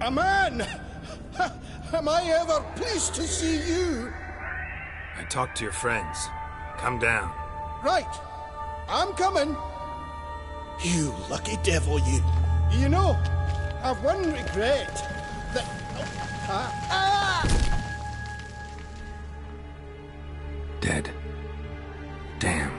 A man! Am I ever pleased to see you? I talked to your friends. Come down. Right. I'm coming. You lucky devil, you. You know, I've one regret. That... Dead. Damn.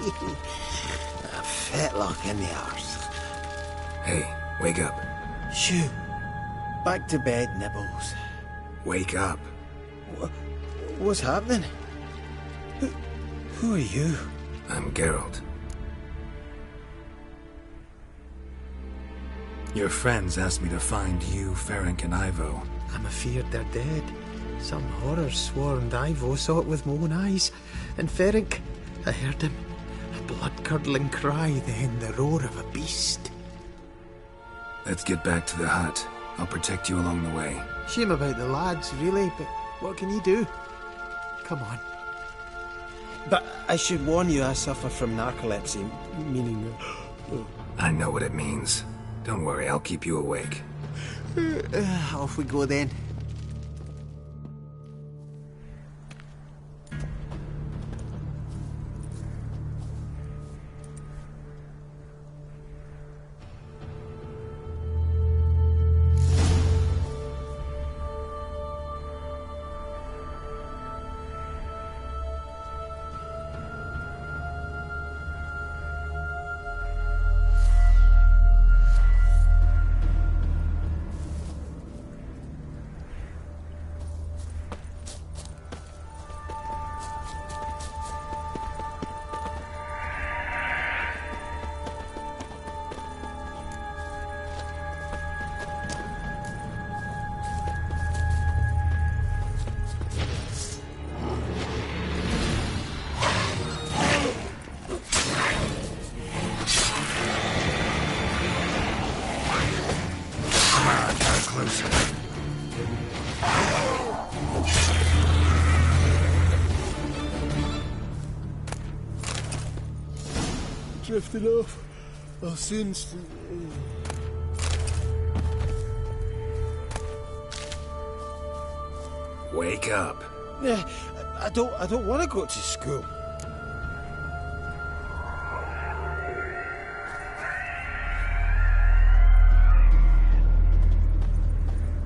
A fetlock in the arse. Hey, wake up. Shoo. Back to bed, Nibbles. Wake up. What's happening? Who are you? I'm Geralt. Your friends asked me to find you, Ferenc, and Ivo. I'm afeard they're dead. Some horror swarmed Ivo, saw it with my own eyes. And Ferenc, I heard him. A blood-curdling cry, then the roar of a beast. Let's get back to the hut. I'll protect you along the way. Shame about the lads, really, but what can you do? Come on. But I should warn you, I suffer from narcolepsy, meaning... I know what it means. Don't worry, I'll keep you awake. Off we go then. Drifted off. I'll soon... Wake up. Yeah, I don't want to go to school.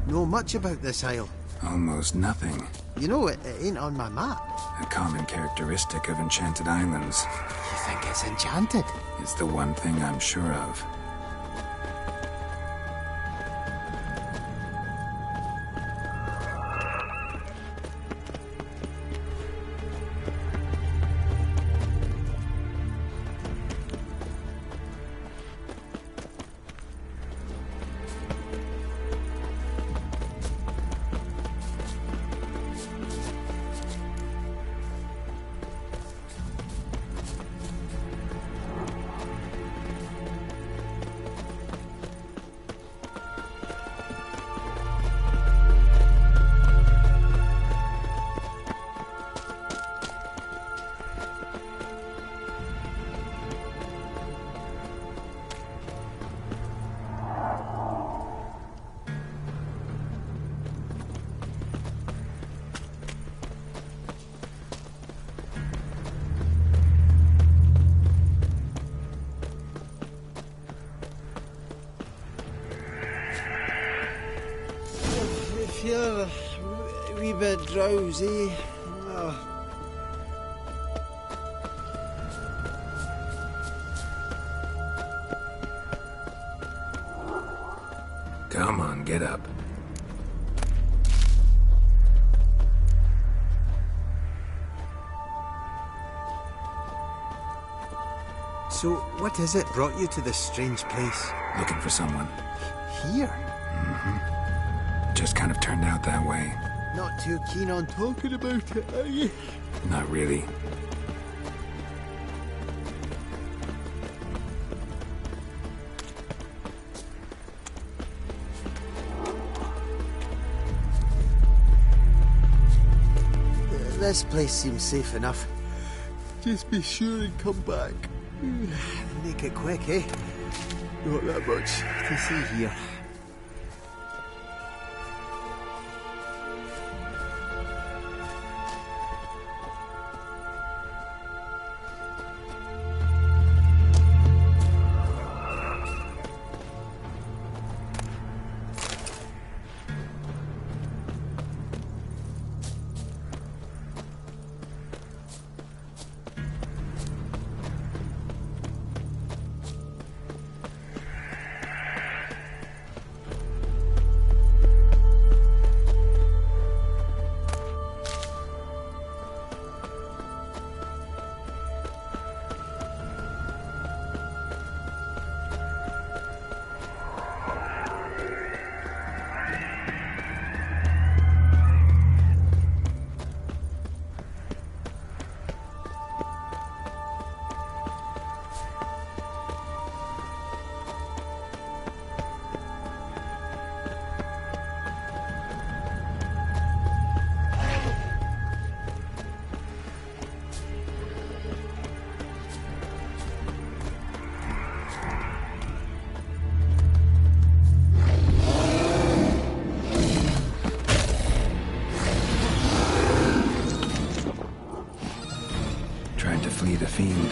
Know much about this isle? Almost nothing. You know, it ain't on my map. A common characteristic of enchanted islands. You think it's enchanted? It's the one thing I'm sure of. I feel a wee bit drowsy. Oh. Come on, get up. So, what is it brought you to this strange place? Looking for someone. Here? Just kind of turned out that way. Not too keen on talking about it, are you? Not really. This place seems safe enough. Just be sure and come back. Make it quick, eh? Not that much to see here. Tried to flee the fiend.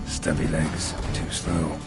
Stubby legs, too slow.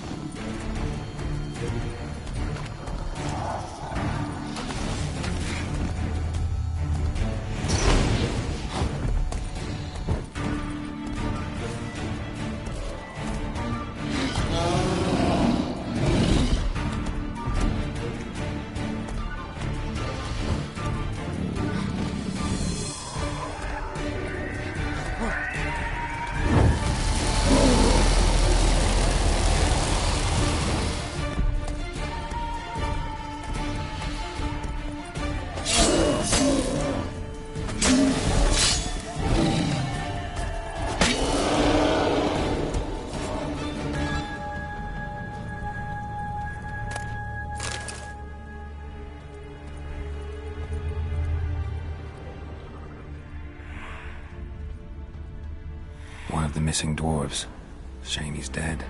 One of the missing dwarves. Shame he's dead.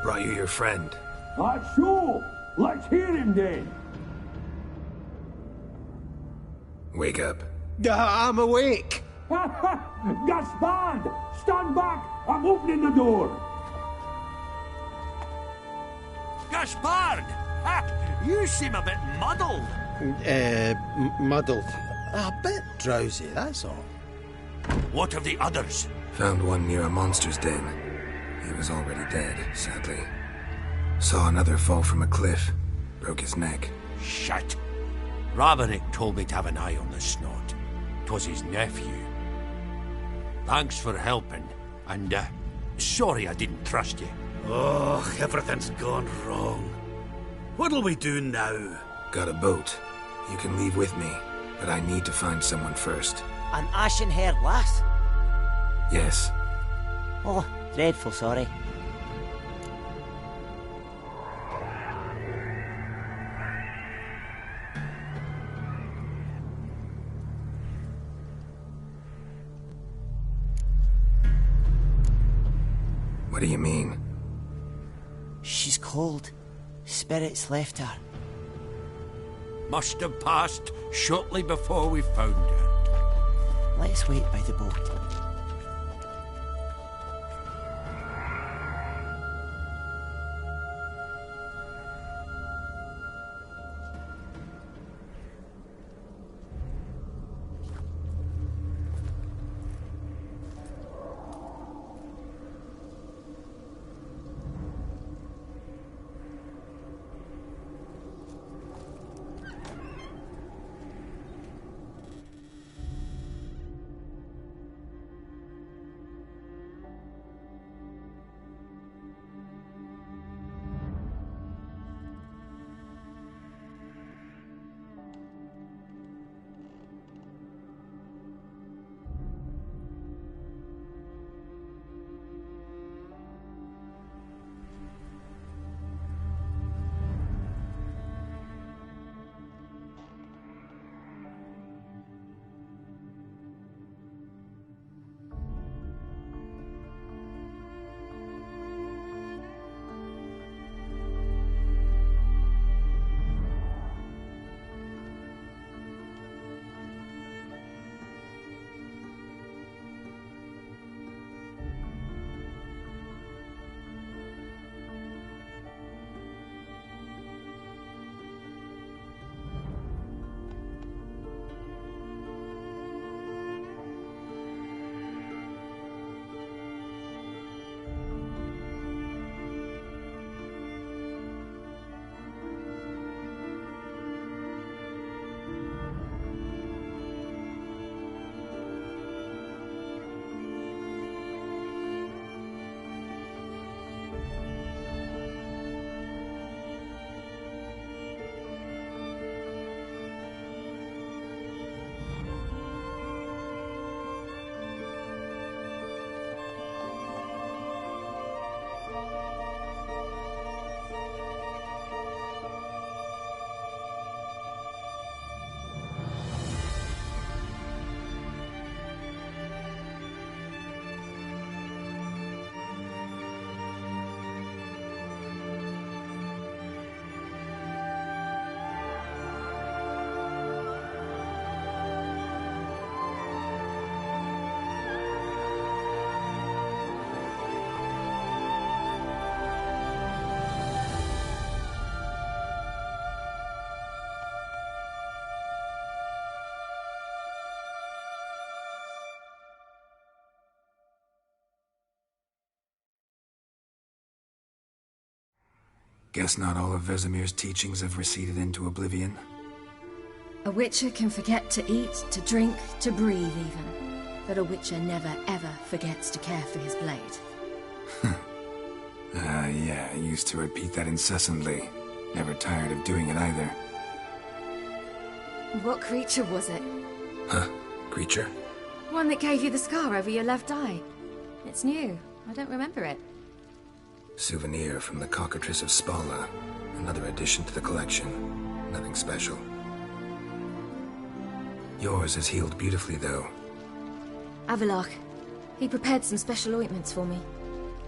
Brought you your friend. Sure. Let's hear him then. Wake up. I'm awake. Gaspard! Stand back! I'm opening the door! Gaspard! Ha! You seem a bit muddled. Muddled. A bit drowsy, that's all. What of the others? Found one near a monster's den. He was already dead, sadly. Saw another fall from a cliff. Broke his neck. Shit. Raverick told me to have an eye on the snot. 'Twas his nephew. Thanks for helping, and sorry I didn't trust you. Oh, everything's gone wrong. What'll we do now? Got a boat. You can leave with me, but I need to find someone first. An ashen-haired lass? Yes. Oh, dreadful sorry. What do you mean? She's cold. Spirits left her. Must have passed shortly before we found her. Let's wait by the boat. Guess not all of Vesemir's teachings have receded into oblivion. A witcher can forget to eat, to drink, to breathe even. But a witcher never ever forgets to care for his blade. Yeah, I used to repeat that incessantly. Never tired of doing it either. What creature was it? Huh? Creature? One that gave you the scar over your left eye. It's new. I don't remember it. Souvenir from the Cockatrice of Spala. Another addition to the collection. Nothing special. Yours is healed beautifully, though. Avallac'h. He prepared some special ointments for me.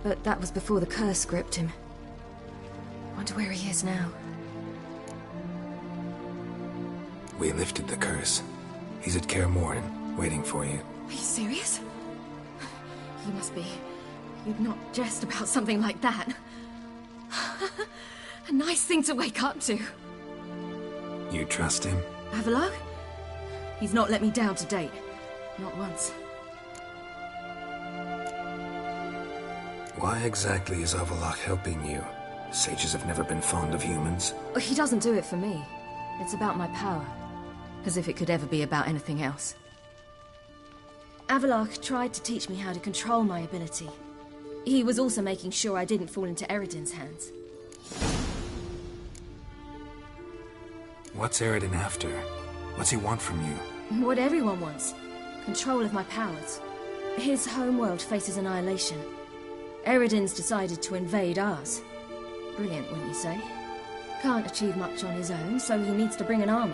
But that was before the curse gripped him. Wonder where he is now. We lifted the curse. He's at Kaer Morhen, waiting for you. Are you serious? You must be. You'd not jest about something like that. A nice thing to wake up to. You trust him? Avallac'h? He's not let me down to date. Not once. Why exactly is Avallac'h helping you? Sages have never been fond of humans. He doesn't do it for me. It's about my power. As if it could ever be about anything else. Avallac'h tried to teach me how to control my ability. He was also making sure I didn't fall into Eredin's hands. What's Eredin after? What's he want from you? What everyone wants. Control of my powers. His homeworld faces annihilation. Eredin's decided to invade ours. Brilliant, wouldn't you say? Can't achieve much on his own, so he needs to bring an army.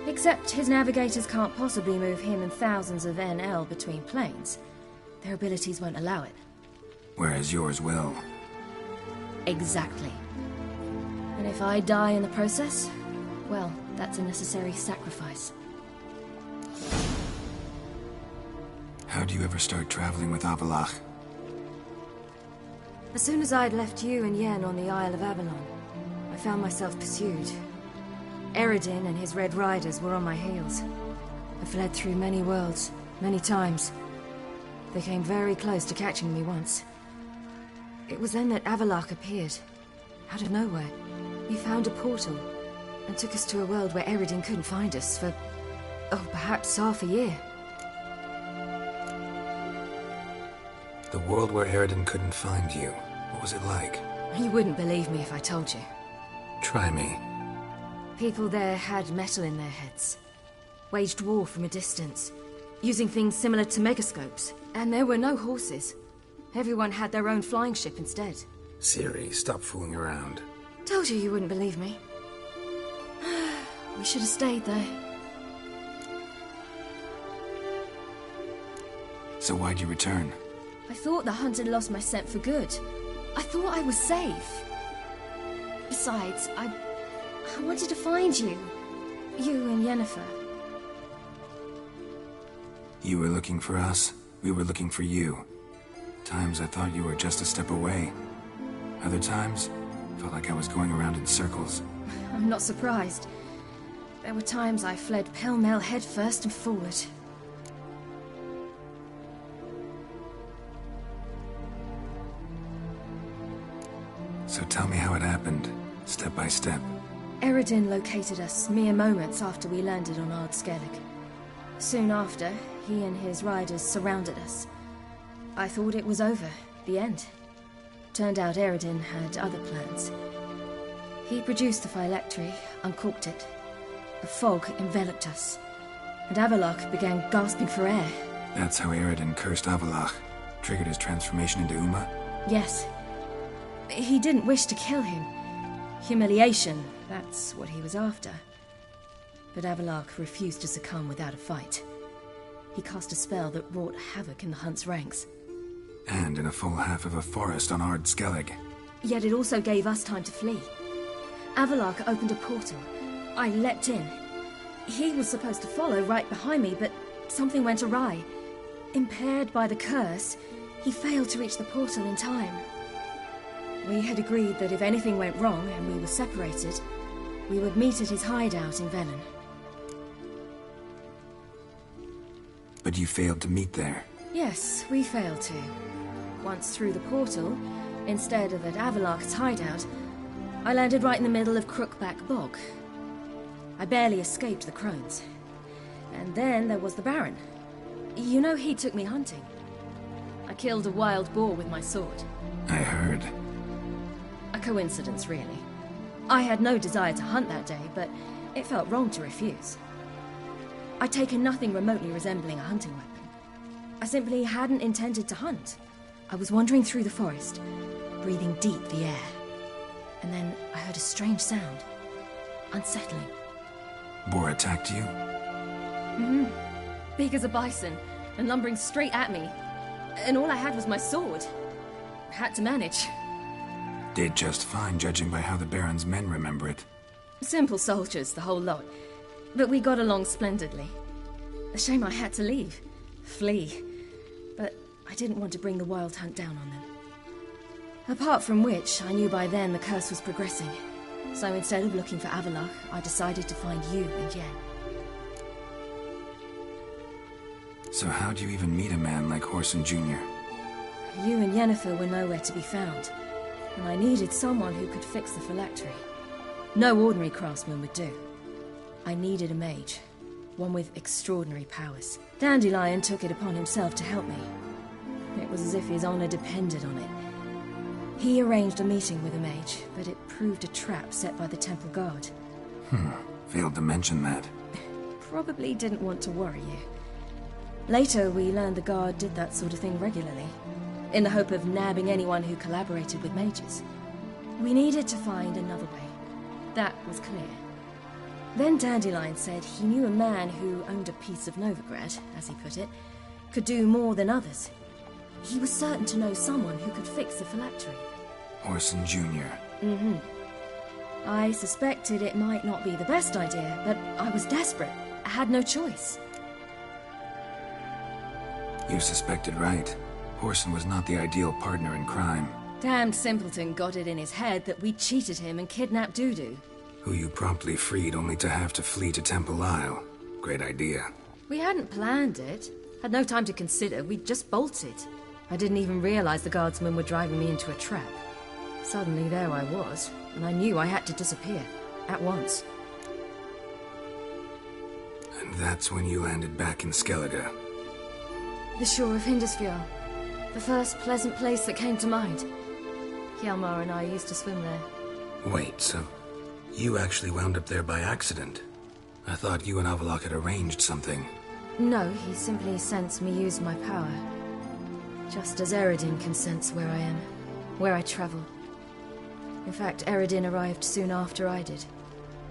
Except his navigators can't possibly move him and thousands of NL between planes. Their abilities won't allow it. Whereas yours will. Exactly. And if I die in the process, well, that's a necessary sacrifice. How'd you ever start traveling with Avallac'h? As soon as I'd left you and Yen on the Isle of Avalon, I found myself pursued. Eredin and his Red Riders were on my heels. I fled through many worlds, many times. They came very close to catching me once. It was then that Avallac'h appeared, out of nowhere. He found a portal, and took us to a world where Eredin couldn't find us for, perhaps half a year. The world where Eredin couldn't find you. What was it like? You wouldn't believe me if I told you. Try me. People there had metal in their heads. Waged war from a distance, using things similar to megascopes. And there were no horses. Everyone had their own flying ship instead. Ciri, stop fooling around. Told you wouldn't believe me. We should have stayed there. So why'd you return? I thought the hunt had lost my scent for good. I thought I was safe. Besides, I wanted to find you. You and Yennefer. You were looking for us. We were looking for you. Times I thought you were just a step away. Other times, felt like I was going around in circles. I'm not surprised. There were times I fled pell-mell headfirst and forward. So tell me how it happened, step by step. Eredin located us mere moments after we landed on Ard Skellig. Soon after, he and his riders surrounded us. I thought it was over, the end. Turned out Eredin had other plans. He produced the phylactery, uncorked it. A fog enveloped us, and Avallac'h began gasping for air. That's how Eredin cursed Avallac'h, triggered his transformation into Uma? Yes. He didn't wish to kill him. Humiliation, that's what he was after. But Avallac'h refused to succumb without a fight. He cast a spell that wrought havoc in the Hunt's ranks. And in a full half of a forest on Ard Skellig. Yet it also gave us time to flee. Avallac'h opened a portal. I leapt in. He was supposed to follow right behind me, but something went awry. Impaired by the curse, he failed to reach the portal in time. We had agreed that if anything went wrong and we were separated, we would meet at his hideout in Velen. But you failed to meet there. Yes, we failed to. Once through the portal, instead of at Avallac'h's hideout, I landed right in the middle of Crookback Bog. I barely escaped the crones. And then there was the Baron. You know, he took me hunting. I killed a wild boar with my sword. I heard. A coincidence, really. I had no desire to hunt that day, but it felt wrong to refuse. I'd taken nothing remotely resembling a hunting weapon. I simply hadn't intended to hunt. I was wandering through the forest, breathing deep the air. And then I heard a strange sound. Unsettling. Boar attacked you? Mm-hmm. Big as a bison, and lumbering straight at me. And all I had was my sword. Had to manage. Did just fine, judging by how the Baron's men remember it. Simple soldiers, the whole lot. But we got along splendidly. A shame I had to leave. Flee. But I didn't want to bring the Wild Hunt down on them. Apart from which, I knew by then the curse was progressing. So instead of looking for Avallac'h, I decided to find you and Yen. So how'd you even meet a man like Whoreson Jr.? You and Yennefer were nowhere to be found, and I needed someone who could fix the phylactery. No ordinary craftsman would do. I needed a mage, one with extraordinary powers. Dandelion took it upon himself to help me. It was as if his honor depended on it. He arranged a meeting with a mage, but it proved a trap set by the Temple Guard. Failed to mention that. Probably didn't want to worry you. Later, we learned the Guard did that sort of thing regularly, in the hope of nabbing anyone who collaborated with mages. We needed to find another way. That was clear. Then Dandelion said he knew a man who owned a piece of Novigrad, as he put it, could do more than others. He was certain to know someone who could fix the phylactery. Whoreson Jr. I suspected it might not be the best idea, but I was desperate. I had no choice. You suspected right. Whoreson was not the ideal partner in crime. Damned simpleton got it in his head that we cheated him and kidnapped Dudu. Who you promptly freed only to have to flee to Temple Isle. Great idea. We hadn't planned it. Had no time to consider. We just bolted. I didn't even realize the guardsmen were driving me into a trap. Suddenly there I was, and I knew I had to disappear. At once. And that's when you landed back in Skellige. The shore of Hindisfjord. The first pleasant place that came to mind. Hjalmar and I used to swim there. Wait, so you actually wound up there by accident? I thought you and Avallac'h had arranged something. No, he simply sensed me use my power. Just as Eredin can sense where I am, where I travel. In fact, Eredin arrived soon after I did.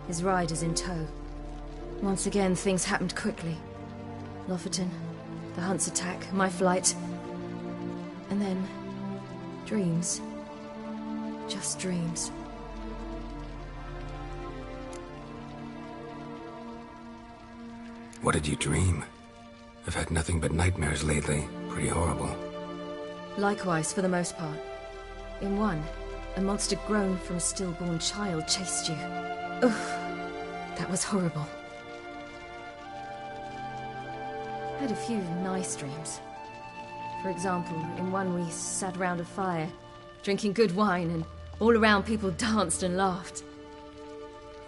His riders in tow. Once again, things happened quickly. Lofoten, the Hunt's attack, my flight. And then, dreams. Just dreams. What did you dream? I've had nothing but nightmares lately. Pretty horrible. Likewise, for the most part. In one, a monster grown from a stillborn child chased you. Ugh, that was horrible. I had a few nice dreams. For example, in one we sat around a fire, drinking good wine, and all around people danced and laughed.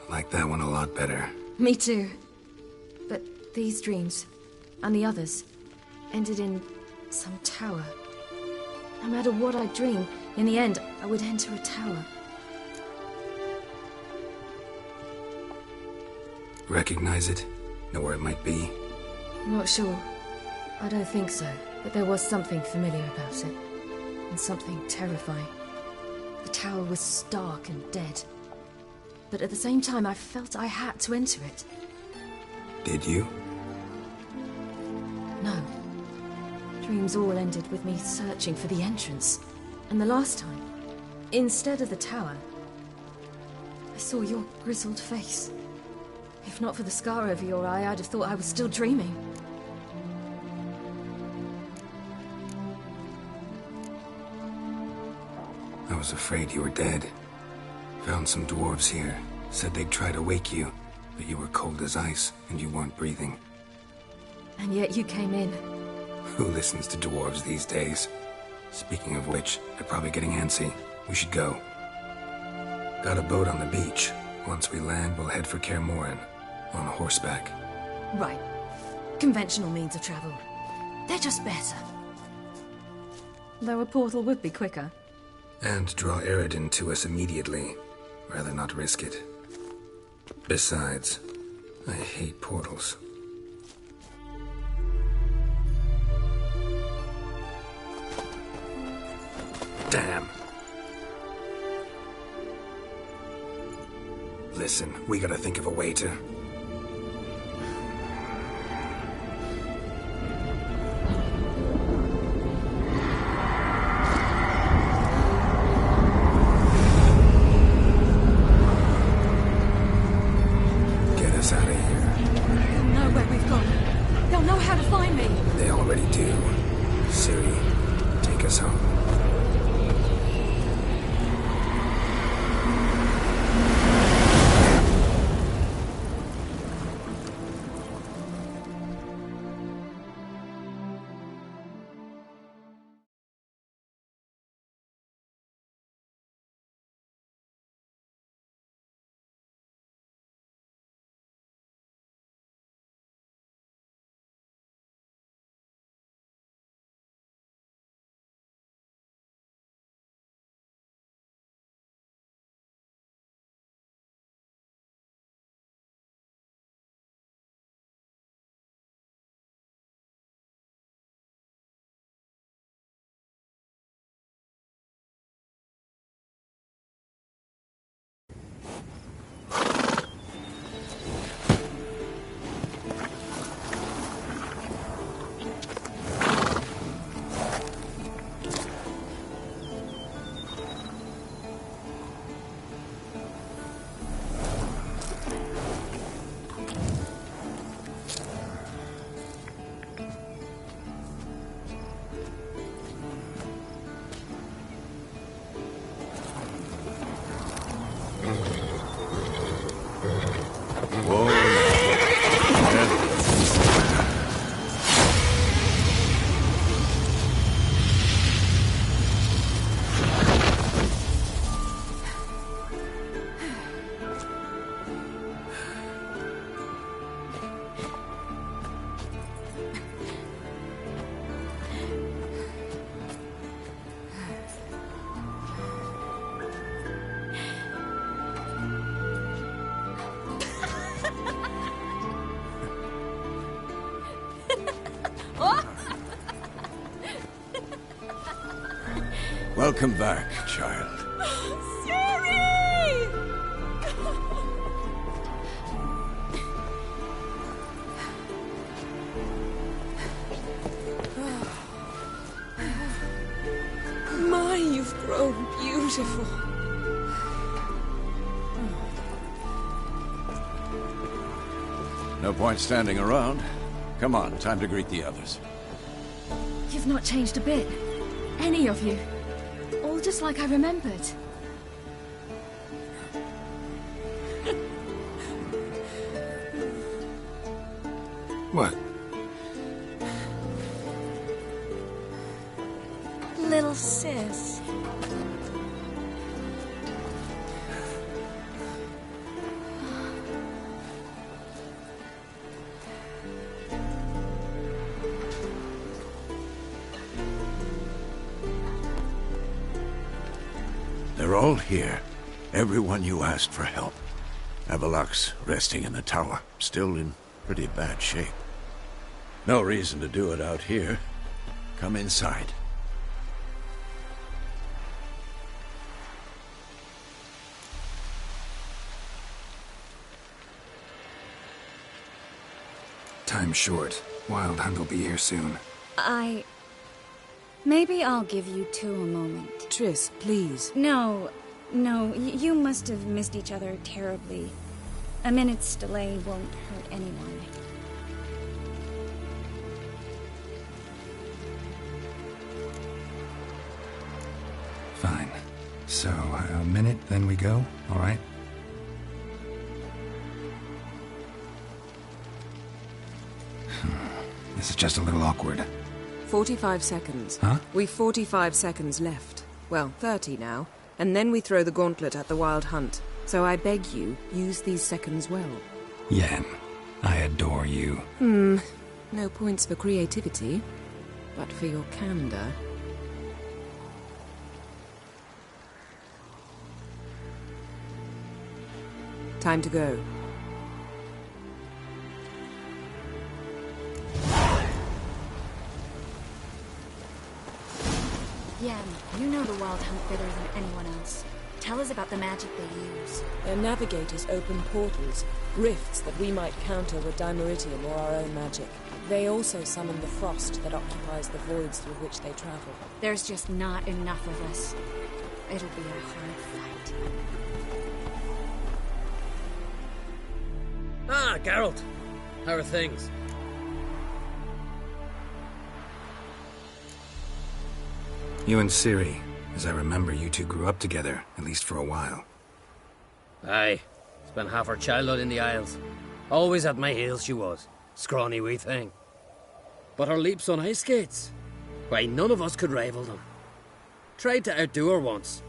I like that one a lot better. Me too. But these dreams, and the others, ended in some tower. No matter what I dream, in the end, I would enter a tower. Recognize it? Know where it might be? Not sure. I don't think so, but there was something familiar about it. And something terrifying. The tower was stark and dead. But at the same time, I felt I had to enter it. Did you? No. Dreams all ended with me searching for the entrance. And the last time, instead of the tower, I saw your grizzled face. If not for the scar over your eye, I'd have thought I was still dreaming. I was afraid you were dead. Found some dwarves here. Said they'd try to wake you, but you were cold as ice, and you weren't breathing. And yet you came in. Who listens to dwarves these days? Speaking of which, they're probably getting antsy. We should go. Got a boat on the beach. Once we land, we'll head for Kaer Morhen. On horseback. Right. Conventional means of travel. They're just better. Though a portal would be quicker. And draw Eredin to us immediately. Rather not risk it. Besides, I hate portals. Damn. Listen, we gotta think of a way to... Whoa. Welcome back, child. Siri! My, you've grown beautiful. No point standing around. Come on, time to greet the others. You've not changed a bit. Any of you. All just like I remembered. What? Little sis. They're all here. Everyone you asked for help. Avallac'h's resting in the tower, still in pretty bad shape. No reason to do it out here. Come inside. Time's short. Wild Hunt will be here soon. Maybe I'll give you two a moment. Triss, please. No, you must have missed each other terribly. A minute's delay won't hurt anyone. Fine. So, a minute, then we go? All right? This is just a little awkward. 45 seconds. Huh? We've 45 seconds left. Well, 30 now. And then we throw the gauntlet at the Wild Hunt. So I beg you, use these seconds well. Yen, I adore you. No points for creativity, but for your candor. Time to go. Yen, you know the Wild Hunt better than anyone else. Tell us about the magic they use. Their navigators open portals, rifts that we might counter with Dimeritium or our own magic. They also summon the frost that occupies the voids through which they travel. There's just not enough of us. It'll be a hard fight. Ah, Geralt. How are things? You and Ciri. As I remember, you two grew up together, at least for a while. Aye. Spent half her childhood in the Isles. Always at my heels she was. Scrawny wee thing. But her leaps on ice skates? Why, none of us could rival them. Tried to outdo her once.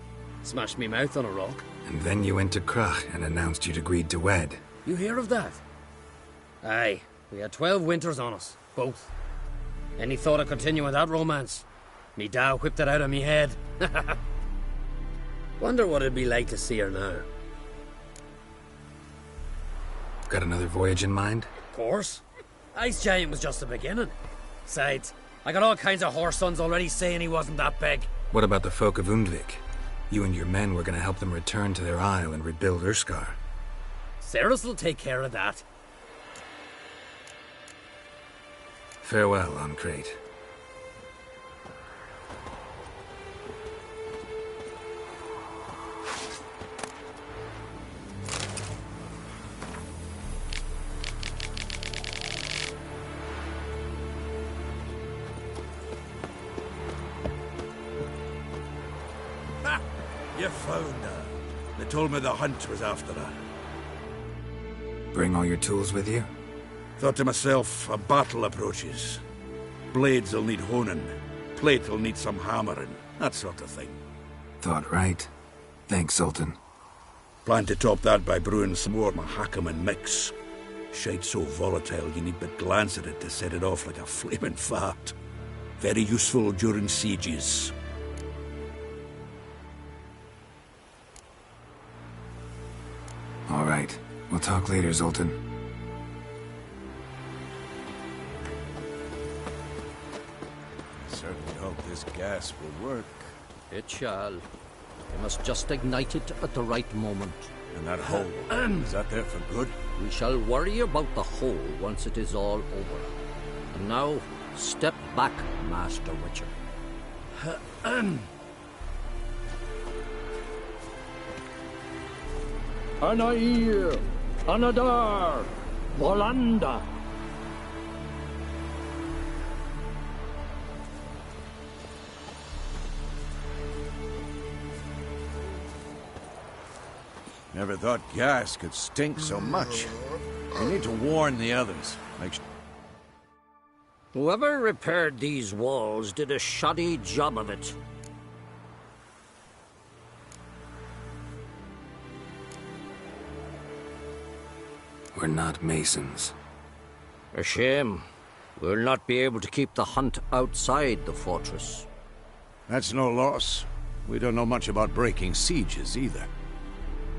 Smashed me mouth on a rock. And then you went to Crach and announced you'd agreed to wed. You hear of that? Aye. We had 12 winters on us. Both. Any thought of continuing that romance? Me Dow whipped it out of me head. Wonder what it'd be like to see her now. Got another voyage in mind? Of course. Ice Giant was just the beginning. Besides, I got all kinds of horse sons already saying he wasn't that big. What about the folk of Undvik? You and your men were going to help them return to their isle and rebuild Urskar. Cerys will take care of that. Farewell, An Craite. You found her. The told me the hunt was after her. Bring all your tools with you? Thought to myself, a battle approaches. Blades will need honing. Plate will need some hammering. That sort of thing. Thought right. Thanks, Sultan. Plan to top that by brewing some more Mahakaman mix. Shite so volatile you need but glance at it to set it off like a flaming fart. Very useful during sieges. All right. We'll talk later, Zoltan. Certainly hope this gas will work. It shall. We must just ignite it at the right moment. And that hole, is that there for good? We shall worry about the hole once it is all over. And now, step back, Master Witcher. Anair, Anadar, Volanda. Never thought gas could stink so much. We need to warn the others. Whoever repaired these walls did a shoddy job of it. We're not masons. A shame. We'll not be able to keep the hunt outside the fortress. That's no loss. We don't know much about breaking sieges either.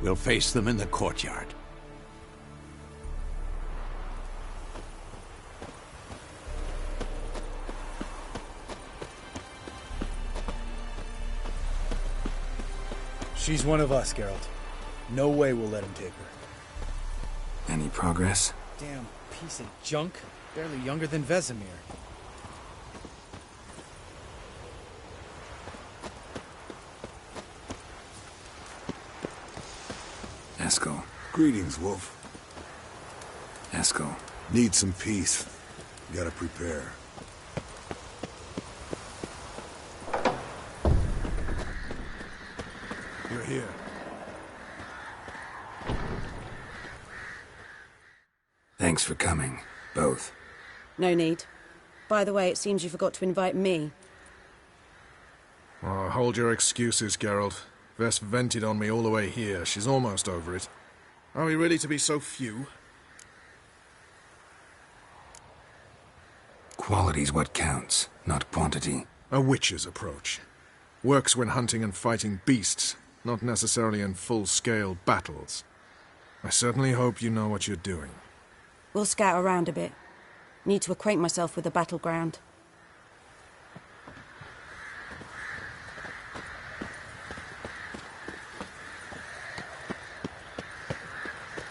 We'll face them in the courtyard. She's one of us, Geralt. No way we'll let him take her. Any progress? Damn piece of junk. Barely younger than Vesemir. Eskel. Greetings, Wolf. Eskel. Need some peace. Gotta prepare. You're here. Thanks for coming, both. No need. By the way, it seems you forgot to invite me. Oh, hold your excuses, Geralt. Vess vented on me all the way here. She's almost over it. Are we ready to be so few? Quality's what counts, not quantity. A witch's approach. Works when hunting and fighting beasts, not necessarily in full-scale battles. I certainly hope you know what you're doing. We'll scout around a bit. Need to acquaint myself with the battleground.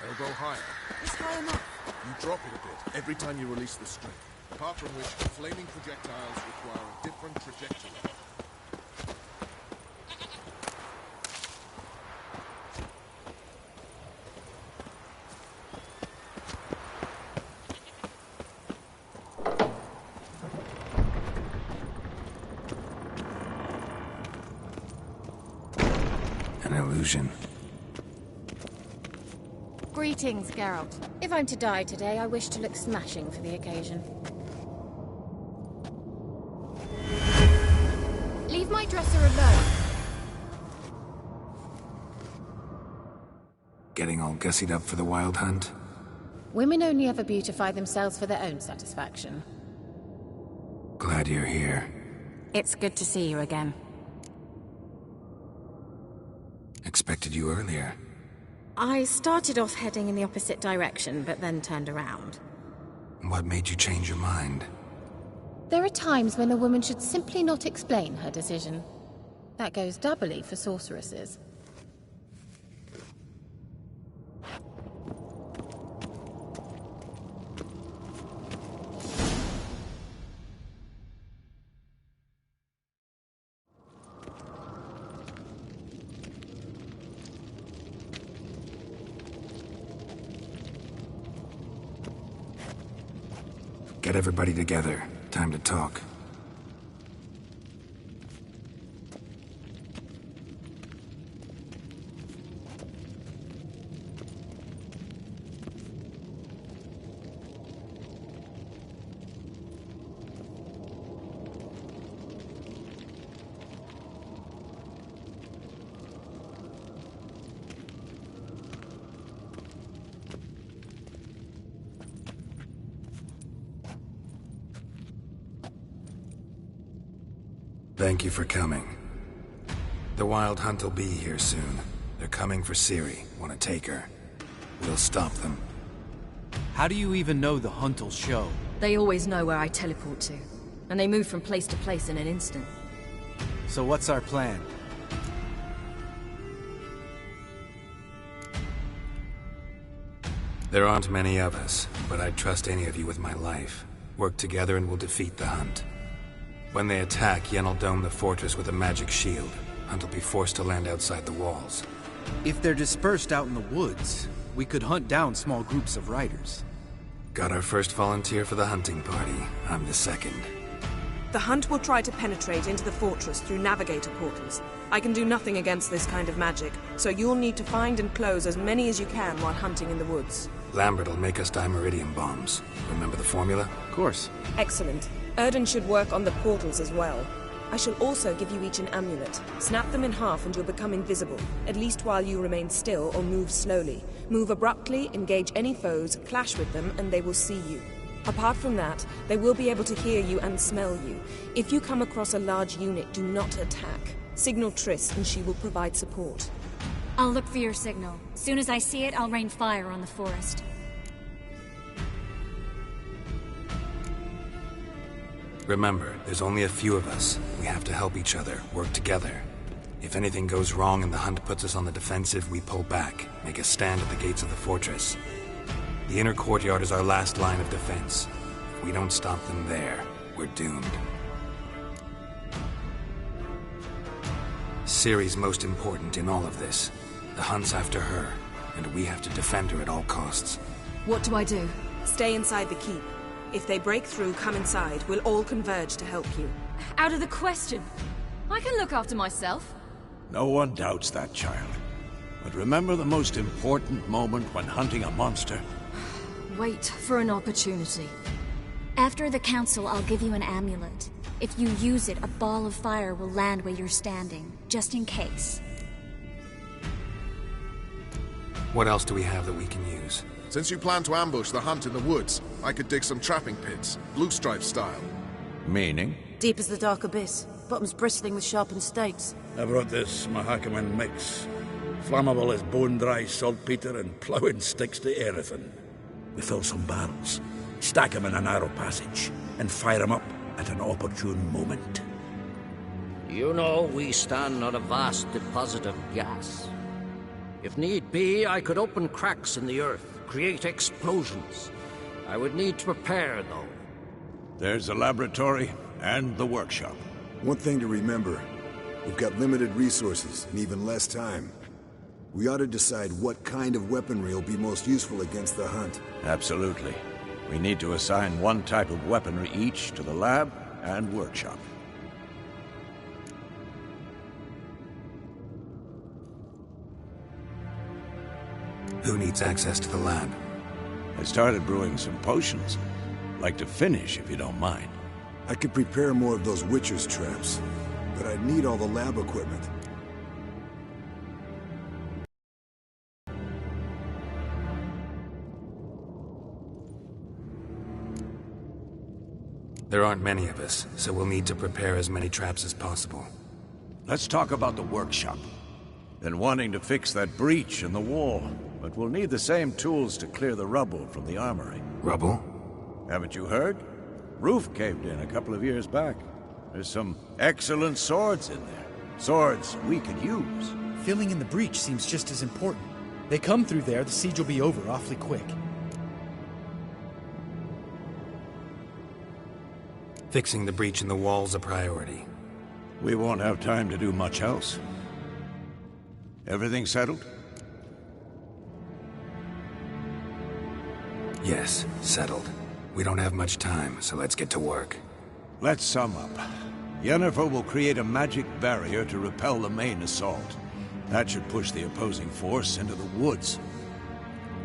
Elbow higher. It's high enough. You drop it a bit every time you release the string. Apart from which, flaming projectiles require a different trajectory. An illusion. Greetings, Geralt. If I'm to die today, I wish to look smashing for the occasion. Leave my dresser alone. Getting all gussied up for the wild hunt? Women only ever beautify themselves for their own satisfaction. Glad you're here. It's good to see you again. Expected you earlier. I started off heading in the opposite direction, but then turned around. What made you change your mind? There are times when a woman should simply not explain her decision. That goes doubly for sorceresses. Get everybody together. Time to talk. Thank you for coming. The Wild Hunt will be here soon. They're coming for Ciri. Want to take her. We'll stop them. How do you even know the Hunt will show? They always know where I teleport to. And they move from place to place in an instant. So what's our plan? There aren't many of us, but I'd trust any of you with my life. Work together and we'll defeat the Hunt. When they attack, Yen will dome the fortress with a magic shield. Hunt will be forced to land outside the walls. If they're dispersed out in the woods, we could hunt down small groups of riders. Got our first volunteer for the hunting party. I'm the second. The Hunt will try to penetrate into the fortress through navigator portals. I can do nothing against this kind of magic, so you'll need to find and close as many as you can while hunting in the woods. Lambert will make us dimeridium bombs. Remember the formula? Of course. Excellent. Erden should work on the portals as well. I shall also give you each an amulet. Snap them in half and you'll become invisible, at least while you remain still or move slowly. Move abruptly, engage any foes, clash with them, and they will see you. Apart from that, they will be able to hear you and smell you. If you come across a large unit, do not attack. Signal Triss and she will provide support. I'll look for your signal. Soon as I see it, I'll rain fire on the forest. Remember, there's only a few of us. We have to help each other, work together. If anything goes wrong and the Hunt puts us on the defensive, we pull back, make a stand at the gates of the fortress. The inner courtyard is our last line of defense. If we don't stop them there, we're doomed. Ciri's most important in all of this. The Hunt's after her, and we have to defend her at all costs. What do I do? Stay inside the keep. If they break through, come inside. We'll all converge to help you. Out of the question. I can look after myself. No one doubts that, child. But remember the most important moment when hunting a monster? Wait for an opportunity. After the council, I'll give you an amulet. If you use it, a ball of fire will land where you're standing, just in case. What else do we have that we can use? Since you plan to ambush the Hunt in the woods, I could dig some trapping pits, blue stripe style. Meaning? Deep as the dark abyss, bottoms bristling with sharpened stakes. I brought this Mahakaman mix. Flammable as bone-dry saltpeter and ploughing sticks to anything. We fill some barrels, stack them in a narrow passage, and fire them up at an opportune moment. You know, we stand on a vast deposit of gas. If need be, I could open cracks in the earth, create explosions. I would need to prepare, though. There's the laboratory and the workshop. One thing to remember, we've got limited resources and even less time. We ought to decide what kind of weaponry will be most useful against the Hunt. Absolutely. We need to assign one type of weaponry each to the lab and workshop. Who needs access to the lab? I started brewing some potions. Like to finish, if you don't mind. I could prepare more of those Witcher's traps, but I'd need all the lab equipment. There aren't many of us, so we'll need to prepare as many traps as possible. Let's talk about the workshop. Been wanting to fix that breach in the wall, but we'll need the same tools to clear the rubble from the armory. Rubble? Haven't you heard? Roof caved in a couple of years back. There's some excellent swords in there. Swords we could use. Filling in the breach seems just as important. They come through there, the siege will be over awfully quick. Fixing the breach in the wall's a priority. We won't have time to do much else. Everything settled? Yes, settled. We don't have much time, so let's get to work. Let's sum up. Yennefer will create a magic barrier to repel the main assault. That should push the opposing force into the woods,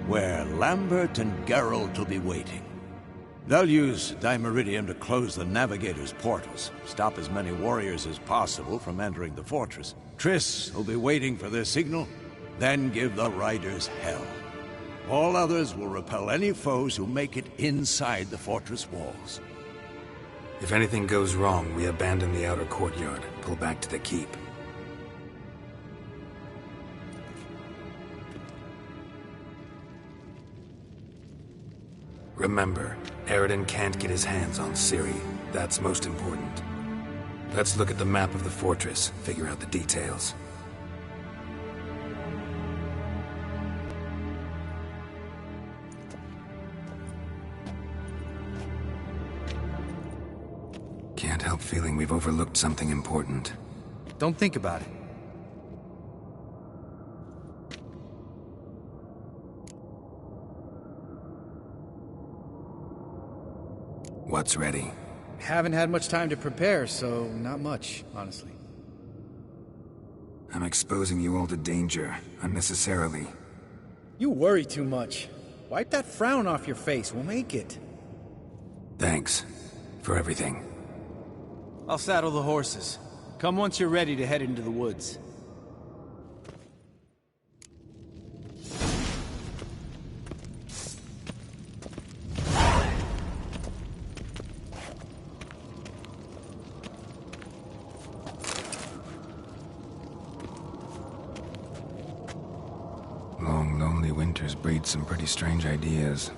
where Lambert and Geralt will be waiting. They'll use Dimeridium to close the Navigator's portals, stop as many warriors as possible from entering the fortress. Triss will be waiting for their signal, then give the riders hell. All others will repel any foes who make it inside the fortress walls. If anything goes wrong, we abandon the outer courtyard, pull back to the keep. Remember, Eredin can't get his hands on Ciri. That's most important. Let's look at the map of the fortress, figure out the details. Can't help feeling we've overlooked something important. Don't think about it. What's ready? Haven't had much time to prepare, so not much, honestly. I'm exposing you all to danger, unnecessarily. You worry too much. Wipe that frown off your face, we'll make it. Thanks. For everything. I'll saddle the horses. Come once you're ready to head into the woods. Long, lonely winters breed some pretty strange ideas.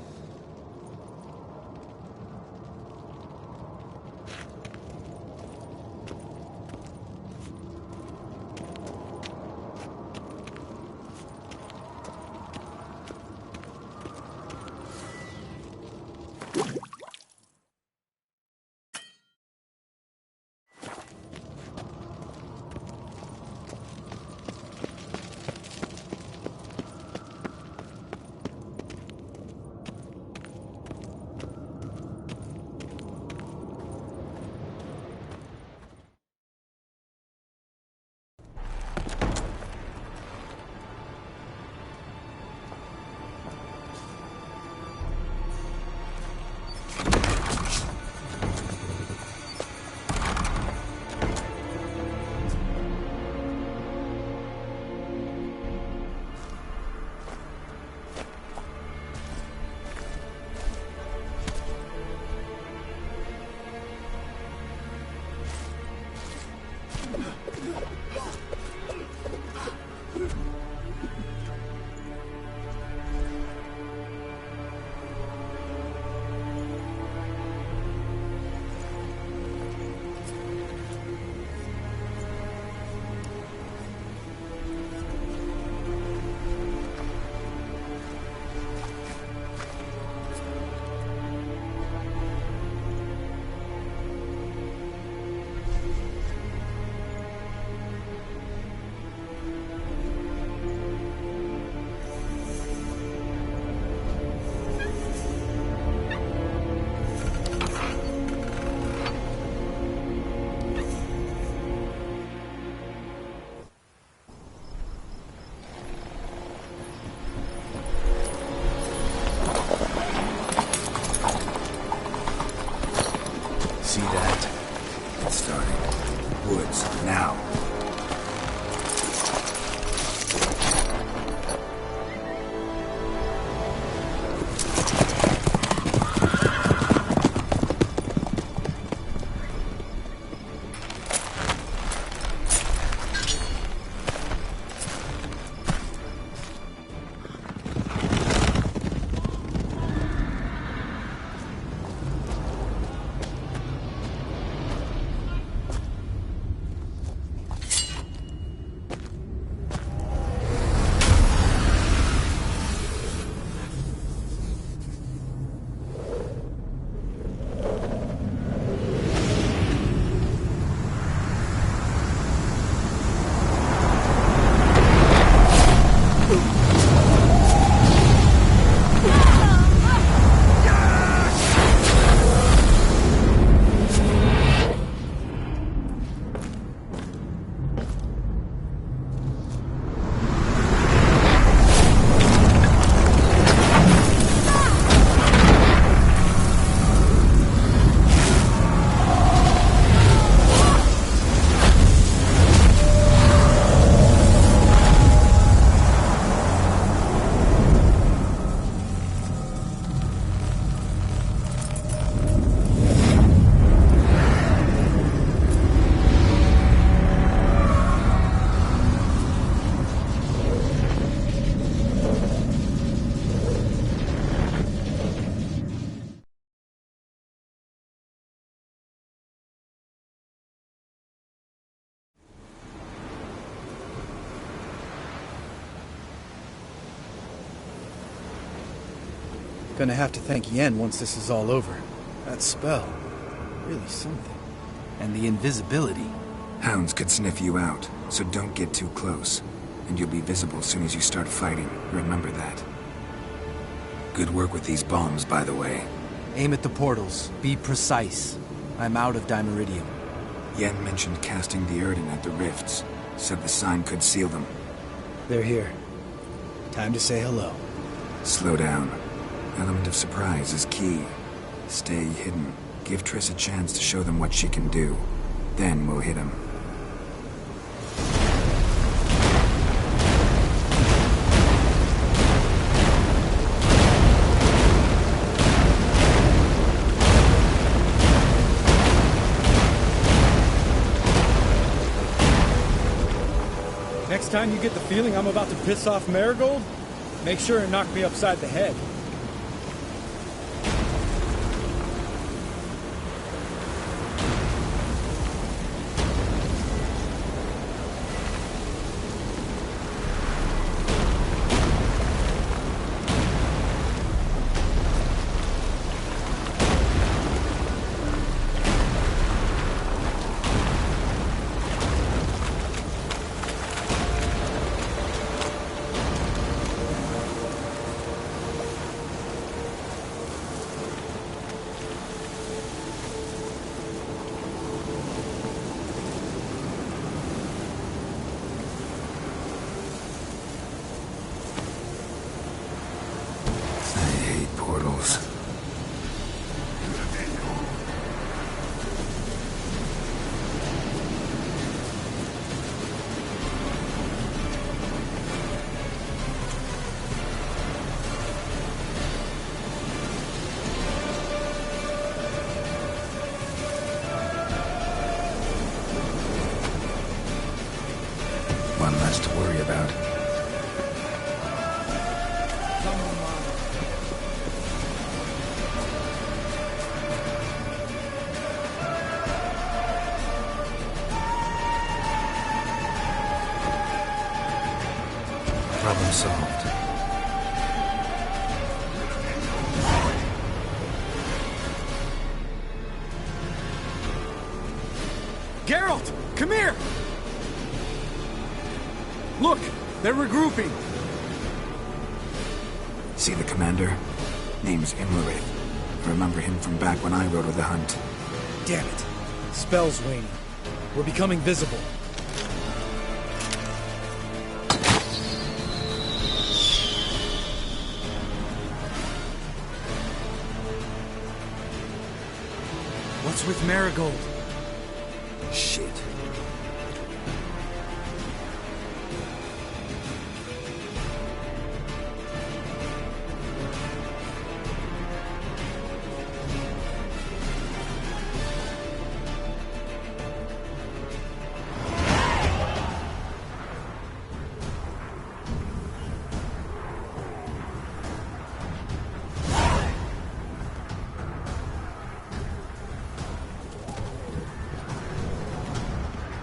Gonna have to thank Yen once this is all over. That spell, really something. And the invisibility. Hounds could sniff you out, so don't get too close. And you'll be visible as soon as you start fighting. Remember that. Good work with these bombs, by the way. Aim at the portals. Be precise. I'm out of Dimeridium. Yen mentioned casting the Erden at the rifts. Said the sign could seal them. They're here. Time to say hello. Slow down. Element of surprise is key. Stay hidden. Give Triss a chance to show them what she can do. Then we'll hit him. Next time you get the feeling I'm about to piss off Marigold, make sure and knock me upside the head. One less to worry about. Problem solved. Geralt! Come here! Look! They're regrouping! See the commander? Name's Imlerith. I remember him from back when I rode with the hunt. Damn it. Spell's waning. We're becoming visible. What's with Marigold? Shit.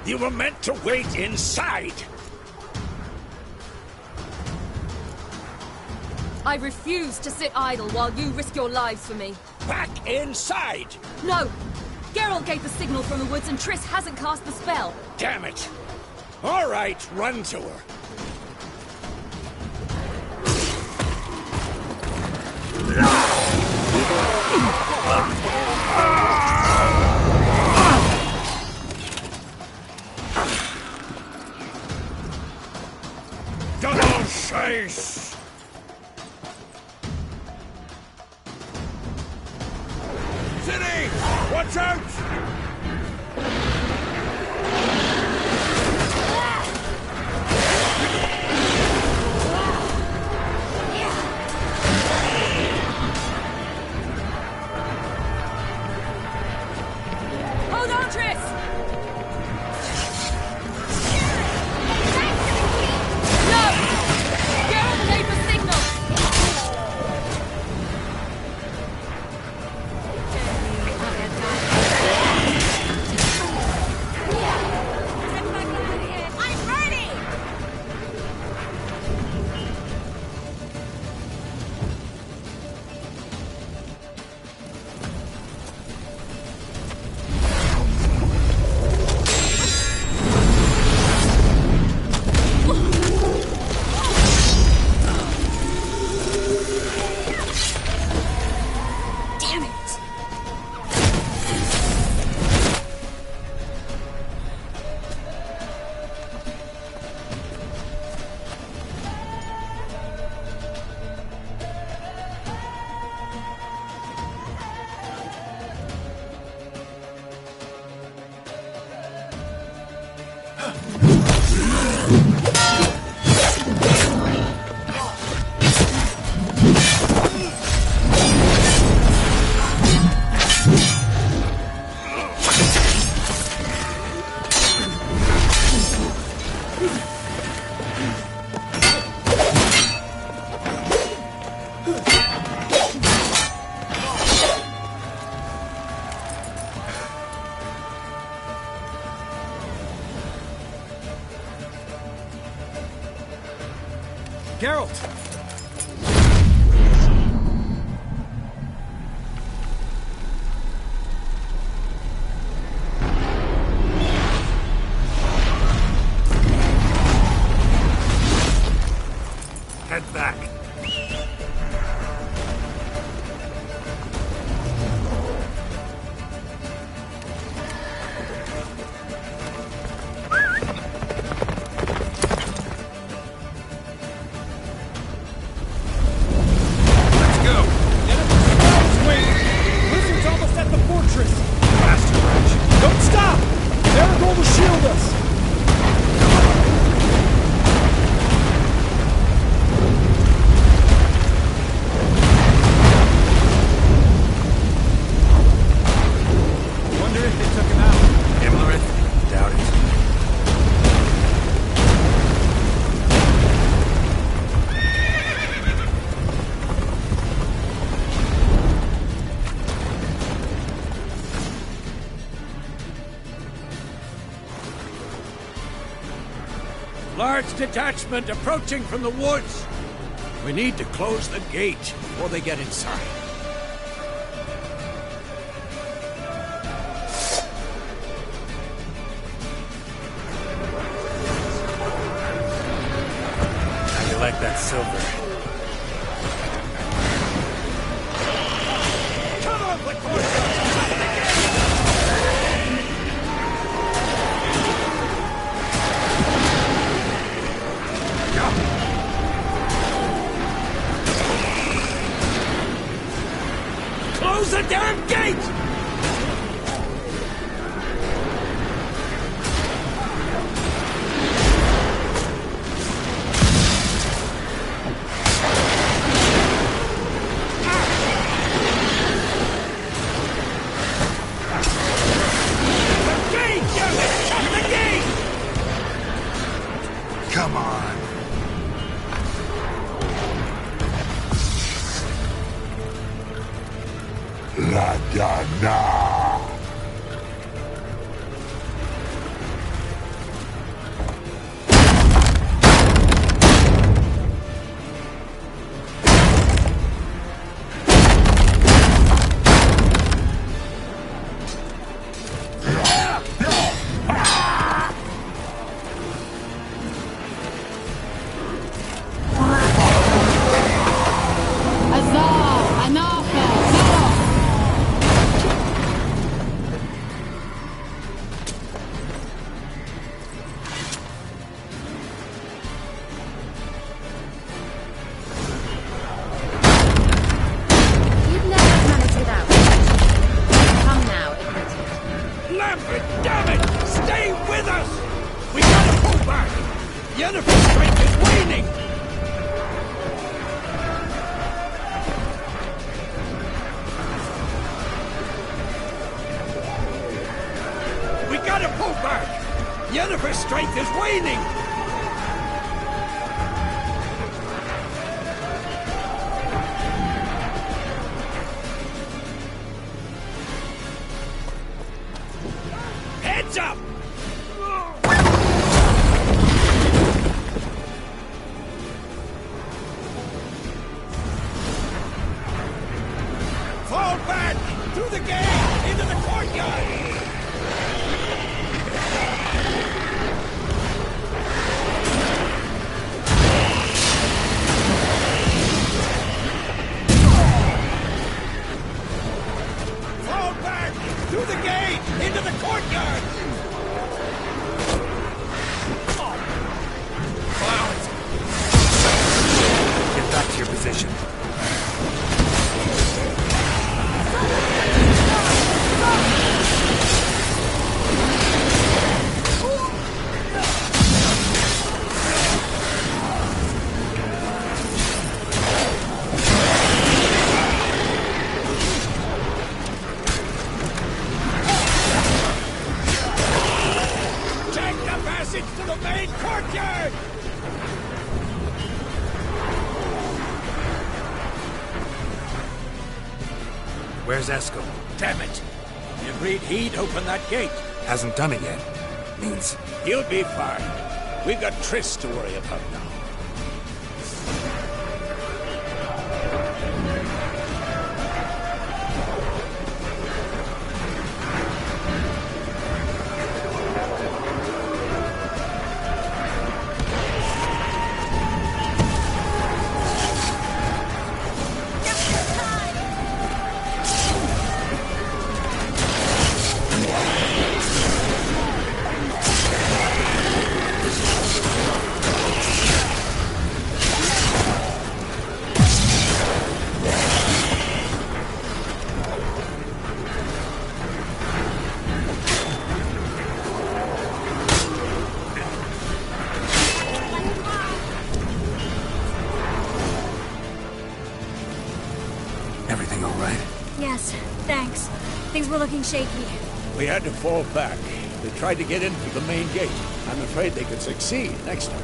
You were meant to wait inside! I refuse to sit idle while you risk your lives for me. Back inside! No! Geralt gave the signal from the woods and Triss hasn't cast the spell. Damn it! All right, run to her. Double chase! City! Watch out! Hold on, Triss! No! Geralt gave the signal! large detachment approaching from the woods. We need to close the gate before they get inside. How do you like that silver? Come on, the courtyard! Close the damn gate! Come on. La Dana. Yennefer's strength is waning! Heads up! Fall back! Through the gate! Into the courtyard! Through the gate! Into the courtyard! Clouds! Get back to your position. To the main courtyard! Where's Eskel? Damn it! He agreed he'd open that gate. Hasn't done it yet. Means he'll be fine. We've got Triss to worry about now. Everything all right? Yes, thanks. Things were looking shaky. We had to fall back. They tried to get in through the main gate. I'm afraid they could succeed next time.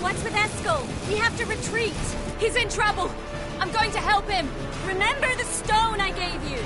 What's with Eskel? We have to retreat. He's in trouble. I'm going to help him. Remember the stone I gave you.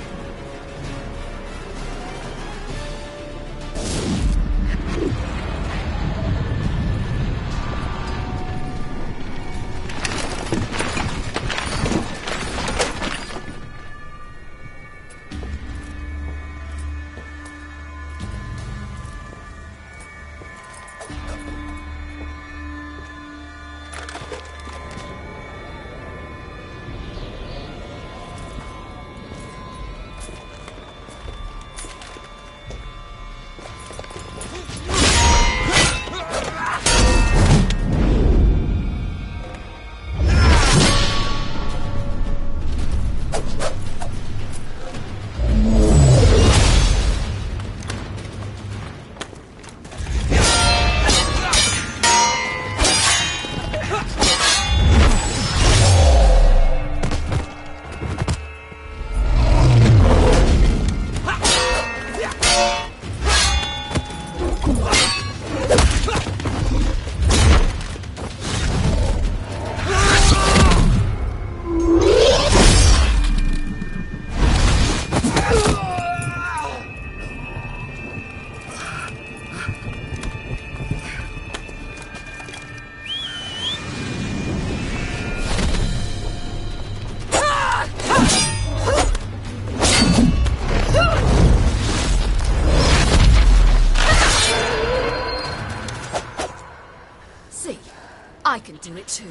I can do it too.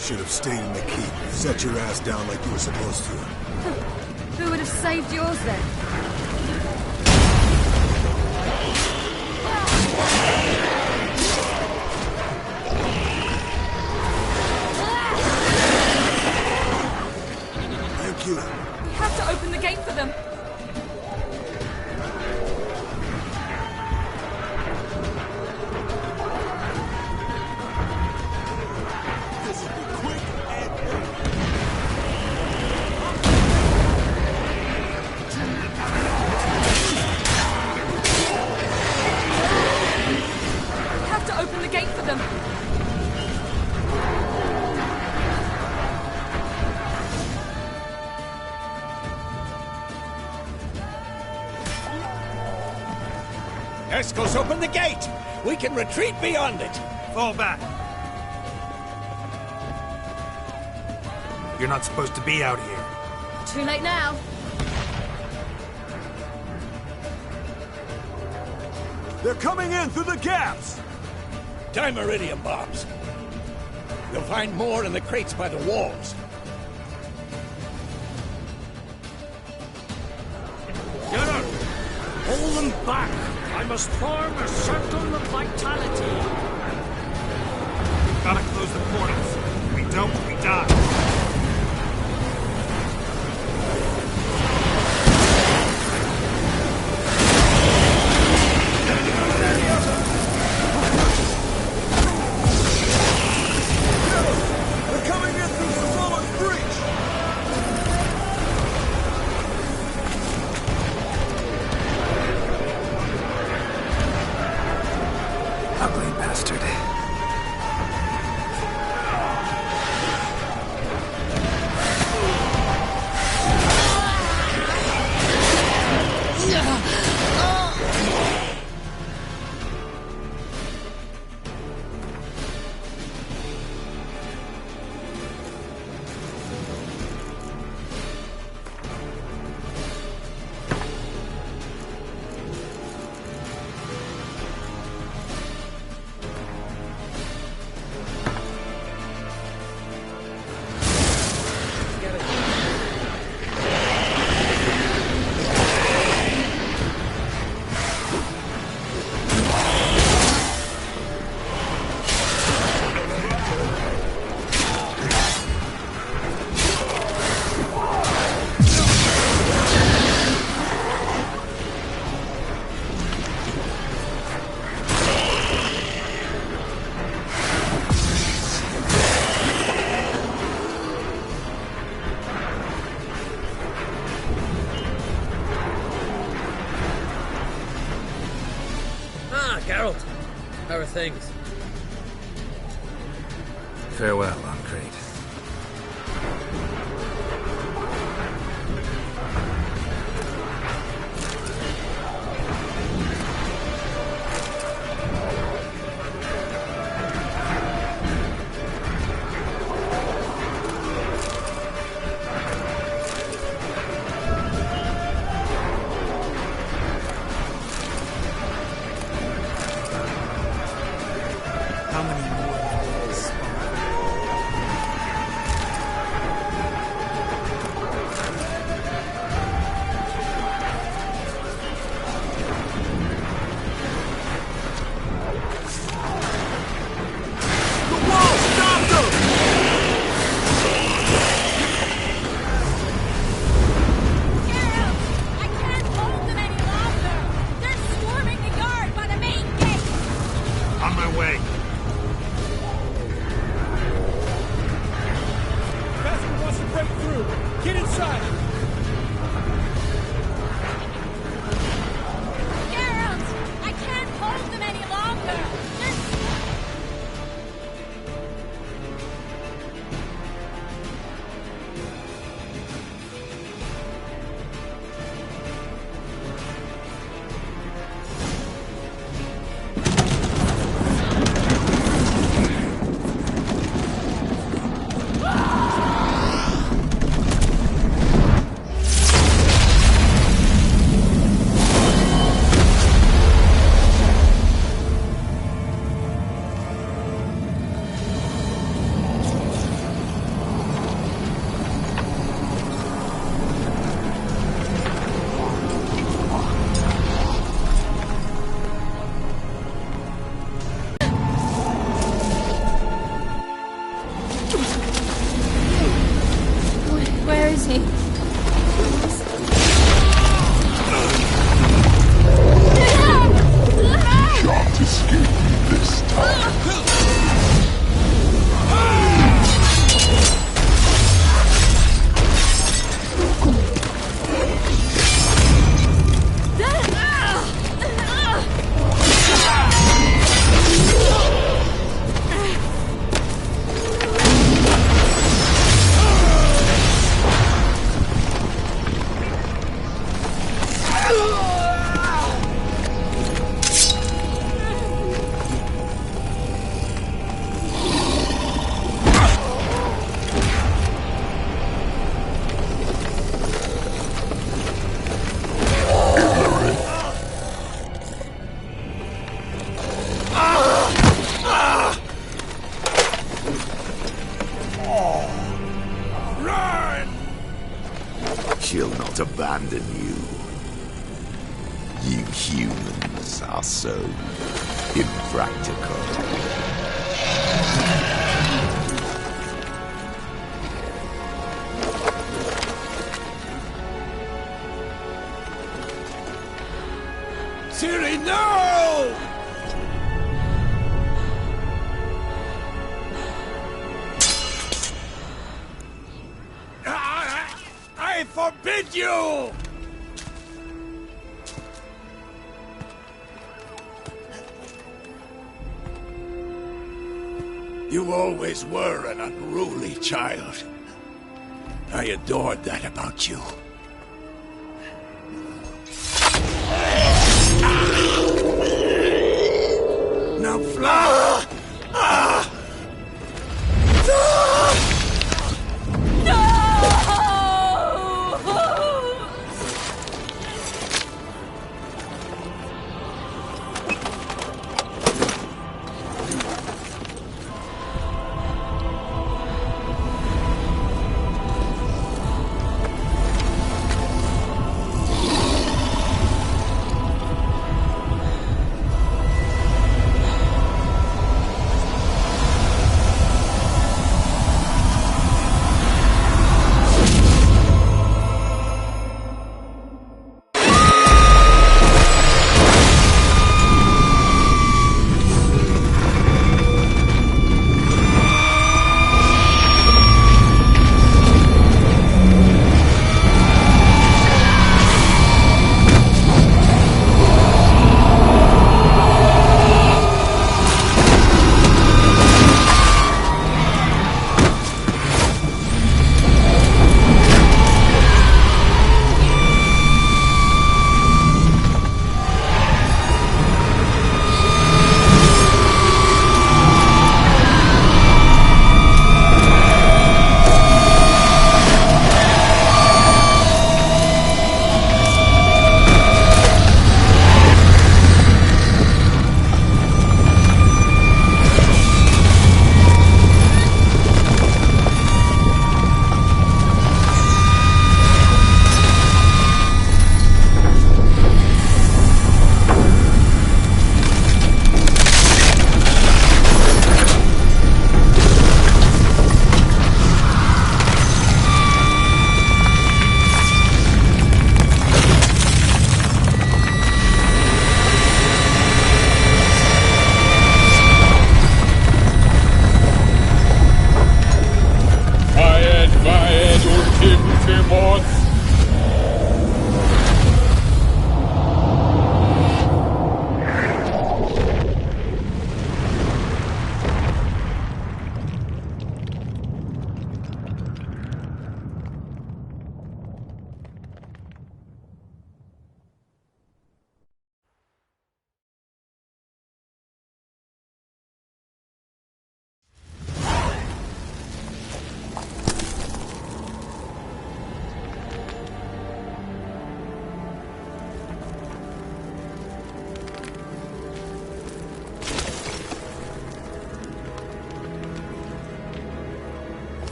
Should have stayed in the keep. Set your ass down like you were supposed to. Who would have saved yours then? Thank you. We have to open the gate for them. Open the gate for them. Escos, open the gate! We can retreat beyond it! Fall back. You're not supposed to be out here. Too late now. They're coming in through the gaps! Dimeridium bombs. You'll find more in the crates by the walls. Get up! Hold them back! I must form a circle of vitality. We've gotta close the portals. If we don't, we die. Ugly bastard. things. Farewell, Ancrate. How many more days? On my way. Bastard wants to break through. Get inside. Geralt! I can't hold them any longer! Where is he? Can't escape this time. She'll not abandon you. You humans are so impractical. Ciri, no! I forbid you! You always were an unruly child. I adored that about you. Now fly!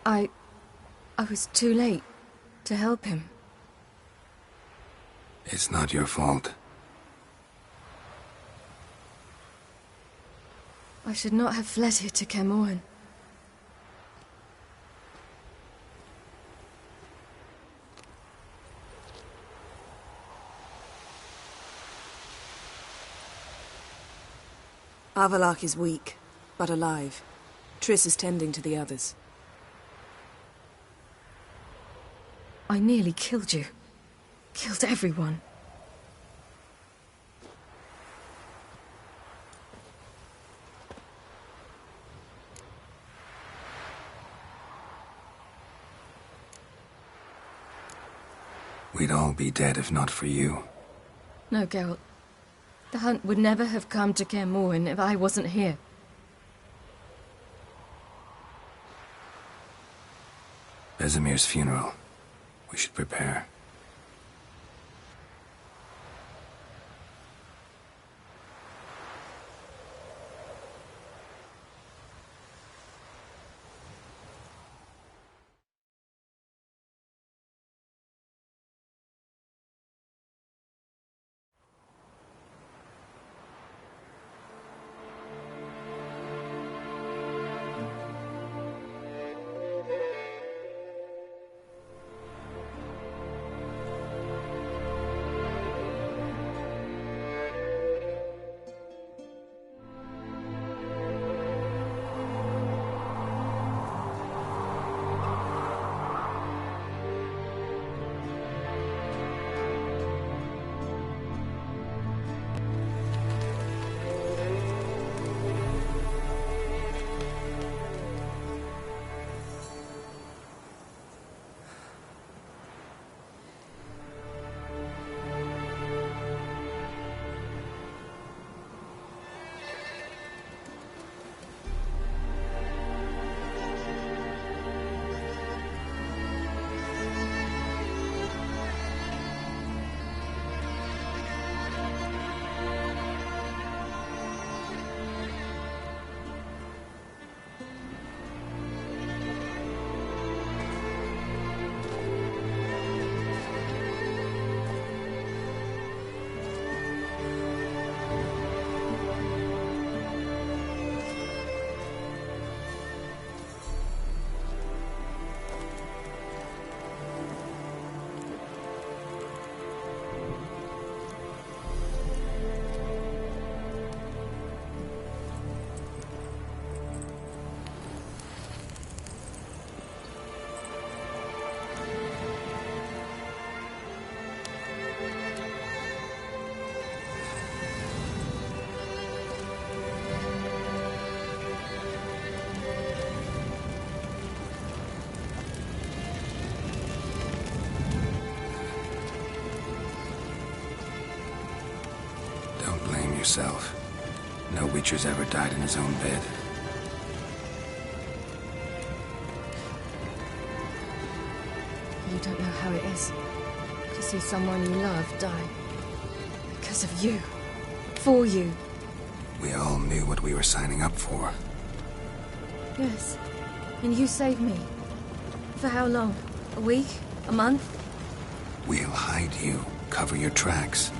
I was too late to help him. It's not your fault. I should not have fled here to Kaer Morhen. Avallac'h is weak, but alive. Triss is tending to the others. I nearly killed you. Killed everyone. We'd all be dead if not for you. No, Geralt. The hunt would never have come to Kaer Morhen if I wasn't here. Vesemir's funeral. We should prepare. Yourself. No Witcher's ever died in his own bed. You don't know how it is to see someone you love die. Because of you. For you. We all knew what we were signing up for. Yes. And you saved me. For how long? A week? A month? We'll hide you. Cover your tracks.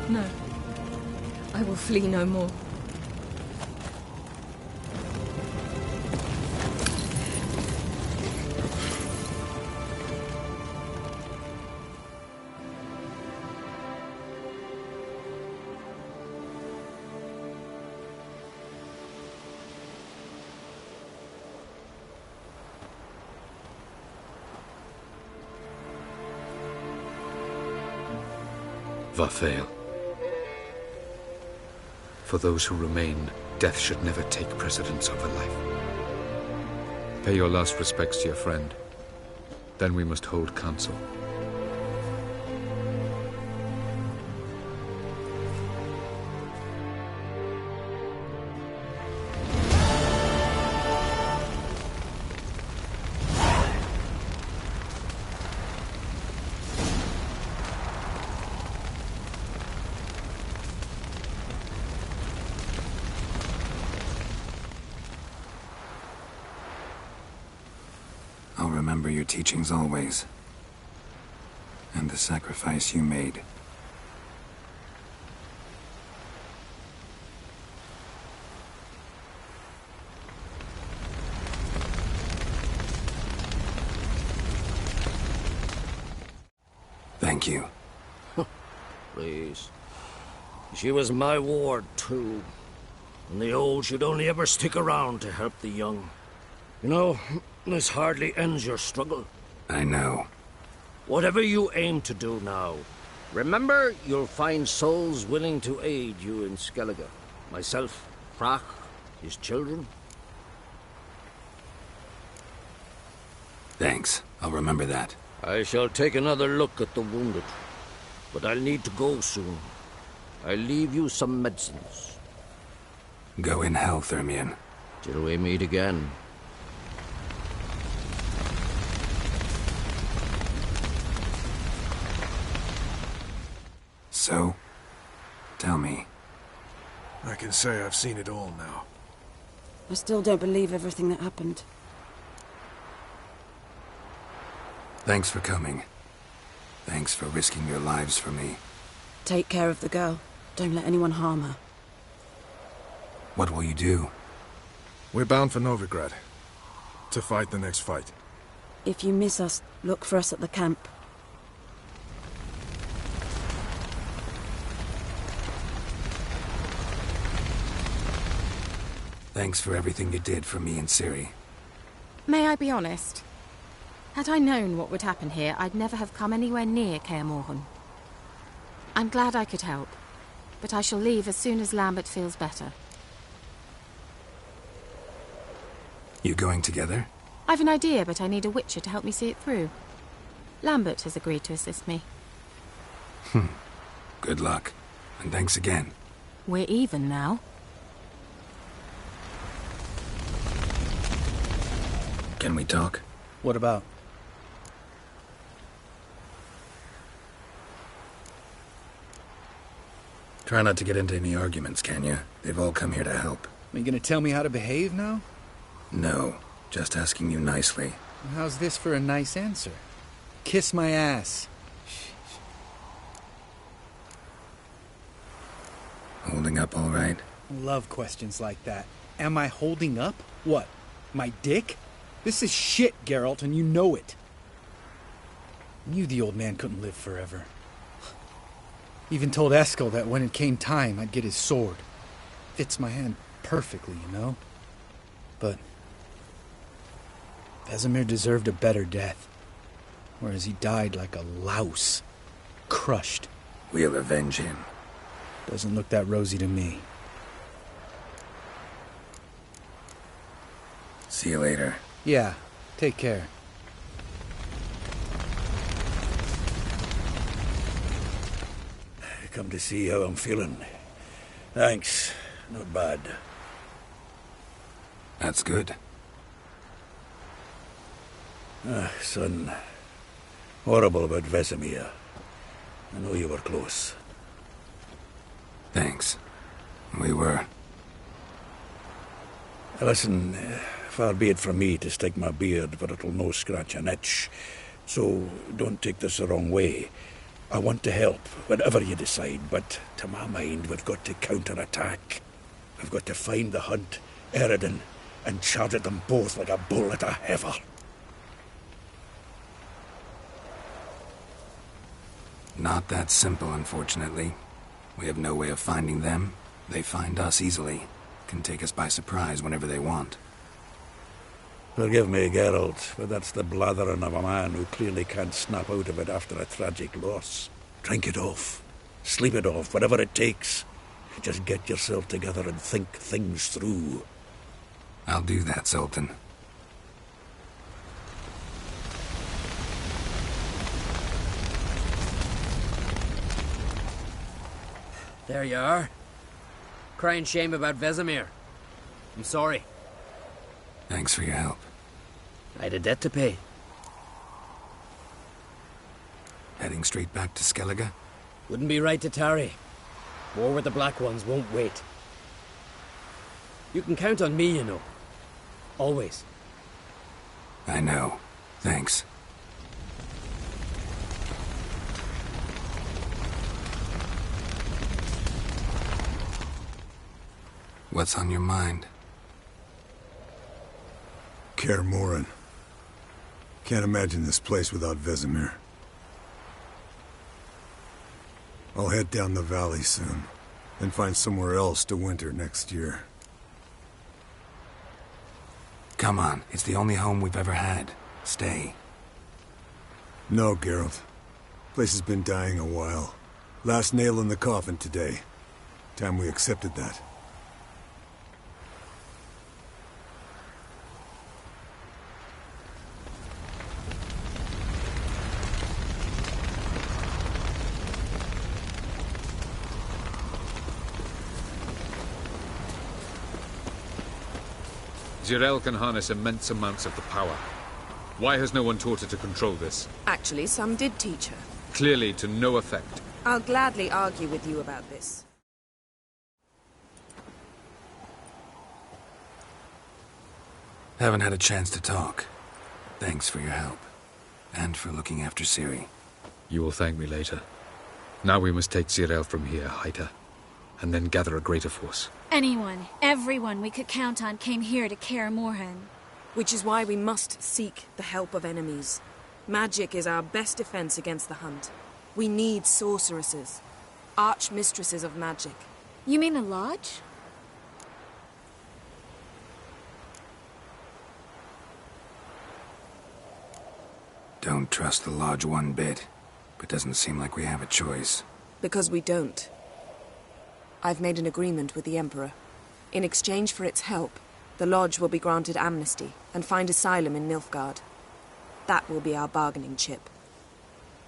No. I will flee no more. Varthael. For those who remain, death should never take precedence over life. Pay your last respects to your friend. Then we must hold council. I'll remember your teachings always. And the sacrifice you made. Thank you. Please. She was my ward, too. And the old should only ever stick around to help the young. You know, this hardly ends your struggle. I know. Whatever you aim to do now, remember you'll find souls willing to aid you in Skellige. Myself, Frach, his children. Thanks. I'll remember that. I shall take another look at the wounded. But I'll need to go soon. I'll leave you some medicines. Go in hell, Thermion. Till we meet again. So, tell me. I can say I've seen it all now. I still don't believe everything that happened. Thanks for coming. Thanks for risking your lives for me. Take care of the girl. Don't let anyone harm her. What will you do? We're bound for Novigrad. To fight the next fight. If you miss us, look for us at the camp. Thanks for everything you did for me and Ciri. May I be honest? Had I known what would happen here, I'd never have come anywhere near Kaer Morhen. I'm glad I could help, but I shall leave as soon as Lambert feels better. You going together? I've an idea, but I need a Witcher to help me see it through. Lambert has agreed to assist me. Good luck, and thanks again. We're even now. Can we talk? What about? Try not to get into any arguments, can you? They've all come here to help. Are you gonna tell me how to behave now? No, just asking you nicely. How's this for a nice answer? Kiss my ass. Holding up all right? Love questions like that. Am I holding up? What? My dick? This is shit, Geralt, and you know it. Knew the old man couldn't live forever. Even told Eskel that when it came time, I'd get his sword. Fits my hand perfectly, you know? But Vesemir deserved a better death. Whereas he died like a louse. Crushed. We'll avenge him. Doesn't look that rosy to me. See you later. Yeah, take care. Come to see how I'm feeling. Thanks. Not bad. That's good. Son. Horrible about Vesemir. I know you were close. Thanks. We were. Listen, far be it from me to stick my beard, but it'll no scratch an itch. So don't take this the wrong way. I want to help, whatever you decide, but to my mind, we've got to counter-attack. We've got to find the Hunt, Eredin, and charge at them both like a bull at a heifer. Not that simple, unfortunately. We have no way of finding them. They find us easily. Can take us by surprise whenever they want. Forgive me, Geralt, but that's the blathering of a man who clearly can't snap out of it after a tragic loss. Drink it off. Sleep it off, whatever it takes. Just get yourself together and think things through. I'll do that, Sultan. There you are. Crying shame about Vesemir. I'm sorry. Thanks for your help. I had a debt to pay. Heading straight back to Skellige? Wouldn't be right to tarry. War with the Black Ones won't wait. You can count on me, you know. Always. I know. Thanks. What's on your mind? Kaer Morhen. Can't imagine this place without Vesemir. I'll head down the valley soon, and find somewhere else to winter next year. Come on, it's the only home we've ever had. Stay. No, Geralt. Place has been dying a while. Last nail in the coffin today. Time we accepted that. Zirael can harness immense amounts of the power. Why has no one taught her to control this? Actually, some did teach her. Clearly to no effect. I'll gladly argue with you about this. Haven't had a chance to talk. Thanks for your help. And for looking after Ciri. You will thank me later. Now we must take Zirael from here, hide her, and then gather a greater force. Anyone, everyone we could count on came here to Kaer Morhen. Which is why we must seek the help of enemies. Magic is our best defense against the Hunt. We need sorceresses. Archmistresses of magic. You mean a lodge? Don't trust the Lodge one bit. But doesn't seem like we have a choice. Because we don't. I've made an agreement with the Emperor. In exchange for its help, the Lodge will be granted amnesty and find asylum in Nilfgaard. That will be our bargaining chip.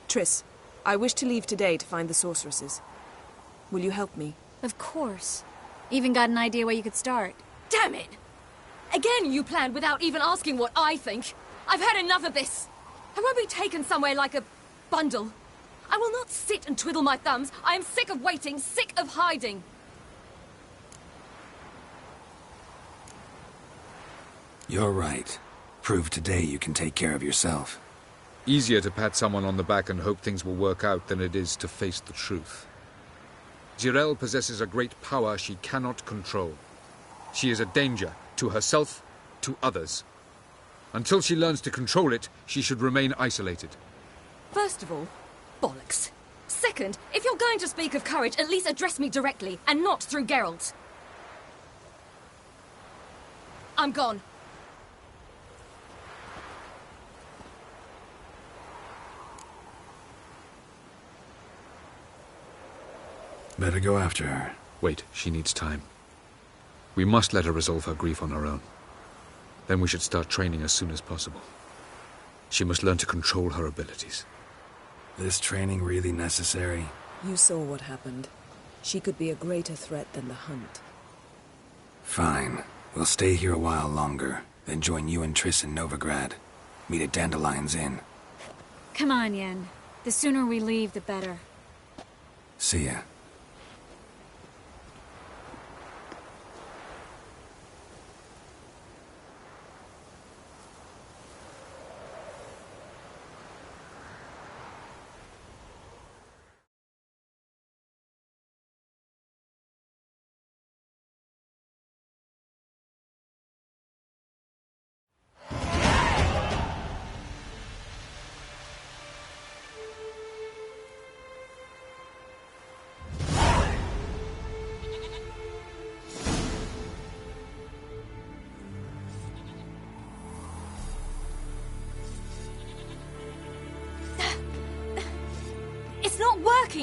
Triss, I wish to leave today to find the sorceresses. Will you help me? Of course. Even got an idea where you could start. Damn it! Again you planned without even asking what I think. I've had enough of this. I won't be taken somewhere like a bundle. I will not sit and twiddle my thumbs. I am sick of waiting, sick of hiding. You're right. Prove today you can take care of yourself. Easier to pat someone on the back and hope things will work out than it is to face the truth. Zirael possesses a great power she cannot control. She is a danger to herself, to others. Until she learns to control it, she should remain isolated. First of all, bollocks. Second, if you're going to speak of courage, at least address me directly, and not through Geralt. I'm gone. Better go after her. Wait, she needs time. We must let her resolve her grief on her own. Then we should start training as soon as possible. She must learn to control her abilities. This training really necessary? You saw what happened. She could be a greater threat than the Hunt. Fine. We'll stay here a while longer, then join you and Triss in Novigrad. Meet at Dandelion's Inn. Come on, Yen. The sooner we leave, the better. See ya.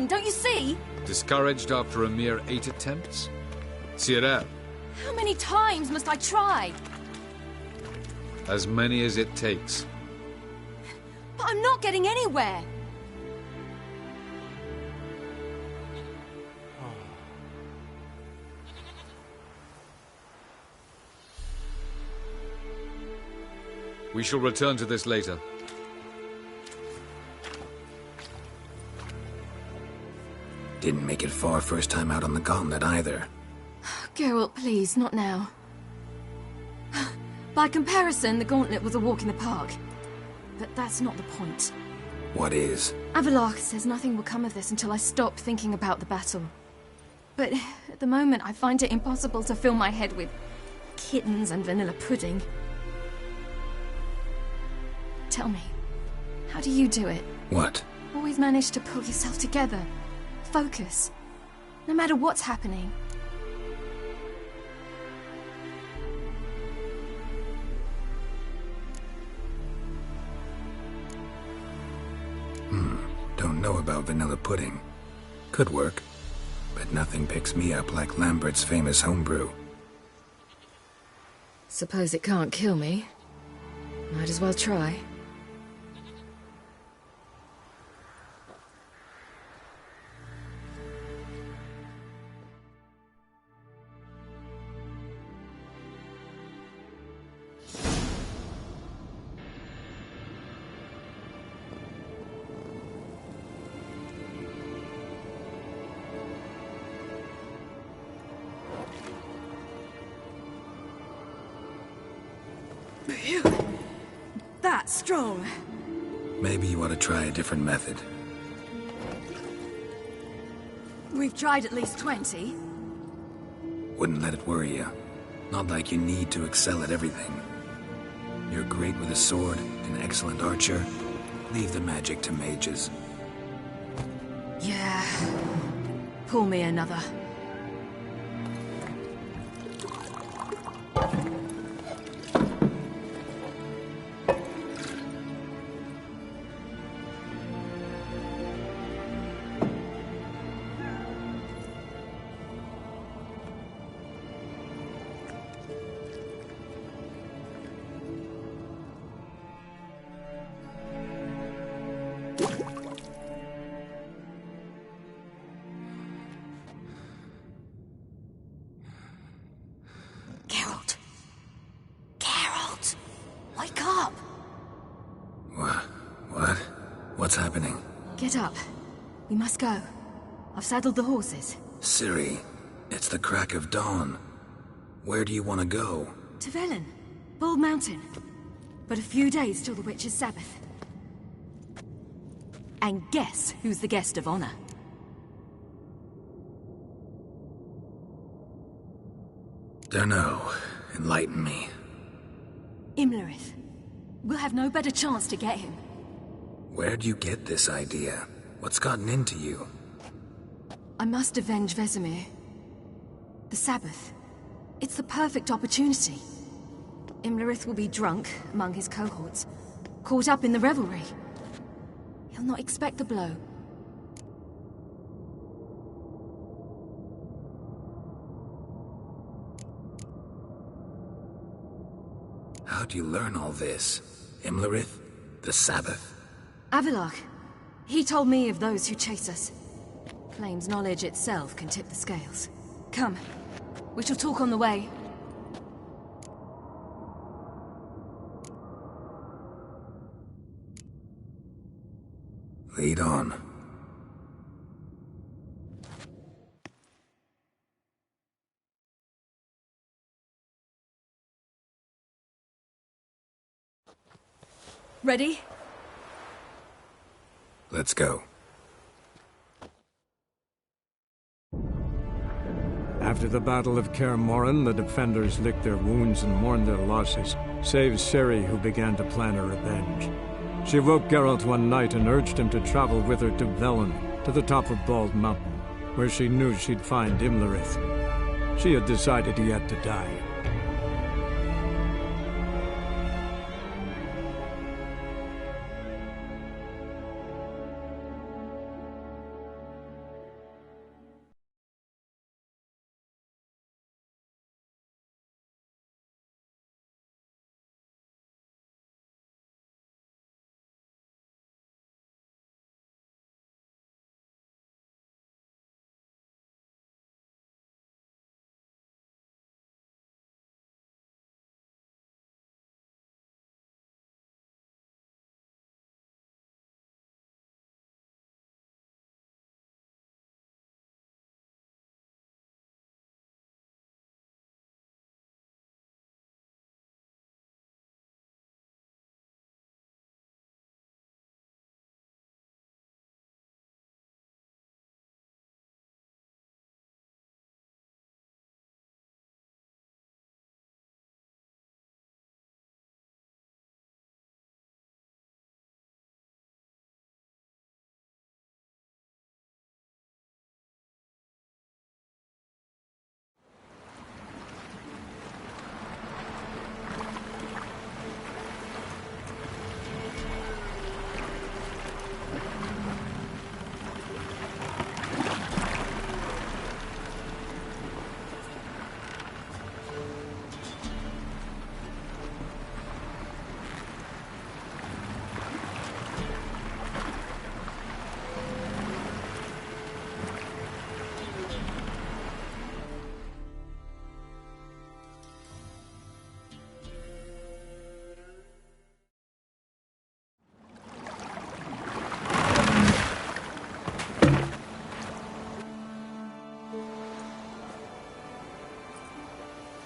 Don't you see? Discouraged after a mere 8 attempts? Zirael. How many times must I try? As many as it takes. But I'm not getting anywhere. We shall return to this later. Didn't make it far first time out on the gauntlet either. Geralt, please, not now. By comparison, the gauntlet was a walk in the park. but that's not the point. What is? Avallac'h says nothing will come of this until I stop thinking about the battle. But at the moment, I find it impossible to fill my head with kittens and vanilla pudding. Tell me, how do you do it? What? Always manage to pull yourself together. Focus. No matter what's happening. Don't know about vanilla pudding. Could work, but nothing picks me up like Lambert's famous homebrew. Suppose it can't kill me. Might as well try. That's strong. Maybe you ought to try a different method. We've tried at least 20. Wouldn't let it worry you. Not like you need to excel at everything. You're great with a sword, an excellent archer. Leave the magic to mages. Yeah. Pull me another. Wake up! What? What's happening? Get up. We must go. I've saddled the horses. Ciri, it's the crack of dawn. Where do you want to go? To Velen. Bald Mountain. But a few days till the Witch's Sabbath. And guess who's the guest of honor? Dunno. Enlighten me. Imlerith. We'll have no better chance to get him. Where'd you get this idea? What's gotten into you? I must avenge Vesemir. The Sabbath. It's the perfect opportunity. Imlerith will be drunk among his cohorts, caught up in the revelry. He'll not expect the blow. How'd you learn all this? Imlerith? The Sabbath? Avallac'h. He told me of those who chase us. Claims knowledge itself can tip the scales. Come. We shall talk on the way. Lead on. Ready? Let's go. After the Battle of Kaer Morhen, the defenders licked their wounds and mourned their losses, save Ciri, who began to plan a revenge. She woke Geralt one night and urged him to travel with her to Velen, to the top of Bald Mountain, where she knew she'd find Imlerith. She had decided he had to die.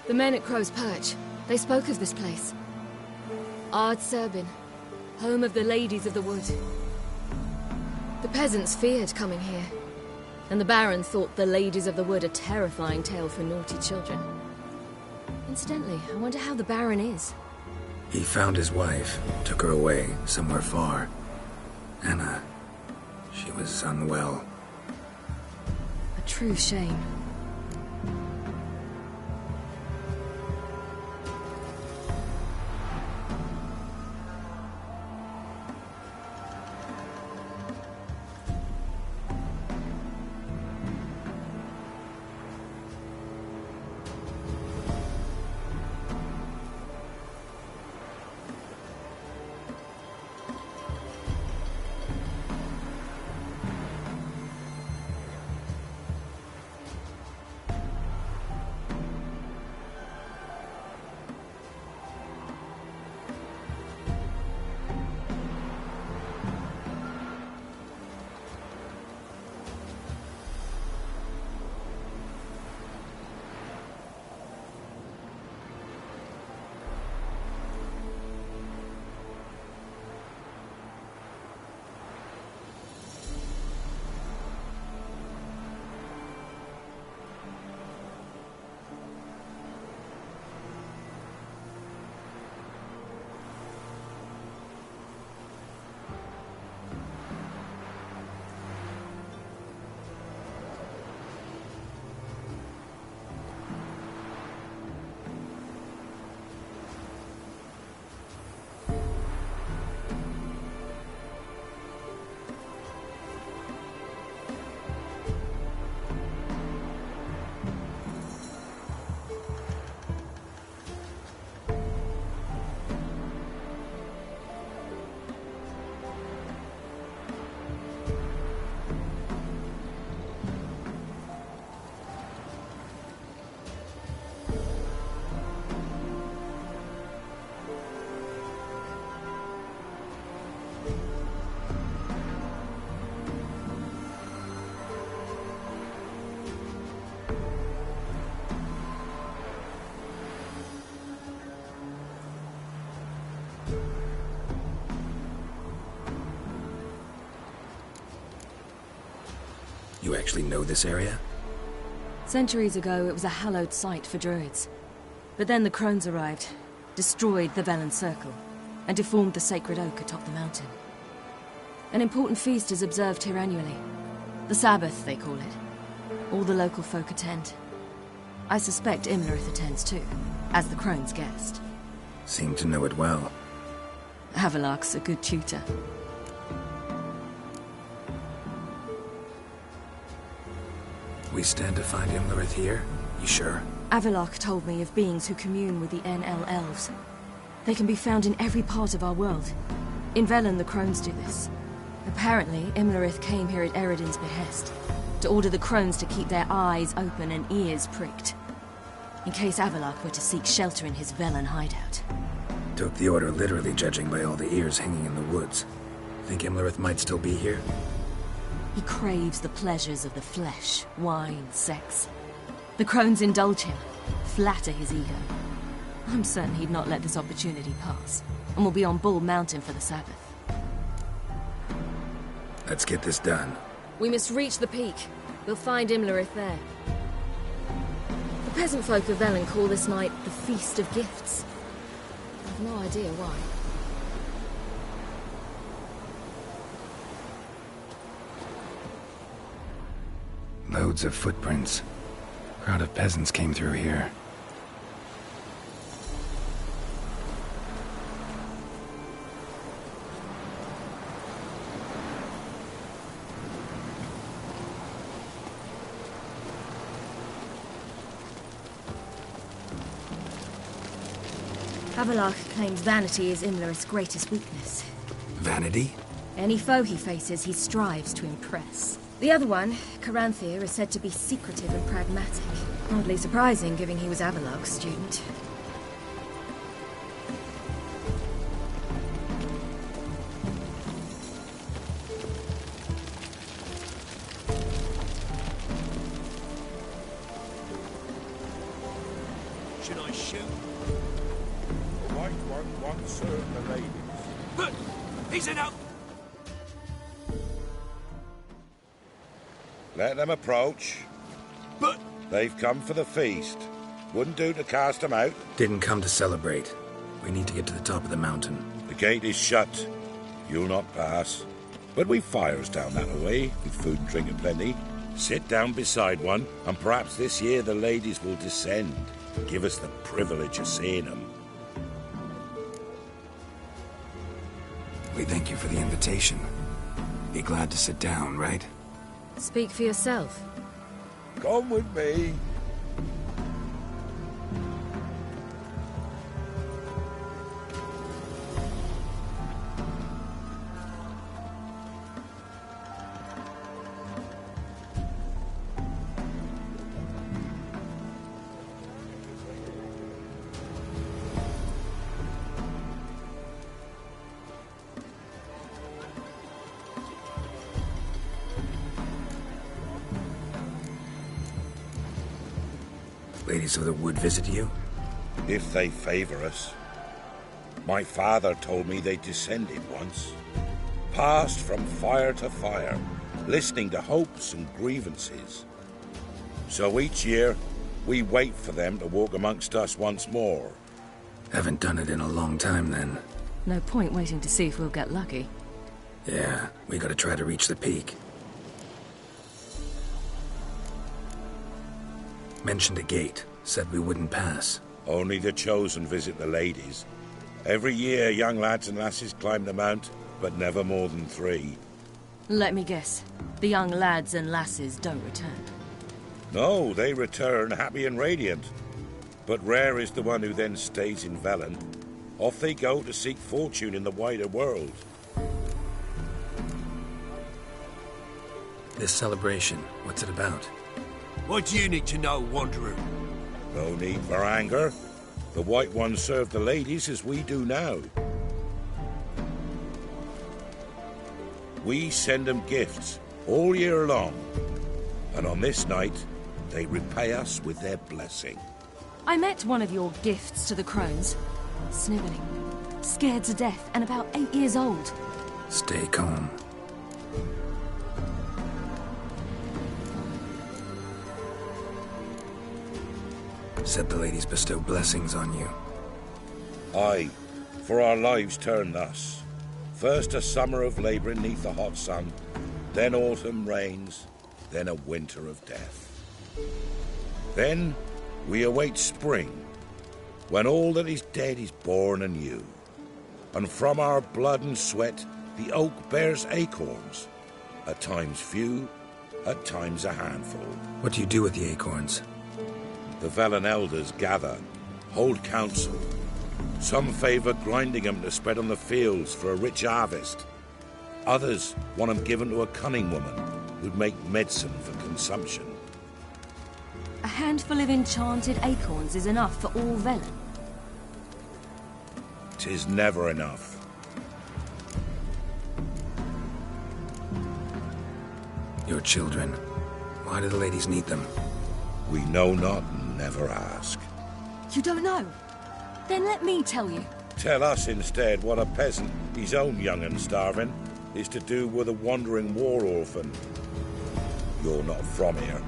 The men at Crow's Perch, they spoke of this place. Ard Serbin, home of the Ladies of the Wood. The peasants feared coming here, and the Baron thought the Ladies of the Wood a terrifying tale for naughty children. Incidentally, I wonder how the Baron is. He found his wife, took her away, somewhere far. Anna, she was unwell. A true shame. You actually know this area? Centuries ago, it was a hallowed site for druids. But then the crones arrived, destroyed the Velen Circle, and deformed the sacred oak atop the mountain. An important feast is observed here annually. The Sabbath, they call it. All the local folk attend. I suspect Imlerith attends too, as the crone's guest. Seem to know it well. Avalok's a good tutor. We stand to find Imlerith here? You sure? Avalok told me of beings who commune with the NL Elves. They can be found in every part of our world. In Velen, the crones do this. Apparently, Imlerith came here at Eredin's behest, to order the crones to keep their eyes open and ears pricked, in case Avalok were to seek shelter in his Velen hideout. Took the order literally, judging by all the ears hanging in the woods. Think Imlerith might still be here? He craves the pleasures of the flesh, wine, sex. The crones indulge him, flatter his ego. I'm certain he'd not let this opportunity pass, and will be on Bull Mountain for the Sabbath. Let's get this done. We must reach the peak. We'll find Imlerith there. The peasant folk of Velen call this night the Feast of Gifts. I've no idea why. Loads of footprints. Crowd of peasants came through here. Avalok claims vanity is Imlerith's greatest weakness. Vanity? Any foe he faces, he strives to impress. The other one, Caranthir, is said to be secretive and pragmatic. Hardly surprising, given he was Avalok's student. Should I shoot. The White One once served the ladies. But he's in out. Let them approach. But they've come for the feast. Wouldn't do to cast them out. Didn't come to celebrate. We need to get to the top of the mountain. The gate is shut. You'll not pass. But we've fires down that way, with food and drink aplenty. Sit down beside one, and perhaps this year the ladies will descend. Give us the privilege of seeing them. We thank you for the invitation. Be glad to sit down, right? Speak for yourself. Come with me. Ladies of the Wood visit you? If they favor us. My father told me they descended once. Passed from fire to fire, listening to hopes and grievances. So each year, we wait for them to walk amongst us once more. Haven't done it in a long time, then. No point waiting to see if we'll get lucky. Yeah, we gotta try to reach the peak. Mentioned a gate. Said we wouldn't pass. Only the chosen visit the ladies. Every year, young lads and lasses climb the mount, but never more than 3. Let me guess. The young lads and lasses don't return. No, they return happy and radiant. But rare is the one who then stays in Velen. Off they go to seek fortune in the wider world. This celebration, what's it about? What do you need to know, Wanderer? No need for anger. The White Ones serve the ladies as we do now. We send them gifts all year long. And on this night, they repay us with their blessing. I met one of your gifts to the crones. Sniveling, scared to death, and about 8 years old. Stay calm. Said the ladies bestow blessings on you. Aye, for our lives turn thus. First a summer of labouring neath the hot sun, then autumn rains, then a winter of death. Then we await spring, when all that is dead is born anew. And from our blood and sweat the oak bears acorns, at times few, at times a handful. What do you do with the acorns? The Velen elders gather, hold council. Some favour grinding them to spread on the fields for a rich harvest. Others want them given to a cunning woman who'd make medicine for consumption. A handful of enchanted acorns is enough for all Velen. 'Tis never enough. Your children. Why do the ladies need them? We know not and never ask. You don't know? Then let me tell you. Tell us instead what a peasant, his own young and starving, is to do with a wandering war orphan. You're not from here.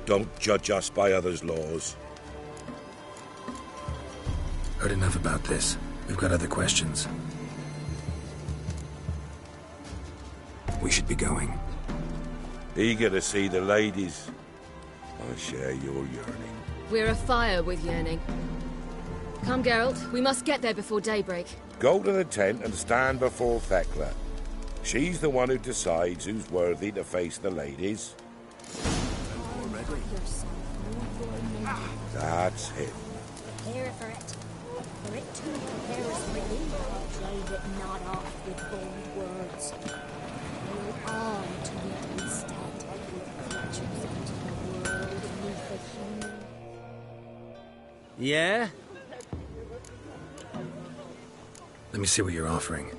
Don't judge us by others' laws. Heard enough about this. We've got other questions. We should be going. Eager to see the ladies. I share your yearning. We're afire with yearning. Come, Geralt. We must get there before daybreak. Go to the tent and stand before Thekla. She's the one who decides who's worthy to face the ladies. That's it. Prepare for it. For it to prepare us for you, trade it not off with bold words. Hold on to it instead, with creatures into the world beneath the human. Yeah? Let me see what you're offering.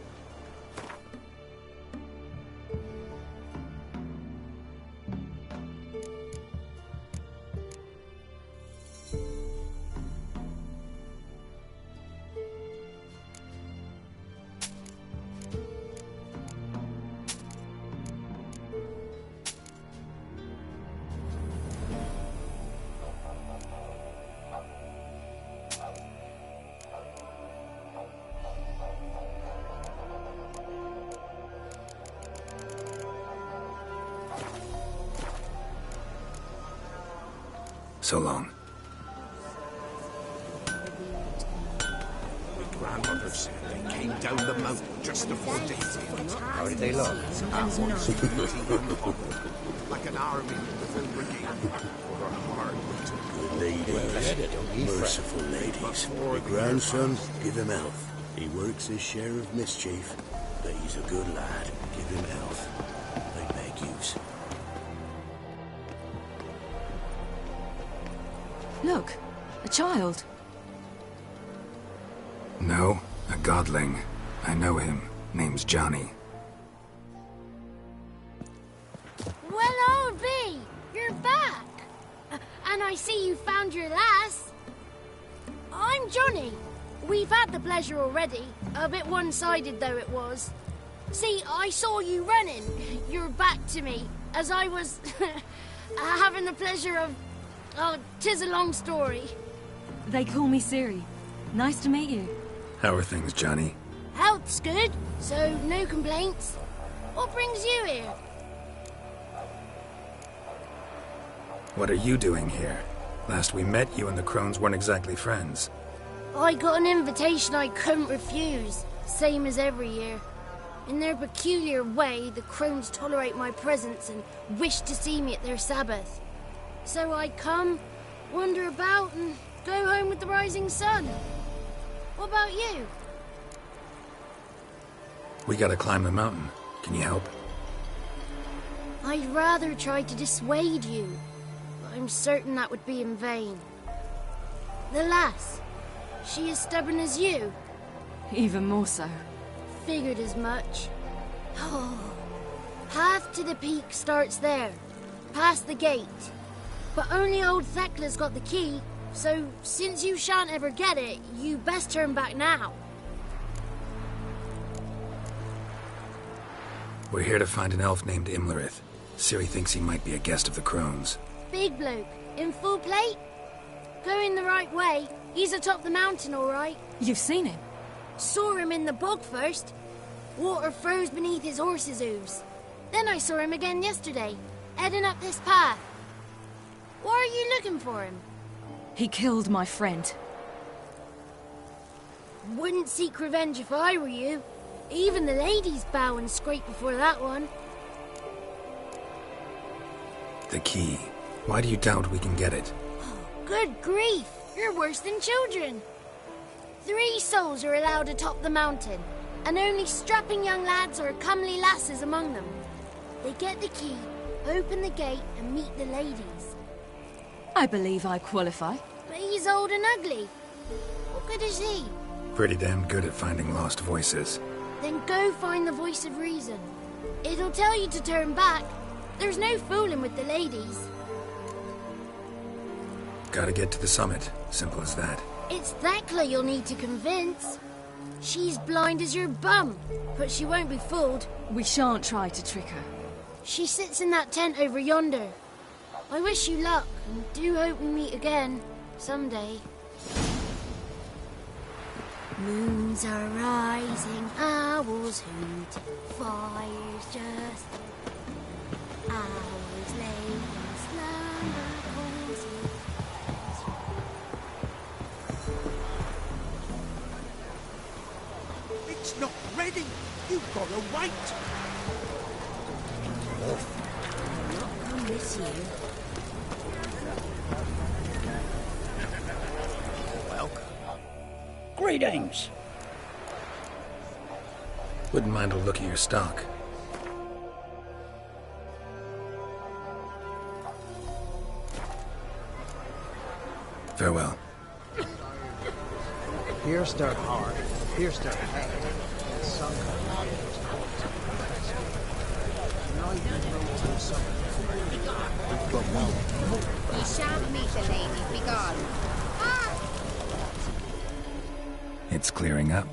So long. Grandmother said they came down the mountain just before daybreak. How did they look? Like an army with a brigade. Or a hard Good ladies, merciful ladies. My grandson, give him health. He works his share of mischief, but he's a good lad. Give him health. I beg yous. Look, a child. No, a godling. I know him. Name's Johnny. Well, old B, you're back. And I see you found your lass. I'm Johnny. We've had the pleasure already. A bit one-sided, though it was. See, I saw you running. Your back to me, as I was having the pleasure of... Oh, 'tis a long story. They call me Ciri. Nice to meet you. How are things, Johnny? Health's good, so no complaints. What brings you here? What are you doing here? Last we met, you and the Crones weren't exactly friends. I got an invitation I couldn't refuse, same as every year. In their peculiar way, the Crones tolerate my presence and wish to see me at their Sabbath. So I come, wander about, and go home with the rising sun. What about you? We gotta climb the mountain. Can you help? I'd rather try to dissuade you, but I'm certain that would be in vain. The lass, she as stubborn as you? Even more so. Figured as much. Oh, path to the peak starts there, past the gate. But only old Thekla's got the key, so since you shan't ever get it, you best turn back now. We're here to find an elf named Imlerith. Ciri thinks he might be a guest of the Crones. Big bloke, in full plate? Going the right way, he's atop the mountain, all right. You've seen him? Saw him in the bog first. Water froze beneath his horse's hooves. Then I saw him again yesterday, heading up this path. Why are you looking for him? He killed my friend. Wouldn't seek revenge if I were you. Even the ladies bow and scrape before that one. The key. Why do you doubt we can get it? Good grief, you're worse than children. 3 souls are allowed atop the mountain, and only strapping young lads or comely lasses among them. They get the key, open the gate, and meet the ladies. I believe I qualify. But he's old and ugly. What good is he? Pretty damn good at finding lost voices. Then go find the voice of reason. It'll tell you to turn back. There's no fooling with the ladies. Gotta get to the summit. Simple as that. It's Thekla you'll need to convince. She's blind as your bum, but she won't be fooled. We shan't try to trick her. She sits in that tent over yonder. I wish you luck, and do hope we meet again, someday. Moons are rising, owls hoot, fires just hours late in slumber cozy. It's not ready. You've got to wait. I'm not come this year. Welcome. Greetings. Wouldn't mind a look at your stock. Farewell. Pierced her heart, pierced her head, and sunk her life. Ye shan't meet the ladies, be gone. It's clearing up.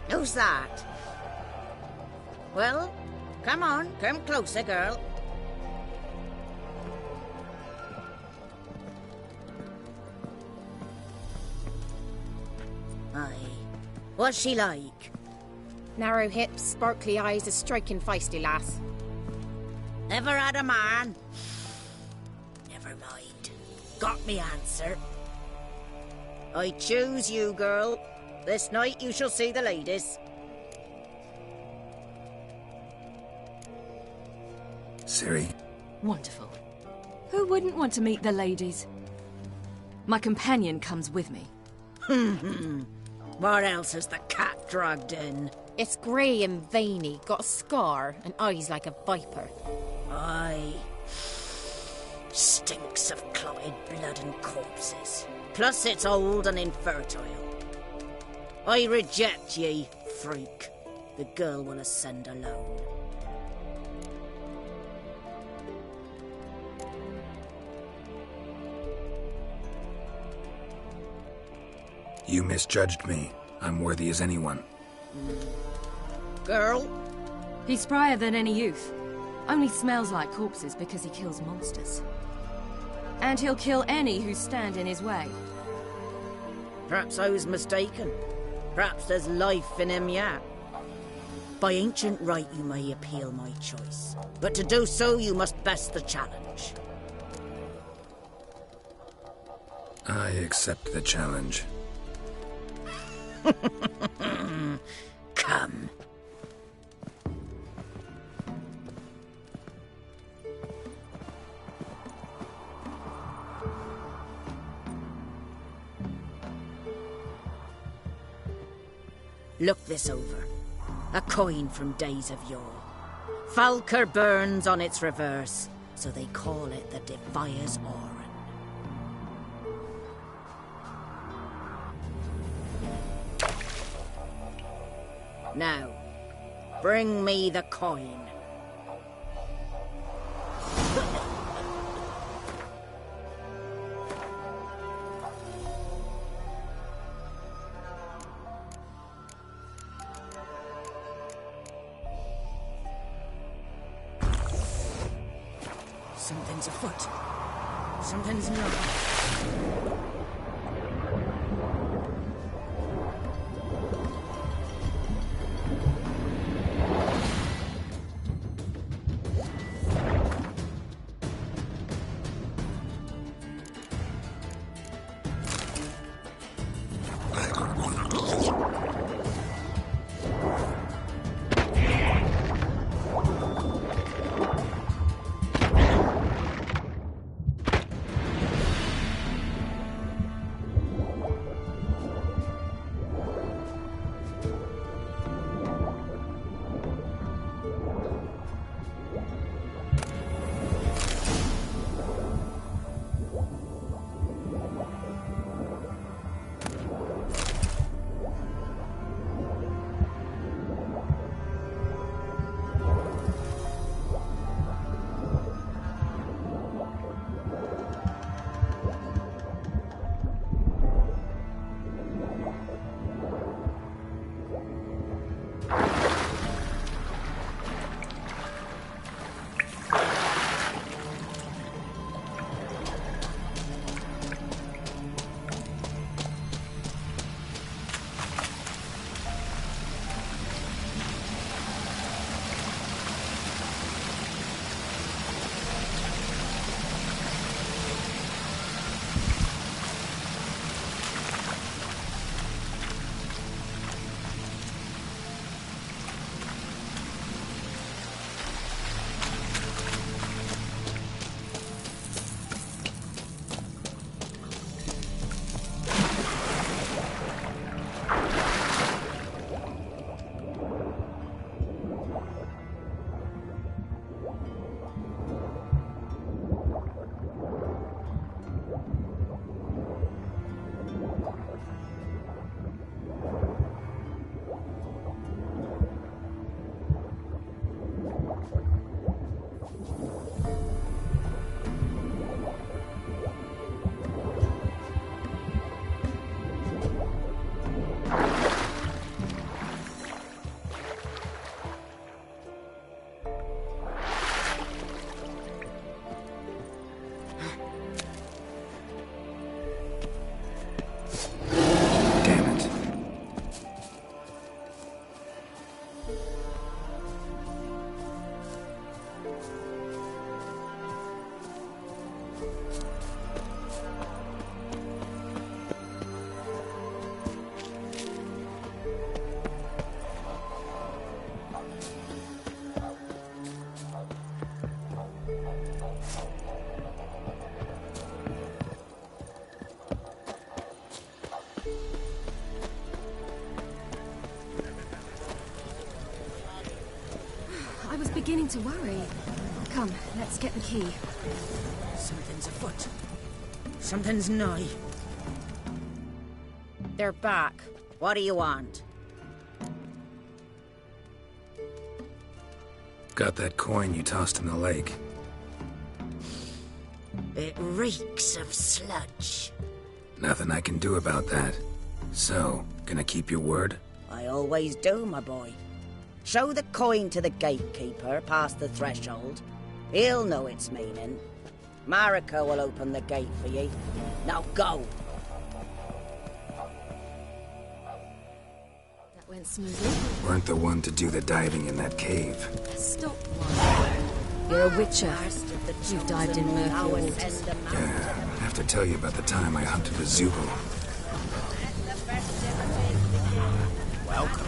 Who's that? Well, come on, come closer, girl. Aye. What's she like? Narrow hips, sparkly eyes, a striking feisty lass. Ever had a man? Never mind. Got me answer. I choose you, girl. This night you shall see the ladies. Ciri. Wonderful. Who wouldn't want to meet the ladies? My companion comes with me. What else has the cat dragged in? It's grey and veiny, got a scar, and eyes like a viper. Aye. Stinks of clotted blood and corpses. Plus it's old and infertile. I reject ye, freak. The girl will ascend alone. You misjudged me. I'm worthy as anyone. Girl? He's sprier than any youth. Only smells like corpses because he kills monsters. And he'll kill any who stand in his way. Perhaps I was mistaken. Perhaps there's life in him yet. By ancient right you may appeal my choice. But to do so you must best the challenge. I accept the challenge. Come. Look this over. A coin from days of yore. Falker burns on its reverse, so they call it the Defier's Oran. Now, bring me the coin. Something's afoot. Something's not. beginning to worry. Come, let's get the key. Something's afoot. Something's nigh. They're back. What do you want? Got that coin you tossed in the lake. It reeks of sludge. Nothing I can do about that. So, gonna keep your word? I always do, my boy. Show the coin to the gatekeeper past the threshold. He'll know its meaning. Marika will open the gate for you. Now go! That went smoothly. Weren't the one to do the diving in that cave. Stop one. You're a witcher. You've dived in murky waters. Yeah, I have to tell you about the time I hunted a Zubul. Welcome.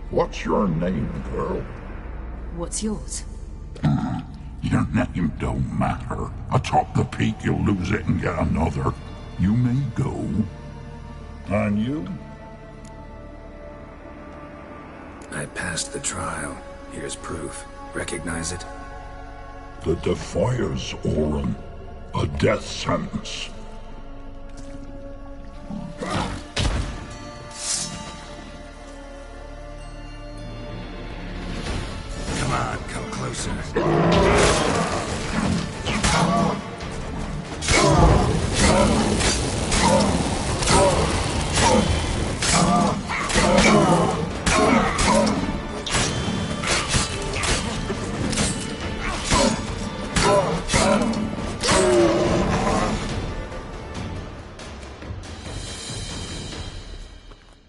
What's your name, girl? What's yours? Your name don't matter. Atop the peak, you'll lose it and get another. You may go. And you? I passed the trial. Here's proof. Recognize it? The Defier's Orin. A death sentence. Come on, come closer.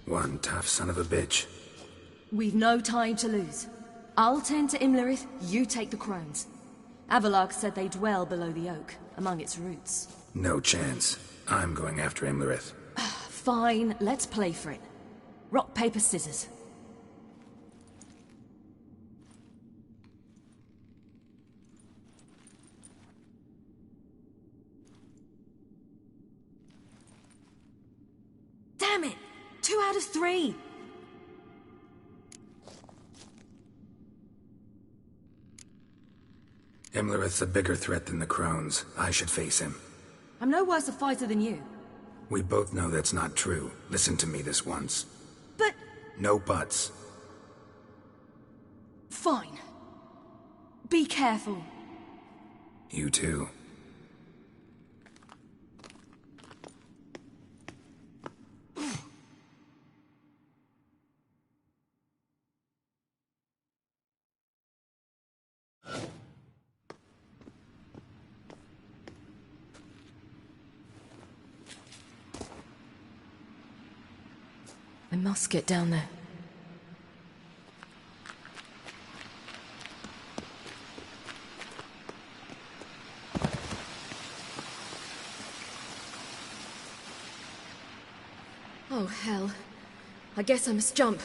One tough son of a bitch. We've no time to lose. I'll tend to Imlerith, you take the crones. Avallac'h said they dwell below the oak, among its roots. No chance. I'm going after Imlerith. Fine, let's play for it. Rock, paper, scissors. Damn it! 2 out of 3! Imlerith's a bigger threat than the crones. I should face him. I'm no worse a fighter than you. We both know that's not true. Listen to me this once. But... No buts. Fine. Be careful. You too. I must get down there. Oh, hell. I guess I must jump.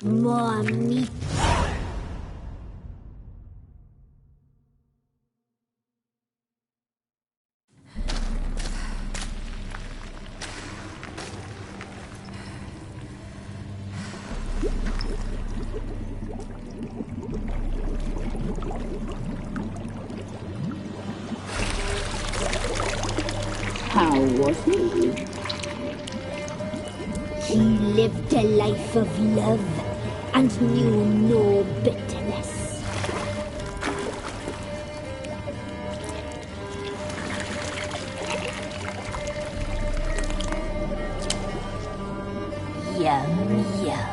More meat. How was he? He lived a life of love and knew no bitterness. Yum, yum.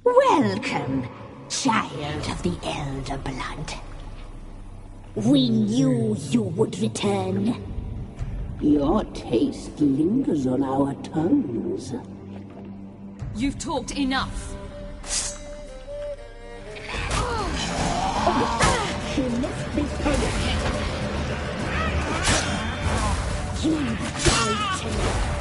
Welcome, child of the Elder Blood. We knew you would return. Your taste lingers on our tongues. You've talked enough. She must be punished. You die tonight.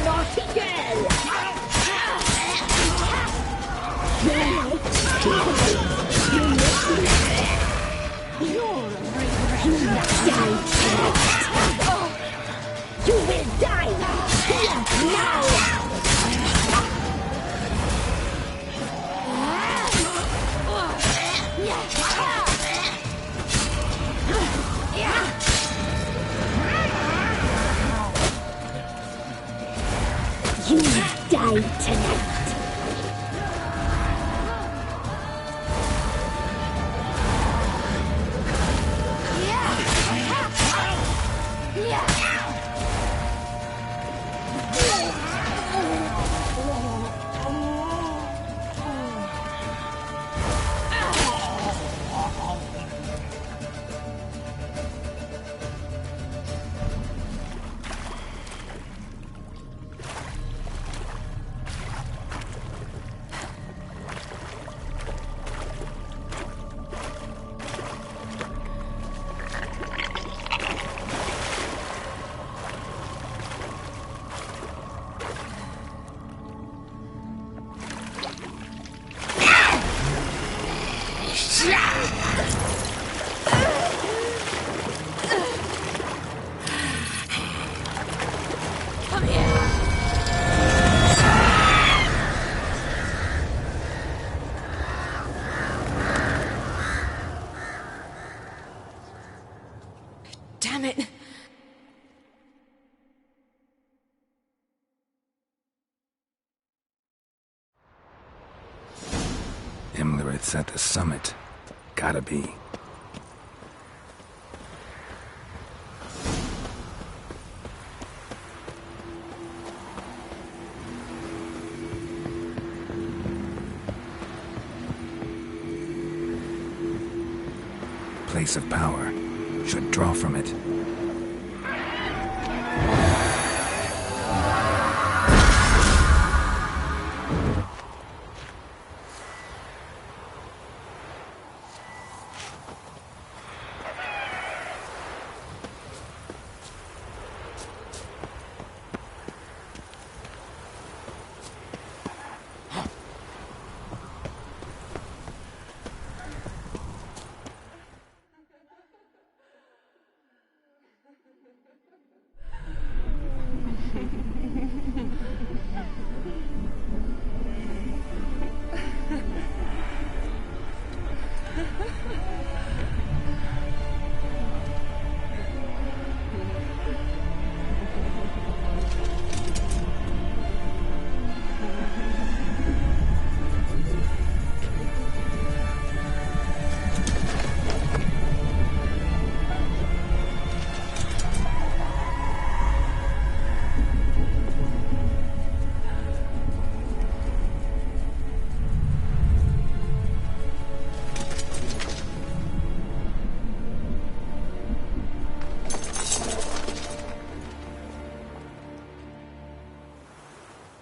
Naughty girl! You will die here now! You die tonight. Damn it! Imlerit's at the summit. Gotta be. place of power. Should draw from it.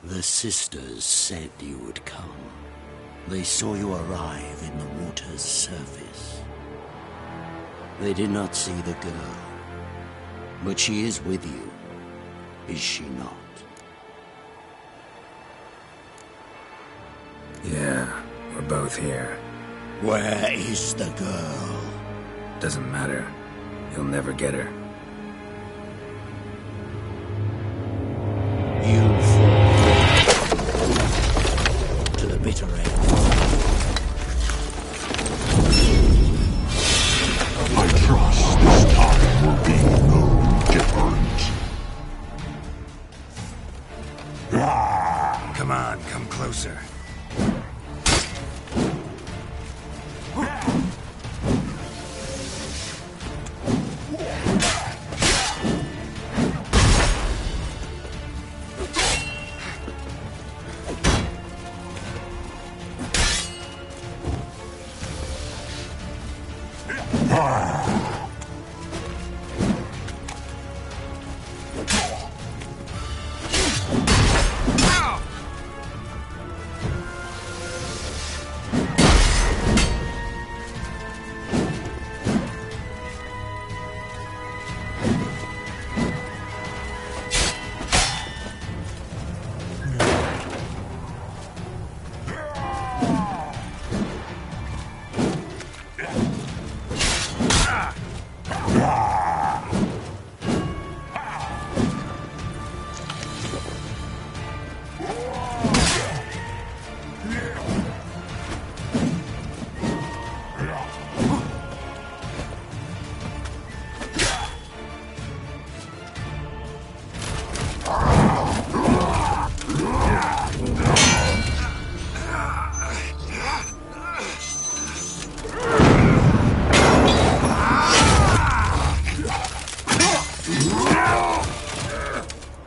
The sisters said you would come. They saw you arrive in the water's surface. They did not see the girl. But she is with you, is she not? Yeah, we're both here. Where is the girl? Doesn't matter. You'll never get her. You fall to the bitter end. I trust this time will be no different. Come on, come closer.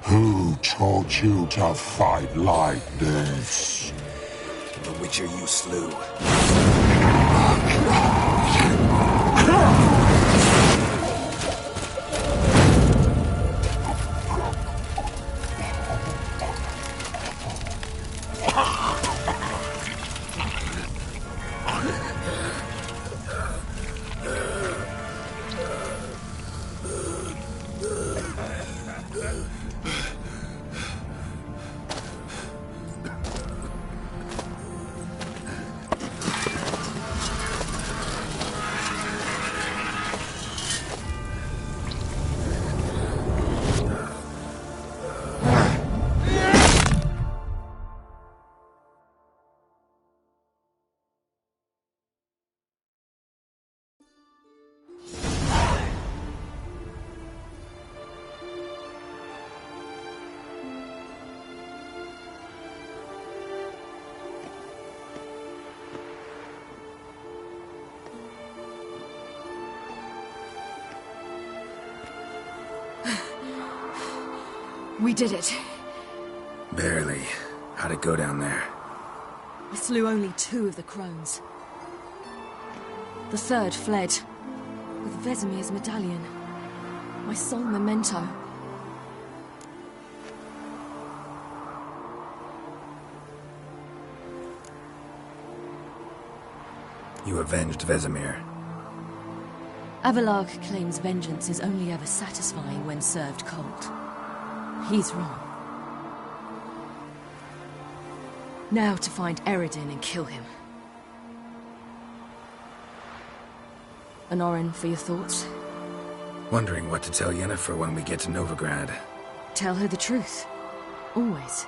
Who taught you to fight like this? The Witcher you slew. We did it. Barely. How'd it go down there? I slew only 2 of the crones. The third fled. with Vesemir's medallion. My sole memento. You avenged Vesemir. Avelark claims vengeance is only ever satisfying when served cold. He's wrong. Now to find Eredin and kill him. Honorin, for your thoughts? Wondering what to tell Yennefer when we get to Novigrad. Tell her the truth. Always.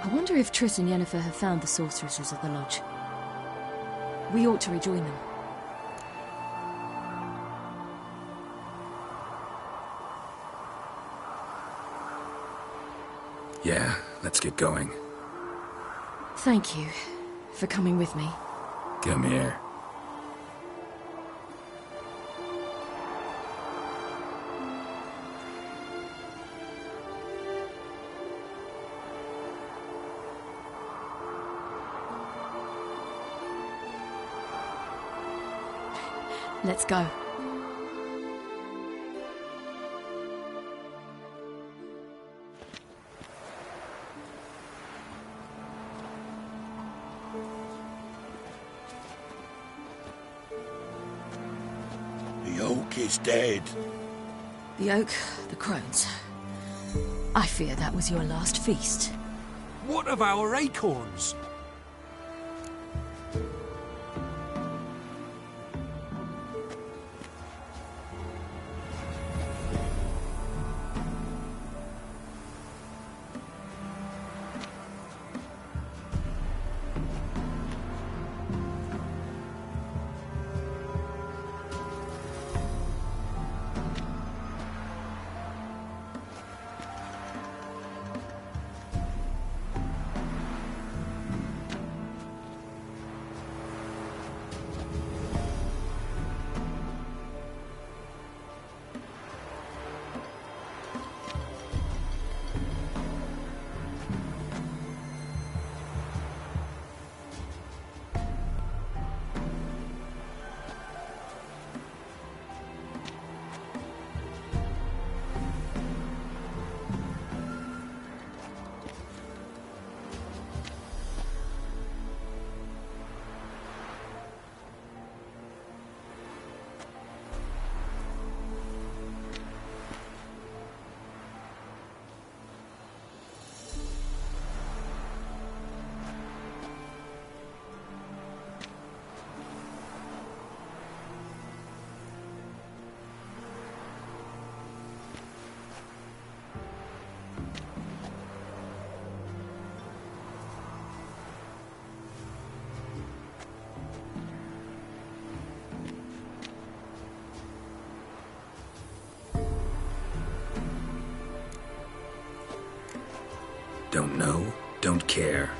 I wonder if Triss and Yennefer have found the sorceresses of the Lodge. We ought to rejoin them. Yeah, let's get going. Thank you for coming with me. Come here. Let's go. The oak is dead. The oak, the crones. I fear that was your last feast. What of our acorns? Don't know, don't care.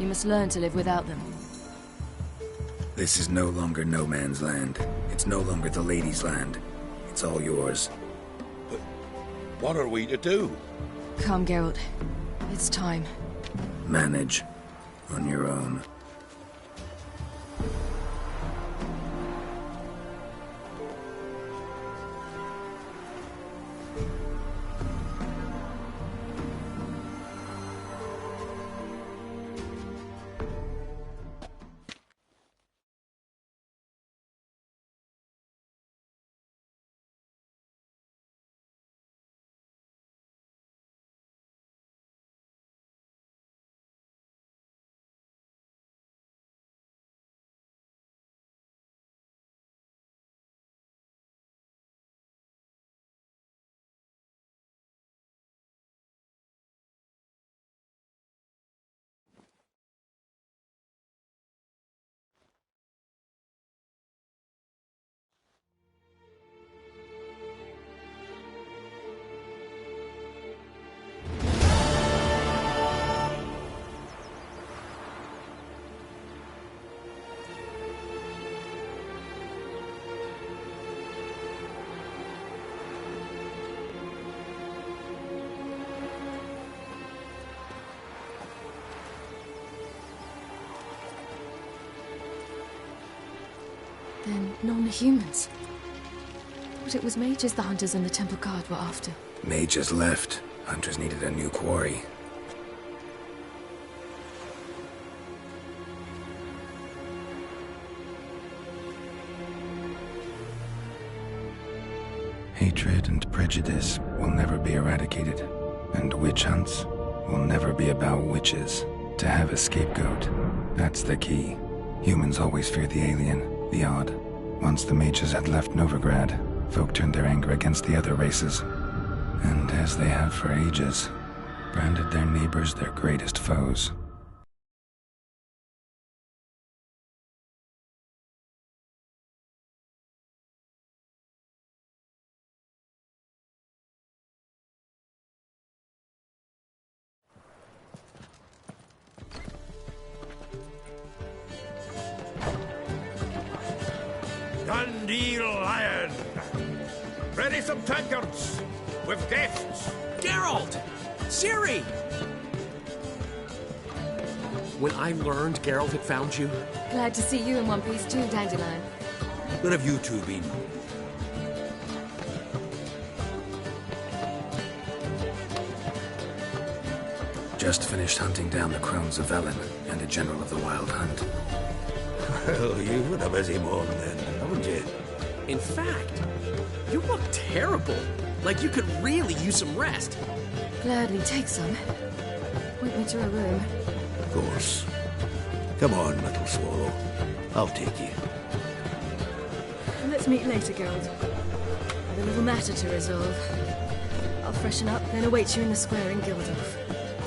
You must learn to live without them. This is no longer no man's land. It's no longer the lady's land. It's all yours. But what are we to do? Come, Geralt. It's time. Manage on your own. Non-humans. But it was mages the hunters and the temple guard were after. Mages left. Hunters needed a new quarry. Hatred and prejudice will never be eradicated, and witch hunts will never be about witches. To have a scapegoat, that's the key. Humans always fear the alien, the odd. Once the mages had left Novigrad, folk turned their anger against the other races. And as they have for ages, branded their neighbors their greatest foes. Dundee Lion! Ready some tankards! With guests! Geralt! Ciri! When I learned Geralt had found you... Glad to see you in one piece too, Dandelion. Where have you two been? Just finished hunting down the Crones of Velen and a general of the Wild Hunt. Well, you've had a busy morning then, haven't you? In fact, you look terrible. Like you could really use some rest. Gladly take some. Point me to a room. Of course. Come on, little swallow. I'll take you. Let's meet later, Geralt. I've a little matter to resolve. I'll freshen up, then await you in the square in Gildorf.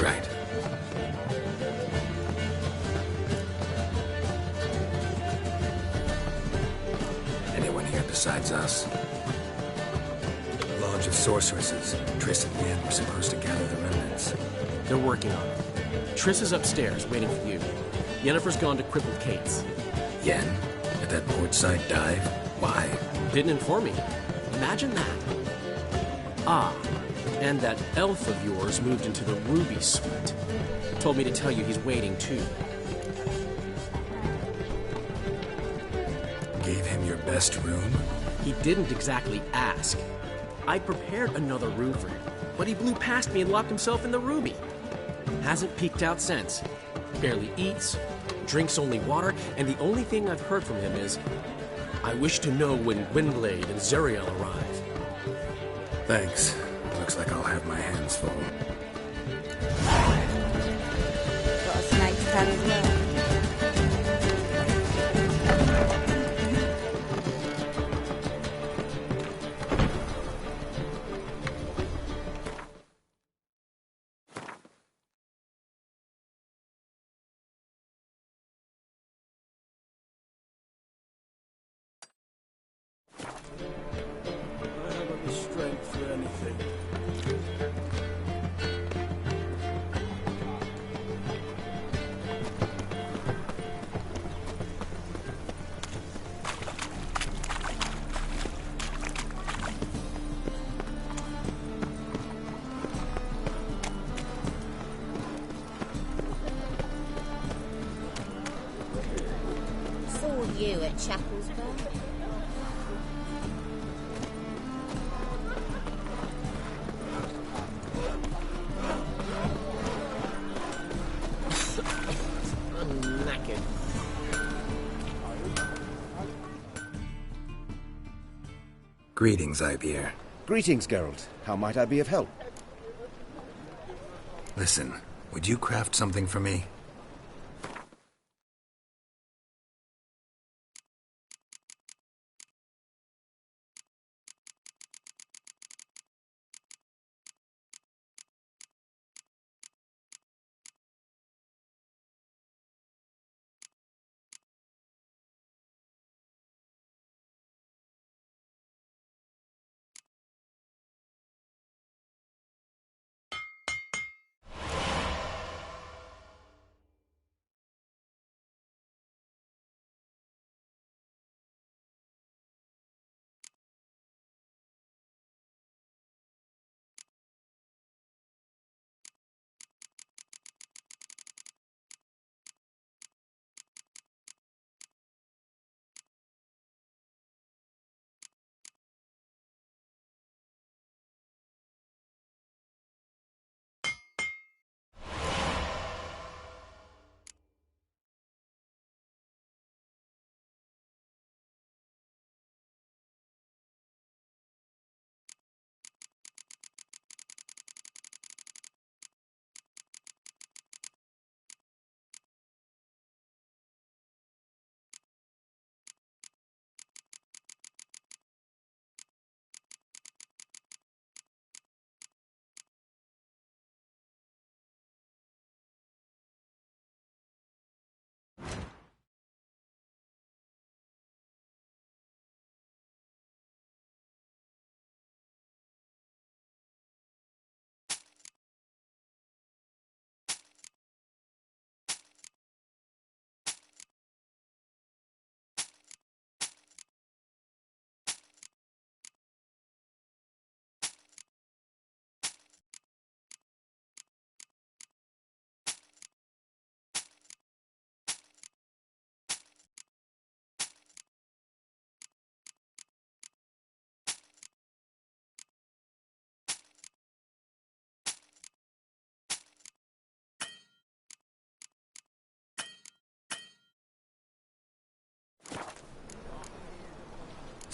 Right. Anyone here besides us? The Lodge of Sorceresses. Triss and Yen were supposed to gather the remnants. They're working on it. Triss is upstairs, waiting for you. Yennefer's gone to Crippled Kate's. Yen? At that portside dive? Why? Didn't inform me. Imagine that. Ah, and that elf of yours moved into the Ruby Suite. Told me to tell you he's waiting, too. Gave him your best room? He didn't exactly ask. I prepared another room for him, but he blew past me and locked himself in the Ruby. Hasn't peeked out since. Barely eats, drinks only water, and the only thing I've heard from him is, I wish to know when Gwynblade and Zariel arrive. Thanks. Looks like I'll have my hands full. Got a snake to tell as well. I haven't the strength for anything. Saw you at Chapelsburg. I'm knackered. Greetings, Ibeer. Greetings, Geralt. How might I be of help? Listen, would you craft something for me?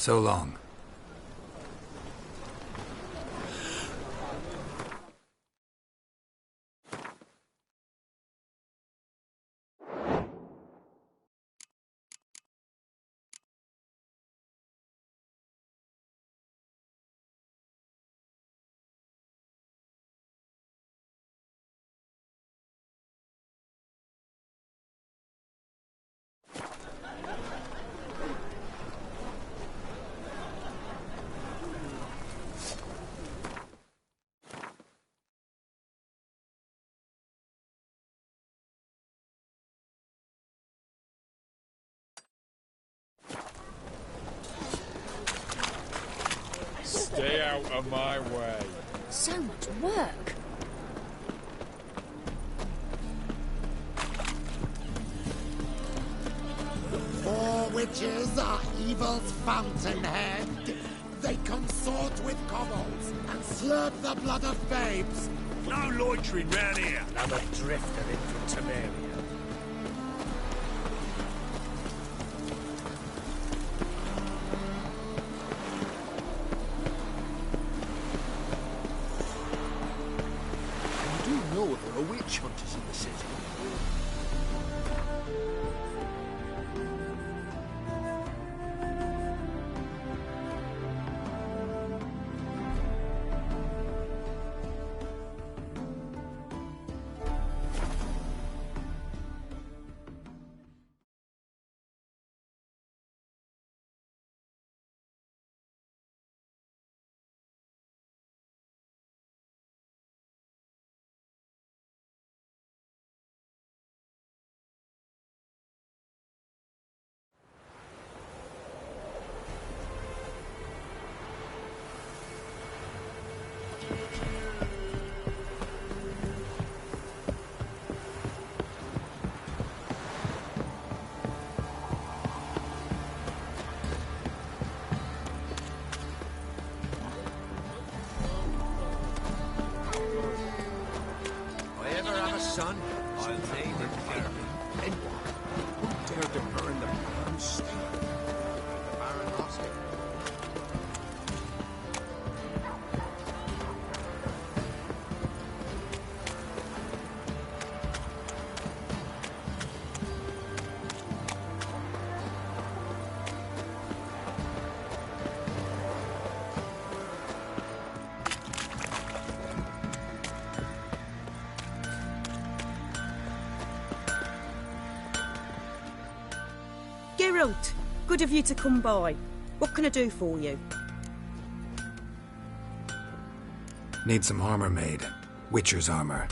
So long. Stay out of my way. So much work. Four witches are evil's fountainhead. They consort with kobolds and slurp the blood of babes. No loitering round here. Another drifter in from Temeria. You do know there are witch hunters in the city. Son, I'll name him Ireland. And who dared to burn the Baron's stake? The Baron lost it. Geralt, good of you to come by. What can I do for you? Need some armor made. Witcher's armor.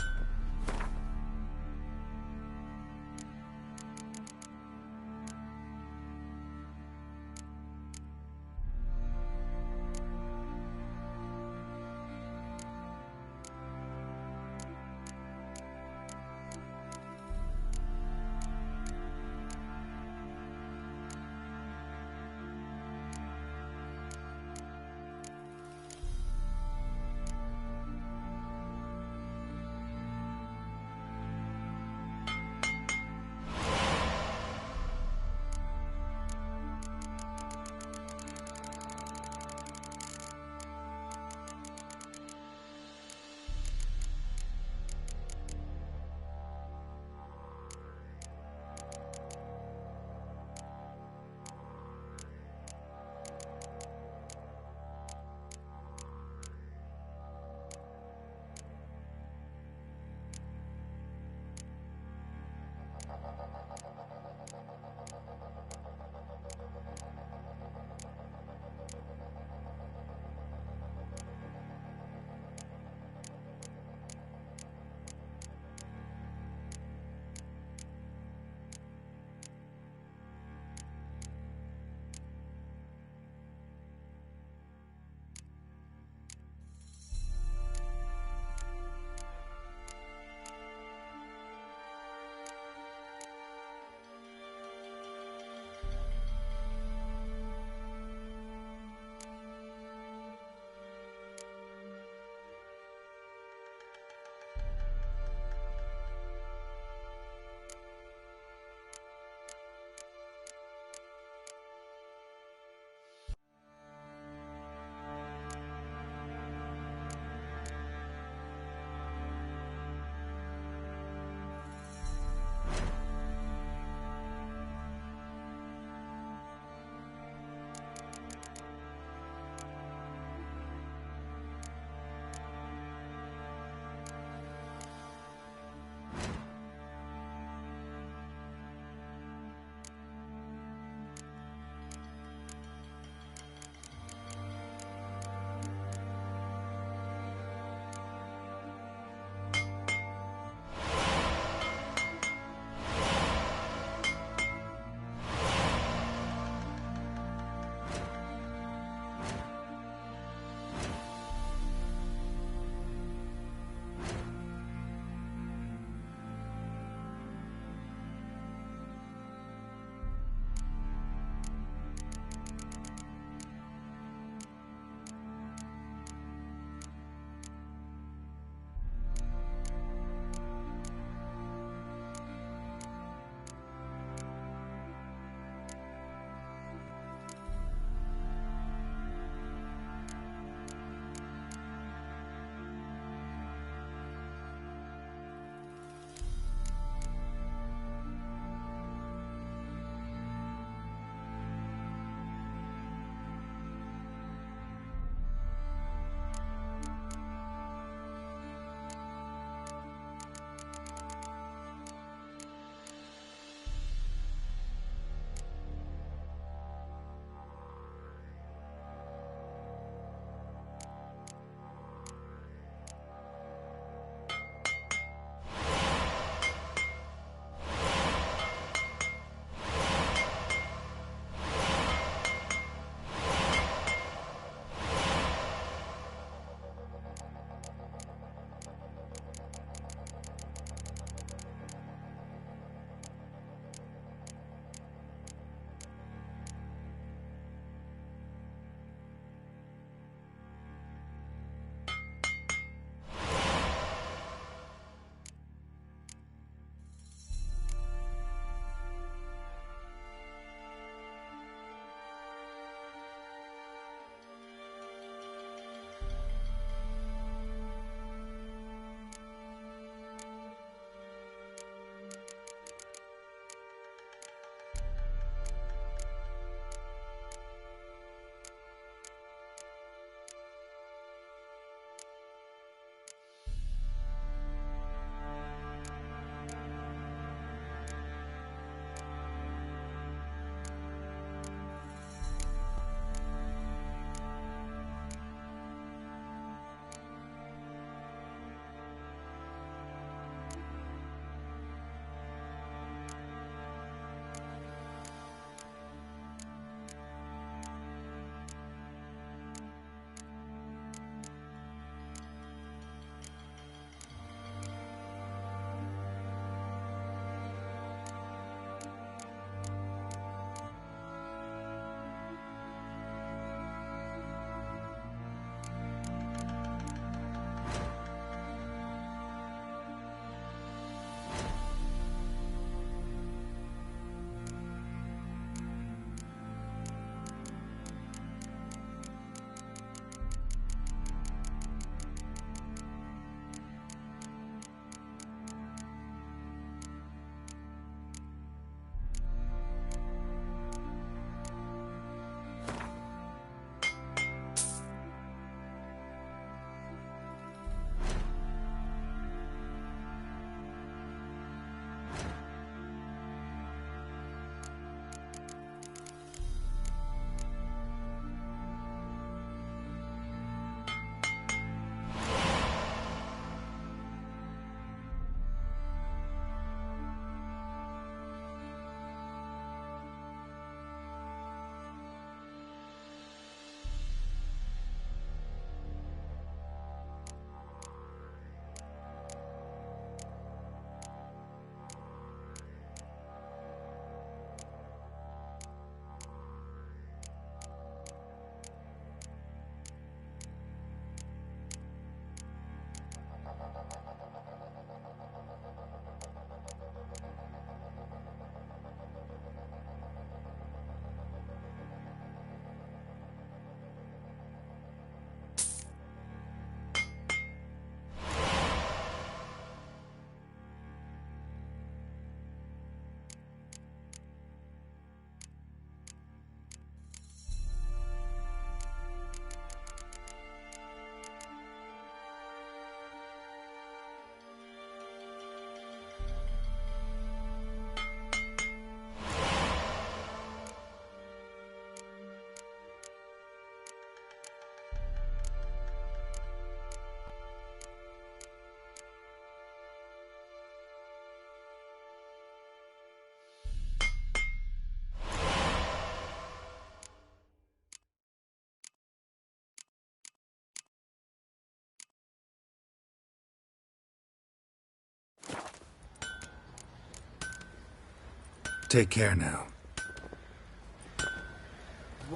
take care now.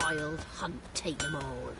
Wild hunt, take them all.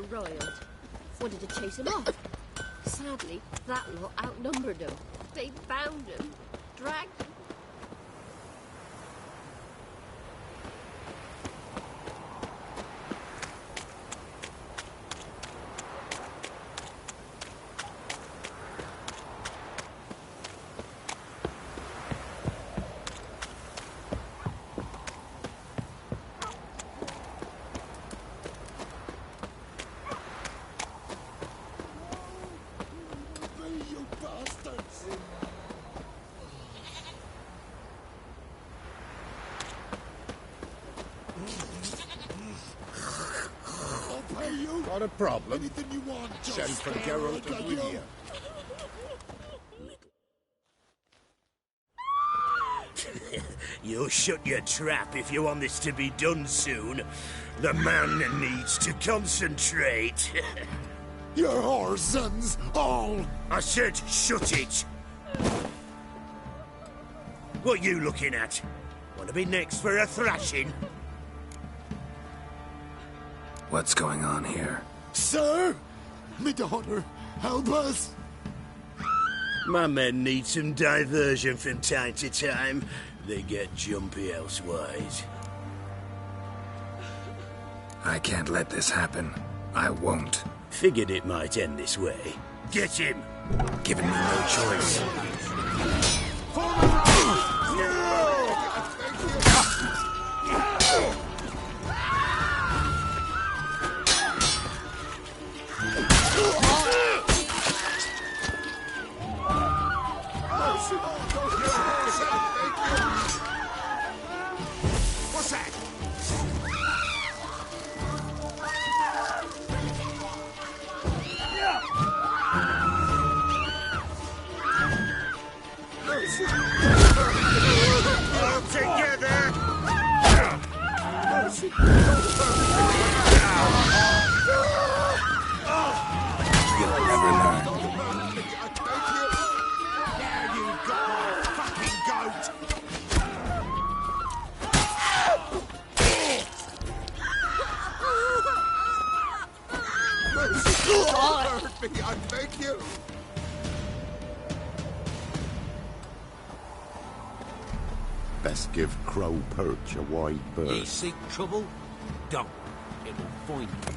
Roiled. Wanted to chase him off. Sadly, that lot outnumbered him. They bound him, dragged him. Got a problem? Anything you want, just Send for Geralt of Rivia. You'll shut your trap if you want this to be done soon. The man needs to concentrate. Your whoresons, all! I said shut it! What you looking at? Want to be next for a thrashing? What's going on here? Sir! Me daughter, help us! My men need some diversion from time to time. They get jumpy elsewise. I can't let this happen. I won't. Figured it might end this way. Get him! Giving me no choice. What's that? All together! You'll never learn. Now you've got my fucking goat! Don't hurt me, I beg you! Best give Crow Perch a wide Ye berth. seek trouble? Don't. It'll find you.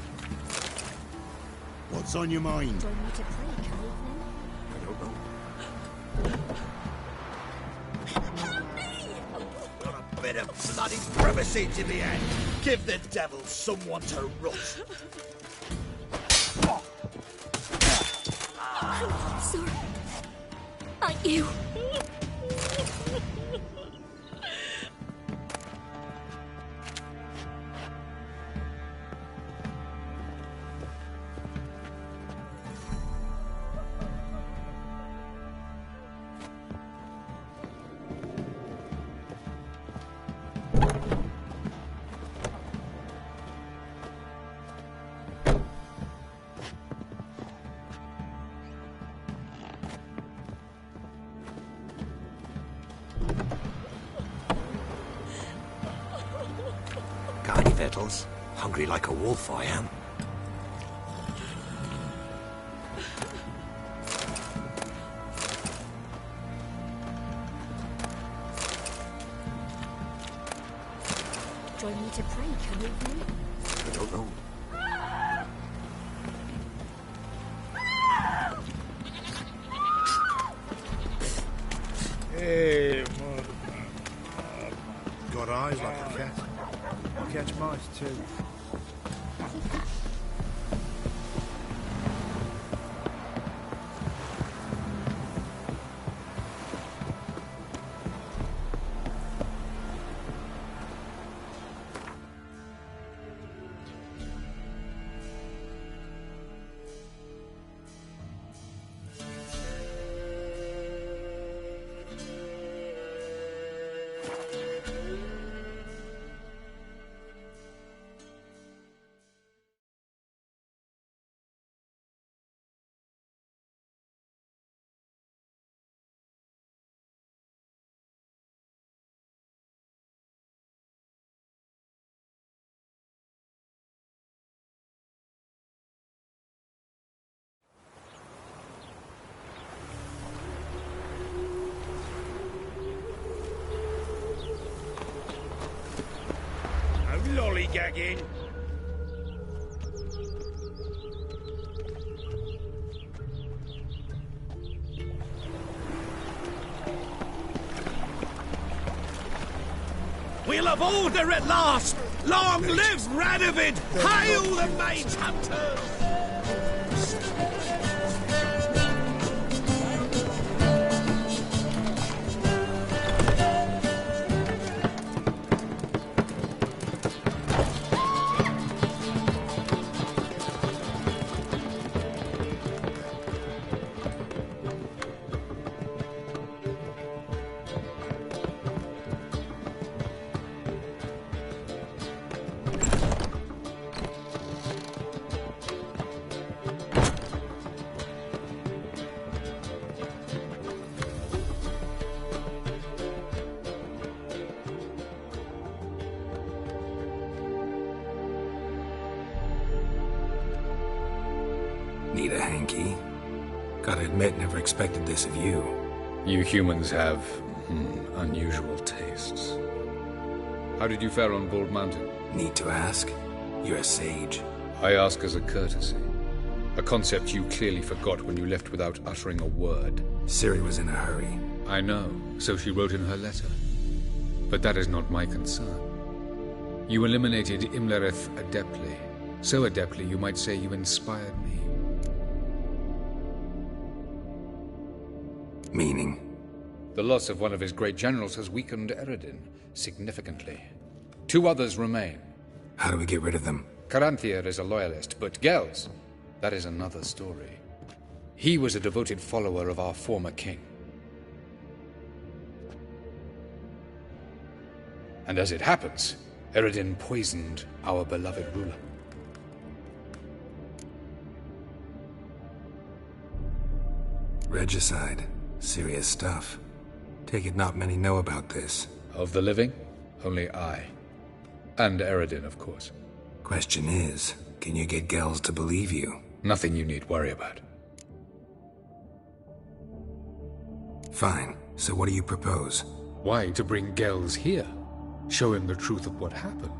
What's on your mind? Do I need to pray, can I don't know. Got a bit of bloody privacy to the end. Give the devil someone to rot. Sorry. Not you. Got any victuals? Hungry like a wolf, I am. Do I need to pray, can you? I don't know. Hey, mother. Got eyes like a cat. Catch mice too. lollygagging. We'll have order at last! Long live Radovid! Hail the Mage Hunters! Need a hanky? Gotta admit, never expected this of you. You humans have unusual tastes. How did you fare on Bald Mountain? Need to ask? You're a sage. I ask as a courtesy. A concept you clearly forgot when you left without uttering a word. Ciri was in a hurry. I know, so she wrote in her letter. But that is not my concern. You eliminated Imlerith adeptly. So adeptly, you might say you inspired me. Meaning? The loss of one of his great generals has weakened Eredin significantly. 2 others remain. How do we get rid of them? Caranthier is a loyalist, but Gels, that is another story. He was a devoted follower of our former king. And as it happens, Eredin poisoned our beloved ruler. Regicide. Serious stuff. Take it not many know about this. Of the living, only I. And Eredin, of course. Question is, can you get Gels to believe you? Nothing you need worry about. Fine. So what do you propose? Why, to bring Gels here. Show him the truth of what happened.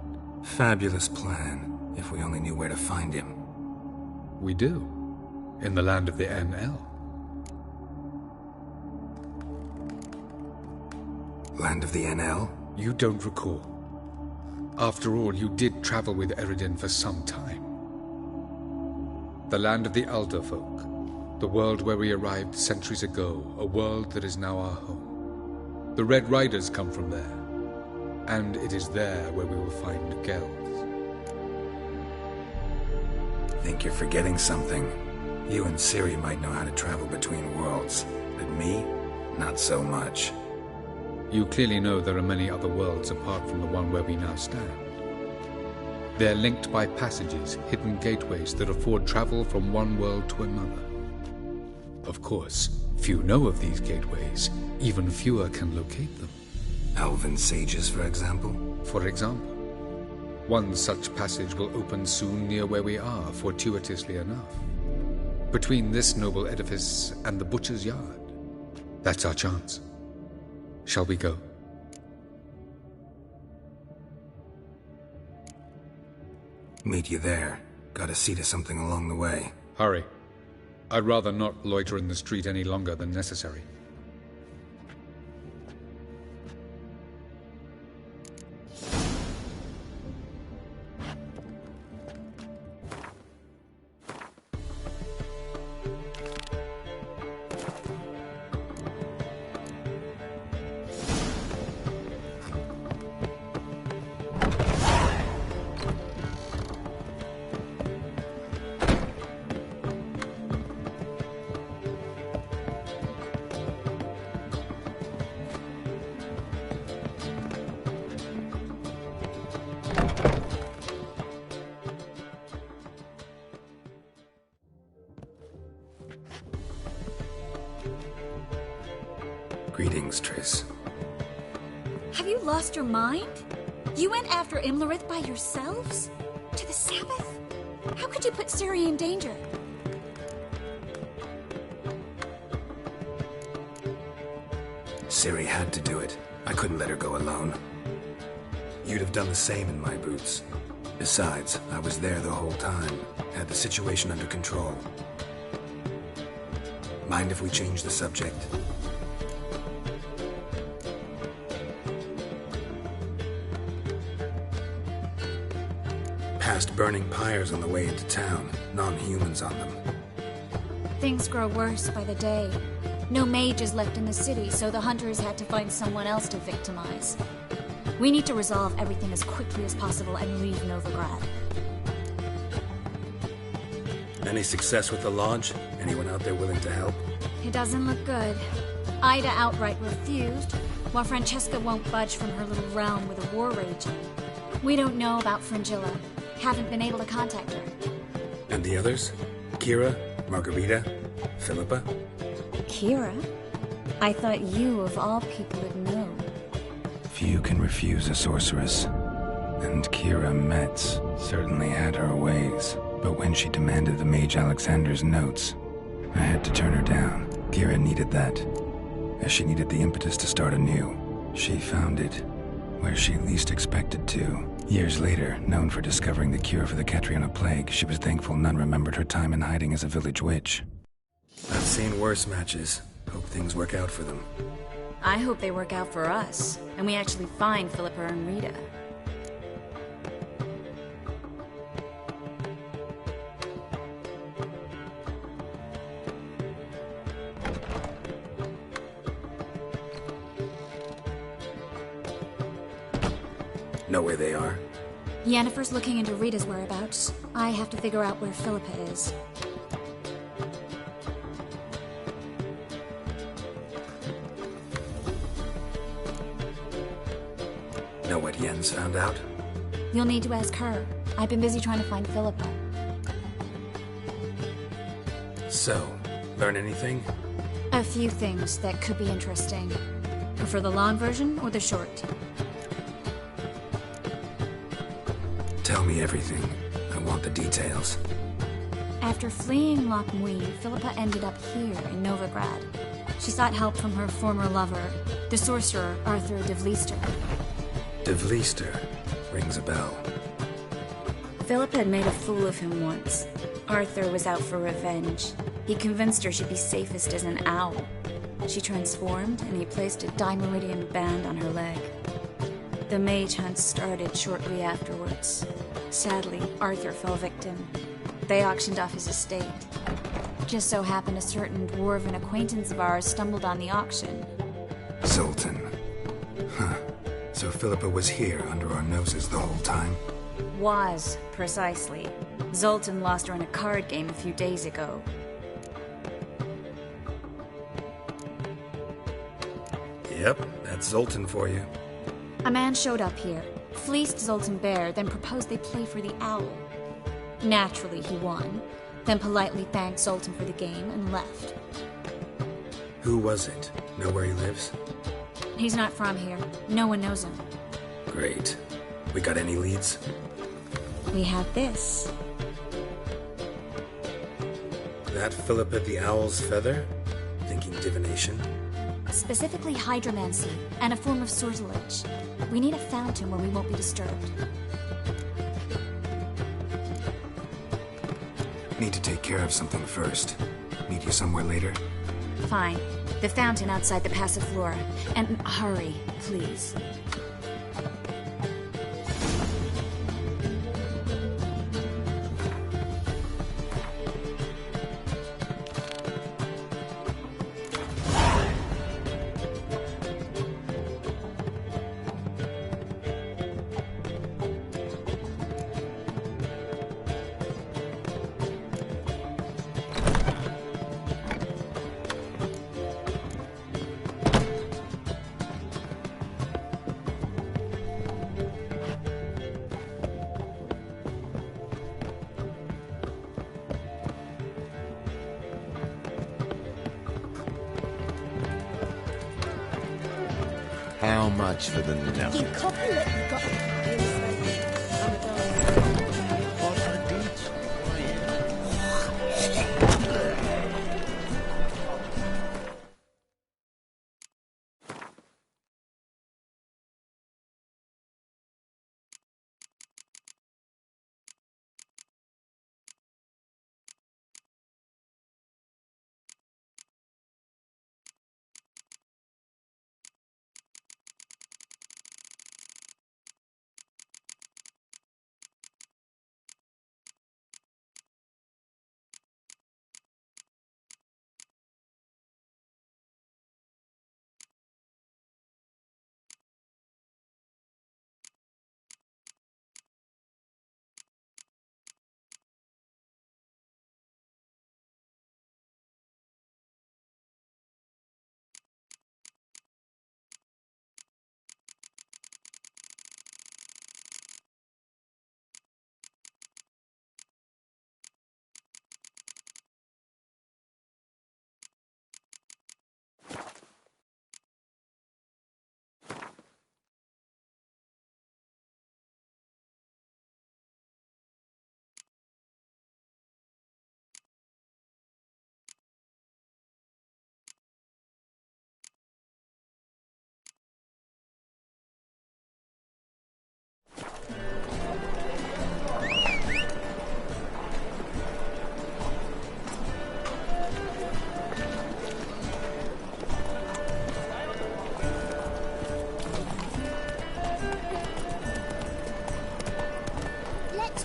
Fabulous plan, if we only knew where to find him. We do. In the land of the NL. Land of the NL? You don't recall. After all, you did travel with Eredin for some time. The land of the Alderfolk. The world where we arrived centuries ago. A world that is now our home. The Red Riders come from there. And it is there where we will find Gels. Think you're forgetting something. You and Ciri might know how to travel between worlds. But me? Not so much. You clearly know there are many other worlds apart from the one where we now stand. They're linked by passages, hidden gateways that afford travel from one world to another. Of course, few know of these gateways. Even fewer can locate them. Elven sages, for example? For example. One such passage will open soon near where we are, fortuitously enough. Between this noble edifice and the butcher's yard. That's our chance. Shall we go? Meet you there. Gotta see to something along the way. Hurry. I'd rather not loiter in the street any longer than necessary. Greetings, Triss. Have you lost your mind? You went after Imlerith by yourselves? To the Sabbath? How could you put Ciri in danger? Ciri had to do it. I couldn't let her go alone. You'd have done the same in my boots. Besides, I was there the whole time, had the situation under control. Mind if we change the subject? Past burning pyres on the way into town, non-humans on them. Things grow worse by the day. No mages left in the city, so the hunters had to find someone else to victimize. We need to resolve everything as quickly as possible and leave Novigrad. Any success with the Lodge? Anyone out there willing to help? It doesn't look good. Ida outright refused, while Francesca won't budge from her little realm with a war raging. We don't know about Fringilla. Haven't been able to contact her. And the others? Kira? Margarita? Philippa? Kira? I thought you, of all people, would know. Few can refuse a sorceress. And Kira Metz certainly had her ways. But when she demanded the Mage Alexander's notes, I had to turn her down. Kira needed that, as she needed the impetus to start anew. She found it where she least expected to. Years later, known for discovering the cure for the Catriona plague, she was thankful none remembered her time in hiding as a village witch. I've seen worse matches. Hope things work out for them. I hope they work out for us, and we actually find Philippa and Rita. Know where they are? Yennefer's looking into Rita's whereabouts. I have to figure out where Philippa is. Know what Yen's found out? You'll need to ask her. I've been busy trying to find Philippa. So, learn anything? A few things that could be interesting. Prefer the long version or the short? Tell me everything. I want the details. After fleeing Loch Muir, Philippa ended up here in Novigrad. She sought help from her former lover, the sorcerer Arthur de Vlister. De Vlister rings a bell. Philippa had made a fool of him once. Arthur was out for revenge. He convinced her she'd be safest as an owl. She transformed, and he placed a Dimeridian band on her leg. The mage hunt started shortly afterwards. Sadly, Arthur fell victim. They auctioned off his estate. Just so happened a certain dwarven acquaintance of ours stumbled on the auction. Zoltan. Huh. So Philippa was here under our noses the whole time? Was, precisely. Zoltan lost her in a card game a few days ago. Yep, that's Zoltan for you. A man showed up here, fleeced Zoltan bare, then proposed they play for the owl. Naturally, he won, then politely thanked Zoltan for the game and left. Who was it? Know where he lives? He's not from here. No one knows him. Great. We got any leads? We have this. That Philippa the Owl's feather? Thinking divination? Specifically hydromancy, and a form of sortilege. We need a fountain where we won't be disturbed. Need to take care of something first. Meet you somewhere later? Fine. The fountain outside the Passiflora. And hurry, please. How much for the nut? You couple it, you've got...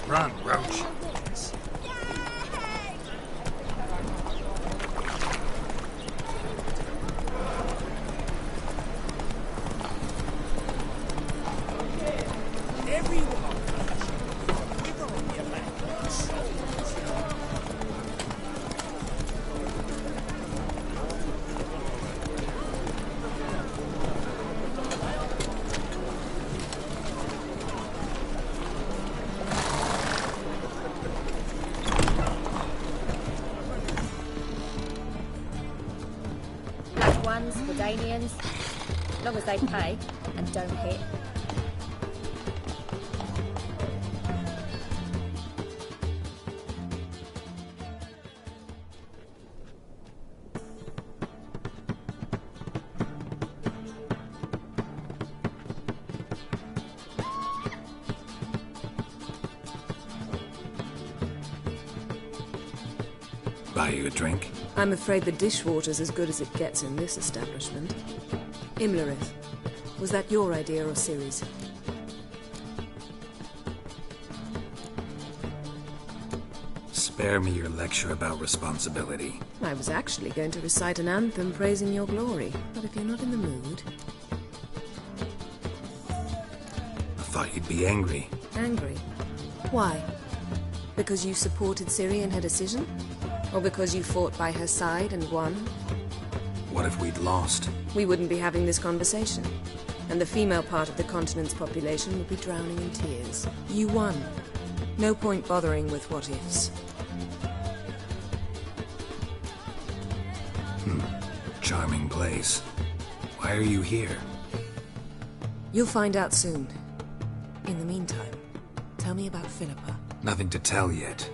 Run, Roach. Black ones, Redanians, as long as they pay and don't hit. Buy you a drink? I'm afraid the dishwater's as good as it gets in this establishment. Imlerith, was that your idea or Ciri's? Spare me your lecture about responsibility. I was actually going to recite an anthem praising your glory, but if you're not in the mood... I thought you'd be angry. Angry? Why? Because you supported Ciri in her decision? Or because you fought by her side and won? What if we'd lost? We wouldn't be having this conversation. And the female part of the continent's population would be drowning in tears. You won. No point bothering with what ifs. Charming place. Why are you here? You'll find out soon. In the meantime, tell me about Philippa. Nothing to tell yet.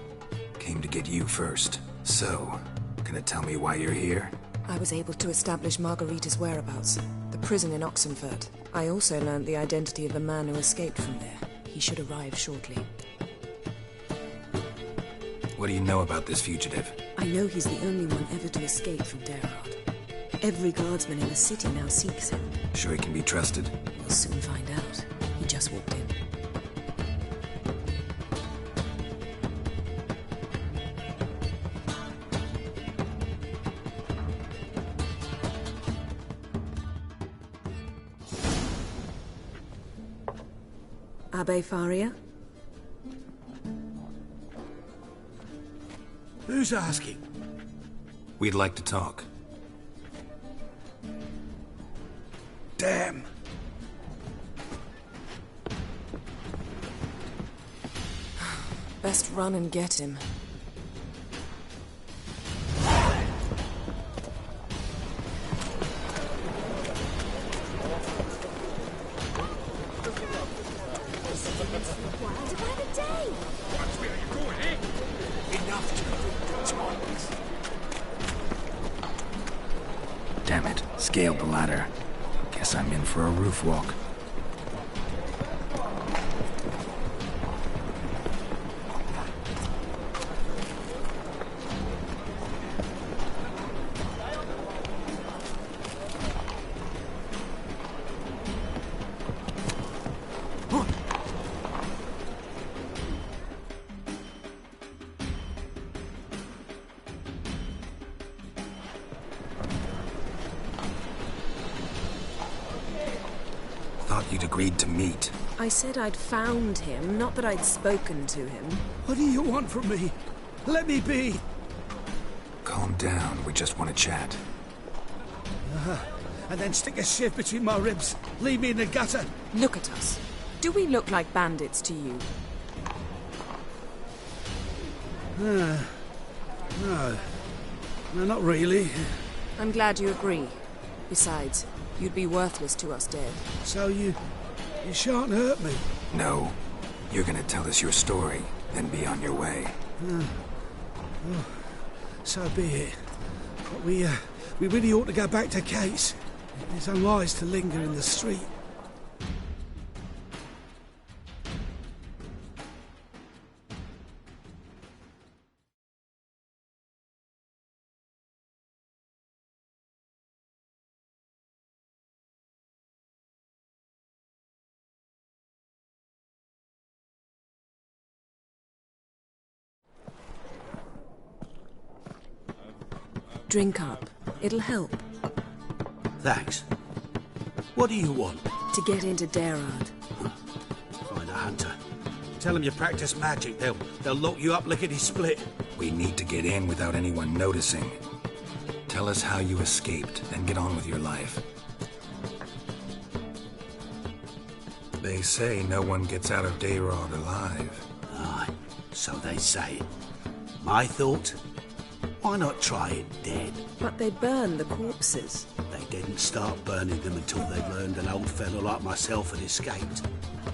Came to get you first. So, gonna tell me why you're here? I was able to establish Margarita's whereabouts. The prison in Oxenfurt. I also learned the identity of the man who escaped from there. He should arrive shortly. What do you know about this fugitive? I know he's the only one ever to escape from Derard. Every guardsman in the city now seeks him. Sure he can be trusted? We'll soon find out. He just walked in. Abbe Faria? Who's asking? We'd like to talk. Damn. Best run and get him. Damn it. Scaled the ladder. Guess I'm in for a roof walk. Thought you'd agreed to meet. I said I'd found him, not that I'd spoken to him. What do you want from me? Let me be! Calm down, we just want to chat. And then stick a shiv between my ribs. Leave me in the gutter. Look at us. Do we look like bandits to you? No. No, not really. I'm glad you agree. Besides, you'd be worthless to us dead. So you shan't hurt me? No. You're gonna tell us your story, then be on your way. Oh, so be it. But we really ought to go back to Case. It's unwise to linger in the street. Drink up. It'll help. Thanks. What do you want? To get into Daerad. Find a hunter. Tell them you practice magic. They'll lock you up lickety-split. We need to get in without anyone noticing. Tell us how you escaped, and get on with your life. They say no one gets out of Daerad alive. Aye, so they say. My thought? Why not try it dead? But they burn the corpses. They didn't start burning them until they learned an old fellow like myself had escaped.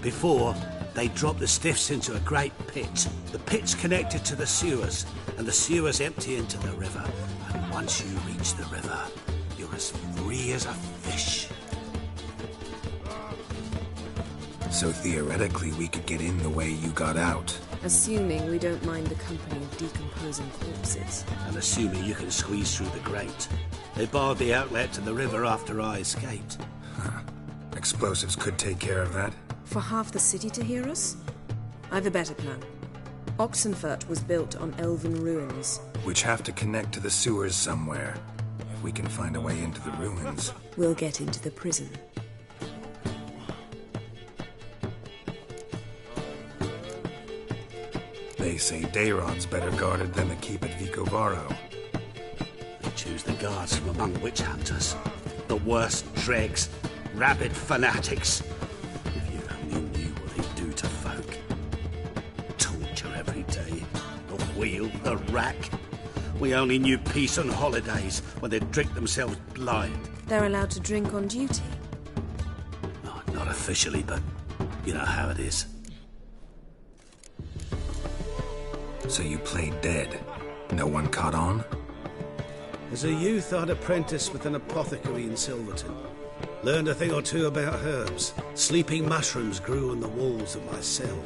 Before, they dropped the stiffs into a great pit. The pit's connected to the sewers, and the sewers empty into the river. And once you reach the river, you're as free as a fish. So theoretically, we could get in the way you got out. Assuming we don't mind the company of decomposing corpses. And assuming you can squeeze through the grate. They barred the outlet to the river after I escaped. Huh. Explosives could take care of that. For half the city to hear us? I've a better plan. Oxenfurt was built on elven ruins. Which have to connect to the sewers somewhere. If we can find a way into the ruins. We'll get into the prison. They say Daerad's better guarded than the keep at Vicovaro. They choose the guards from among witch hunters. The worst dregs, rabid fanatics. If you only knew what they do to folk. Torture every day. The wheel, the rack. We only knew peace on holidays when they'd drink themselves blind. They're allowed to drink on duty? Oh, not officially, but you know how it is. So you played dead. No one caught on? As a youth, I'd apprenticed with an apothecary in Silverton. Learned a thing or two about herbs. Sleeping mushrooms grew on the walls of my cell.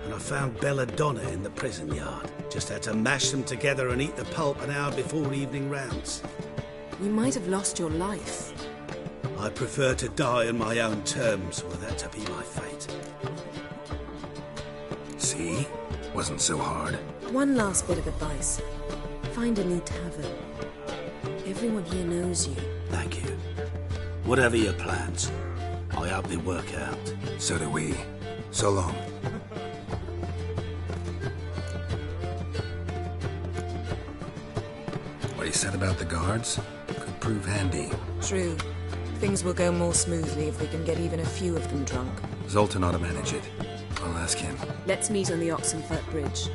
And I found belladonna in the prison yard. Just had to mash them together and eat the pulp an hour before evening rounds. You might have lost your life. I prefer to die on my own terms, were that to be my fate. See? Wasn't so hard. One last bit of advice. Find a new tavern. Everyone here knows you. Thank you. Whatever your plans, I hope they work out. So do we. So long. What he said about the guards could prove handy. True. Things will go more smoothly if we can get even a few of them drunk. Zoltan ought to manage it. I'll ask him. Let's meet on the Oxenfurt Bridge.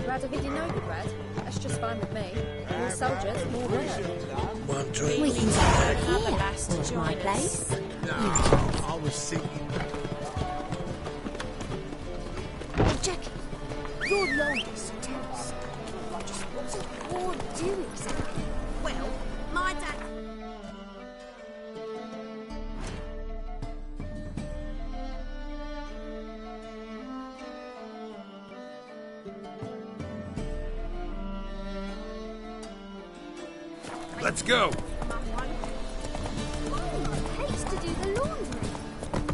Radovid, no good, Rad. That's just fine with me. More soldiers, more work. One drink. We can start here. Or my place. No, I was thinking... Jack, you're the oldest, so tell us. Just what does war do exactly? Well, my dad... Let's go! Oh, hates to do the laundry.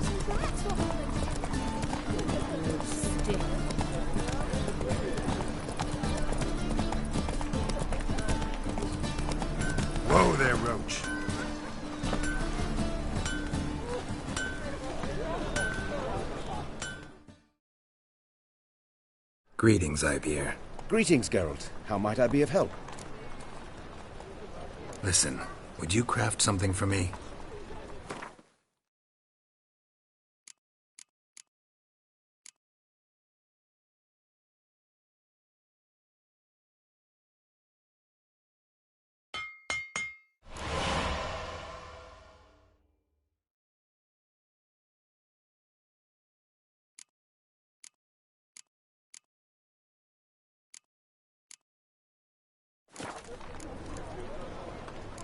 So that's what Whoa there, Roach. Greetings, Ipier. Greetings, Geralt. How might I be of help? Listen, would you craft something for me?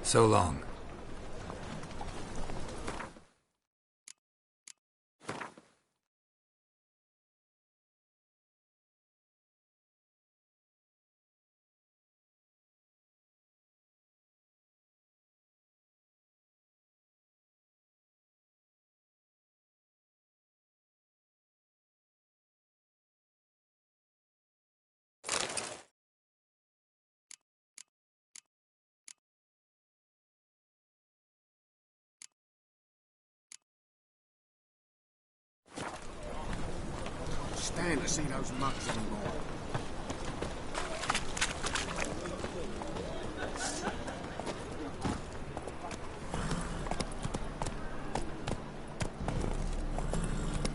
So long. to see those mugs anymore.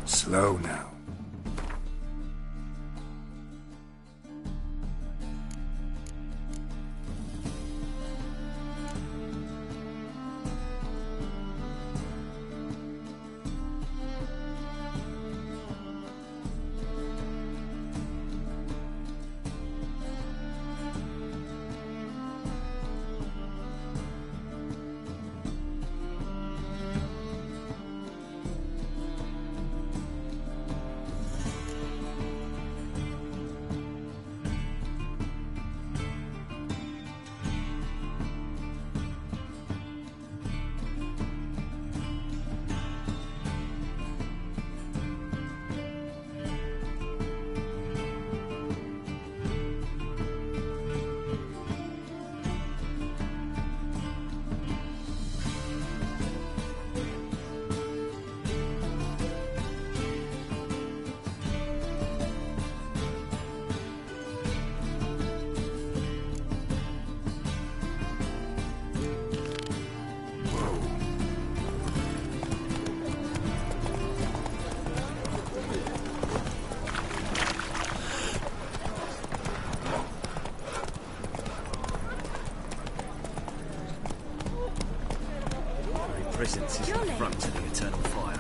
Slow now. Presence is the front to the eternal fire.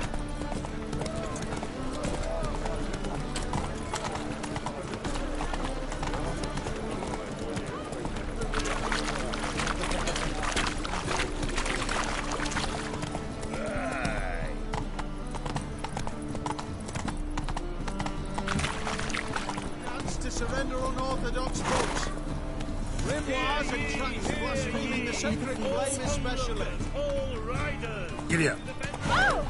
Chance to surrender unorthodox books. Grimoires and tracts blaspheming the sacred flame especially. Giddy up.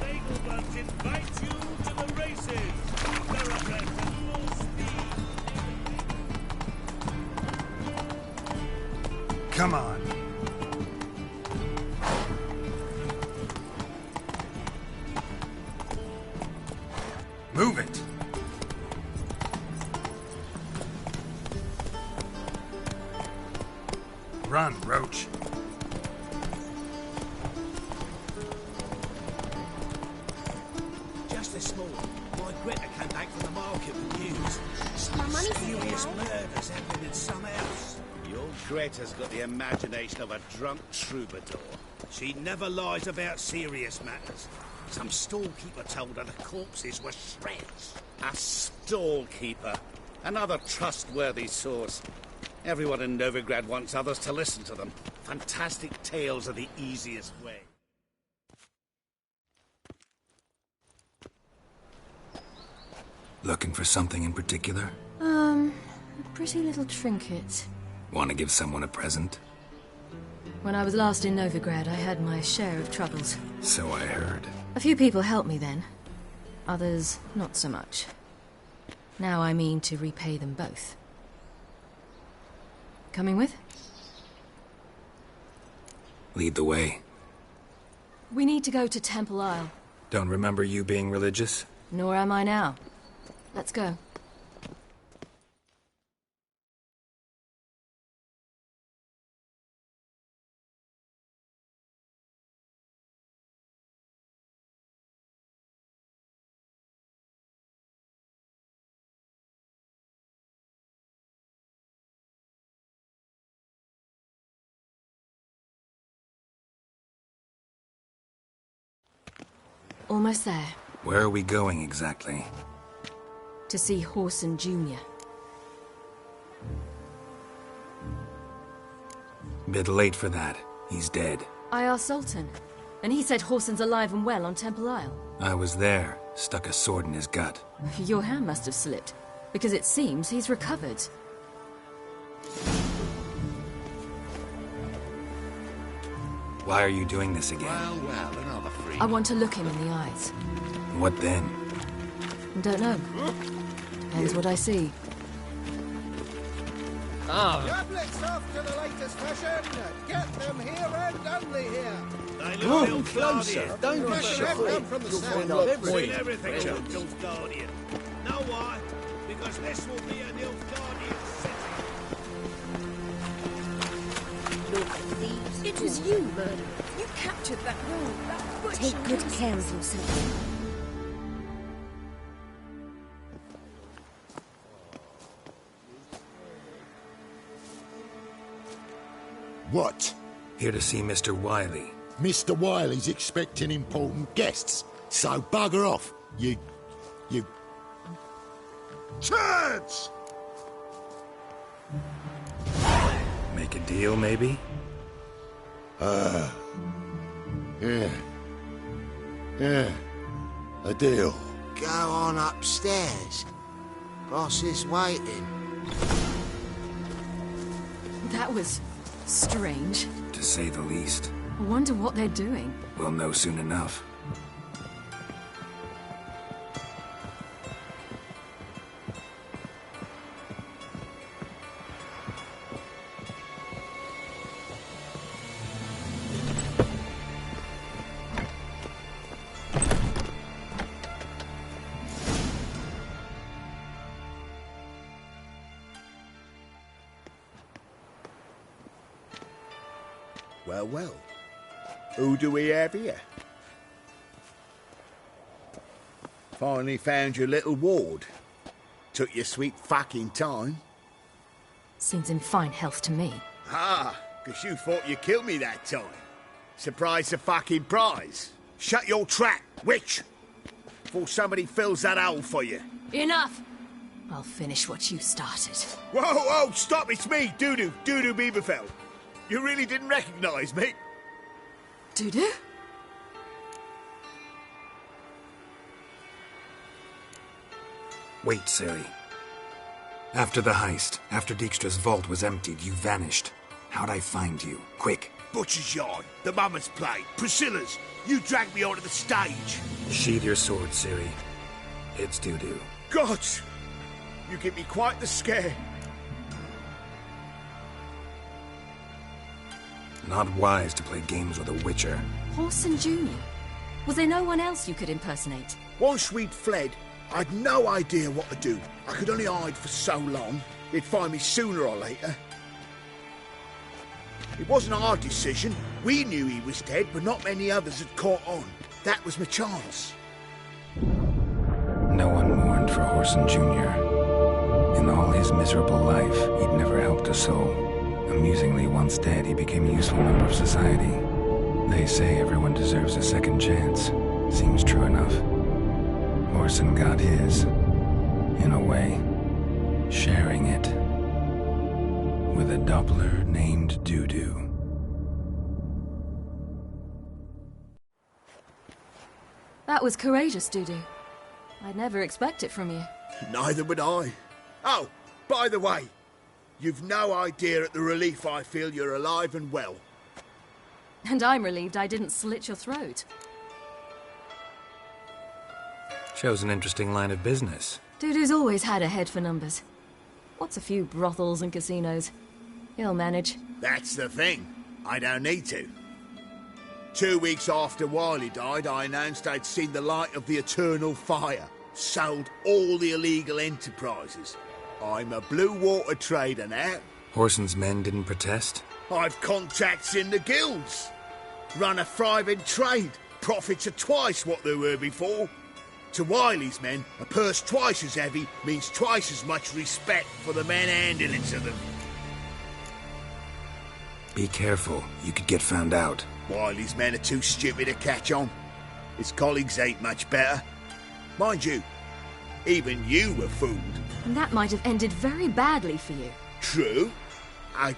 Engelbert invites you to the races. Thoroughbred at full speed. Come on. Move it. Run, Roach. Just this morning, my Greta came back from the market with news. My money's Serious in there. murders happening in some house. Your Greta's got the imagination of a drunk troubadour. She never lies about serious matters. Some storekeeper told her the corpses were shreds. A storekeeper? Another trustworthy source. Everyone in Novigrad wants others to listen to them. Fantastic tales are the easiest way. Looking for something in particular? A pretty little trinket. Want to give someone a present? When I was last in Novigrad, I had my share of troubles. So I heard. A few people helped me then. Others, not so much. Now I mean to repay them both. Coming with? Lead the way. We need to go to Temple Isle. Don't remember you being religious? Nor am I now. Let's go. Almost there. Where are we going exactly? To see Whoreson Jr. Bit late for that. He's dead. I asked Sultan, and he said Whoreson's alive and well on Temple Isle. I was there. Stuck a sword in his gut. Your hand must have slipped, because it seems he's recovered. Why are you doing this again? Well, another free. I want to look him in the eyes. What then? Don't know. Depends what I see. Goblets off to the latest fashion. Get them here and only here. They look Bill's closer. Guardian. Don't be shy. Come from the You'll south. find out everything about Bill's Guardian. Know why? because this will be a Nilfgaardian city. Look, thieves. It was you, murderer. You captured that rogue, that butcher. Take good care of yourself. What? Here to see Mr. Wiley. Mr. Wiley's expecting important guests, so bugger off, you... Turds! Make a deal, maybe? Yeah. A deal. Go on upstairs. Boss is waiting. That was strange. To say the least. I wonder what they're doing. We'll know soon enough. Well. Who do we have here? Finally found your little ward. Took your sweet fucking time. Seems in fine health to me. Ah, because you thought you killed me that time. Surprise the fucking prize. Shut your trap, witch! Before somebody fills that hole for you. Enough! I'll finish what you started. Whoa, stop, it's me, Dudu Bieberfeld. You really didn't recognise me? Dudu? Wait, Ciri. After the heist, after Dijkstra's vault was emptied, you vanished. How'd I find you? Quick. Butcher's Yard, the Mama's Plate, Priscilla's. You dragged me onto the stage. Sheathe your sword, Ciri. It's Dudu. Gods! You give me quite the scare. Not wise to play games with a witcher. Whoreson Jr. Was there no one else you could impersonate? Once we'd fled, I'd no idea what to do. I could only hide for so long. They'd find me sooner or later. It wasn't our decision. We knew he was dead, but not many others had caught on. That was my chance. No one mourned for Whoreson Jr. In all his miserable life, he'd never helped a soul. Amusingly, once dead, he became a useful member of society. They say everyone deserves a second chance. Seems true enough. Whoreson got his, in a way, sharing it with a Doppler named Dudu. That was courageous, Dudu. I'd never expect it from you. Neither would I. Oh, by the way, you've no idea at the relief I feel you're alive and well. And I'm relieved I didn't slit your throat. Shows an interesting line of business. Dudu's always had a head for numbers. What's a few brothels and casinos? He'll manage. That's the thing. I don't need to. 2 weeks after Wiley died, I announced I'd seen the light of the eternal fire. Sold all the illegal enterprises. I'm a blue water trader now. Whoreson's men didn't protest? I've contacts in the guilds. Run a thriving trade. Profits are twice what they were before. To Wiley's men, a purse twice as heavy means twice as much respect for the men handing it to them. Be careful. You could get found out. Wiley's men are too stupid to catch on. His colleagues ain't much better. Mind you, even you were fooled. And that might have ended very badly for you. True. I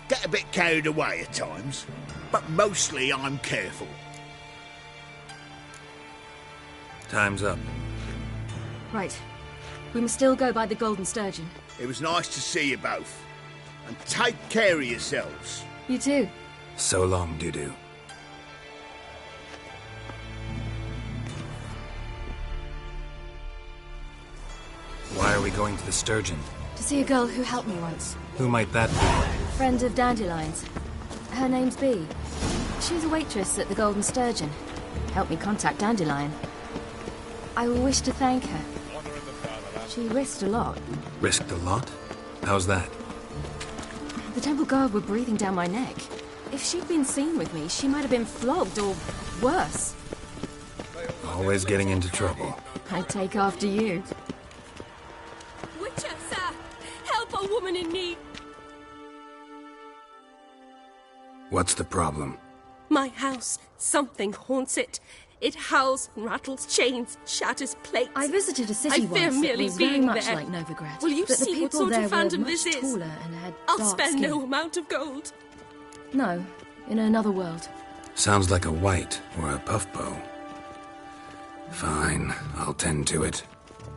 get a bit carried away at times, but mostly I'm careful. Time's up. Right. We must still go by the Golden Sturgeon. It was nice to see you both. And take care of yourselves. You too. So long, Dudu. Why are we going to the Sturgeon? To see a girl who helped me once. Who might that be? Friend of Dandelion's. Her name's Bee. She's a waitress at the Golden Sturgeon. Helped me contact Dandelion. I wish to thank her. She risked a lot. Risked a lot? How's that? The Temple Guard were breathing down my neck. If she'd been seen with me, she might have been flogged or worse. Always getting into trouble. I'd take after you. Witcher, sir! Help a woman in need! What's the problem? My house. Something haunts it. It howls, rattles chains, shatters plates. I visited a city I fear once that merely was very being much there. like Novigrad. Will you but the see what people sort there of phantom were this much is? taller and had I'll dark spare skin. no amount of gold. No, in another world. Sounds like a white or a puff bow. Fine, I'll tend to it.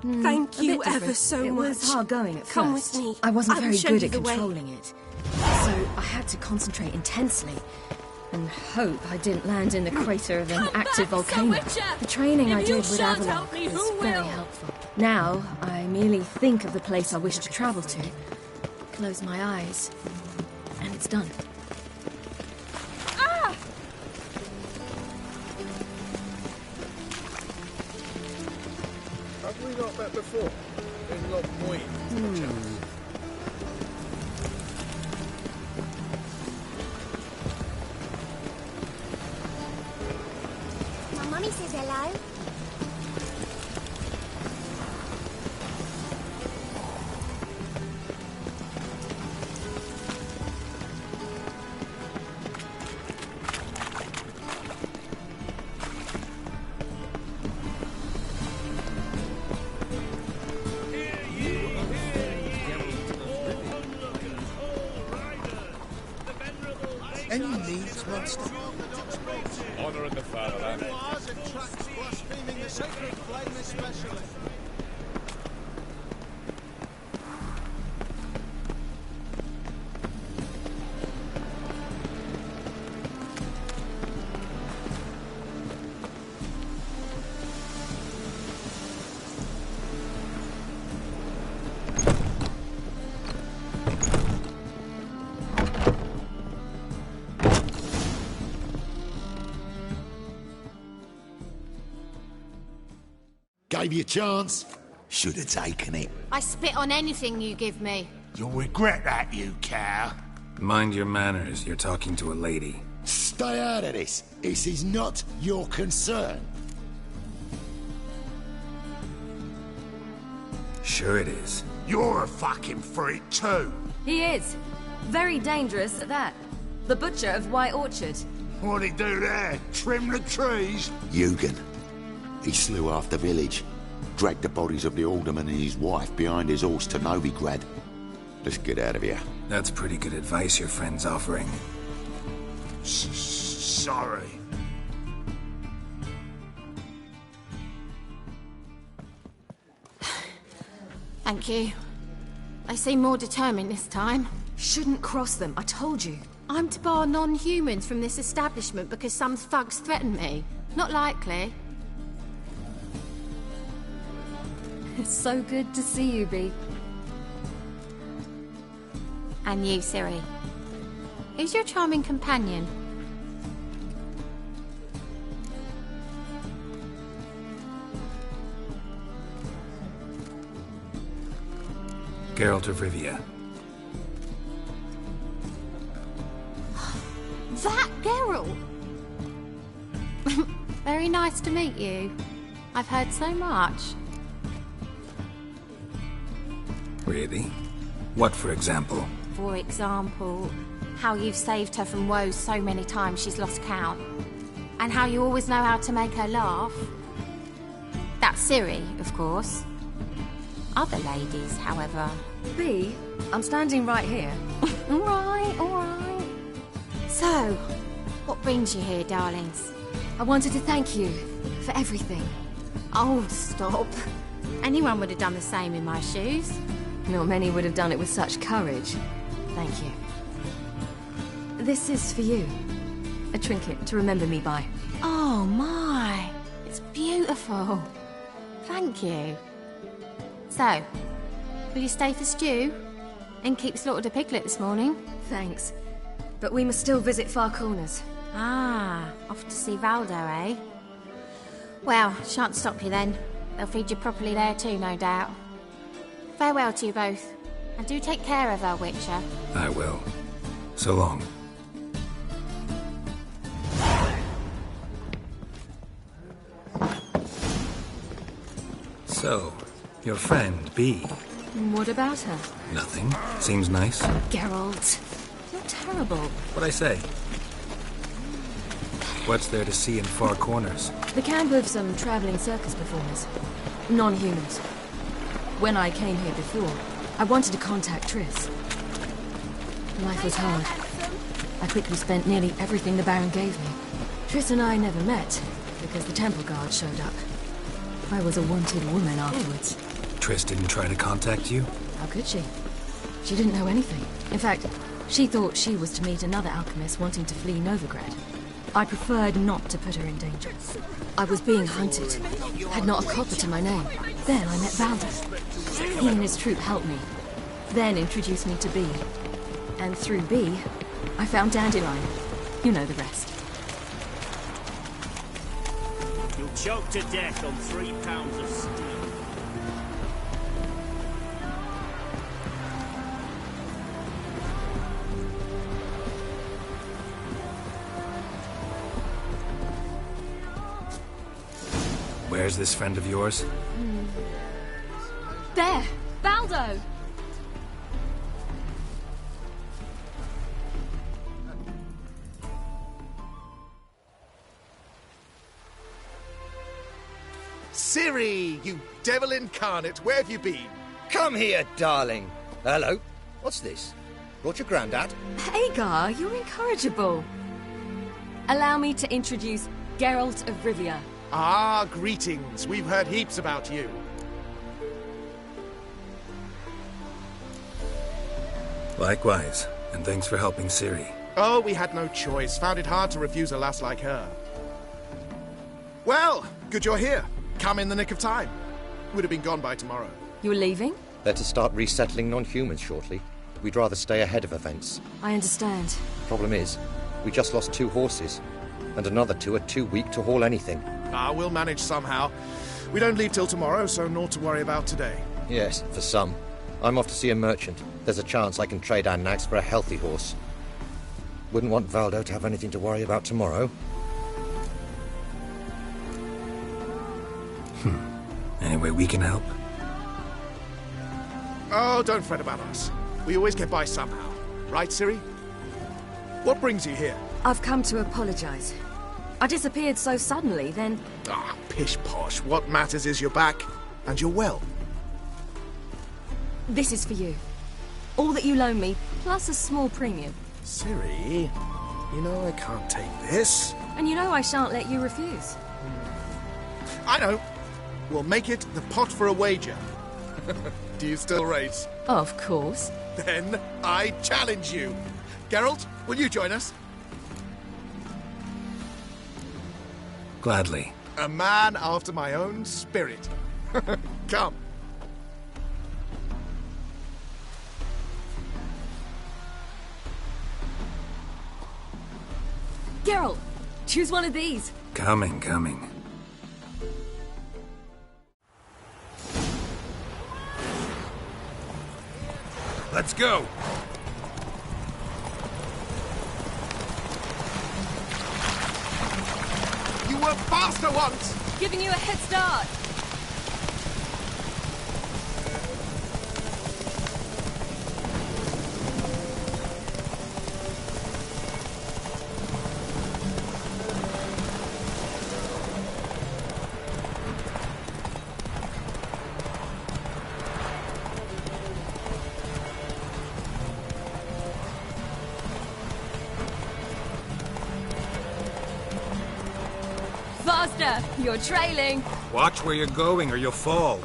Thank A bit you ever different. so it much. was hard going at Come first. with me. I wasn't I will very show good you at the way. controlling it, so I had to concentrate intensely and hope I didn't land in the crater of an active volcano. Witcher! The training If I you did with shan't Avalon help me, was who very will? helpful. Now I merely think of the place I wish to travel to, close my eyes, and it's done. Ah! Have we not met before? In Loch Moyne, perchance? My mummy says hello. Any needs, Monster? Honor in the fatherland. Blaspheming the sacred flame especially. Gave you a chance. Should have taken it. I spit on anything you give me. You'll regret that, you cow. Mind your manners, you're talking to a lady. Stay out of this. This is not your concern. Sure it is. You're a fucking freak too. He is. Very dangerous at that. The butcher of White Orchard. What'd he do there? Trim the trees? Eugen. He slew half the village. Dragged the bodies of the alderman and his wife behind his horse to Novigrad. Let's get out of here. That's pretty good advice your friend's offering. Sorry. Thank you. They seem more determined this time. Shouldn't cross them, I told you. I'm to bar non-humans from this establishment because some thugs threaten me. Not likely. It's so good to see you, Bee. And you, Ciri. Who's your charming companion? Geralt of Rivia. That Geralt! Very nice to meet you. I've heard so much. Really? What, for example? For example, how you've saved her from woes so many times she's lost count. And how you always know how to make her laugh. That's Ciri, of course. Other ladies, however... Bee, I'm standing right here. Alright, alright. So, what brings you here, darlings? I wanted to thank you for everything. Oh, stop. Anyone would have done the same in my shoes. Not many would have done it with such courage. Thank you. This is for you. A trinket to remember me by. Oh, my. It's beautiful. Thank you. So, will you stay for stew? And keep slaughtered a piglet this morning? Thanks. But we must still visit Far Corners. Ah, off to see Valdo, eh? Well, shan't stop you then. They'll feed you properly there too, no doubt. Farewell to you both. And do take care of our Witcher. I will. So long. So, your friend, Bee. What about her? Nothing. Seems nice. Geralt, you're terrible. What'd I say? What's there to see in far corners? The camp of some traveling circus performers. Non-humans. When I came here before, I wanted to contact Triss. Life was hard. I quickly spent nearly everything the Baron gave me. Triss and I never met, because the Temple Guard showed up. I was a wanted woman afterwards. Triss didn't try to contact you? How could she? She didn't know anything. In fact, she thought she was to meet another alchemist wanting to flee Novigrad. I preferred not to put her in danger. I was being hunted. Had not a copper to my name. Then I met Valda. He and his troop helped me. Then introduced me to Bee. And through Bee, I found Dandelion. You know the rest. You'll choke to death on 3 pounds of steel. Where's this friend of yours? There! Baldo! Ciri, you devil incarnate, where have you been? Come here, darling. Hello. What's this? Brought your granddad? Agar, you're incorrigible. Allow me to introduce Geralt of Rivia. Ah, greetings. We've heard heaps about you. Likewise, and thanks for helping Ciri. Oh, we had no choice. Found it hard to refuse a lass like her. Well, good you're here. Come in the nick of time. Would have been gone by tomorrow. You're leaving? They're to start resettling non-humans shortly. We'd rather stay ahead of events. I understand. Problem is, we just lost 2 horses, and another 2 are too weak to haul anything. Ah, we'll manage somehow. We don't leave till tomorrow, so naught to worry about today. Yes, for some. I'm off to see a merchant. There's a chance I can trade our nags for a healthy horse. Wouldn't want Valdo to have anything to worry about tomorrow. Any way we can help? Oh, don't fret about us. We always get by somehow. Right, Ciri? What brings you here? I've come to apologize. I disappeared so suddenly, then... Ah, pish-posh. What matters is you're back, and you're well. This is for you. All that you loan me, plus a small premium. Ciri, you know I can't take this. And you know I shan't let you refuse. I know. We'll make it the pot for a wager. Do you still race? Of course. Then I challenge you. Geralt, will you join us? Gladly. A man after my own spirit. Come. Geralt, choose one of these. Coming. Let's go. You were faster once! Giving you a head start. Faster! You're trailing. Watch where you're going or you'll fall.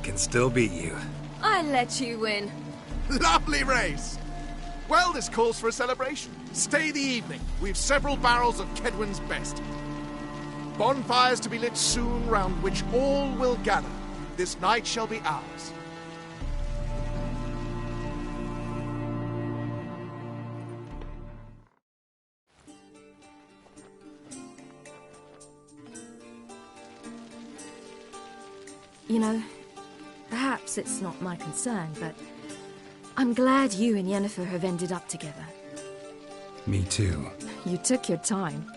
Can still beat you. I let you win. Lovely race! Well, this calls for a celebration. Stay the evening. We've several barrels of Kedwen's best. Bonfires to be lit soon, round which all will gather. This night shall be ours. You know, perhaps it's not my concern, but I'm glad you and Yennefer have ended up together. Me too. You took your time.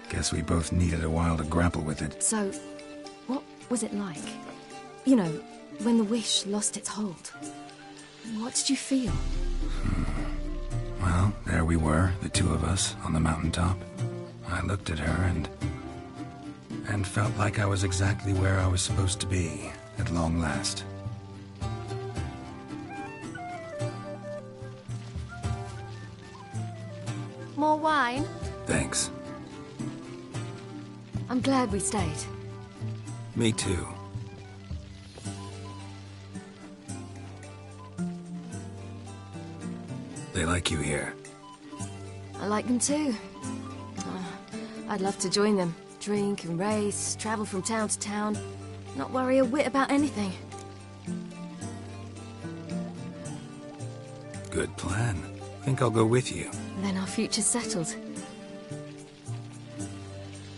Guess we both needed a while to grapple with it. So, what was it like? You know, when the wish lost its hold. What did you feel? Well, there we were, the two of us, on the mountaintop. I looked at her and felt like I was exactly where I was supposed to be, at long last. More wine? Thanks. I'm glad we stayed. Me too. They like you here. I like them too. I'd love to join them. Drink and race, travel from town to town. Not worry a whit about anything. Good plan. Think I'll go with you. Then our future's settled.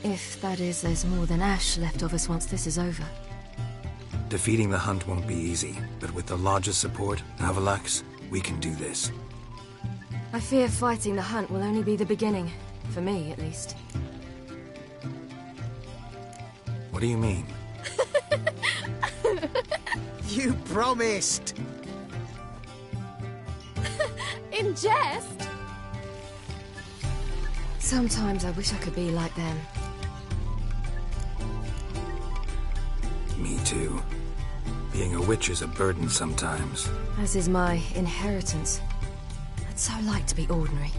If, that is, there's more than ash left of us once this is over. Defeating the hunt won't be easy, but with the Lodge's support, Avalax, we can do this. I fear fighting the hunt will only be the beginning. For me, at least. What do you mean? You promised! In jest? Sometimes I wish I could be like them. Me too. Being a witch is a burden sometimes. As is my inheritance. I'd so like to be ordinary.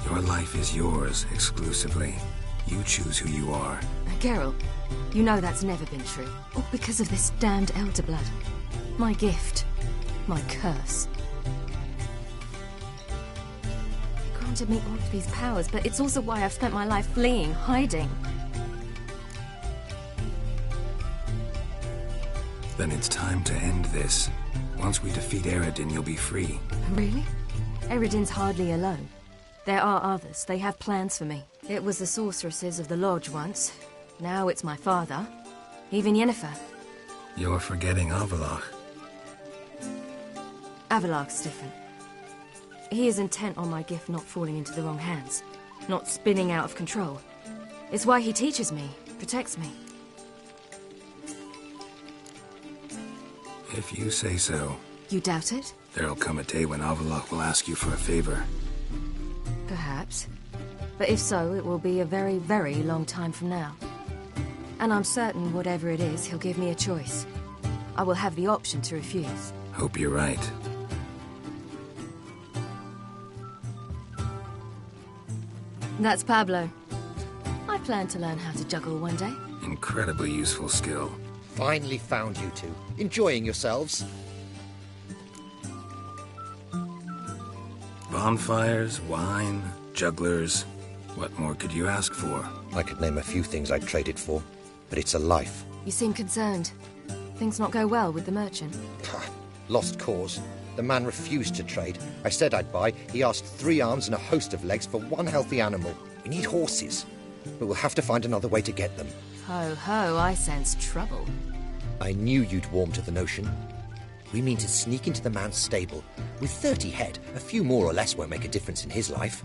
Your life is yours, exclusively. You choose who you are. Geralt, you know that's never been true. All because of this damned Elder Blood. My gift. My curse. It granted me all of these powers, but it's also why I've spent my life fleeing, hiding. Then it's time to end this. Once we defeat Eredin, you'll be free. Really? Eredin's hardly alone. There are others. They have plans for me. It was the sorceresses of the Lodge once. Now it's my father. Even Yennefer. You're forgetting Avallac'h. Avallac'h's different. He is intent on my gift not falling into the wrong hands. Not spinning out of control. It's why he teaches me, protects me. If you say so. You doubt it? There'll come a day when Avallac'h will ask you for a favor. Perhaps. But if so, it will be a very, very long time from now. And I'm certain whatever it is, he'll give me a choice. I will have the option to refuse. Hope you're right. That's Pablo. I plan to learn how to juggle one day. Incredibly useful skill. Finally found you two. Enjoying yourselves? Bonfires, wine, jugglers. What more could you ask for? I could name a few things I'd trade it for, but it's a life. You seem concerned. Things not go well with the merchant? Lost cause. The man refused to trade. I said I'd buy. He asked 3 arms and a host of legs for one healthy animal. We need horses, but we'll have to find another way to get them. Ho ho, I sense trouble. I knew you'd warm to the notion. We mean to sneak into the man's stable. With 30 head, a few more or less won't make a difference in his life.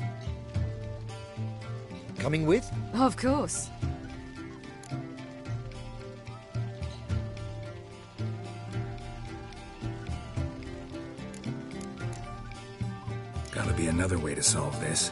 Coming with? Of course. Gotta be another way to solve this.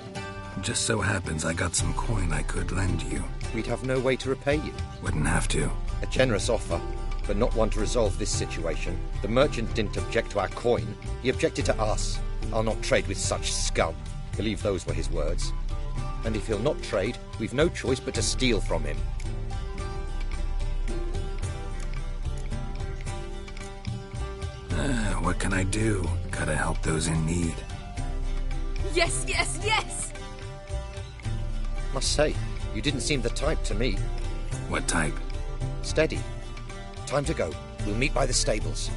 Just so happens I got some coin I could lend you. We'd have no way to repay you. Wouldn't have to. A generous offer, but not one to resolve this situation. The merchant didn't object to our coin. He objected to us. I'll not trade with such scum. Believe those were his words. And if he'll not trade, we've no choice but to steal from him. What can I do? Gotta help those in need. Yes, yes, yes! Must say, you didn't seem the type to me. What type? Steady. Time to go. We'll meet by the stables.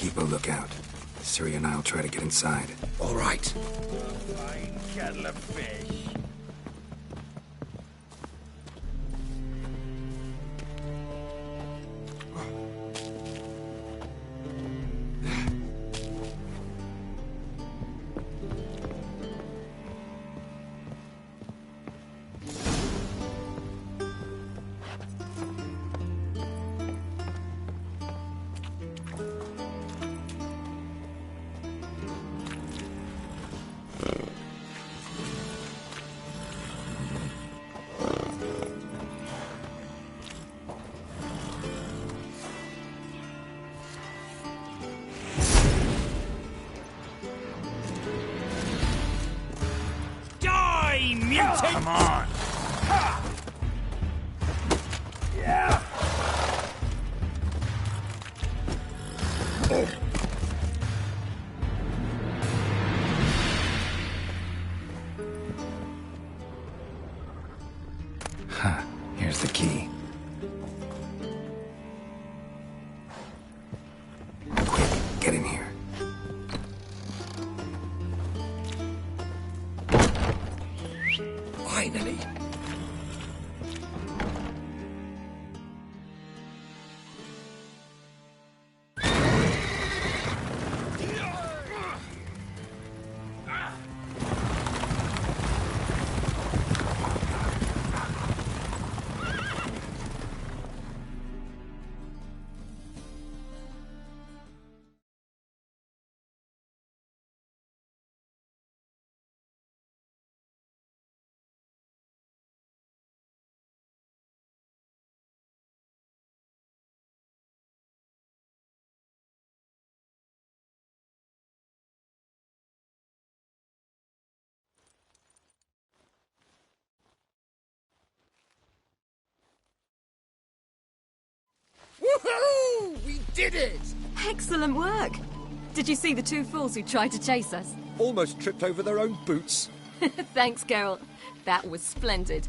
keep a lookout. Ciri and I'll try to get inside. All right. Fine kettle of fish. Come on! Yeah! Huh. Here's the key. Quick, get in here. Finally. Woohoo! We did it! Excellent work. Did you see the two fools who tried to chase us? Almost tripped over their own boots. Thanks, Geralt. That was splendid.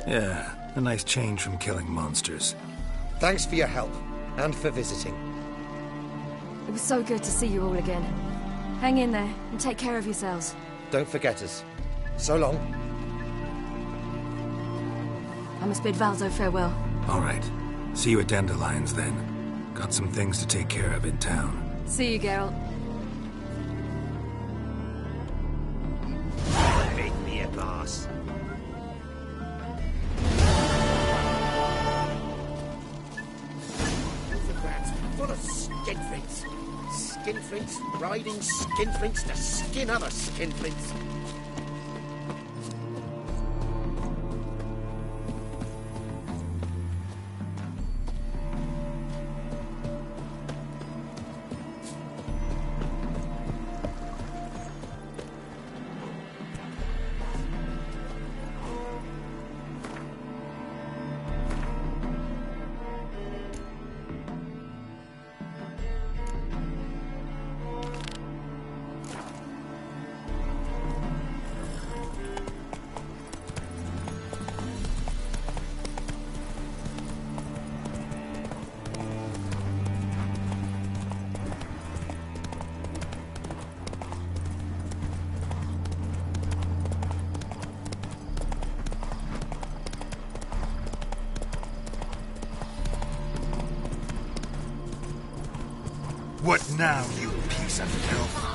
Yeah, a nice change from killing monsters. Thanks for your help, and for visiting. It was so good to see you all again. Hang in there, and take care of yourselves. Don't forget us. So long. I must bid Valzo farewell. All right. See you at Dandelions, then. Got some things to take care of in town. See you, Geralt. Make me a boss. Full of skinflints. Skinflints riding skinflints to skin other skinflints. What now, you piece of filth?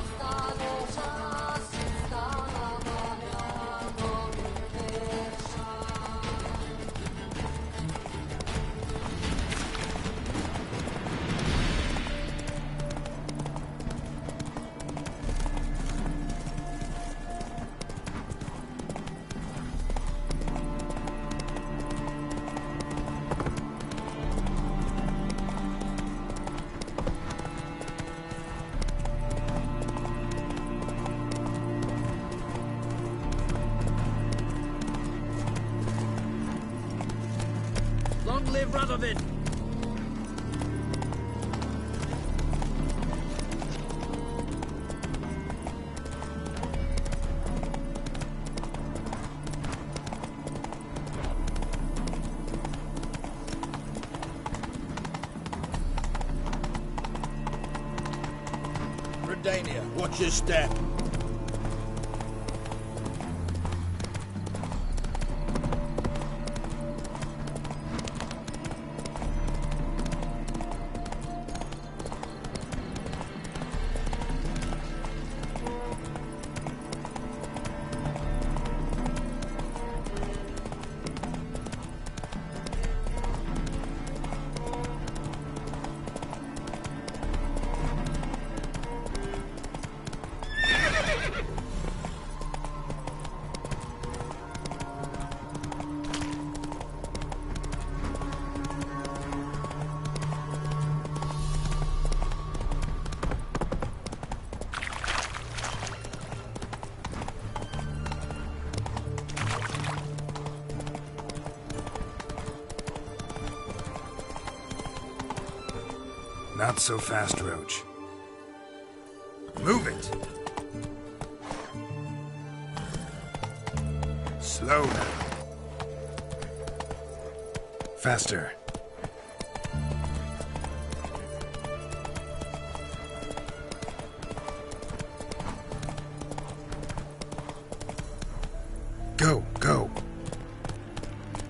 Long live Radovid! Watch your step. Not so fast, Roach. Move it! Slow now. Faster. Go, go.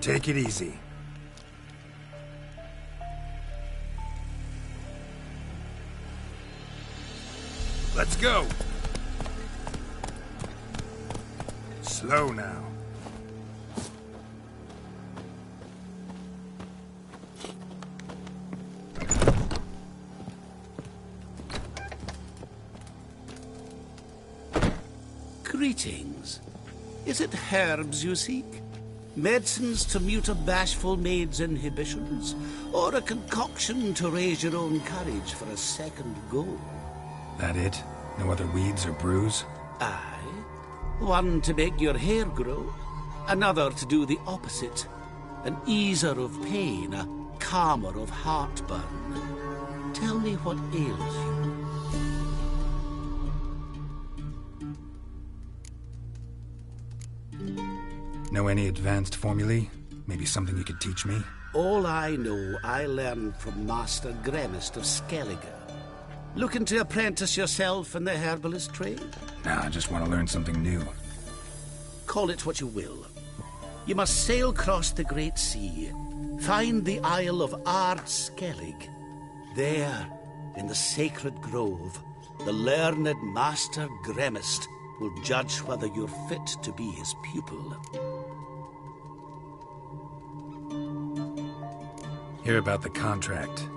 Take it easy. Let's go. Slow now. Greetings. Is it herbs you seek? Medicines to mute a bashful maid's inhibitions? Or a concoction to raise your own courage for a second go? That it? No other weeds or brews? Aye. One to make your hair grow, another to do the opposite. An easer of pain, a calmer of heartburn. Tell me what ails you. Know any advanced formulae? Maybe something you could teach me? All I know I learned from Master Gremist of Skellige. Looking to apprentice yourself in the herbalist trade? Nah, I just want to learn something new. Call it what you will. You must sail across the Great Sea, find the Isle of Ard Skellig. There, in the sacred grove, the learned Master Gremist will judge whether you're fit to be his pupil. Hear about the contract.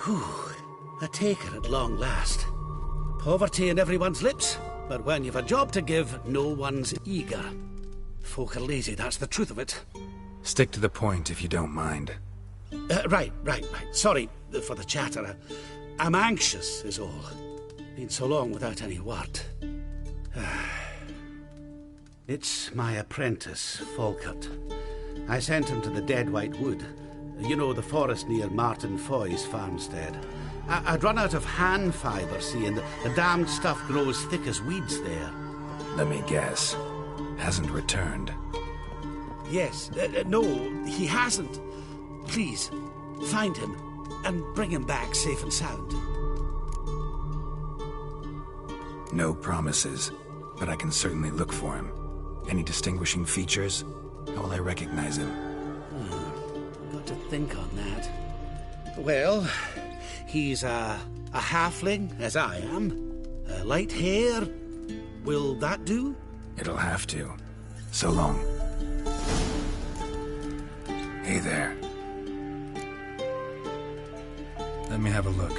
Whew. A taker at long last. Poverty in everyone's lips, but when you've a job to give, no one's eager. Folk are lazy, that's the truth of it. Stick to the point if you don't mind. Right. Sorry for the chatter. I'm anxious, is all. Been so long without any word. It's my apprentice, Falkert. I sent him to the Dead White Wood. You know, the forest near Martin Foy's farmstead. I'd run out of hand fibre, see, and the damned stuff grows thick as weeds there. Let me guess. Hasn't returned. Yes. No, he hasn't. Please, find him and bring him back safe and sound. No promises, but I can certainly look for him. Any distinguishing features? How will I recognize him? Got to think on that. Well, he's a halfling, as I am. Light hair. Will that do? It'll have to. So long. Hey there. Let me have a look.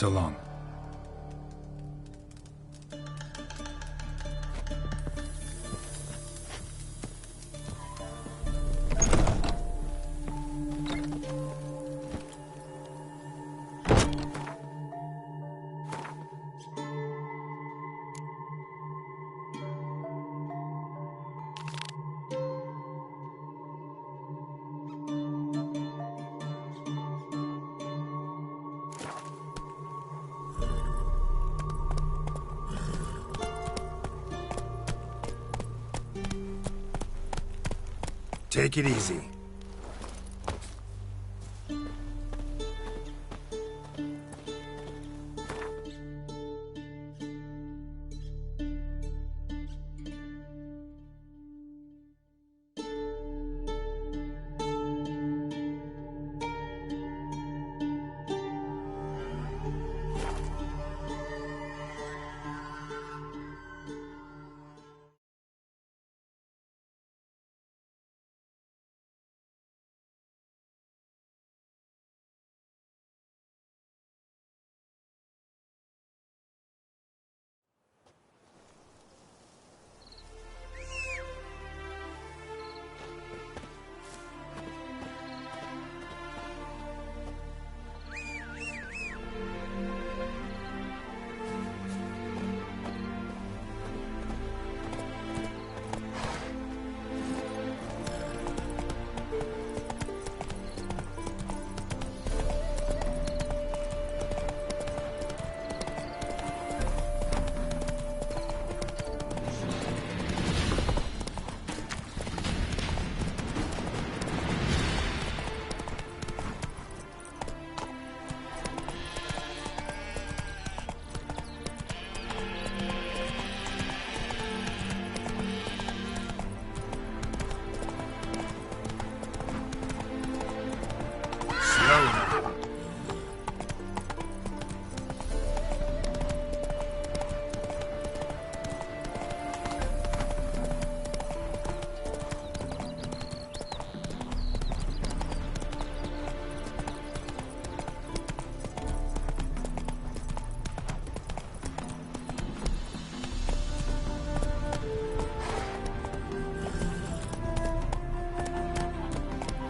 So long. Take it easy.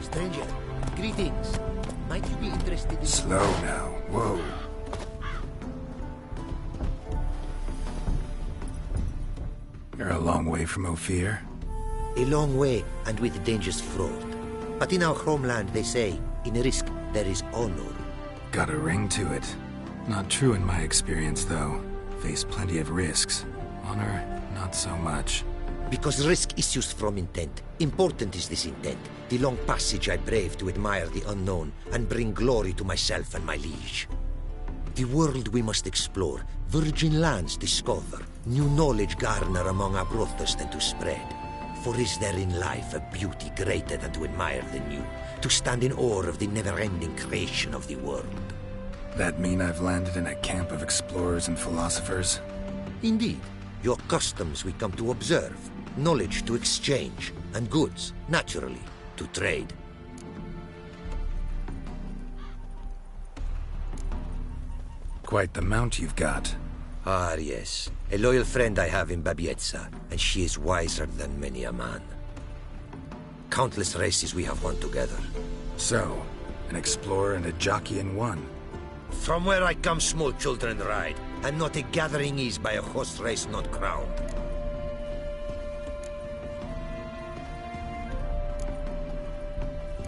Stranger, greetings. Might you be interested in... Slow now. Whoa. You're a long way from Ophir. A long way, and with dangers fraught. But in our homeland, they say, in risk, there is honor. Got a ring to it. Not true in my experience, though. Face plenty of risks. Honor, not so much. Because risk issues from intent. Important is this intent. The long passage I brave to admire the unknown and bring glory to myself and my liege. The world we must explore, virgin lands discover, new knowledge garner among our brothers than to spread. For is there in life a beauty greater than to admire the new, to stand in awe of the never-ending creation of the world? That mean I've landed in a camp of explorers and philosophers? Indeed. Your customs we come to observe, knowledge to exchange, and goods, naturally, to trade. Quite the mount you've got. Ah, yes. A loyal friend I have in Babietza, and she is wiser than many a man. Countless races we have won together. So, an explorer and a jockey in one. From where I come, small children ride, and not a gathering is by a horse race not crowned.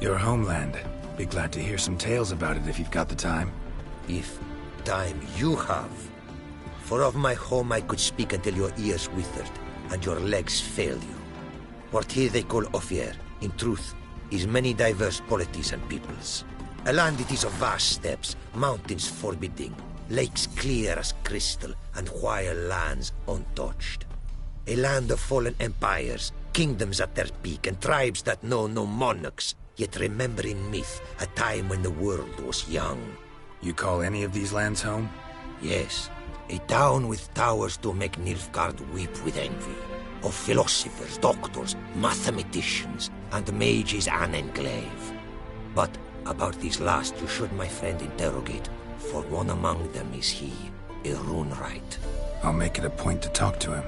Your homeland. Be glad to hear some tales about it if you've got the time. If time you have. For of my home I could speak until your ears withered, and your legs fail you. What here they call Ophir, in truth, is many diverse polities and peoples. A land it is of vast steppes, mountains forbidding, lakes clear as crystal, and wild lands untouched. A land of fallen empires, kingdoms at their peak, and tribes that know no monarchs, yet remember in myth a time when the world was young. You call any of these lands home? Yes. A town with towers to make Nilfgaard weep with envy. Of philosophers, doctors, mathematicians, and mages an enclave. But about these last you should, my friend, interrogate. For one among them is he, a Runewright. I'll make it a point to talk to him.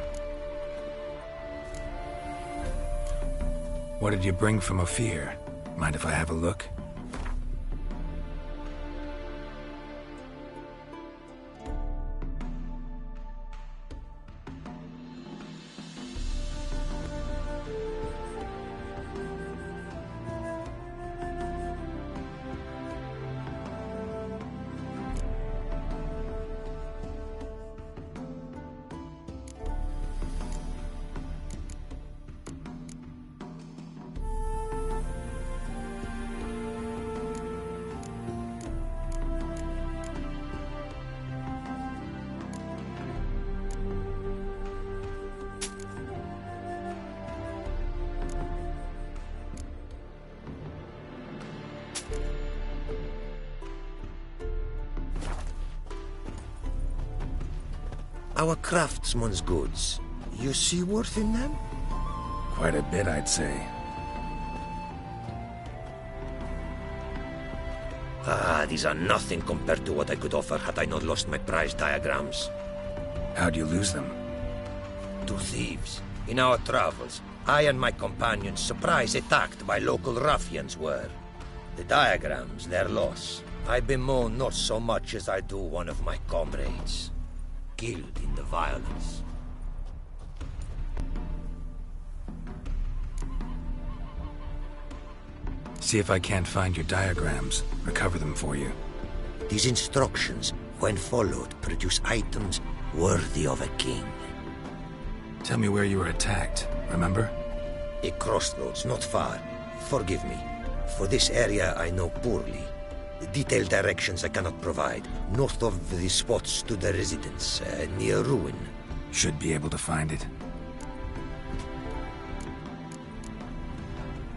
What did you bring from Ophir? Mind if I have a look? Our craftsman's goods. You see worth in them? Quite a bit, I'd say. These are nothing compared to what I could offer had I not lost my prized diagrams. How'd you lose them? To thieves. In our travels, I and my companions surprise attacked by local ruffians were. The diagrams, their loss. I bemoan not so much as I do one of my comrades. Killed in the violence. See if I can't find your diagrams. Recover them for you. These instructions, when followed, produce items worthy of a king. Tell me where you were attacked, remember? A crossroads, not far. Forgive me. For this area I know poorly. Detailed directions I cannot provide. North of the spot stood a residence, near ruin. Should be able to find it.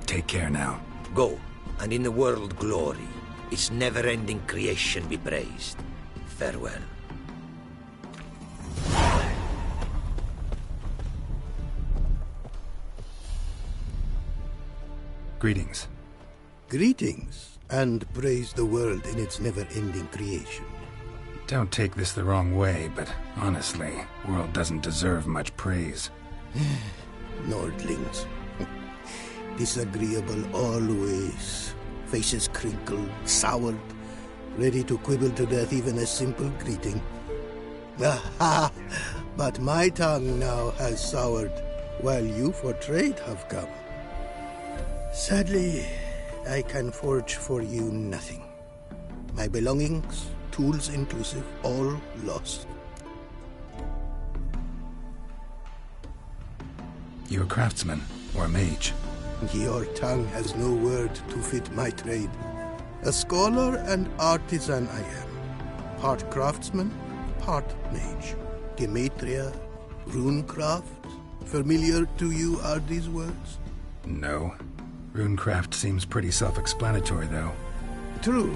Take care now. Go, and in the world glory, its never-ending creation be praised. Farewell. Greetings. Greetings, and praise the world in its never-ending creation. Don't take this the wrong way, but honestly, world doesn't deserve much praise. Nordlings. Disagreeable always. Faces crinkled, soured, ready to quibble to death even a simple greeting. Aha! But my tongue now has soured, while you for trade have come. Sadly, I can forge for you nothing. My belongings, tools inclusive, all lost. You a craftsman, or a mage? Your tongue has no word to fit my trade. A scholar and artisan I am. Part craftsman, part mage. Gematria, runecraft. Familiar to you are these words? No. Runecraft seems pretty self-explanatory, though. True,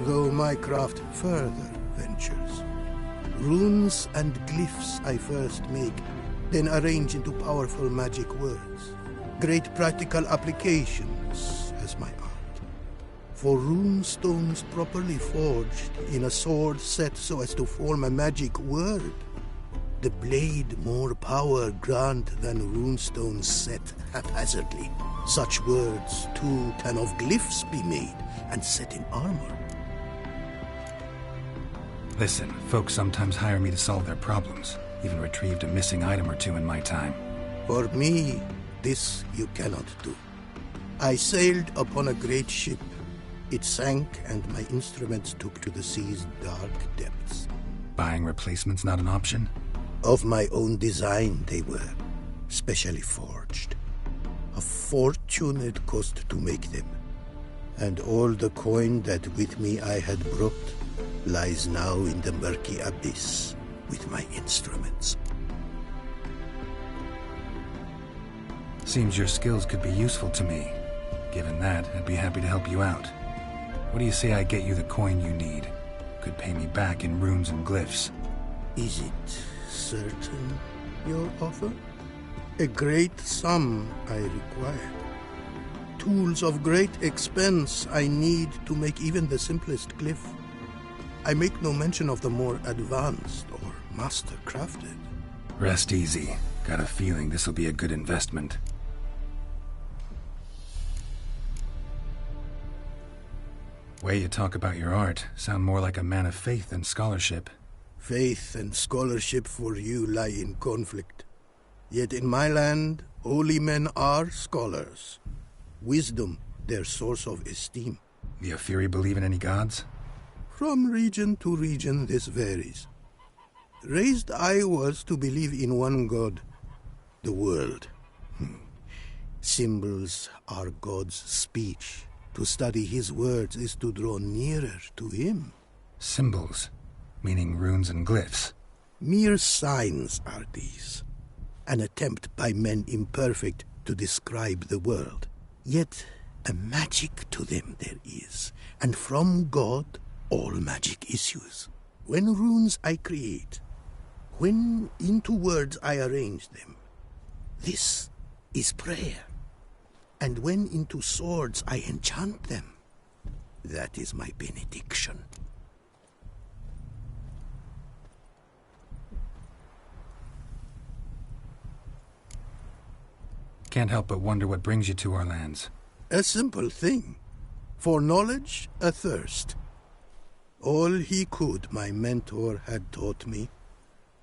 though my craft further ventures. Runes and glyphs I first make, then arrange into powerful magic words. Great practical applications as my art. For rune stones properly forged in a sword set so as to form a magic word. The blade more power grant than runestones set haphazardly. Such words, too, can of glyphs be made and set in armor. Listen, folks sometimes hire me to solve their problems. Even retrieved a missing item or two in my time. For me, this you cannot do. I sailed upon a great ship. It sank and my instruments took to the sea's dark depths. Buying replacements not an option? Of my own design they were, specially forged. A fortune it cost to make them. And all the coin that with me I had brought lies now in the murky abyss with my instruments. Seems your skills could be useful to me. Given that, I'd be happy to help you out. What do you say I get you the coin you need? Could pay me back in runes and glyphs. Is it certain, your offer? A great sum I require. Tools of great expense I need to make even the simplest glyph. I make no mention of the more advanced or master-crafted. Rest easy. Got a feeling this'll be a good investment. Way you talk about your art sound more like a man of faith than scholarship. Faith and scholarship for you lie in conflict. Yet in my land, holy men are scholars. Wisdom, their source of esteem. The Ophiri believe in any gods? From region to region, this varies. Raised I was to believe in one god, the world. Symbols are God's speech. To study his words is to draw nearer to him. Symbols, meaning runes and glyphs. Mere signs are these. An attempt by men imperfect to describe the world. Yet a magic to them there is, and from God all magic issues. When runes I create, when into words I arrange them, this is prayer. And when into swords I enchant them, that is my benediction. Can't help but wonder what brings you to our lands. A simple thing. For knowledge, a thirst. All he could, my mentor had taught me.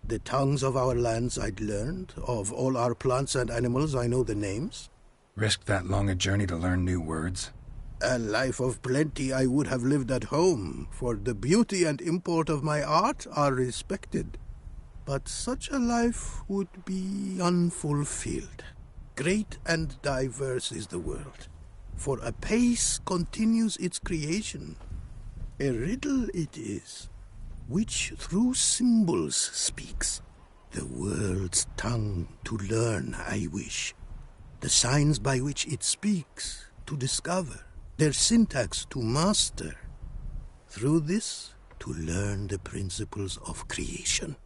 The tongues of our lands I'd learned. Of all our plants and animals I know the names. Risked that long a journey to learn new words? A life of plenty I would have lived at home, for the beauty and import of my art are respected. But such a life would be unfulfilled. Great and diverse is the world, for a pace continues its creation. A riddle it is, which through symbols speaks. The world's tongue to learn I wish, the signs by which it speaks to discover, their syntax to master. Through this, to learn the principles of creation.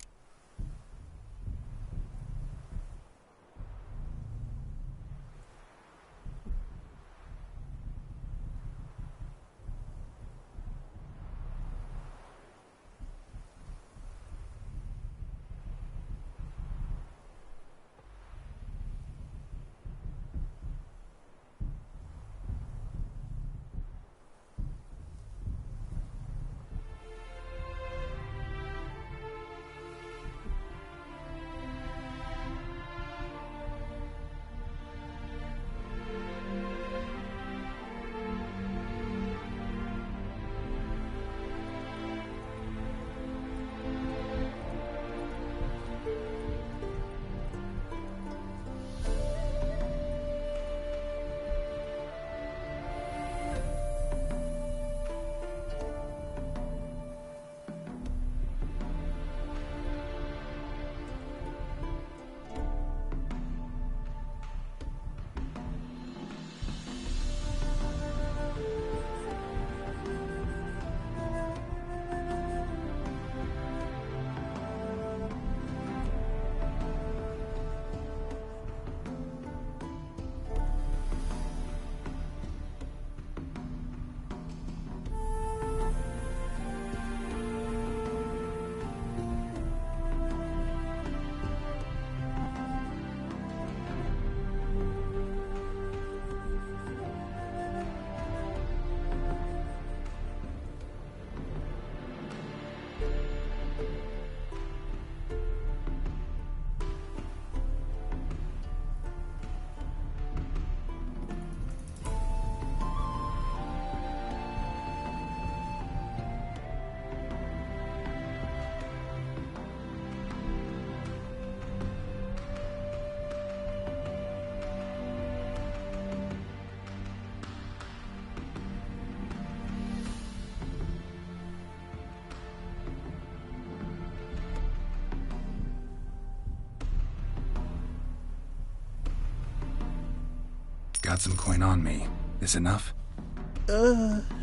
Got some coin on me. This enough?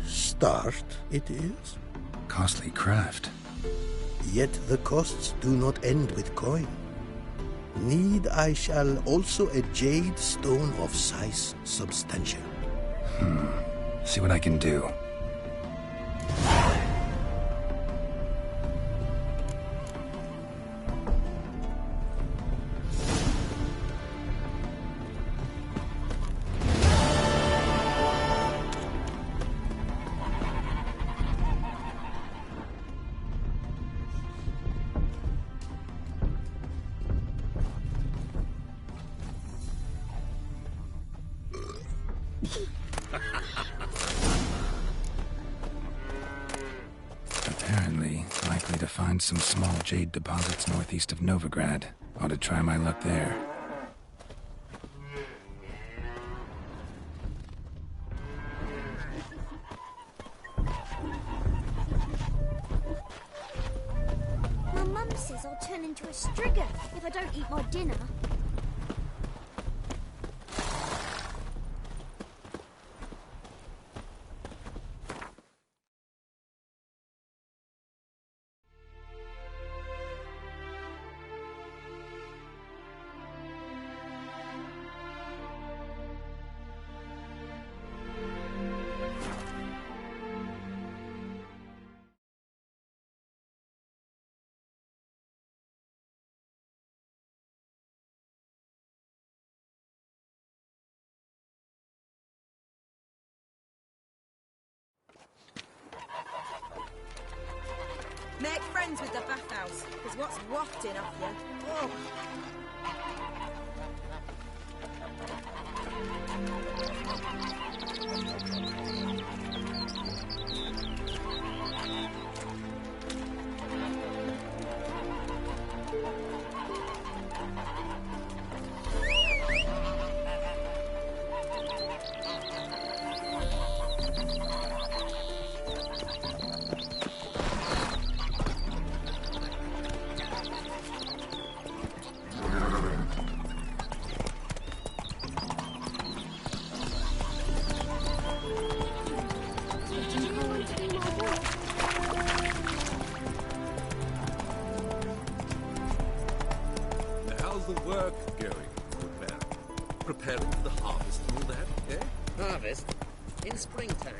Start it is. Costly craft. Yet the costs do not end with coin. Need I shall also a jade stone of size substantial. See what I can do. Apparently, likely to find some small jade deposits northeast of Novigrad. Ought to try my luck there. My mum says I'll turn into a Striga if I don't eat my dinner. Make friends with the bathhouse, because what's wafting up you? Oh. How's the work going, good man? Preparing for the harvest and all that, eh? Harvest? In springtime?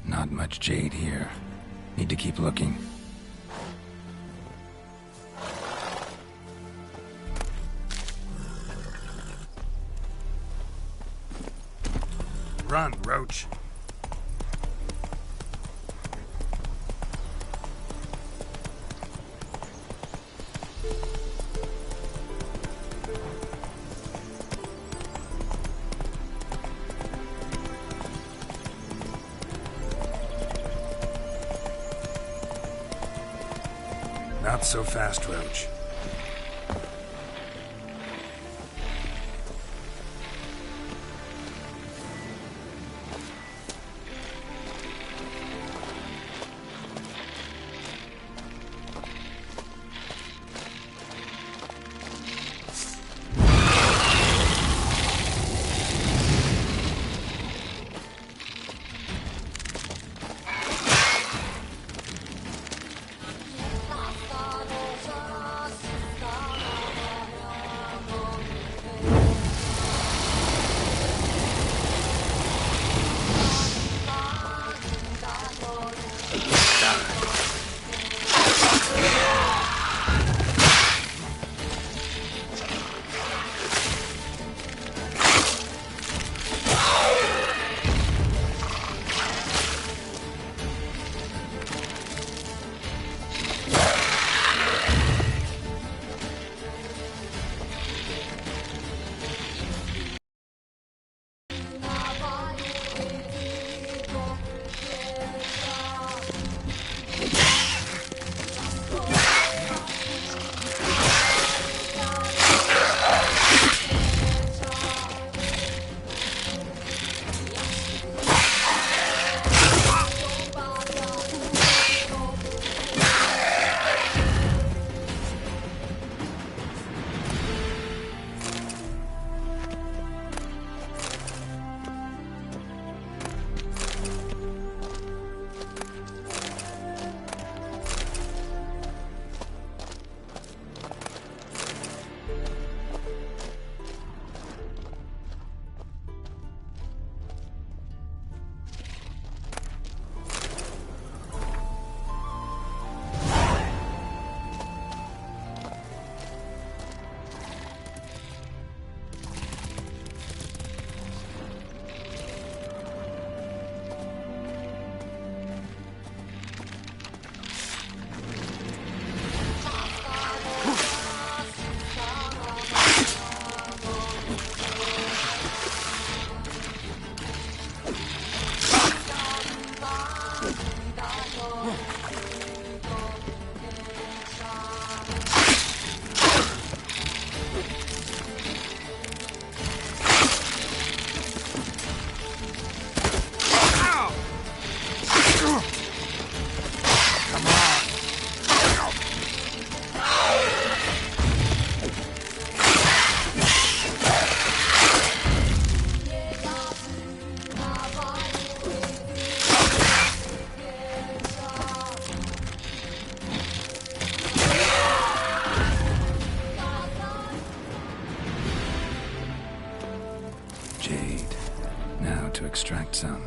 Not much jade here. Need to keep looking. Run, Roach. Not so fast, Roach. to extract some.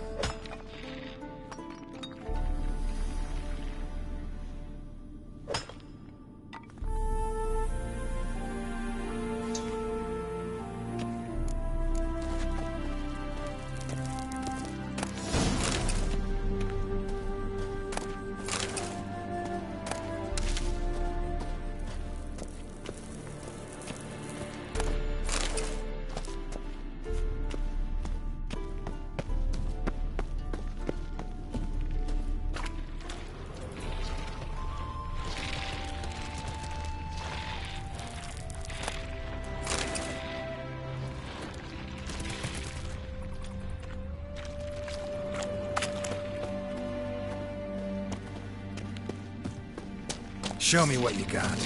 Show me what you got.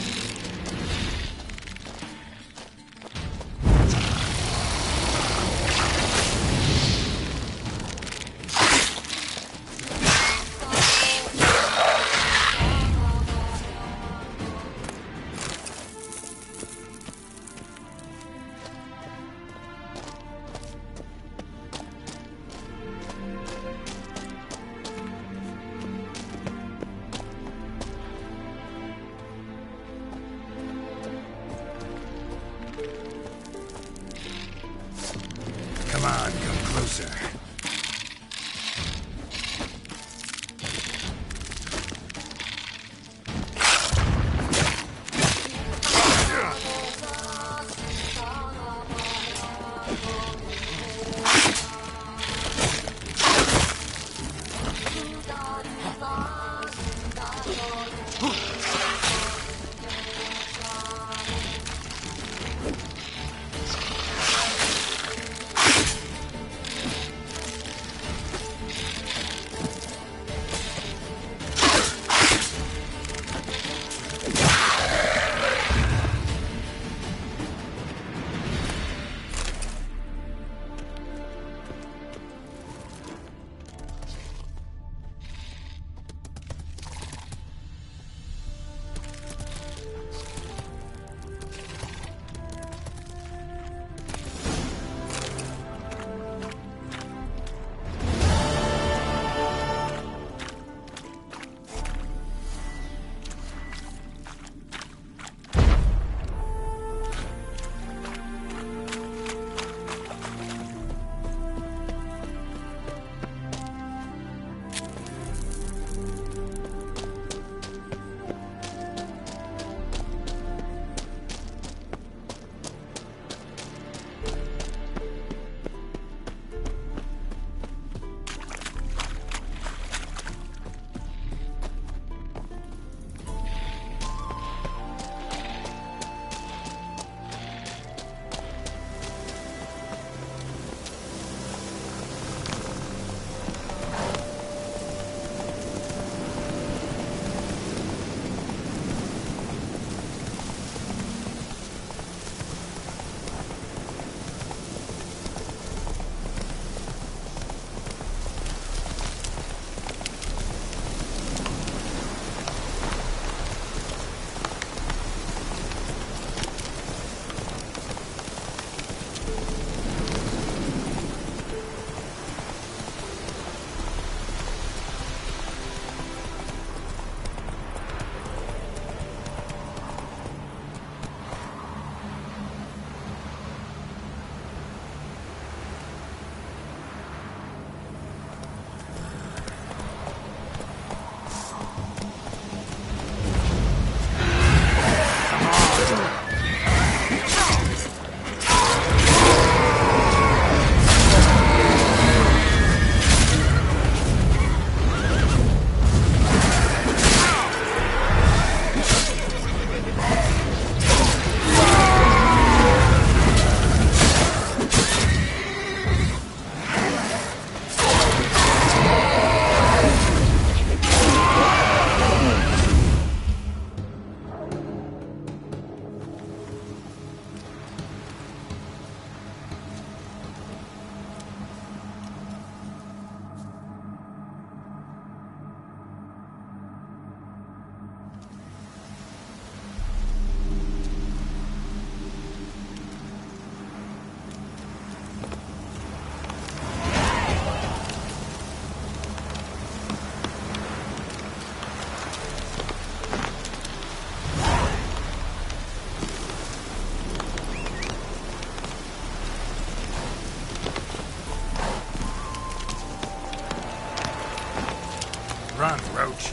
Run, Roach.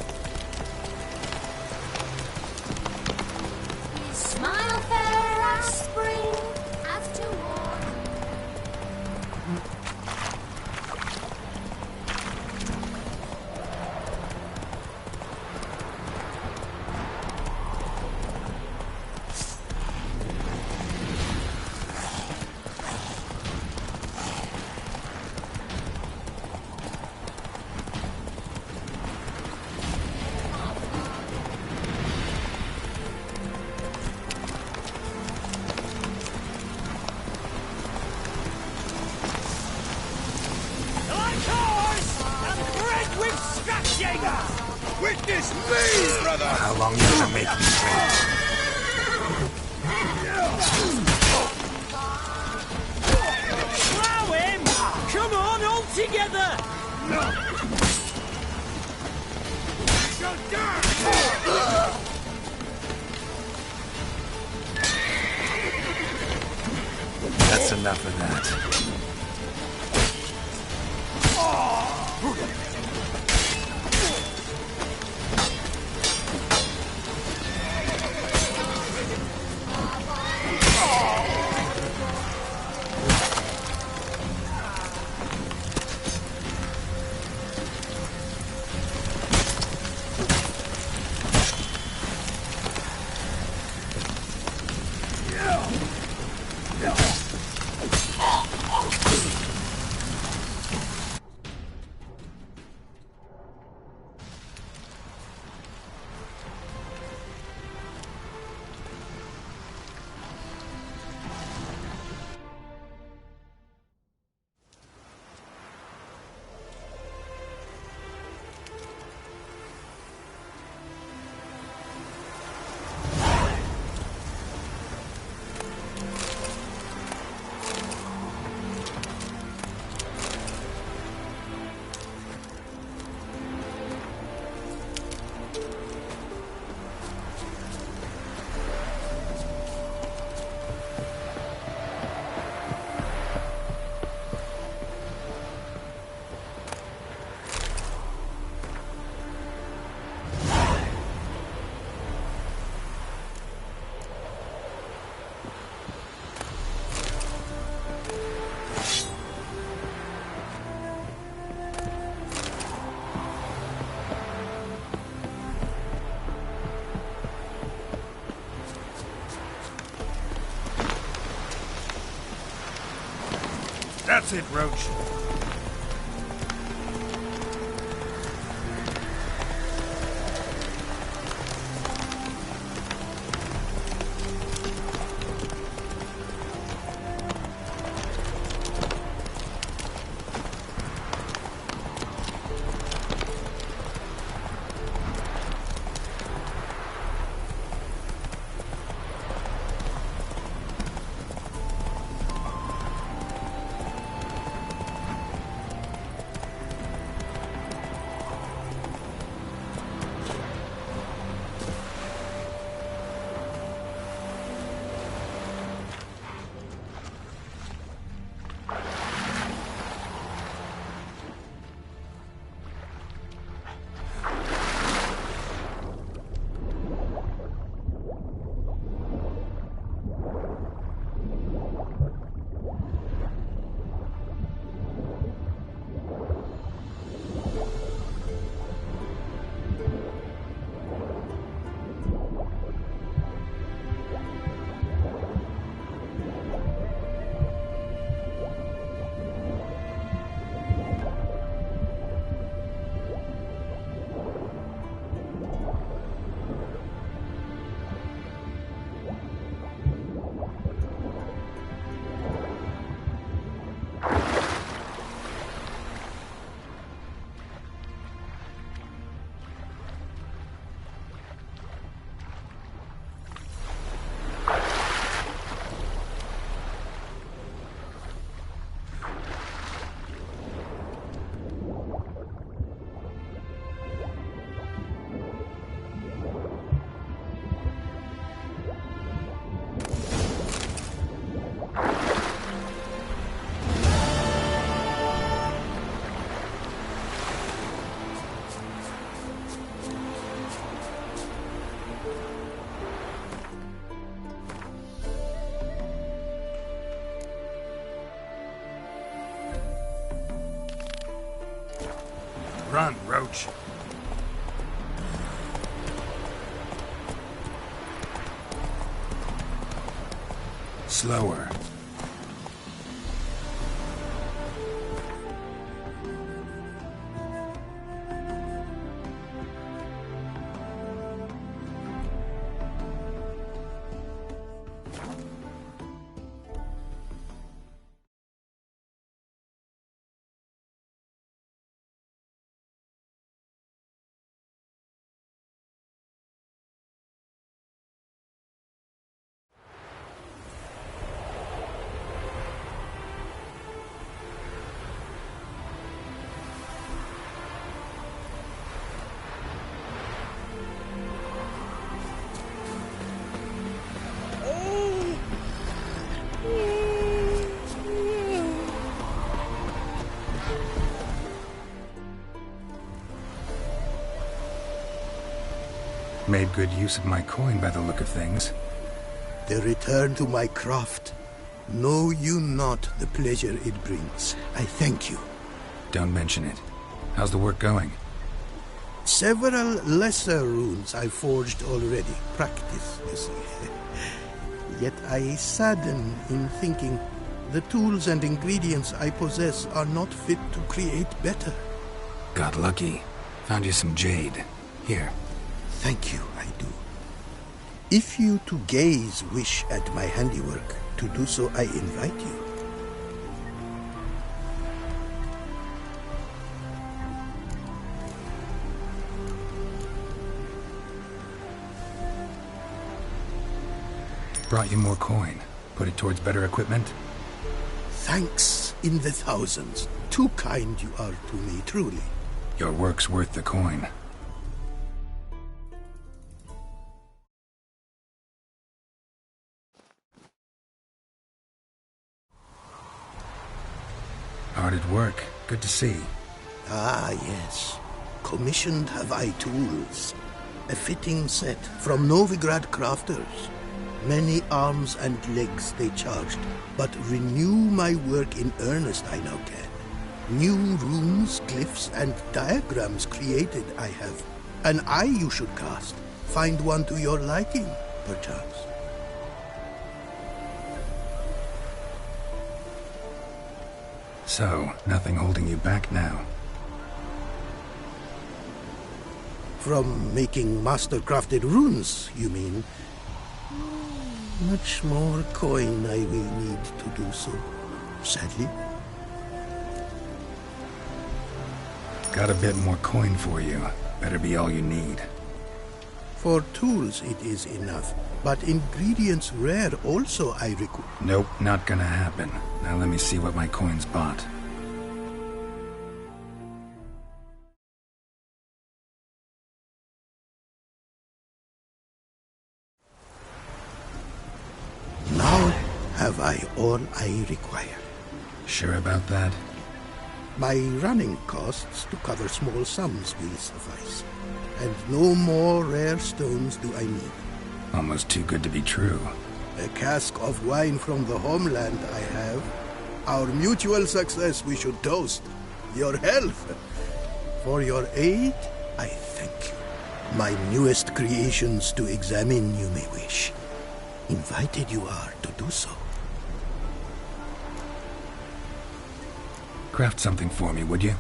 Smile fair as spring, as toward. Witness me, brother! How long does it make me wait? Allow him! Come on, all together! That's enough of that. That's it, Roach. Run, Roach. Slower. Made good use of my coin by the look of things. The return to my craft. Know you not the pleasure it brings. I thank you. Don't mention it. How's the work going? Several lesser runes I forged already. Practice, you see. Yet I sadden in thinking the tools and ingredients I possess are not fit to create better. Got lucky. Found you some jade. Here. Thank you, I do. If you to gaze wish at my handiwork, to do so I invite you. Brought you more coin. Put it towards better equipment? Thanks in the thousands. Too kind you are to me, truly. Your work's worth the coin. Hard at work. Good to see. Ah, yes. Commissioned have I tools. A fitting set from Novigrad crafters. Many arms and legs they charged, but renew my work in earnest I now can. New runes, glyphs, and diagrams created I have. An eye you should cast. Find one to your liking, perchance. So, nothing holding you back now? From making master-crafted runes, you mean? Much more coin I will need to do so, sadly. Got a bit more coin for you. Better be all you need. For tools it is enough, but ingredients rare also I require. Nope, not gonna happen. Now let me see what my coin's bought. Now have I all I require. Sure about that? My running costs to cover small sums will suffice. And no more rare stones do I need. Almost too good to be true. A cask of wine from the homeland I have. Our mutual success we should toast. Your health. For your aid, I thank you. My newest creations to examine you may wish. Invited you are to do so. Craft something for me, would you?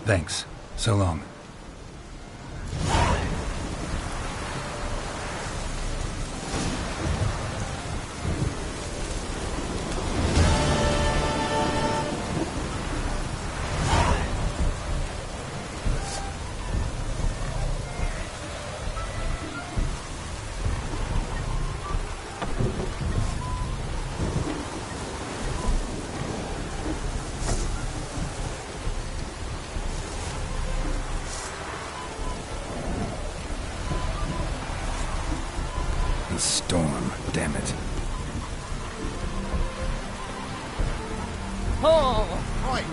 Thanks. So long. Storm, damn it. Oh! Right.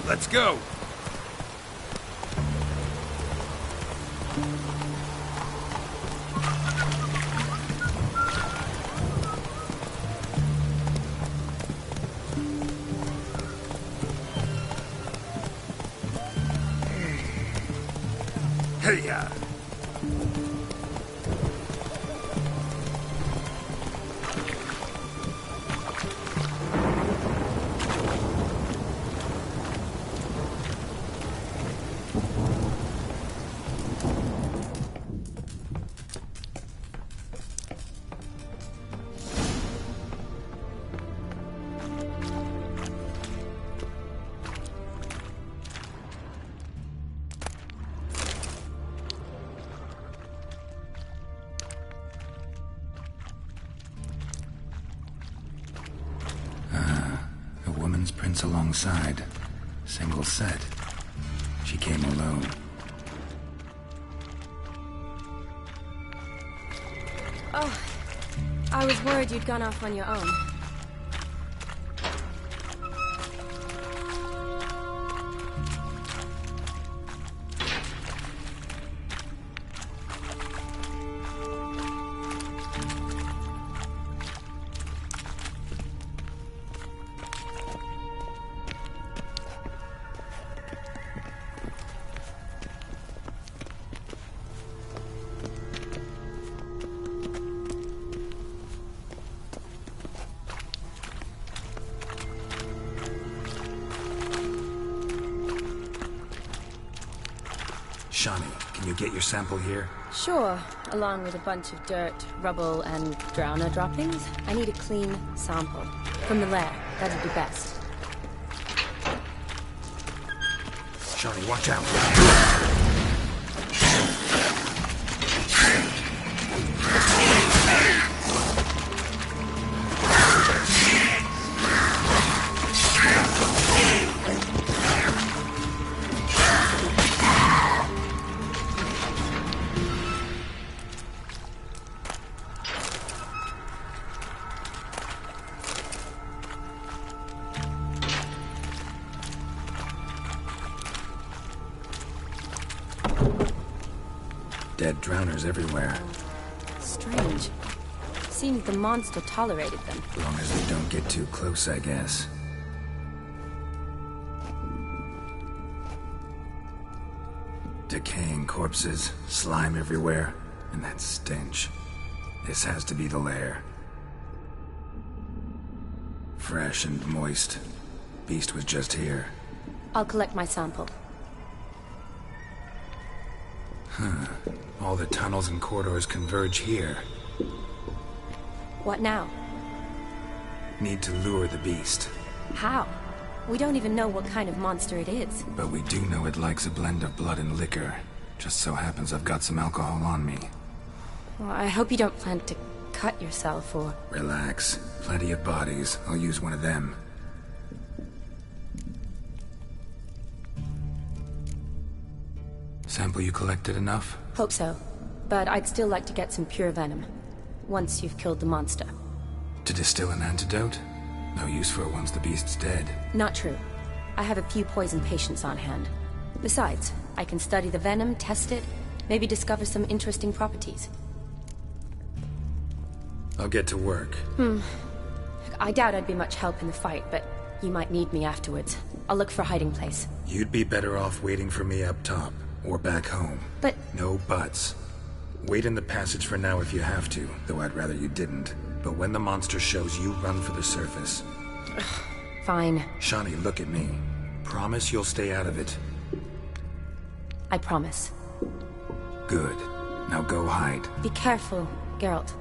Let's go! Hey-ya! Prints alongside. Single set. She came alone. Oh, I was worried you'd gone off on your own. Shani, can you get your sample here? Sure, along with a bunch of dirt, rubble, and drowner droppings. I need a clean sample. From the lair, that'd be best. Shani, watch out. Dead drowners everywhere. Strange. Seems the monster tolerated them. As long as they don't get too close, I guess. Decaying corpses, slime everywhere, and that stench. This has to be the lair. Fresh and moist. Beast was just here. I'll collect my sample. Huh. All the tunnels and corridors converge here. What now? Need to lure the beast. How? We don't even know what kind of monster it is. But we do know it likes a blend of blood and liquor. Just so happens I've got some alcohol on me. Well, I hope you don't plan to cut yourself or... Relax. Plenty of bodies. I'll use one of them. Sample you collected enough? Hope so. But I'd still like to get some pure venom. Once you've killed the monster. To distill an antidote? No use for it once the beast's dead. Not true. I have a few poison patients on hand. Besides, I can study the venom, test it, maybe discover some interesting properties. I'll get to work. I doubt I'd be much help in the fight, but you might need me afterwards. I'll look for a hiding place. You'd be better off waiting for me up top. Or back home. But... No buts. Wait in the passage for now if you have to, though I'd rather you didn't. But when the monster shows, you run for the surface. Fine. Shani, look at me. Promise you'll stay out of it. I promise. Good. Now go hide. Be careful, Geralt.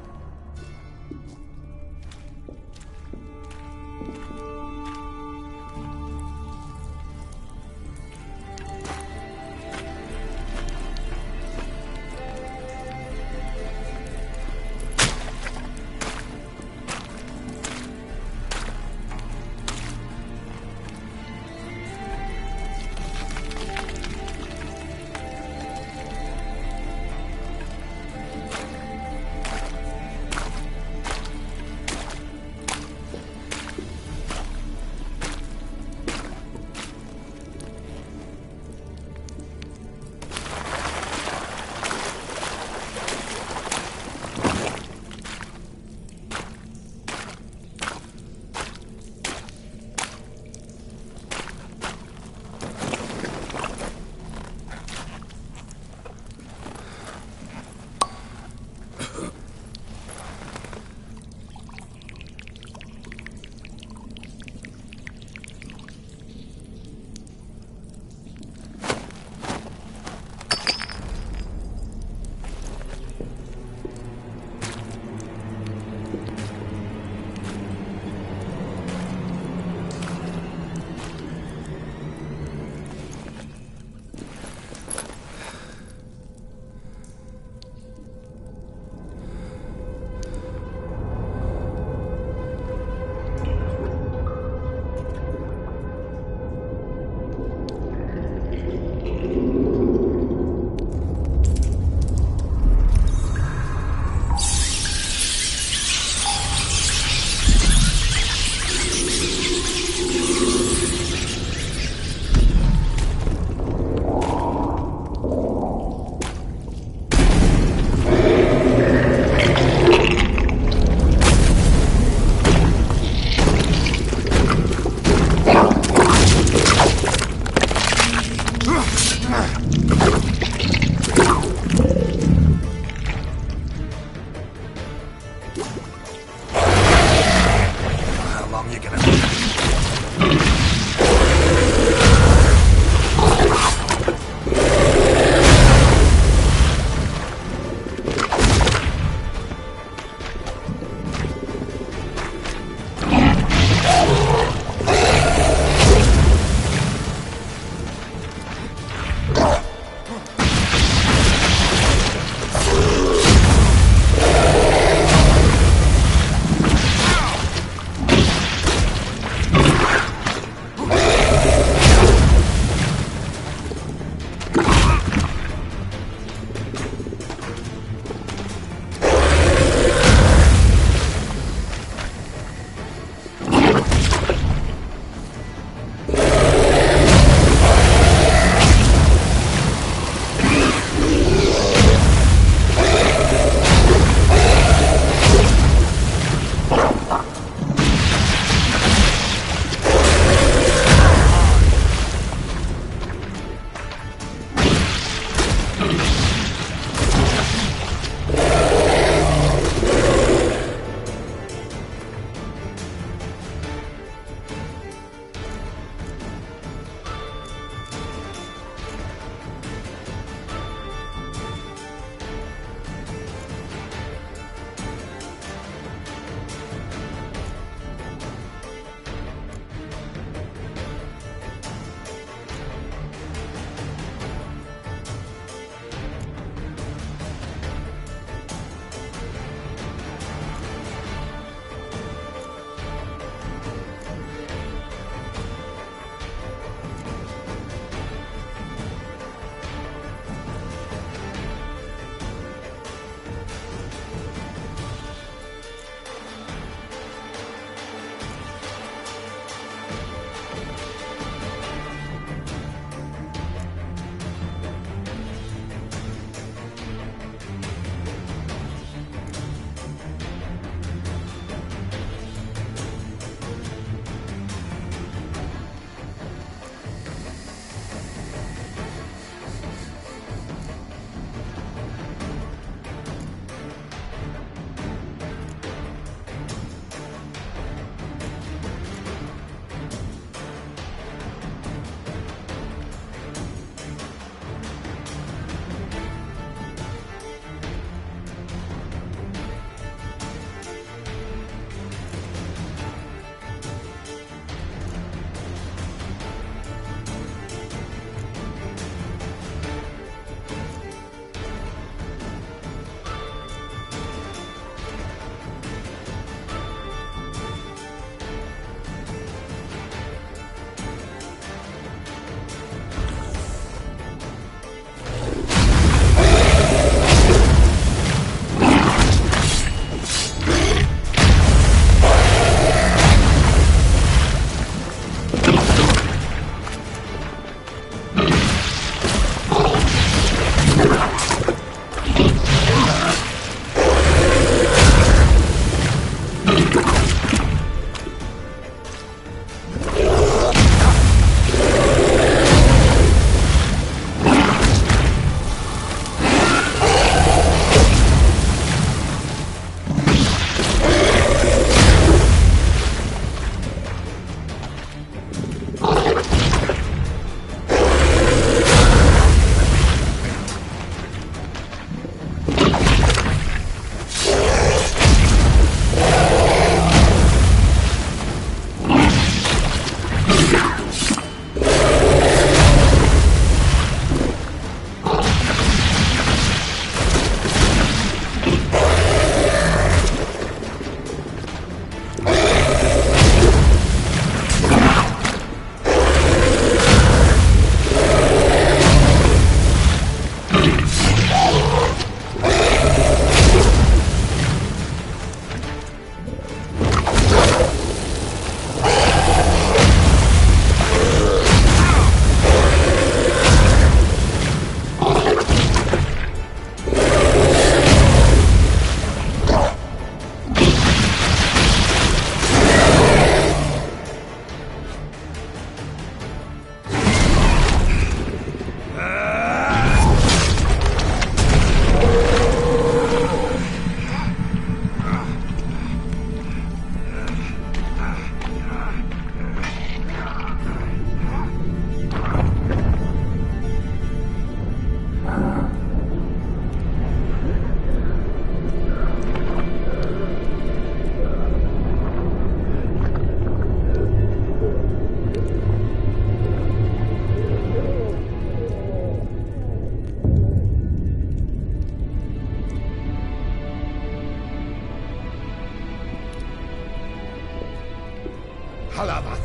Halavath,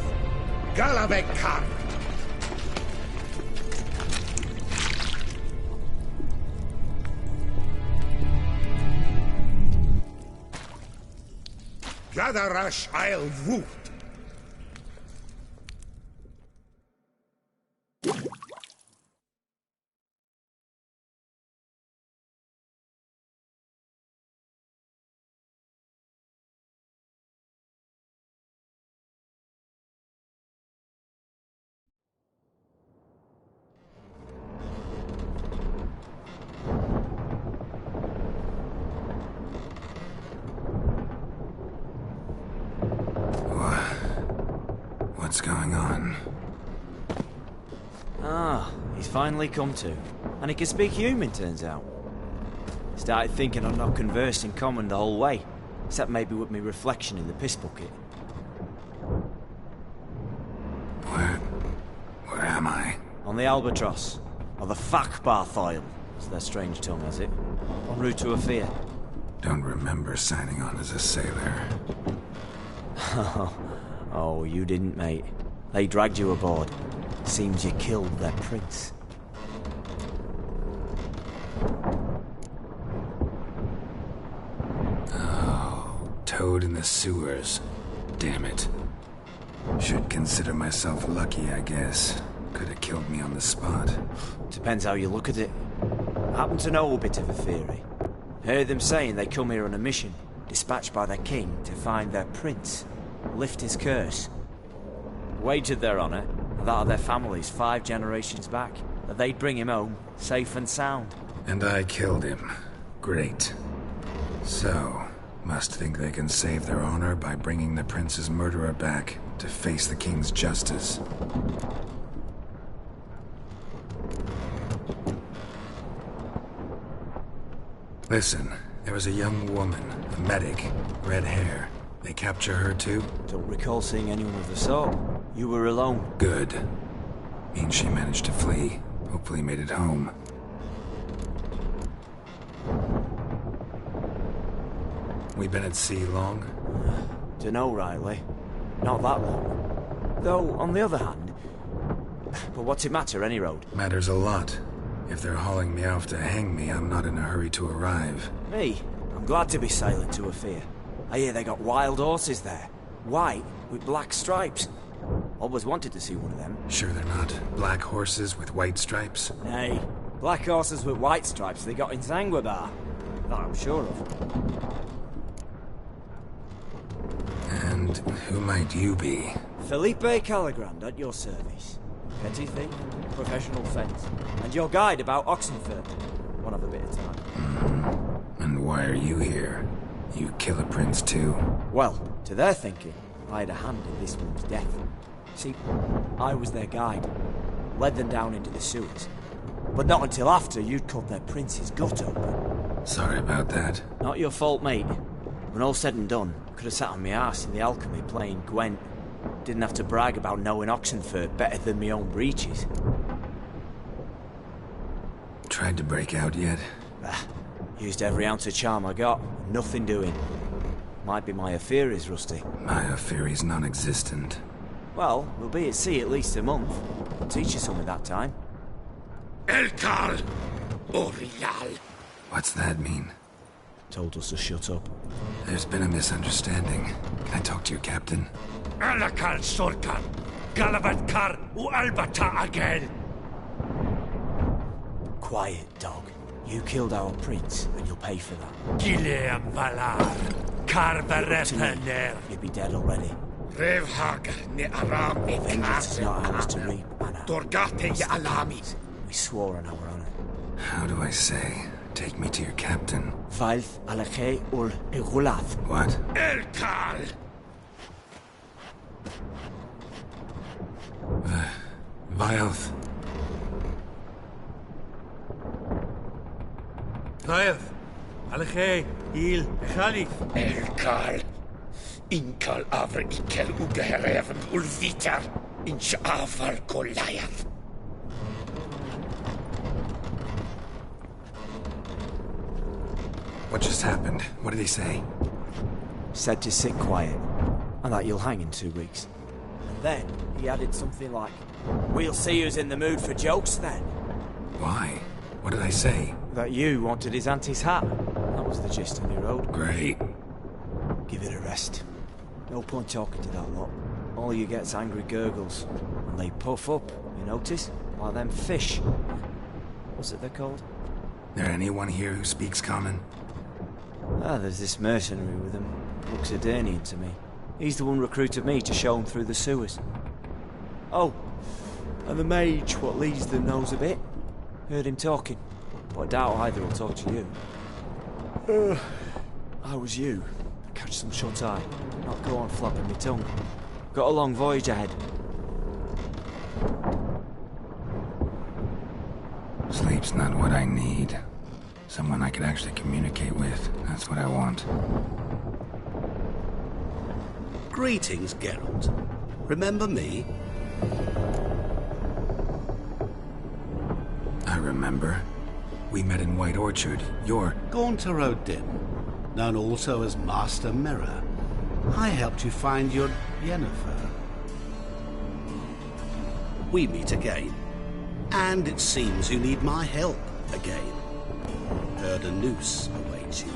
Galavekar. Gadarash I'll Woot. What's going on? Ah, he's finally come to. And he can speak human, turns out. Started thinking I'd not conversed in common the whole way, except maybe with me reflection in the piss bucket. Where am I? On the Albatross, or the Fakbarth Isle, as their strange tongue has it, en route to Ophir. Don't remember signing on as a sailor. Oh, you didn't, mate. They dragged you aboard. Seems you killed their prince. Oh, toad in the sewers. Damn it. Should consider myself lucky, I guess. Could have killed me on the spot. Depends how you look at it. I happen to know a bit of a theory. Heard them saying they come here on a mission, dispatched by their king to find their prince, lift his curse. Wagered their honour, and that of their families 5 generations back, that they'd bring him home, safe and sound. And I killed him. Great. So, must think they can save their honor by bringing the prince's murderer back to face the king's justice. Listen, there was a young woman, a medic, red hair. They capture her too? Don't recall seeing anyone of the sort. You were alone. Good. Means she managed to flee. Hopefully made it home. We been at sea long? Dunno, Riley. Not that long. Though, on the other hand... But what's it matter, any road? Matters a lot. If they're hauling me off to hang me, I'm not in a hurry to arrive. Me? I'm glad to be sailing to Ophir. I hear they got wild horses there. White, with black stripes. Always wanted to see one of them. Sure they're not black horses with white stripes? Nay, black horses with white stripes they got in Zangwabar. That I'm sure of. And who might you be? Felipe Caligrand at your service. Petty thief, professional fence, and your guide about Oxenfurt. One of a bit of time. And why are you here? You kill a prince too? Well, to their thinking, I had a hand in this one's death. See, I was their guide. Led them down into the sewers. But not until after you'd cut their prince's gut open. Sorry about that. Not your fault, mate. When all said and done, I could have sat on my arse in the alchemy playing Gwent. Didn't have to brag about knowing Oxenfurt better than my own breeches. Tried to break out yet? Used every ounce of charm I got. Nothing doing. Might be my Ophiri's rusty. My Ophiri's non-existent. Well, we'll be at sea at least a month. I'll teach you something that time. Elkal Orial. What's that mean? Told us to shut up. There's been a misunderstanding. Can I talk to your captain? Alakal Sorkar. Galavatkar u Albata again. Quiet, dog. You killed our prince, and you'll pay for that. Gileam Valar. Carverepener. You'd be dead already. Revhagar ni Aram ni Vengeance is not ours to reap, Anna. Dorgate ya Alami. We swore on our honor. How do I say? Take me to your captain. Valth Alakhe ul Egulath. What? Elkal! Vilth. Vilth. Alakhe. Il. Khalif. Elkal. Inkal Avr Iker Ugehereven Ulvitar. Inch Afar Goliath. What just happened? What did he say? Said to sit quiet, and that you'll hang in 2 weeks. Then he added something like, "We'll see who's in the mood for jokes then." Why? What did I say? That you wanted his auntie's hat. That was the gist of the road. Great. Give it a rest. No point talking to that lot. All you get's angry gurgles. And they puff up, you notice? Like them fish. What's it they're called? There anyone here who speaks common? Ah, there's this mercenary with him. Looks Edirnian to me. He's the one recruited me to show him through the sewers. Oh, and the mage what leads them knows a bit. Heard him talking, but I doubt either will talk to you. How was you? Catch some shut-eye, not go on flapping my tongue. Got a long voyage ahead. Sleep's not what I need. Someone I could actually communicate with. That's what I want. Greetings, Geralt. Remember me? I remember. We met in White Orchard. You're... Gaunter O'Dim, known also as Master Mirror. I helped you find your Yennefer. We meet again. And it seems you need my help again. Heard a noose awaits you.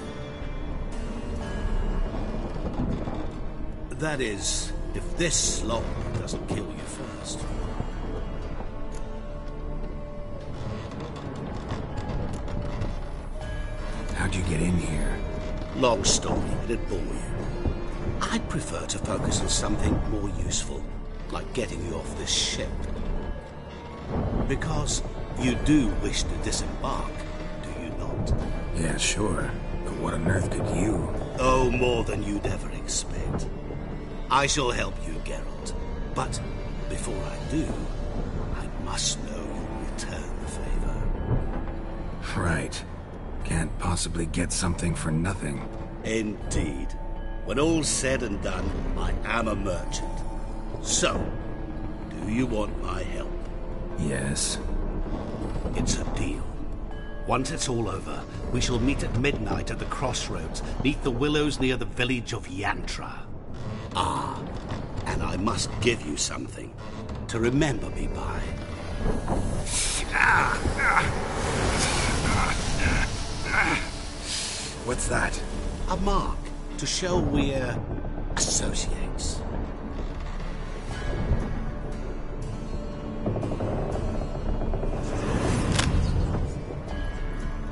That is, if this slop doesn't kill you first. How'd you get in here? Long story, it'd bore you. I'd prefer to focus on something more useful, like getting you off this ship. Because you do wish to disembark, do you not? Yeah, sure. But what on earth could you? Oh, more than you'd ever expect. I shall help you, Geralt. But before I do, I must know you'll return the favor. Right. Can't possibly get something for nothing. Indeed. When all's said and done, I am a merchant. So, do you want my help? Yes. It's a deal. Once it's all over, we shall meet at midnight at the crossroads, neath the willows near the village of Yantra. Ah, and I must give you something to remember me by. What's that? A mark to show we're associates.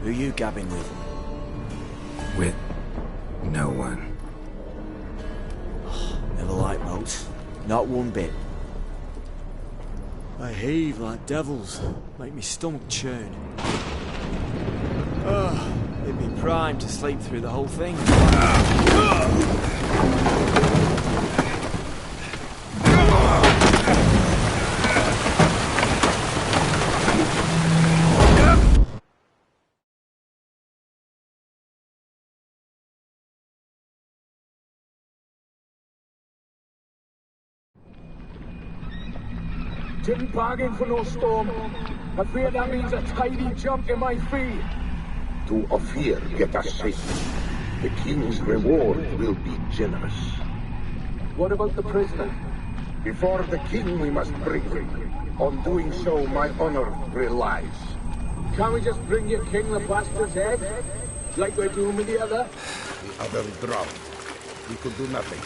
Who you gabbing with? With no one. Never liked moats. Not one bit. They heave like devils. Make me stomach churn. They'd be primed to sleep through the whole thing. Didn't bargain for no storm. I fear that means a tidy jump in my fee. To Ophir get us safely. The king's reward will be generous. What about the prisoner? Before the king we must bring him. On doing so, my honor relies. Can't we just bring your king the bastard's head? Like we're doing with the other? The other drowned. We could do nothing.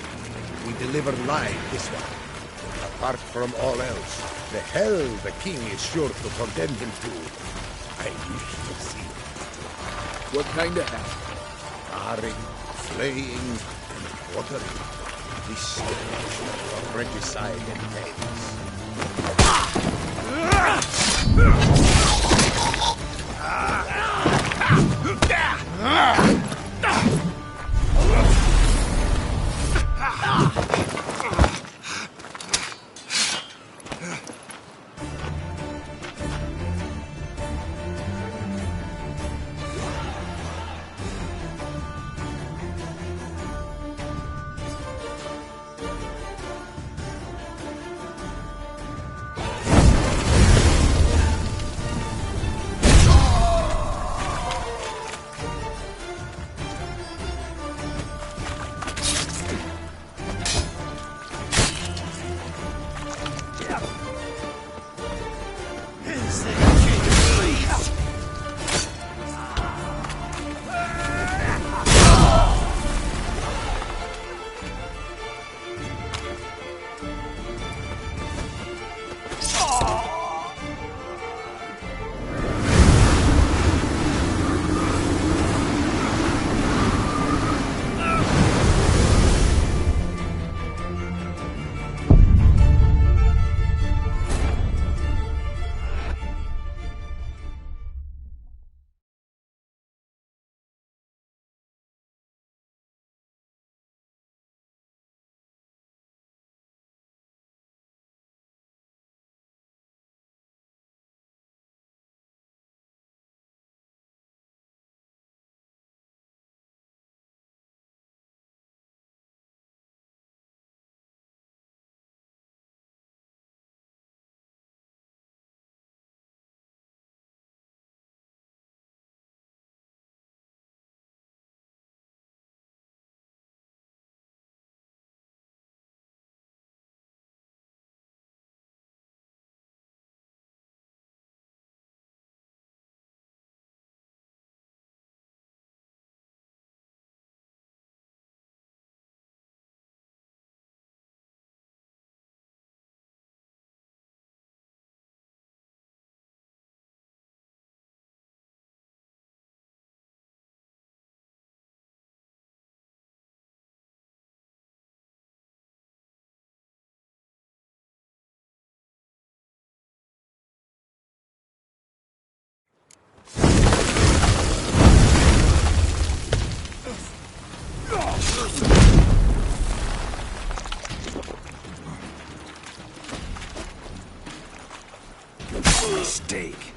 We deliver live this one. Apart from all else, the hell the king is sure to condemn him to. I wish to see. What kind of hell? Tarring, flaying, and quartering. This separation of regicide and take.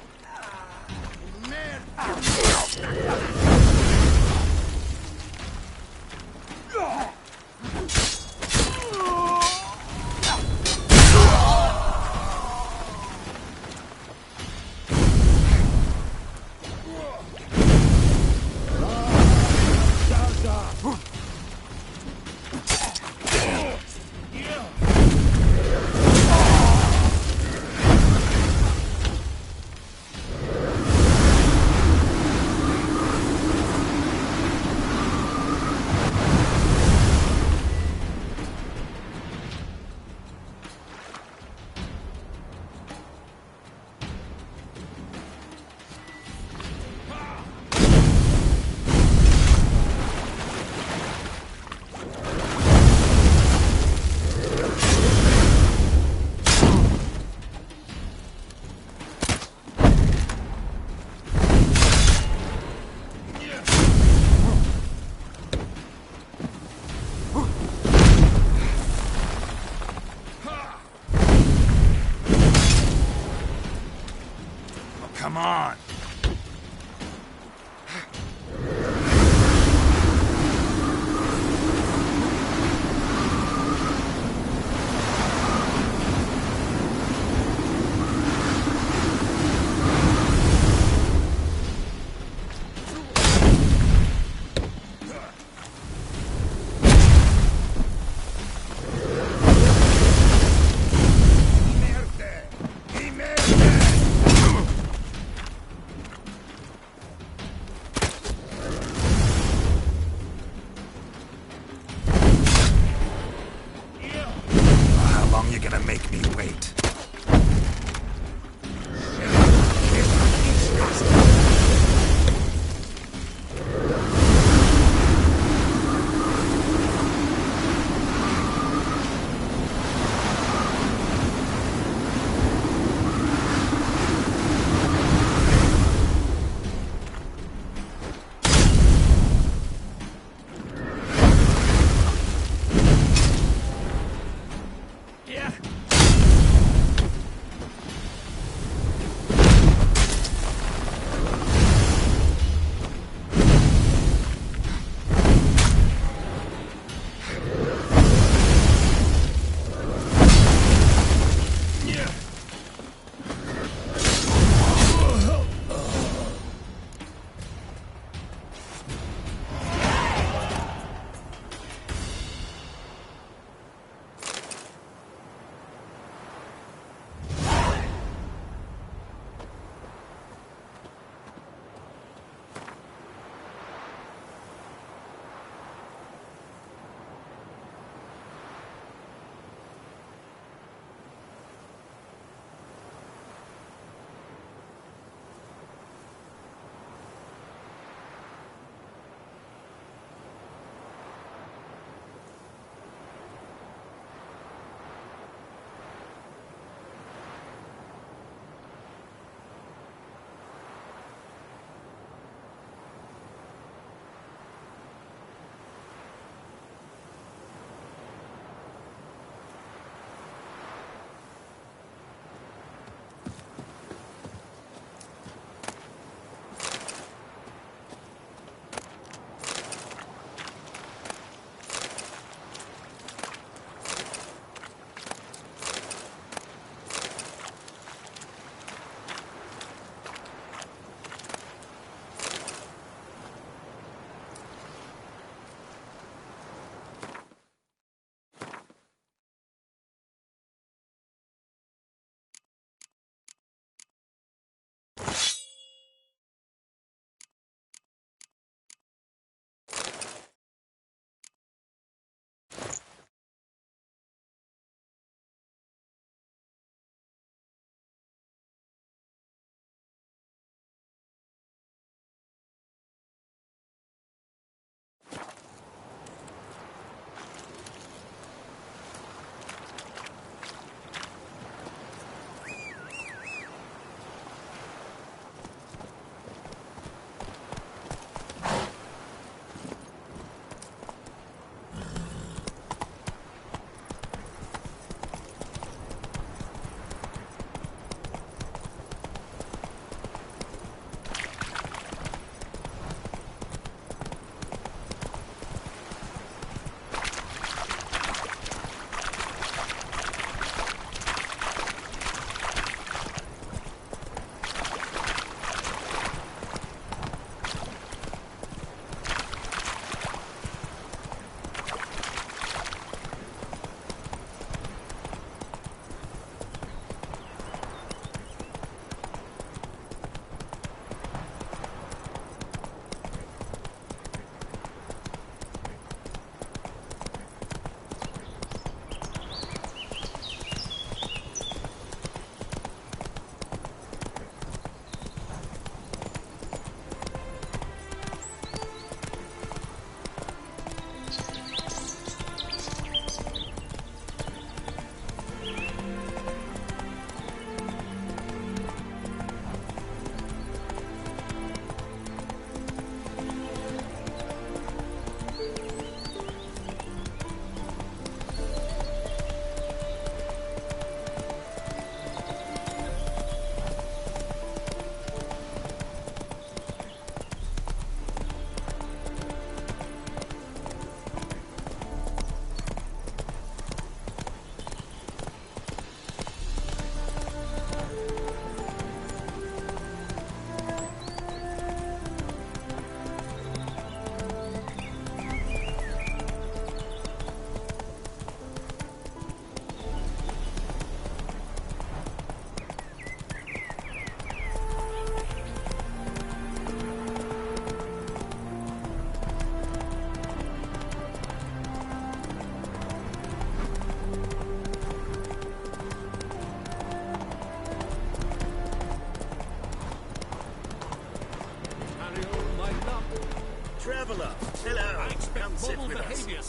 Come on. How long you gonna make me wait?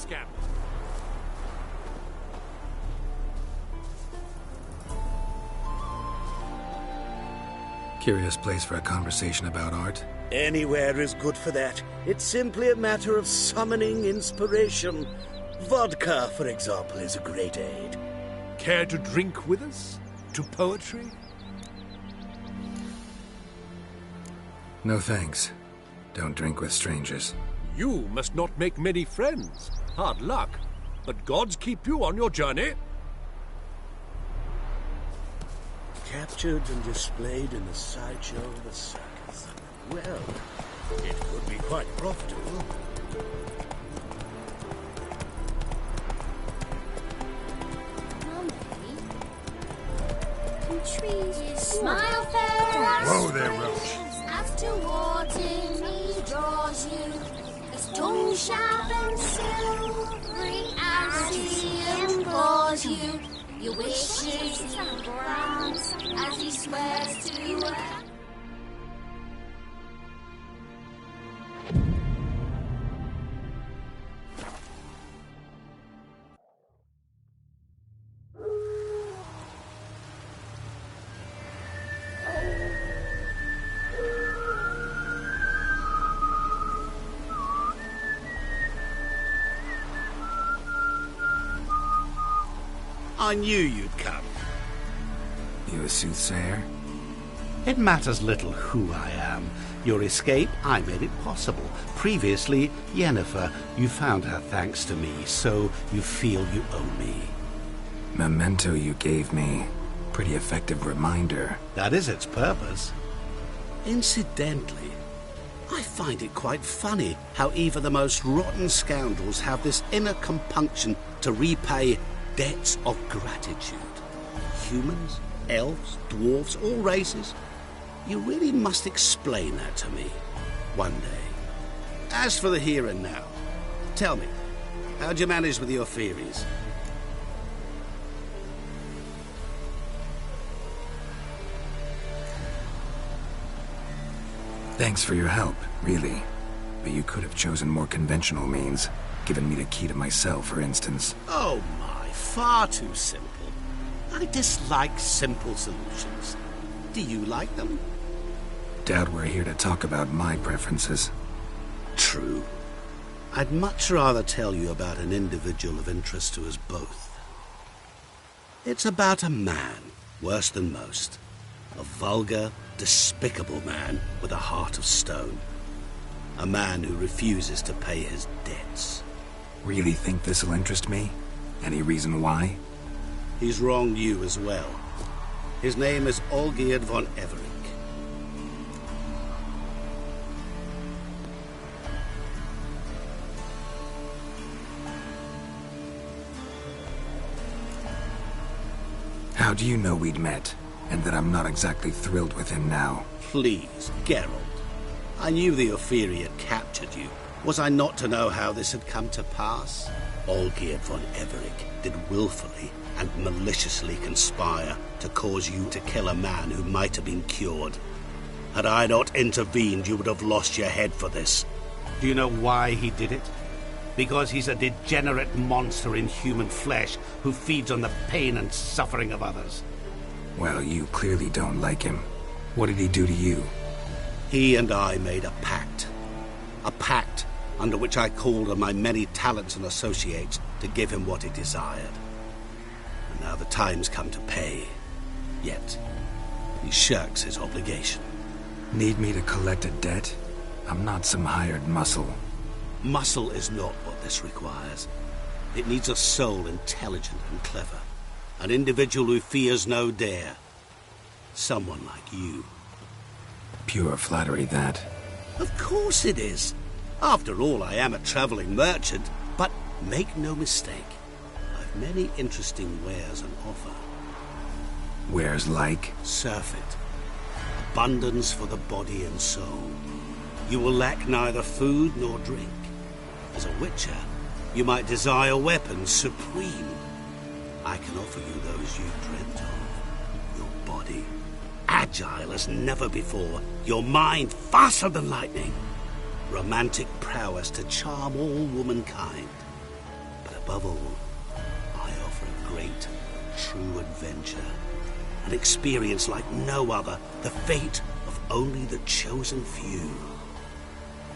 scamp. Curious place for a conversation about art. Anywhere is good for that. It's simply a matter of summoning inspiration. Vodka, for example, is a great aid. Care to drink with us? To poetry? No thanks. Don't drink with strangers. You must not make many friends. Hard luck. But gods keep you on your journey. Captured and displayed in the sideshow of the circus. Well, it could be quite profitable. Trees smile fair. Whoa there, Roach. As towards him he draws you, his tongue sharp and silvery as he implores you. Your wishes he grants as he swears to. I knew you'd come. You a soothsayer? It matters little who I am. Your escape, I made it possible. Previously, Yennefer, you found her thanks to me, so you feel you owe me. Memento you gave me. Pretty effective reminder. That is its purpose. Incidentally, I find it quite funny how even the most rotten scoundrels have this inner compunction to repay debts of gratitude. Humans, elves, dwarves, all races. You really must explain that to me one day. As for the here and now, tell me, how'd you manage with your theories? Thanks for your help, really. But you could have chosen more conventional means. Given me the key to my cell, for instance. Oh my, far too simple. I dislike simple solutions. Do you like them? Doubt we're here to talk about my preferences. True. I'd much rather tell you about an individual of interest to us both. It's about a man, worse than most. A vulgar, despicable man with a heart of stone. A man who refuses to pay his debts. Really think this'll interest me? Any reason why? He's wronged you as well. His name is Olgierd von Everec. How do you know we'd met, and that I'm not exactly thrilled with him now? Please, Geralt. I knew the Ophiri had captured you. Was I not to know how this had come to pass? Olgierd von Everec did willfully and maliciously conspire to cause you to kill a man who might have been cured. Had I not intervened, you would have lost your head for this. Do you know why he did it? Because he's a degenerate monster in human flesh who feeds on the pain and suffering of others. Well, you clearly don't like him. What did he do to you? He and I made a pact. A pact under which I called on my many talents and associates to give him what he desired. And now the time's come to pay. Yet, he shirks his obligation. Need me to collect a debt? I'm not some hired muscle. Muscle is not what this requires. It needs a soul intelligent and clever. An individual who fears no dare. Someone like you. Pure flattery, that. Of course it is. After all, I am a traveling merchant. But make no mistake, I've many interesting wares on offer. Wares like? Surfeit. Abundance for the body and soul. You will lack neither food nor drink. As a witcher, you might desire weapons supreme. I can offer you those you dreamt of. Your body, agile as never before. Your mind, faster than lightning. Romantic prowess to charm all womankind. above all, I offer a great, true adventure. An experience like no other, the fate of only the chosen few.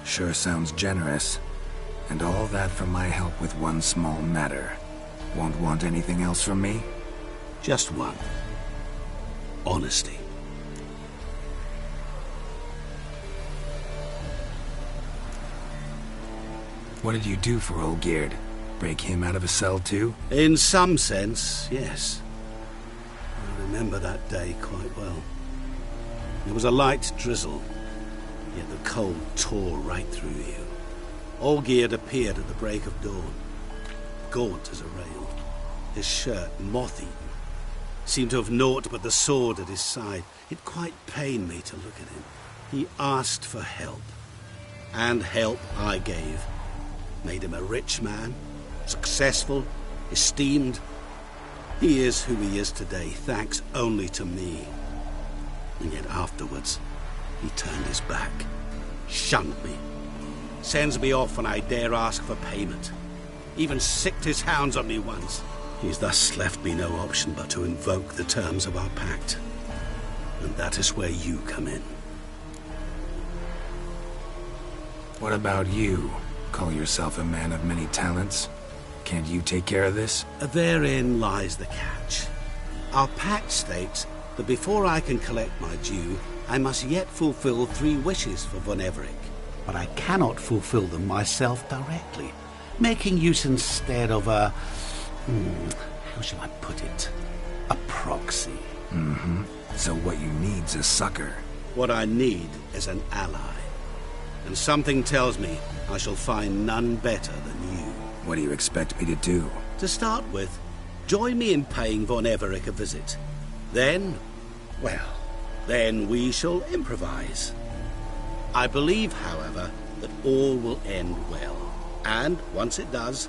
Sure sounds generous. And all that for my help with one small matter. Won't want anything else from me? Just one. Honesty. What did you do for Olgierd? Break him out of a cell too? In some sense, yes. I remember that day quite well. There was a light drizzle, yet the cold tore right through you. Olgierd appeared at the break of dawn, gaunt as a rail, his shirt moth-eaten. Seemed to have naught but the sword at his side. It quite pained me to look at him. He asked for help, and help I gave. Made him a rich man, successful, esteemed. He is who he is today, thanks only to me. And yet afterwards, he turned his back, shunned me. Sends me off when I dare ask for payment. Even sicked his hounds on me once. He's thus left me no option but to invoke the terms of our pact. And that is where you come in. What about you? Call yourself a man of many talents. Can't you take care of this? Therein lies the catch. Our pact states that before I can collect my due, I must yet fulfill 3 wishes for Von Everec. But I cannot fulfill them myself directly, making use instead of a... how shall I put it? A proxy. Mm-hmm. So what you need's a sucker. What I need is an ally. And something tells me I shall find none better than you. What do you expect me to do? To start with, join me in paying Von Everec a visit. Then, well, then we shall improvise. I believe, however, that all will end well. And, once it does,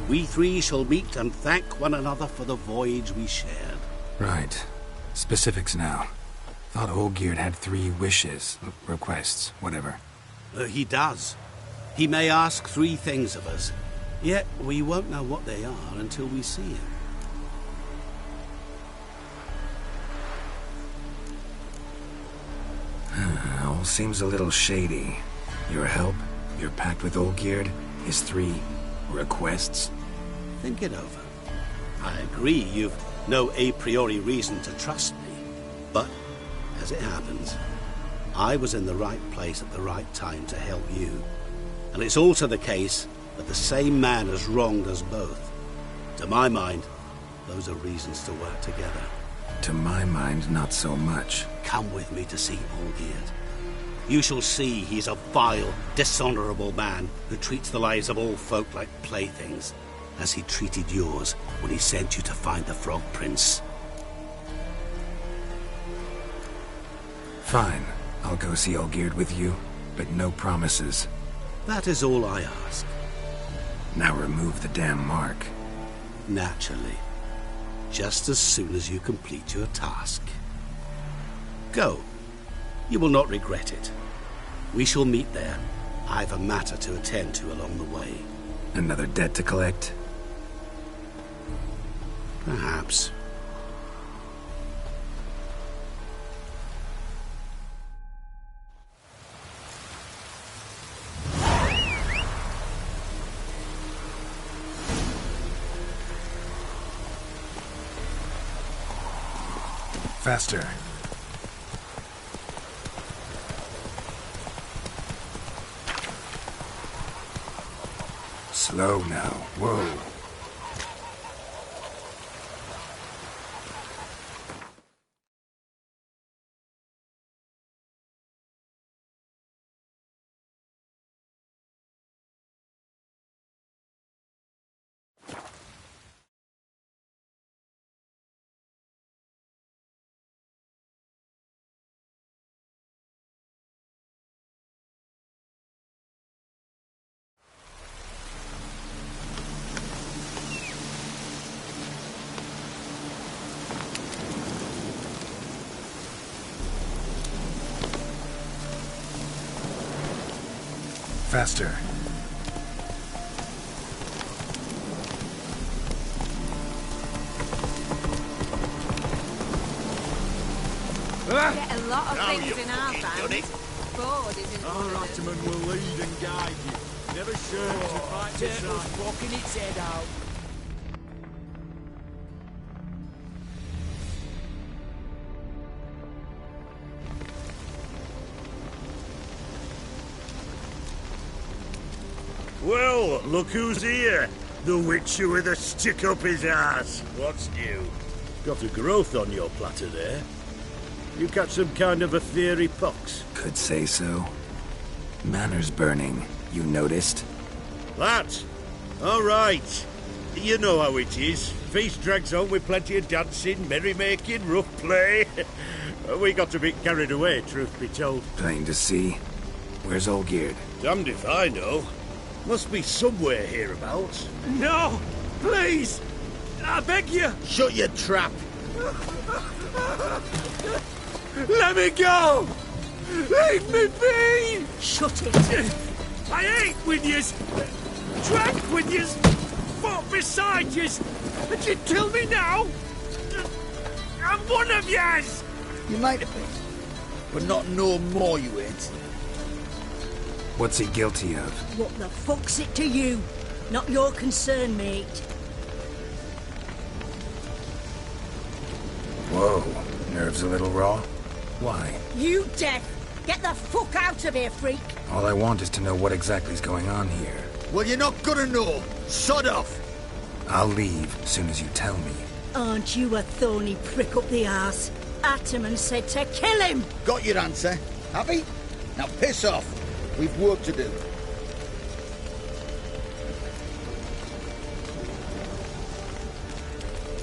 we 3 shall meet and thank one another for the voyage we shared. Right. Specifics now. Thought Olgierd had 3 wishes, requests, whatever. He does. He may ask 3 things of us, yet we won't know what they are until we see him. All seems a little shady. Your help, your pact with Olgierd, his 3 requests. Think it over. I agree you've no a priori reason to trust me. But, as it happens, I was in the right place at the right time to help you. And it's also the case that the same man has wronged us both. To my mind, those are reasons to work together. To my mind, not so much. Come with me to see Olgierd. You shall see he's a vile, dishonorable man who treats the lives of all folk like playthings, as he treated yours when he sent you to find the Frog Prince. Fine. I'll go see Olgierd with you, but no promises. That is all I ask. Now remove the damn mark. Naturally. Just as soon as you complete your task. Go. You will not regret it. We shall meet there. I've a matter to attend to along the way. Another debt to collect? Perhaps. Faster. Slow now. Whoa. Faster. get a lot of things in our band. Ford isn't Our one of them. Ataman will lead and guide you. Never sure to fight the Turtle's poking its head out. Well, look who's here. The Witcher with a stick up his ass. What's new? Got a growth on your platter there. You catch some kind of a fiery pox? Could say so. Manor's burning. You noticed? That? All right. You know how it is. Feast drags on with plenty of dancing, merrymaking, rough play. We got a bit carried away, truth be told. Plain to see. Where's Olgierd? Damned if I know. Must be somewhere hereabouts. No! Please! I beg you! Shut your trap! Let me go! Leave me be! Shut it! I ate with yous! Drank with yous! Fought beside yous! And you kill me now? I'm one of yous! You might have been, but not no more you ain't. What's he guilty of? What the fuck's it to you? Not your concern, mate. Whoa. Nerves a little raw? Why? You deaf! Get the fuck out of here, freak! All I want is to know what exactly is going on here. Well, you're not gonna know. Sod off! I'll leave as soon as you tell me. Aren't you a thorny prick up the arse? Ataman said to kill him! Got your answer. Happy? Now piss off. We've work to do.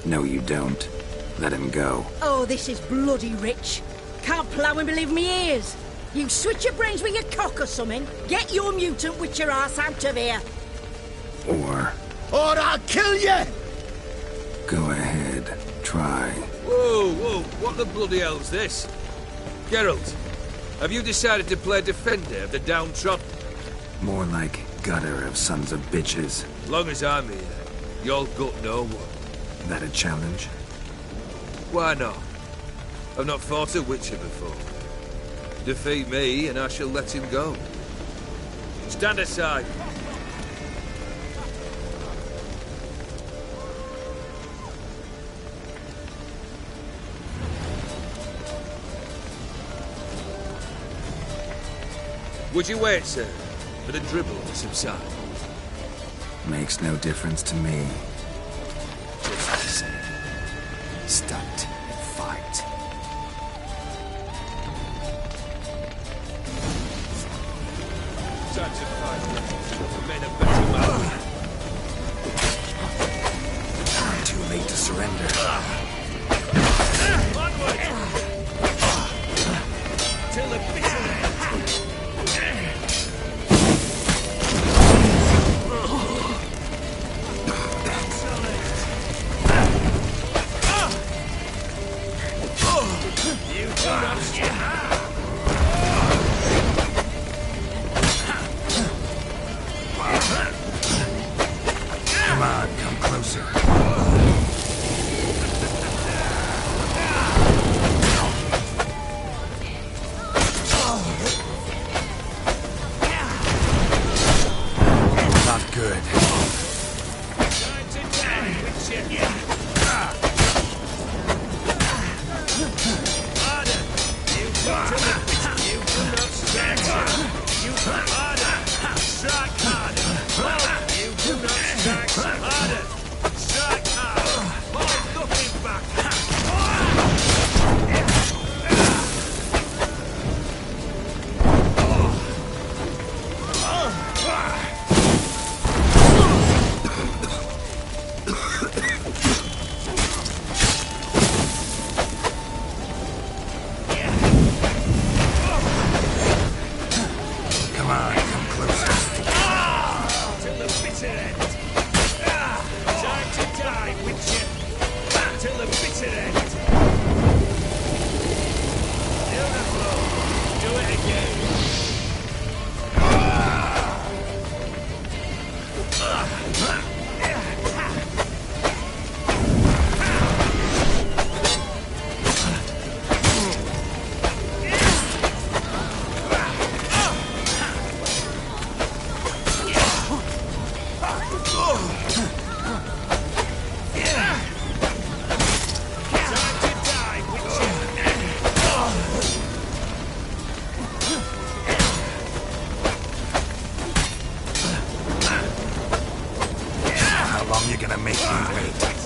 No, you don't. Let him go. Oh, this is bloody rich. Can't plough and believe me ears. You switch your brains with your cock or something. Get your mutant witcher ass out of here. Or I'll kill you! go ahead. Try. Whoa, what the bloody hell's this? Geralt, have you decided to play defender of the downtrodden? More like gutter of sons of bitches. Long as I'm here, you'll gut no one. That a challenge? Why not? I've not fought a Witcher before. Defeat me and I shall let him go. Stand aside. Would you wait, sir, for the dribble to subside? Makes no difference to me. Just the same. Stand and fight. Time to fight. Men are better man. Too late to surrender. Onward! Till the bitter end. Come on, come closer. Not good. Strike harder! You do not strike harder! How long you gonna make me wait?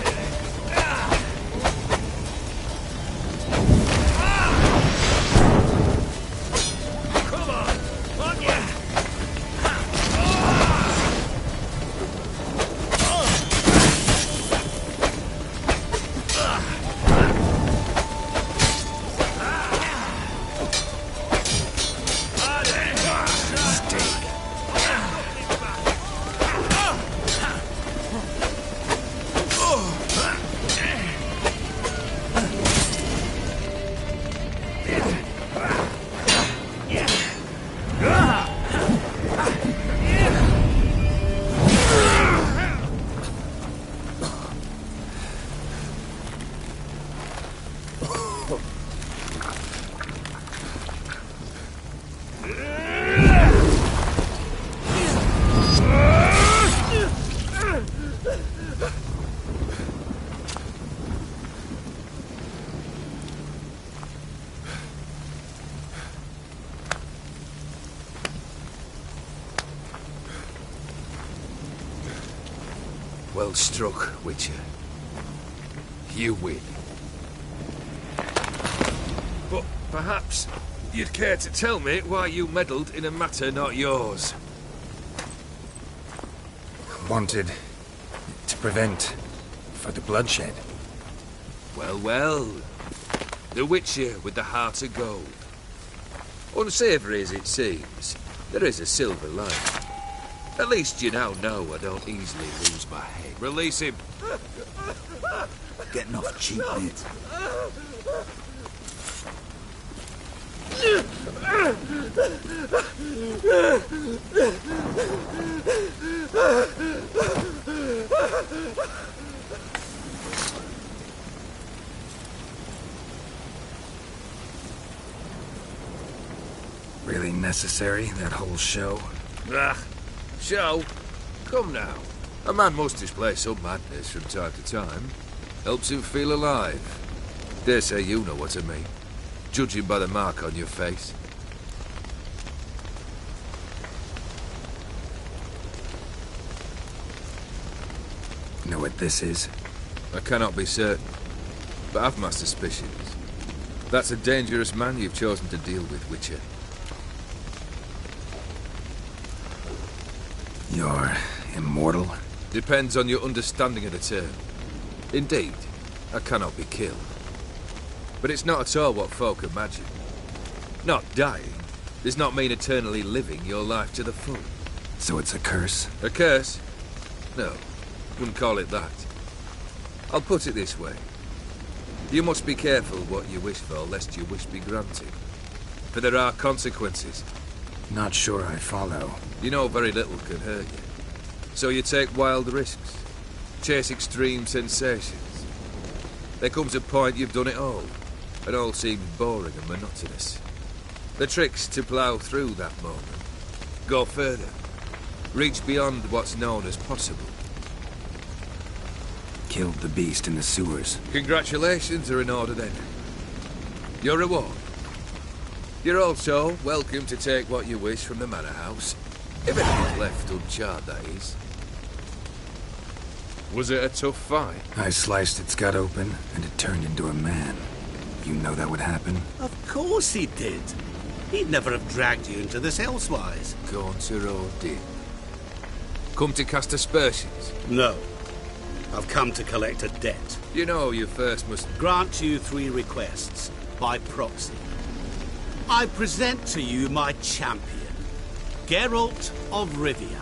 Well struck, Witcher. You win. But perhaps you'd care to tell me why you meddled in a matter not yours. Wanted to prevent further bloodshed. Well, well. The Witcher with the heart of gold. Unsavoury as it seems, there is a silver lining. At least you now know I don't easily lose my head. Release him. Getting off cheap, mate. Really necessary, that whole show? Ah, show? Come now. A man must display some madness from time to time. Helps him feel alive. Dare say you know what I mean. Judging by the mark on your face. Know what this is? I cannot be certain, but I've my suspicions. That's a dangerous man you've chosen to deal with, Witcher. You're immortal? Depends on your understanding of the term. Indeed, I cannot be killed. But it's not at all what folk imagine. Not dying does not mean eternally living your life to the full. So it's a curse? A curse? No, wouldn't call it that. I'll put it this way. You must be careful what you wish for, lest your wish be granted. For there are consequences. Not sure I follow. You know very little can hurt you. So you take wild risks. Chase extreme sensations. There comes a point you've done it all. And all seems boring and monotonous. The trick's to plough through that moment. Go further. Reach beyond what's known as possible. Killed the beast in the sewers. Congratulations are in order then. Your reward. You're also welcome to take what you wish from the manor house. If anything's left uncharred, that is. Was it a tough fight? I sliced its gut open, and it turned into a man. You know that would happen? Of course he did. He'd never have dragged you into this elsewise. Gauntero did. Come to cast aspersions? No. I've come to collect a debt. You know you first must... Grant you 3 requests, by proxy. I present to you my champion, Geralt of Rivia.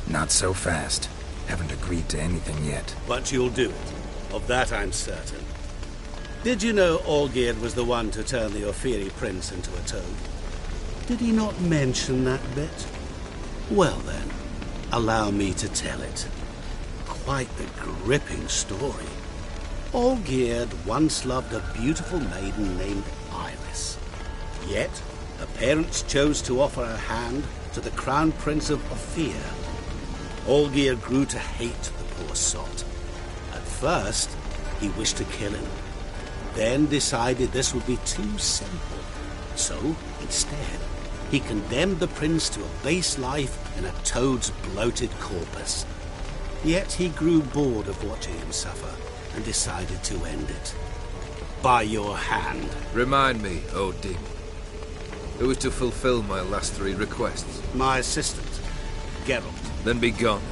Not so fast. Haven't agreed to anything yet. But you'll do it. Of that I'm certain. Did you know Olgierd was the one to turn the Ophiri prince into a toad? Did he not mention that bit? Well then, allow me to tell it. Quite the gripping story. Olgierd once loved a beautiful maiden named Iris. Yet, her parents chose to offer her hand to the Crown Prince of Ophir. Olgierd grew to hate the poor sot. At first, he wished to kill him. Then decided this would be too simple. So, instead, He condemned the prince to a base life in a toad's bloated corpus. Yet he grew bored of watching him suffer and decided to end it. By your hand. Remind me, Odin. Who is to fulfill my last 3 requests? My assistant, Geralt. Then be gone.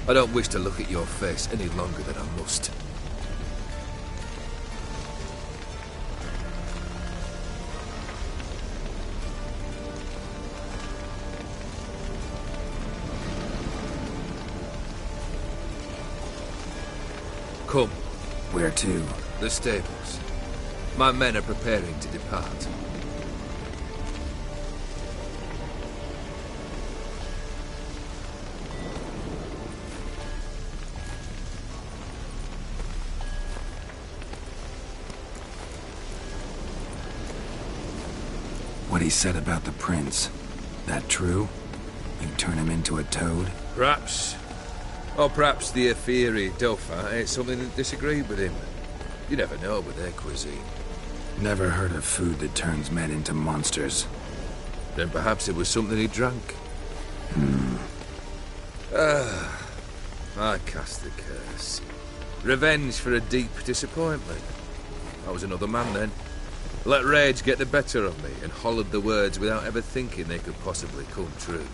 I don't wish to look at your face any longer than I must. Come. Where to? The stables. My men are preparing to depart. What he said about the prince, that true? You turn him into a toad? Perhaps. Or perhaps the Aetheri Dauphin ate something that disagreed with him. You never know with their cuisine. Never heard of food that turns men into monsters. Then perhaps it was something he drank. I cast the curse. Revenge for a deep disappointment. I was another man then. Let rage get the better of me and hollered the words without ever thinking they could possibly come true.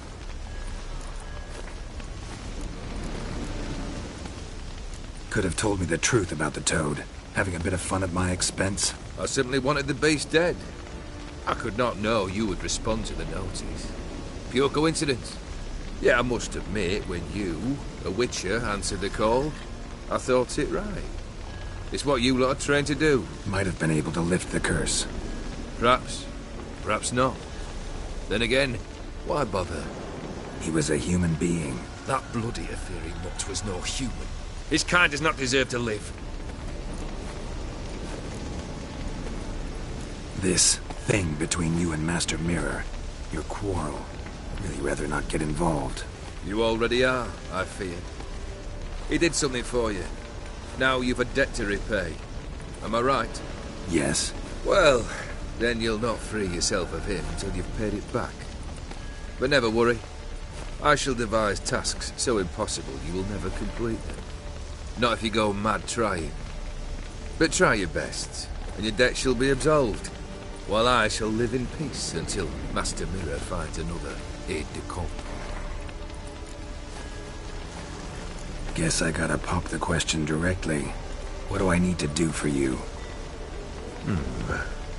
Could have told me the truth about the toad, having a bit of fun at my expense. I simply wanted the beast dead. I could not know you would respond to the notice. Pure coincidence. Yeah, I must admit, when you, a witcher, answered the call, I thought it right. It's what you lot are trained to do. Might have been able to lift the curse. Perhaps. Perhaps not. Then again, why bother? He was a human being. That bloody Aetheri mutt was no human. His kind does not deserve to live. This thing between you and Master Mirror, your quarrel, I'd really rather not get involved. You already are, I fear. He did something for you. Now you've a debt to repay. Am I right? Yes. Well, then you'll not free yourself of him until you've paid it back. But never worry. I shall devise tasks so impossible you will never complete them. Not if you go mad trying. But try your best, and your debt shall be absolved, while I shall live in peace until Master Mirror finds another aide-de-camp. Guess I gotta pop the question directly. What do I need to do for you?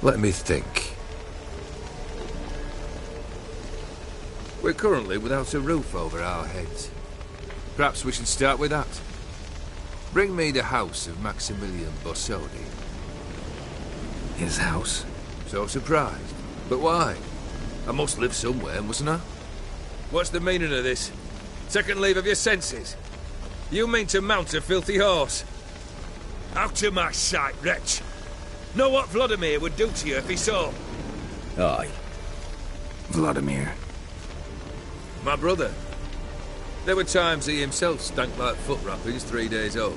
Let me think. We're currently without a roof over our heads. Perhaps we should start with that. Bring me the house of Maximilian Bossoni. His house? So surprised. But why? I must live somewhere, mustn't I? What's the meaning of this? Second leave of your senses? You mean to mount a filthy horse? Out of my sight, wretch! Know what Vladimir would do to you if he saw? Aye. Vladimir. My brother. There were times he himself stank like foot wrappings 3 days old.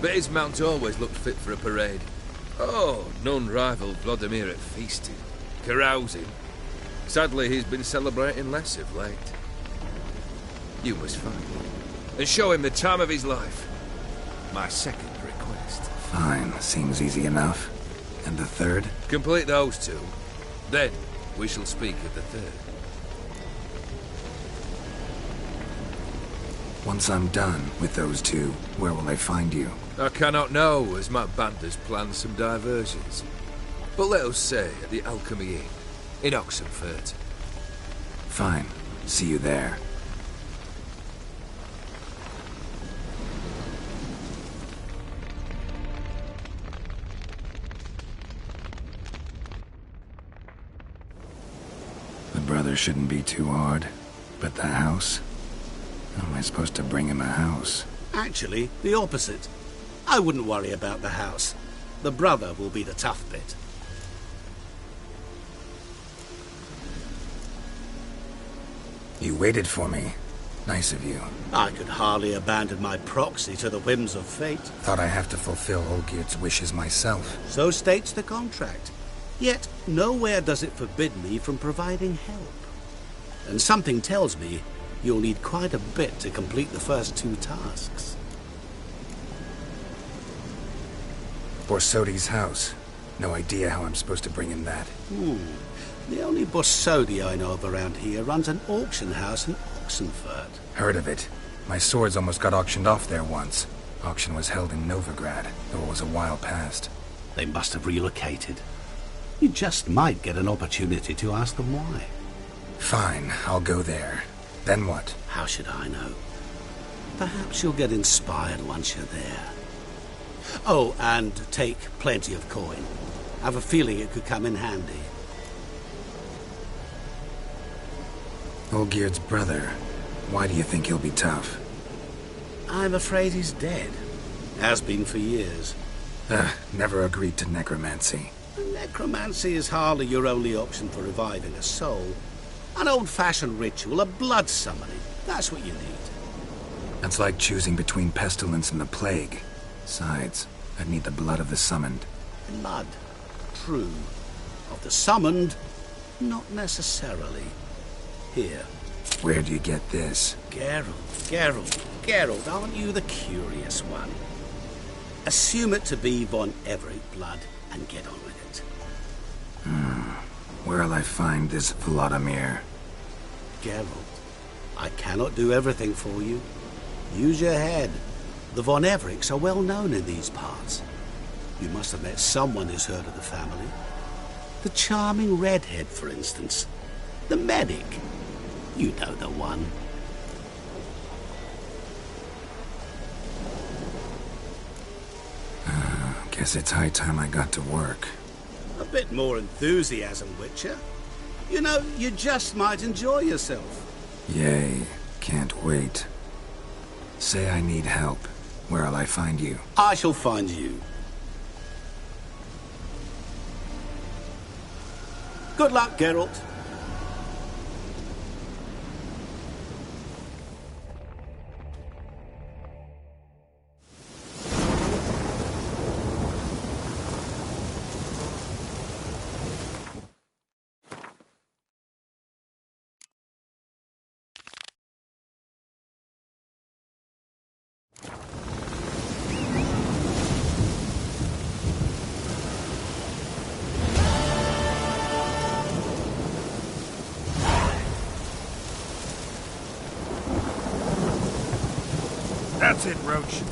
But his mount always looked fit for a parade. Oh, none rivaled Vladimir at feasting, carousing. Sadly, he's been celebrating less of late. You must find him and show him the time of his life. My second request. Fine, seems easy enough. And the third? Complete those 2. Then we shall speak of the third. Once I'm done with those 2, where will I find you? I cannot know, as my band has planned some diversions. But let us say at the Alchemy Inn, in Oxenfurt. Fine. See you there. The brother shouldn't be too hard. But the house? How am I supposed to bring him a house? Actually, the opposite. I wouldn't worry about the house. The brother will be the tough bit. You waited for me. Nice of you. I could hardly abandon my proxy to the whims of fate. Thought I have to fulfill Olgierd's wishes myself. So states the contract. Yet nowhere does it forbid me from providing help. And something tells me you'll need quite a bit to complete the first 2 tasks. Borsodi's house. No idea how I'm supposed to bring in that. The only Borsodi I know of around here runs an auction house in Oxenfurt. Heard of it. My swords almost got auctioned off there once. Auction was held in Novigrad, though it was a while past. They must have relocated. You just might get an opportunity to ask them why. Fine, I'll go there. Then what? How should I know? Perhaps you'll get inspired once you're there. Oh, and take plenty of coin. I have a feeling it could come in handy. Olgierd's brother. Why do you think he'll be tough? I'm afraid he's dead. Has been for years. Never agreed to necromancy. Necromancy is hardly your only option for reviving a soul. An old-fashioned ritual, a blood summoning. That's what you need. That's like choosing between pestilence and the plague. Besides, I'd need the blood of the summoned. Blood. True. Of the summoned, not necessarily. Here. Where do you get this? Geralt, aren't you the curious one? Assume it to be von Everett blood and get on with it. Where'll I find this Vladimir? Geralt, I cannot do everything for you. Use your head. The von Evericks are well known in these parts. You must have met someone who's heard of the family. The charming redhead, for instance. The medic. You know the one. Guess it's high time I got to work. A bit more enthusiasm, Witcher. You know, you just might enjoy yourself. Yay. Can't wait. Say I need help. Where'll I find you? I shall find you. Good luck, Geralt. That's it, Roach.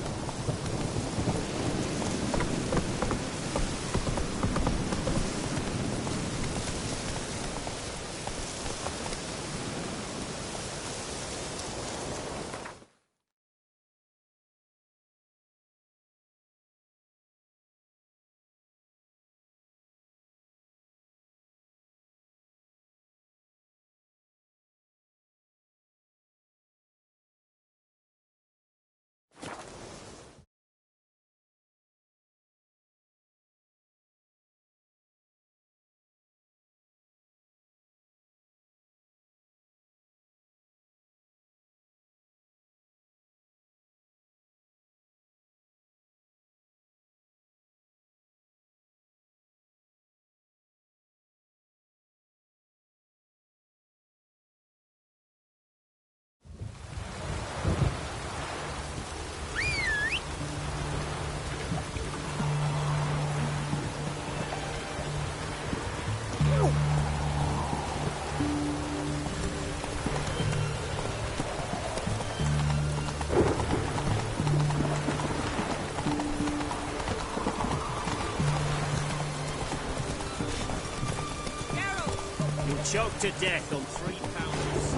Choked to death on 3 pounds.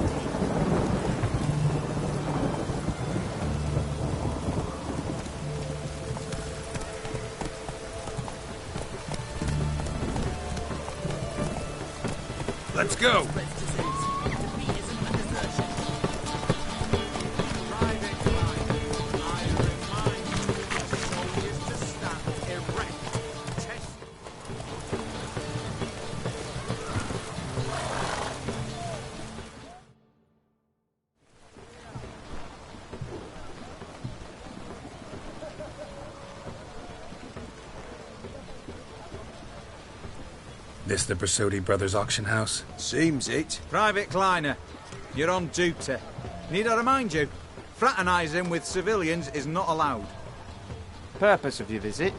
Let's go. This the Bersodi Brothers auction house? Seems it. Private Kleiner, you're on duty. Need I remind you, fraternising with civilians is not allowed. Purpose of your visit?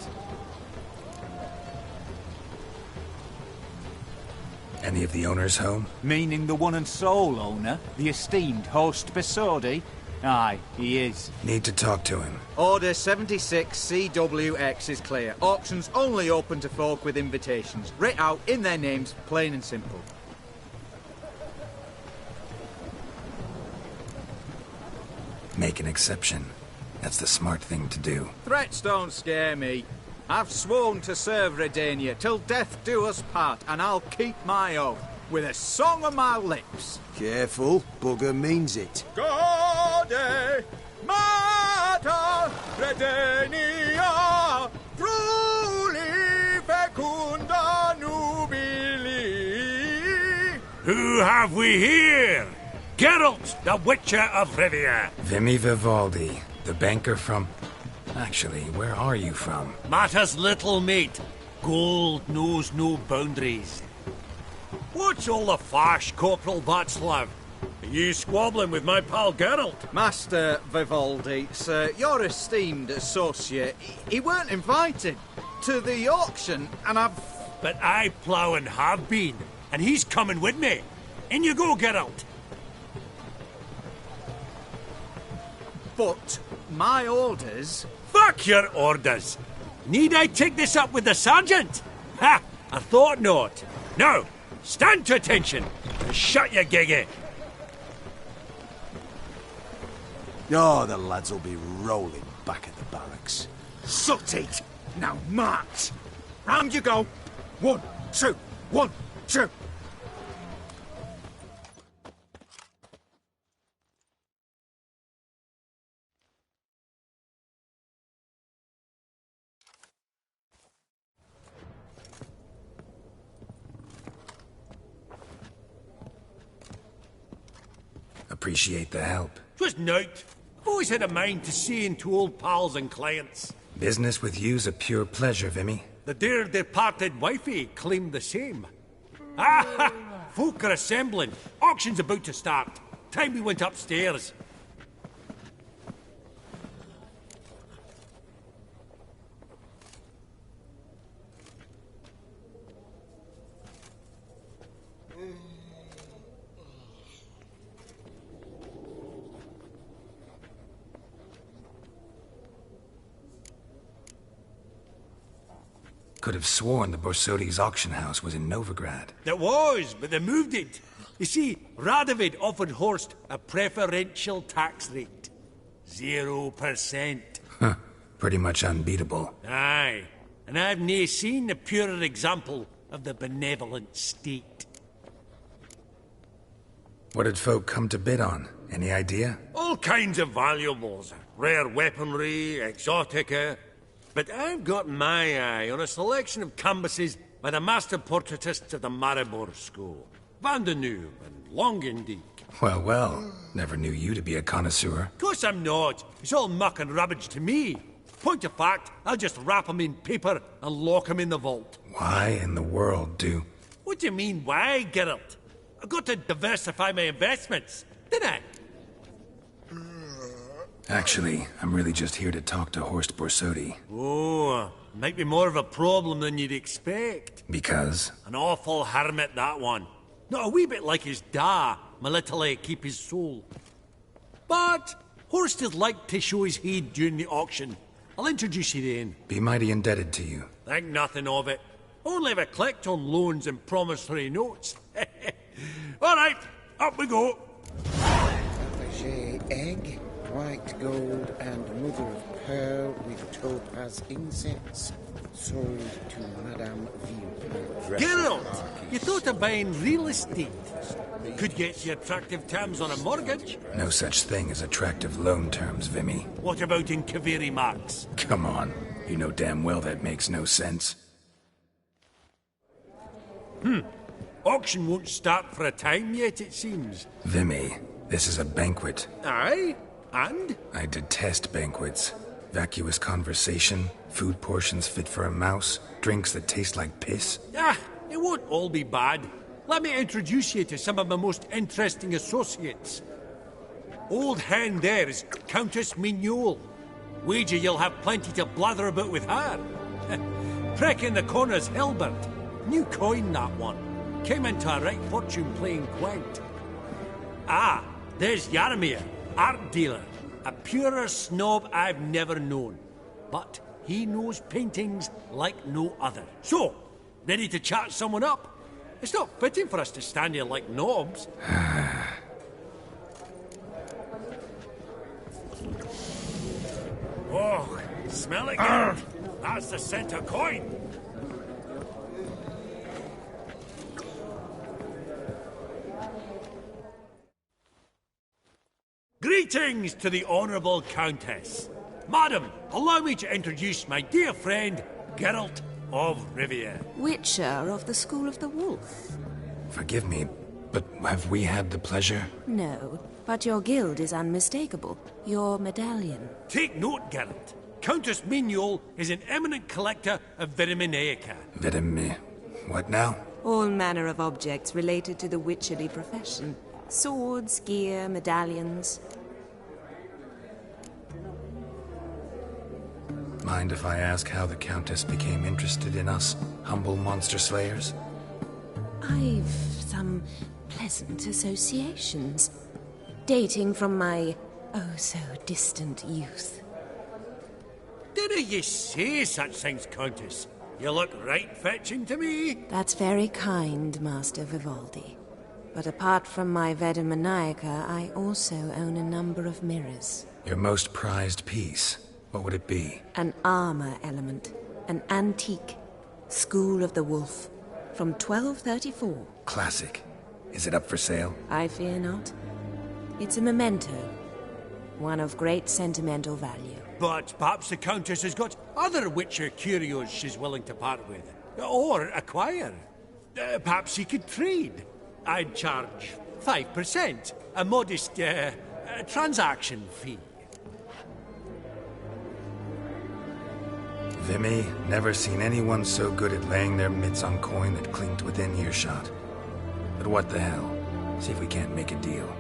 Any of the owners home? Meaning the one and sole owner, the esteemed host Bersodi? Aye, he is. Need to talk to him. Order 76 CWX is clear. Auctions only open to folk with invitations. Writ out in their names, plain and simple. Make an exception. That's the smart thing to do. Threats don't scare me. I've sworn to serve Redania till death do us part, and I'll keep my oath with a song on my lips. Careful, bugger means it. Gode Mater Redania, truly fecunda nubili. Who have we here? Geralt, the Witcher of Rivia. Vimy Vivaldi, the banker from... Actually, where are you from? Matters little, mate. Gold knows no boundaries. What's all the fash, Corporal Václav? Are you squabbling with my pal Geralt? Master Vivaldi, sir, your esteemed associate, he weren't invited to the auction, and I've... But I plough and have been, and he's coming with me. In you go, Geralt. But my orders... Fuck your orders! Need I take this up with the sergeant? Ha! I thought not. Now, stand to attention and shut your giggy. Oh, the lads will be rolling back at the barracks. Suck it! Now march! Round you go! 1, 2, 1, 2! Appreciate the help. 'Twas nowt. I've always had a mind to see into old pals and clients. Business with you's a pure pleasure, Vimy. The dear departed wifey claimed the same. Ah! Folk are assembling. Auction's about to start. Time we went upstairs. Could have sworn the Bersodi's auction house was in Novigrad. It was, but they moved it. You see, Radovid offered Horst a preferential tax rate. 0%. Huh. Pretty much unbeatable. Aye. And I've nae seen a purer example of the benevolent state. What did folk come to bid on? Any idea? All kinds of valuables. Rare weaponry, exotica. But I've got my eye on a selection of canvases by the master portraitists of the Maribor School. Van de Nieuw and Longendijk. Well, well. Never knew you to be a connoisseur. Of course I'm not. It's all muck and rubbish to me. Point of fact, I'll just wrap 'em in paper and lock 'em in the vault. Why in the world do... What do you mean, why, Geralt? I've got to diversify my investments, didn't I? Actually, I'm really just here to talk to Horst Bersodi. Oh, might be more of a problem than you'd expect. Because? An awful hermit, that one. Not a wee bit like his da, Melitele keep his soul. But Horst is like to show his heed during the auction. I'll introduce you then. Be mighty indebted to you. Think nothing of it. Only if I collect on loans and promissory notes. All right, up we go. Egg, white gold, and mother of pearl with topaz incense. Sold to Madame Ville. Geralt, you thought of buying real estate. Could get you attractive terms on a mortgage. No such thing as attractive loan terms, Vimy. What about in Kaviri marks? Come on. You know damn well that makes no sense. Auction won't start for a time yet, it seems. Vimy, this is a banquet. Aye? And? I detest banquets. Vacuous conversation, food portions fit for a mouse, drinks that taste like piss. Ah, It won't all be bad. Let me introduce you to some of my most interesting associates. Old hen there is Countess Mignole. Wager you'll have plenty to blather about with her. Prick in the corner's Hilbert. New coin, that one. Came into a right fortune playing quaint. Ah, there's Yarmir, art dealer. A purer snob I've never known. But he knows paintings like no other. So, ready to chat someone up? It's not fitting for us to stand here like knobs. Oh, smell it, Geralt. That's the center coin. Greetings to the Honourable Countess. Madam, allow me to introduce my dear friend, Geralt of Rivia. Witcher of the School of the Wolf. Forgive me, but have we had the pleasure? No, but your guild is unmistakable. Your medallion. Take note, Geralt. Countess Mignole is an eminent collector of Vitaminaica. What now? All manner of objects related to the witcherly profession. Swords, gear, medallions. Mind if I ask how the Countess became interested in us, humble monster slayers? I've some pleasant associations, dating from my oh-so-distant youth. Didn't you say such things, Countess? You look right fetching to me. That's very kind, Master Vivaldi. But apart from my Vitaminaica, I also own a number of mirrors. Your most prized piece? What would it be? An armor element. An antique. School of the Wolf. From 1234. Classic. Is it up for sale? I fear not. It's a memento. One of great sentimental value. But perhaps the Countess has got other Witcher curios she's willing to part with. Or acquire. Perhaps you could trade. I'd charge 5%. A modest, transaction fee. Vimy, never seen anyone so good at laying their mitts on coin that clinked within earshot. But what the hell? See if we can't make a deal.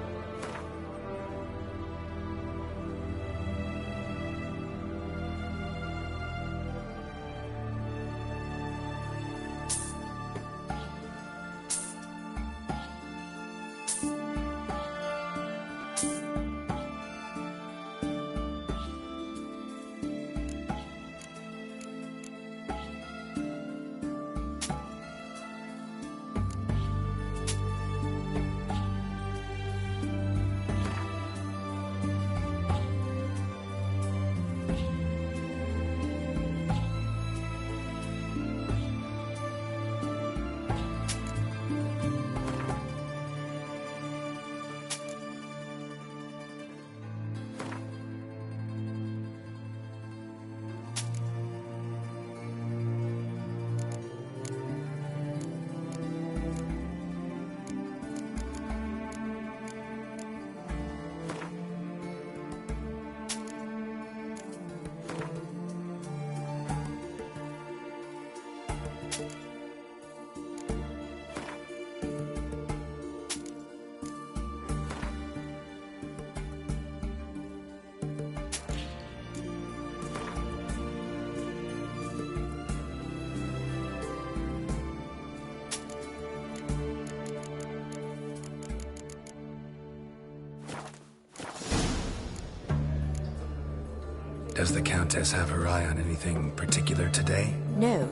Does the Countess have her eye on anything particular today? No,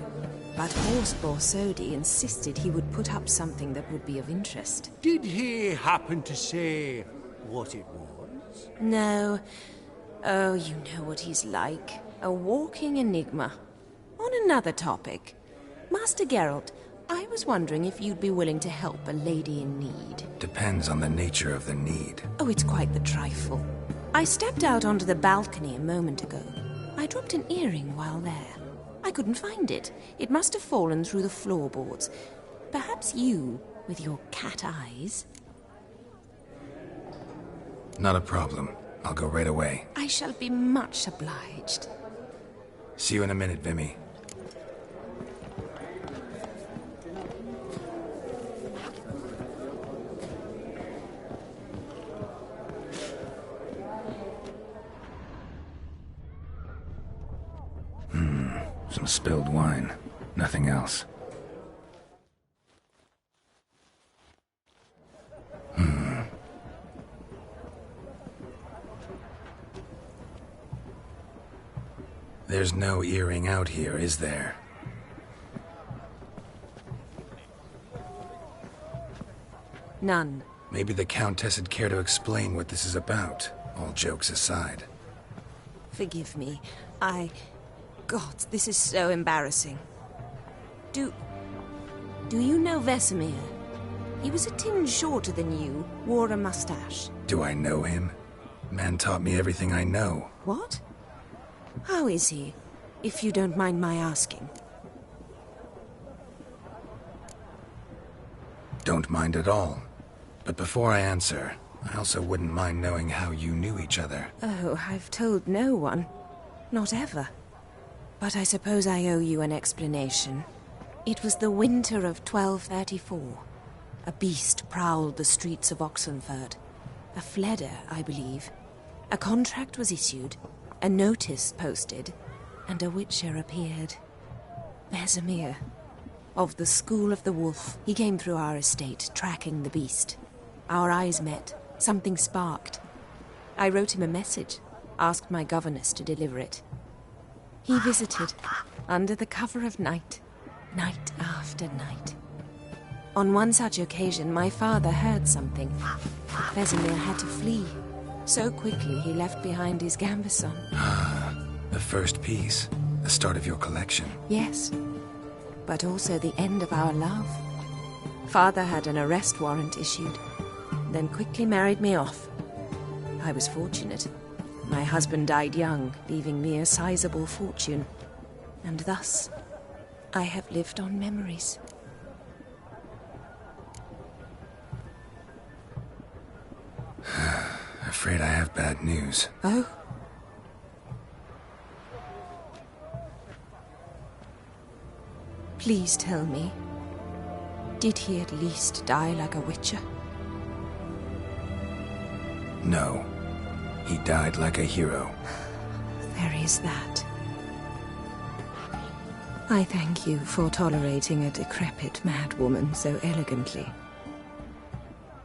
but Horst Borsodi insisted he would put up something that would be of interest. Did he happen to say what it was? No. Oh, you know what he's like. A walking enigma. On another topic. Master Geralt, I was wondering if you'd be willing to help a lady in need. Depends on the nature of the need. Oh, it's quite the trifle. I stepped out onto the balcony a moment ago. I dropped an earring while there. I couldn't find it. It must have fallen through the floorboards. Perhaps you, with your cat eyes... Not a problem. I'll go right away. I shall be much obliged. See you in a minute, Vimy. Some spilled wine. Nothing else. There's no earring out here, is there? None. Maybe the Countess would care to explain what this is about, all jokes aside. Forgive me. God, this is so embarrassing. Do you know Vesemir? He was a tinge shorter than you, wore a mustache. Do I know him? Man taught me everything I know. What? How is he, if you don't mind my asking? Don't mind at all. But before I answer, I also wouldn't mind knowing how you knew each other. Oh, I've told no one. Not ever. But I suppose I owe you an explanation. It was the winter of 1234. A beast prowled the streets of Oxenford. A Fleder, I believe. A contract was issued, a notice posted, and a witcher appeared. Vesemir. Of the School of the Wolf. He came through our estate, tracking the beast. Our eyes met. Something sparked. I wrote him a message, asked my governess to deliver it. He visited, under the cover of night, night after night. On one such occasion, my father heard something. Vesemir had to flee. So quickly, he left behind his gambeson. The first piece, the start of your collection. Yes, but also the end of our love. Father had an arrest warrant issued, then quickly married me off. I was fortunate. My husband died young, leaving me a sizable fortune. And thus, I have lived on memories. Afraid I have bad news. Oh? Please tell me, did he at least die like a witcher? No. He died like a hero. There is that. I thank you for tolerating a decrepit madwoman so elegantly.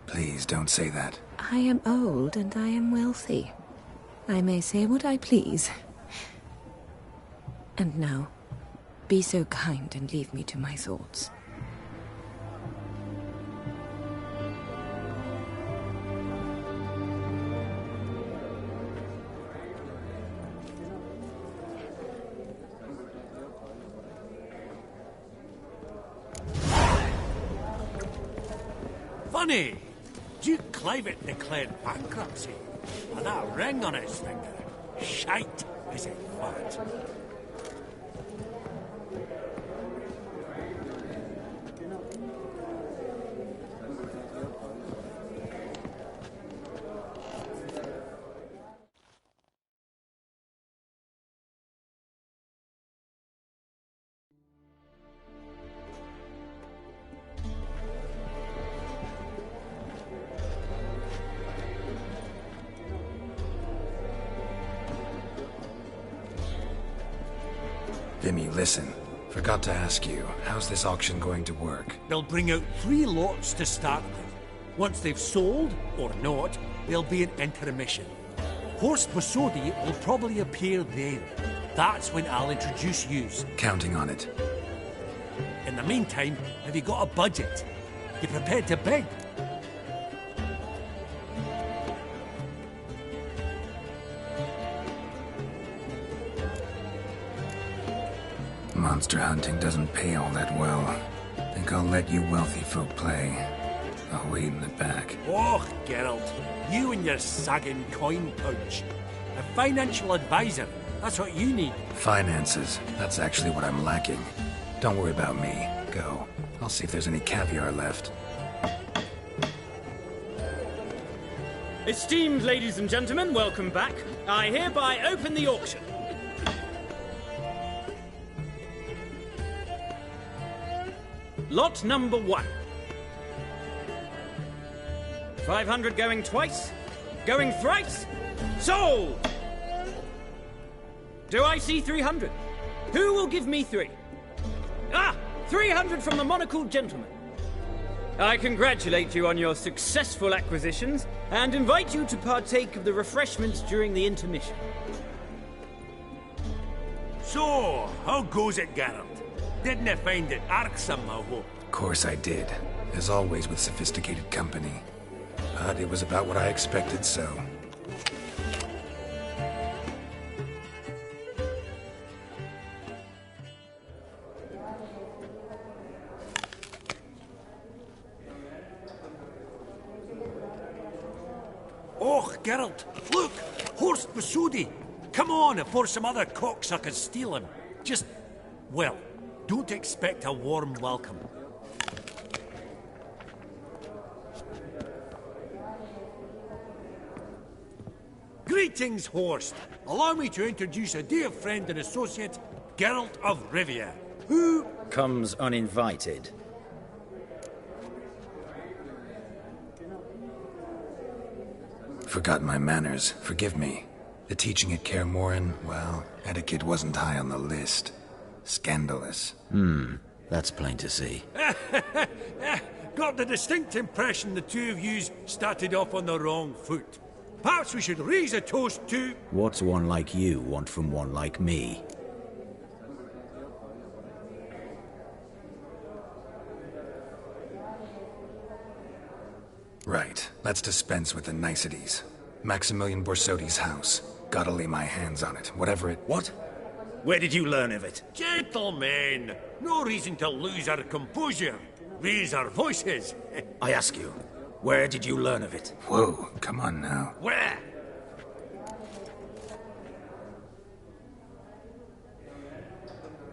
Please don't say that. I am old and I am wealthy. I may say what I please. And now, be so kind and leave me to my thoughts. Funny! Duke Clivet declared bankruptcy. And that ring on his finger. Shite, is it fat? Vimy, listen. Forgot to ask you, how's this auction going to work? They'll bring out 3 lots to start with. Once they've sold, or not, there'll be an intermission. Horst Besodi will probably appear then. That's when I'll introduce yous. Counting on it. In the meantime, have you got a budget? You prepared to bid? Monster hunting doesn't pay all that well. Think I'll let you wealthy folk play. I'll wait in the back. Oh, Geralt, you and your sagging coin pouch. A financial advisor, that's what you need. Finances, that's actually what I'm lacking. Don't worry about me. Go. I'll see if there's any caviar left. Esteemed ladies and gentlemen, welcome back. I hereby open the auction. Lot number 1. 500 going twice, going thrice, sold! Do I see 300? Who will give me 3? 300 from the monocled gentleman. I congratulate you on your successful acquisitions and invite you to partake of the refreshments during the intermission. So, how goes it, Geralt? Didn't you find it irksome, I hope? Of course I did. As always with sophisticated company. But it was about what I expected, so... Oh, Geralt, look! Horst Besudi! Come on before some other cocksuckers steal him. Just, well, don't expect a warm welcome. Greetings, Horst. Allow me to introduce a dear friend and associate, Geralt of Rivia, who... comes uninvited. Forgot my manners. Forgive me. The teaching at Kaer Morhen, well, etiquette wasn't high on the list. Scandalous. That's plain to see. Got the distinct impression the two of yous started off on the wrong foot. Perhaps we should raise a toast to... What's one like you want from one like me? Right. Let's dispense with the niceties. Maximilian Borsodi's house. Gotta lay my hands on it, whatever it... What? Where did you learn of it? Gentlemen, no reason to lose our composure. Raise our voices. I ask you, where did you learn of it? Whoa, come on now. Where?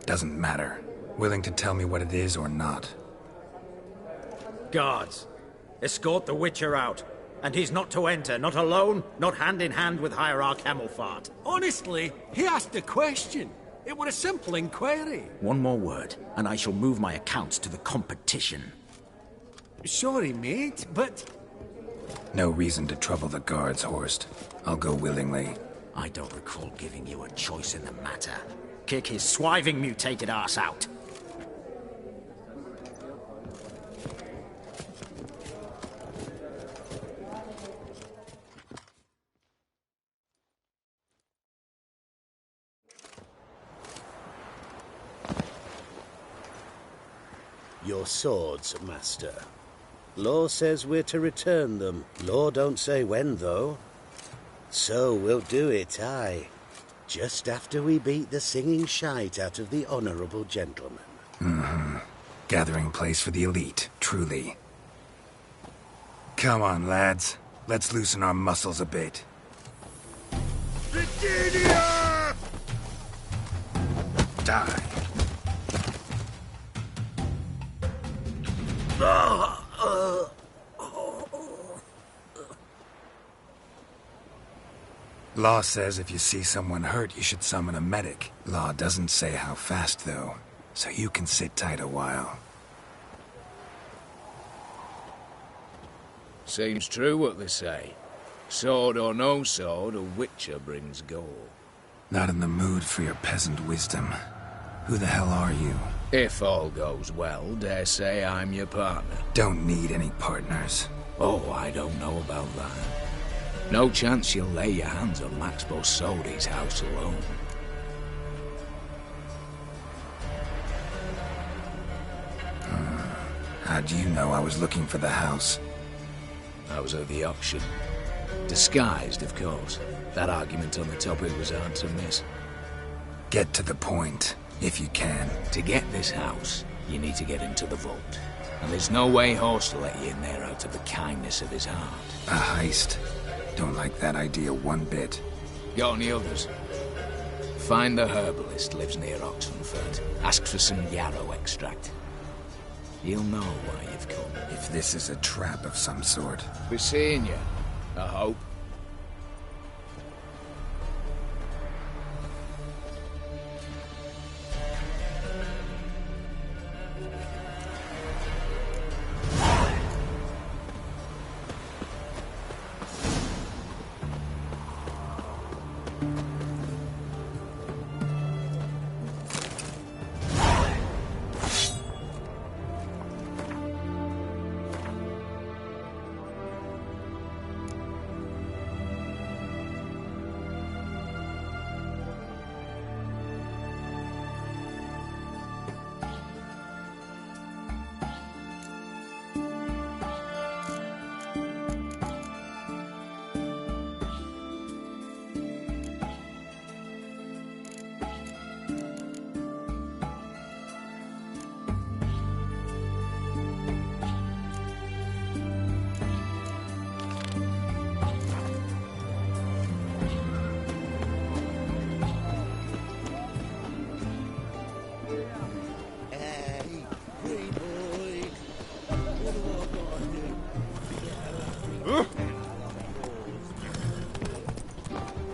Doesn't matter. Willing to tell me what it is or not. Guards, escort the Witcher out. And he's not to enter, not alone, not hand in hand with Hierarch Hemelfart. Honestly, he asked a question. It were a simple inquiry. One more word, and I shall move my accounts to the competition. Sorry, mate, but... No reason to trouble the guards, Horst. I'll go willingly. I don't recall giving you a choice in the matter. Kick his swiving mutated ass out. Your swords, master. Law says we're to return them. Law don't say when, though. So we'll do it, aye. Just after we beat the singing shite out of the honourable gentleman. Gathering place for the elite, truly. Come on, lads. Let's loosen our muscles a bit. Britannia! Die. Law says if you see someone hurt, you should summon a medic. Law doesn't say how fast, though, so you can sit tight a while. Seems true what they say. Sword or no sword, a Witcher brings gold. Not in the mood for your peasant wisdom. Who the hell are you? If all goes well, dare say I'm your partner. Don't need any partners. Oh, I don't know about that. No chance you'll lay your hands on Max Borsodi's house alone. How do you know I was looking for the house? I was at the auction. Disguised, of course. That argument on the topic was hard to miss. Get to the point, if you can. To get this house, you need to get into the vault. And there's no way Horst will let you in there out of the kindness of his heart. A heist? Don't like that idea one bit. Got any others? Find the herbalist lives near Oxenfurt. Ask for some yarrow extract. He'll know why you've come. If this is a trap of some sort. Be seeing you, I hope.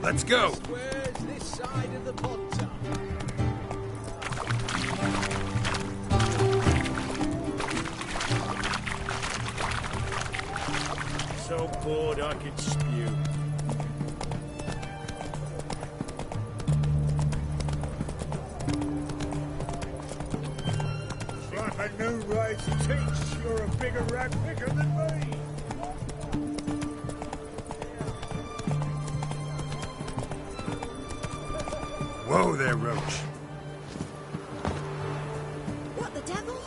Let's go! Where's this side of the pond town? So bored I could spew. It's like a new way to teach. You're a bigger rat picker than me. Whoa there, Roach. What the devil?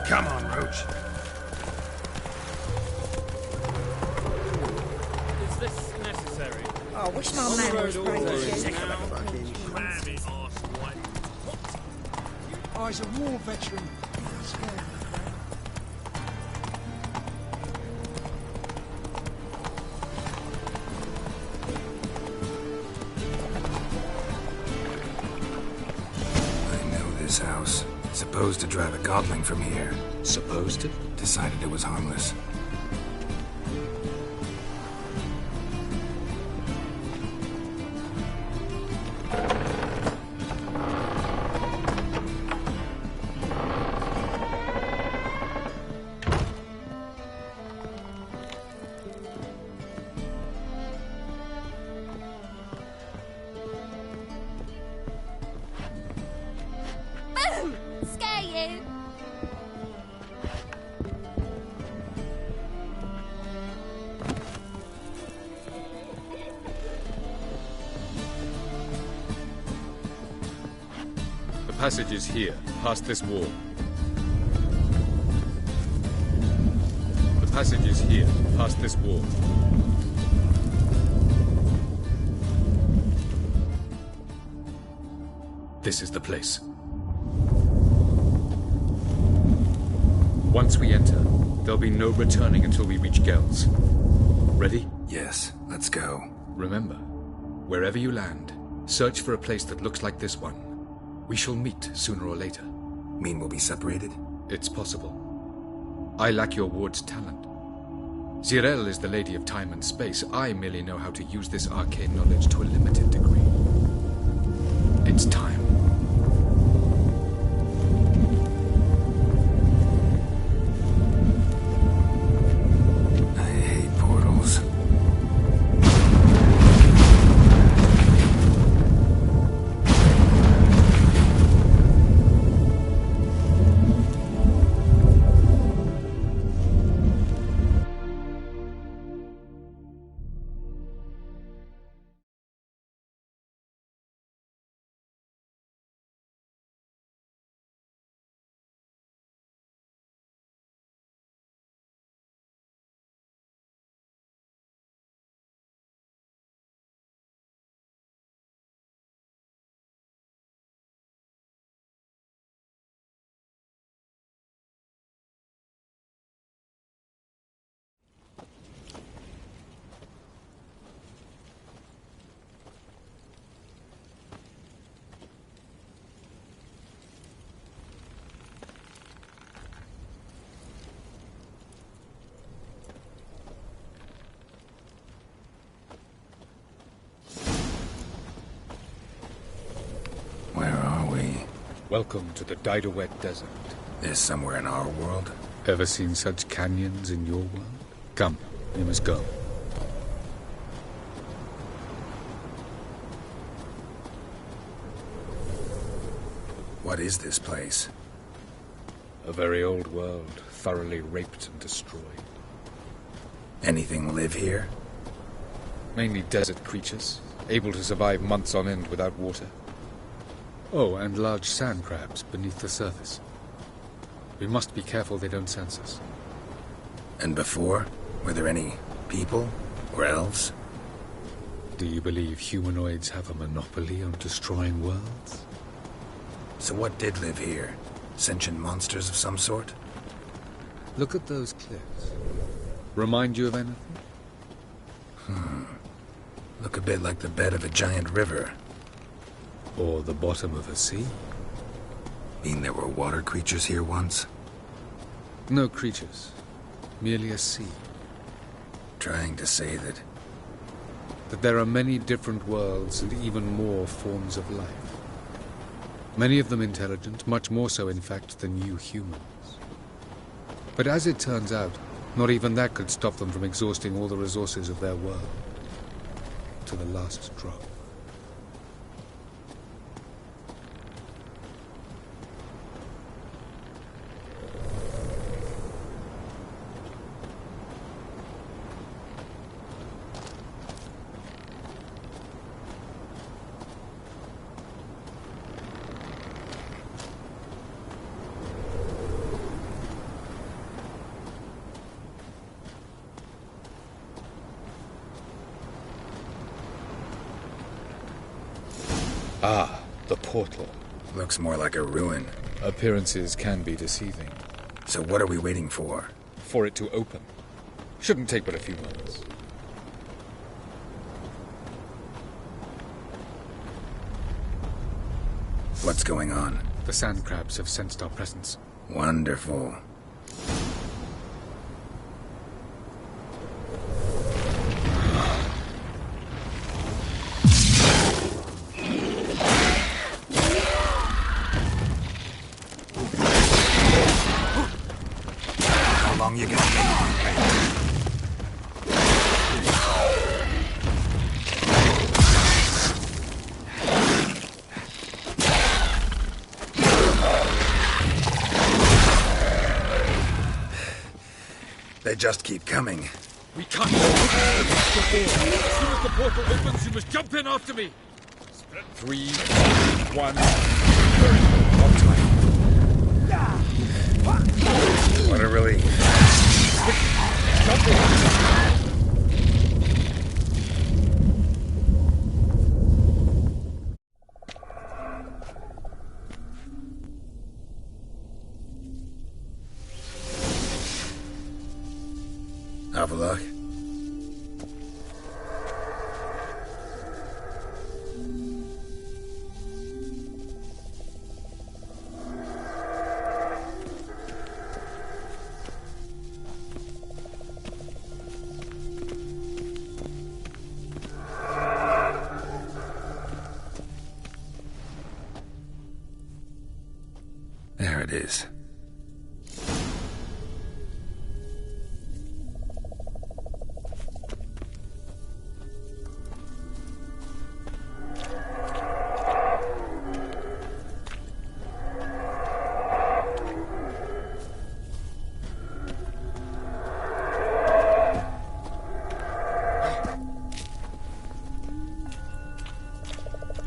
Come on, Roach. Is this necessary? Oh, I wish my man was brave. Oh, he's a war veteran. I know this house. Supposed to drive a godling from here. Supposed to? Decided it was harmless. Boom! Scare you! The passage is here, past this wall. The passage is here, past this wall. This is the place. Once we enter, there'll be no returning until we reach Gells. Ready? Yes, let's go. Remember, wherever you land, search for a place that looks like this one. We shall meet sooner or later. Mean we'll be separated? It's possible. I lack your ward's talent. Zirel is the lady of time and space. I merely know how to use this arcane knowledge to a limited degree. It's time. Welcome to the Didowet Desert. This somewhere in our world? Ever seen such canyons in your world? Come, we must go. What is this place? A very old world, thoroughly raped and destroyed. Anything live here? Mainly desert creatures, able to survive months on end without water. Oh, and large sand crabs beneath the surface. We must be careful they don't sense us. And before? Were there any people? Or elves? Do you believe humanoids have a monopoly on destroying worlds? So what did live here? Sentient monsters of some sort? Look at those cliffs. Remind you of anything? Look a bit like the bed of a giant river. Or the bottom of a sea. Mean there were water creatures here once? No creatures. Merely a sea. Trying to say that there are many different worlds and even more forms of life. Many of them intelligent, much more so in fact than you humans. But as it turns out, not even that could stop them from exhausting all the resources of their world. To the last drop. Ah, the portal. Looks more like a ruin. Appearances can be deceiving. So what are we waiting for? For it to open. Shouldn't take but a few moments. What's going on? The sand crabs have sensed our presence. Wonderful. You got They just keep coming. We can't. As soon as the portal opens, you must jump in after me. 3, 1. One time. What a relief. Jump in. Have a look. There it is.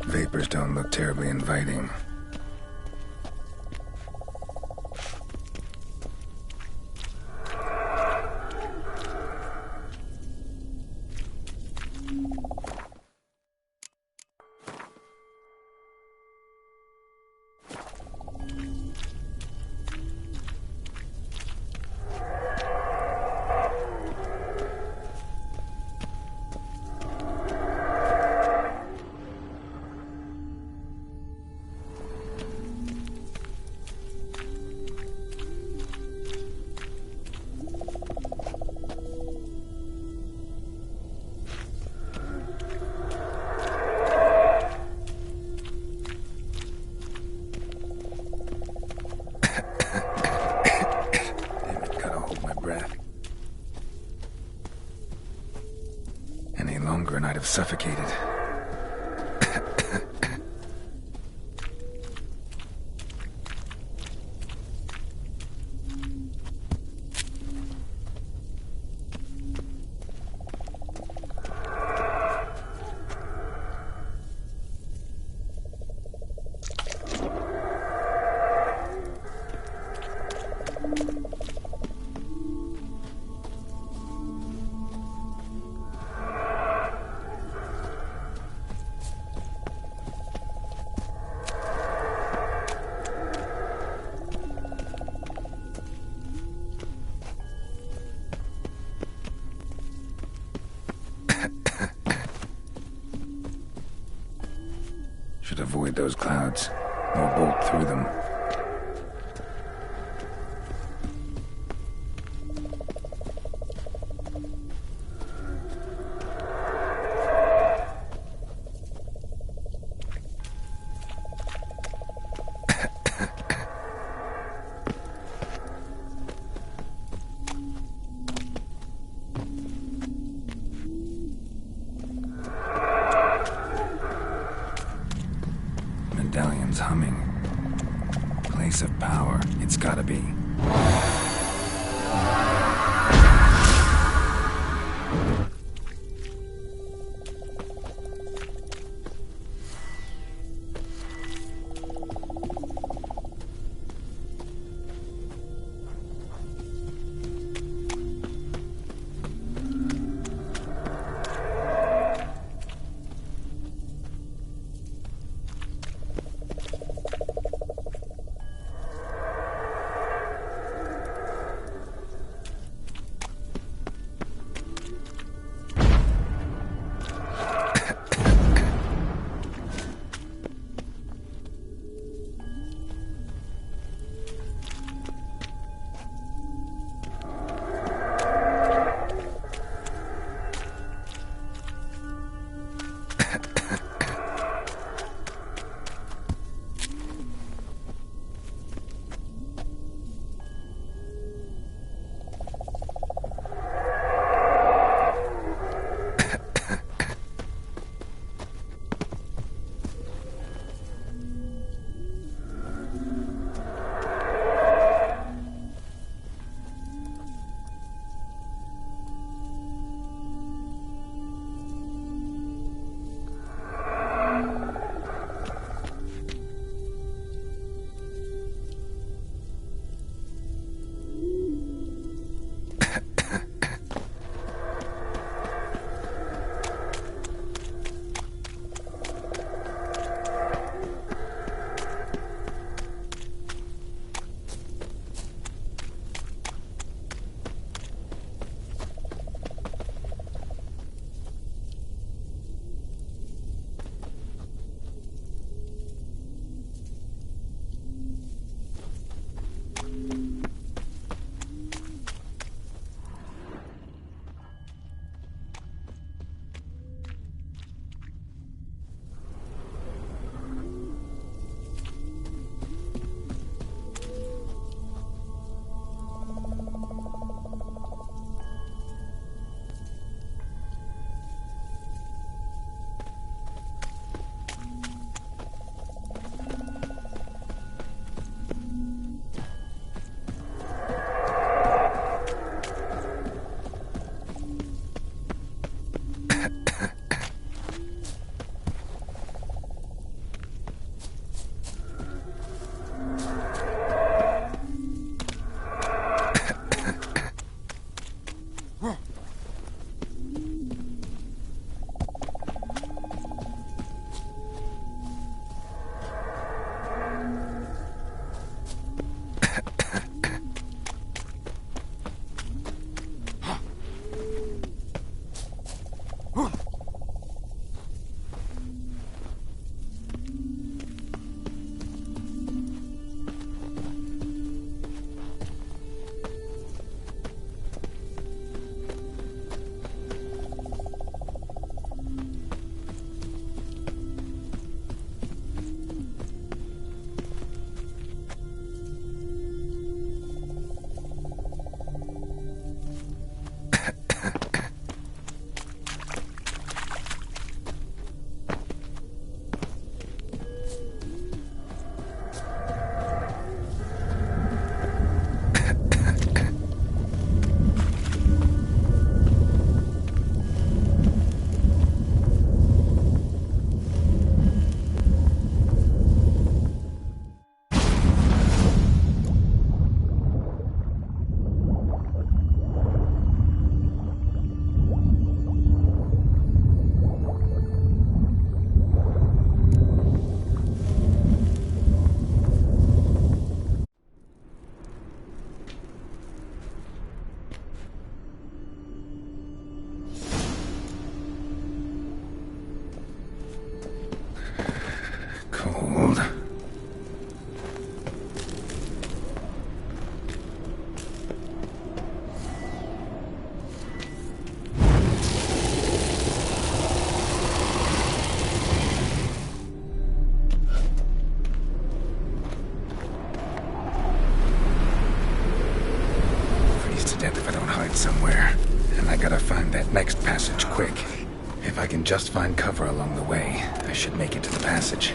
Vapors don't look terribly inviting. have suffocated. Should avoid those clouds, or bolt through them. Medallion's humming. Place of power, it's gotta be. dead if I don't hide somewhere. And I gotta find that next passage quick. If I can just find cover along the way, I should make it to the passage.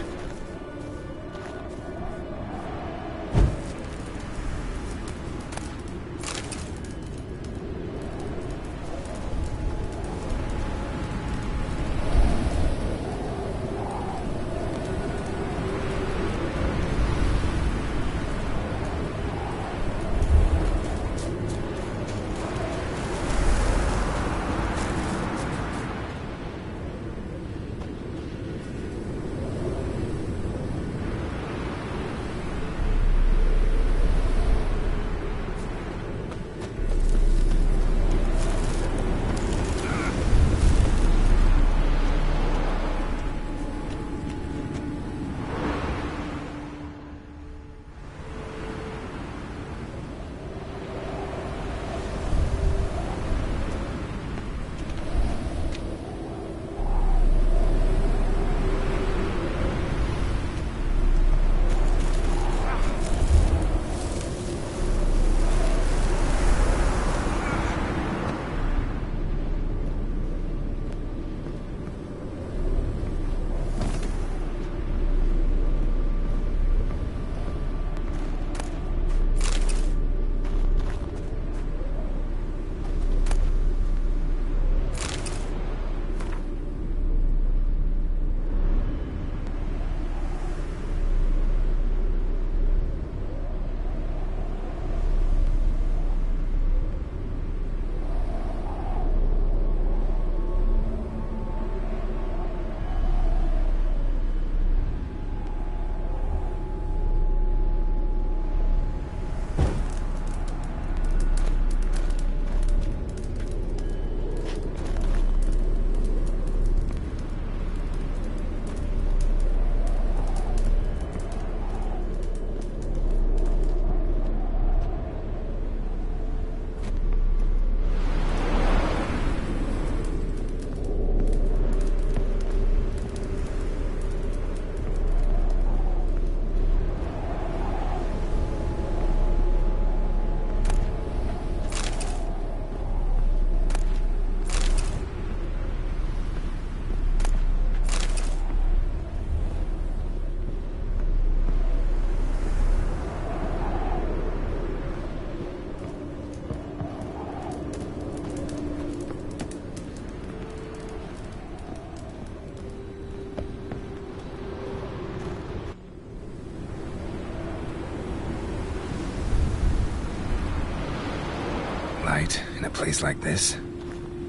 Light in a place like this?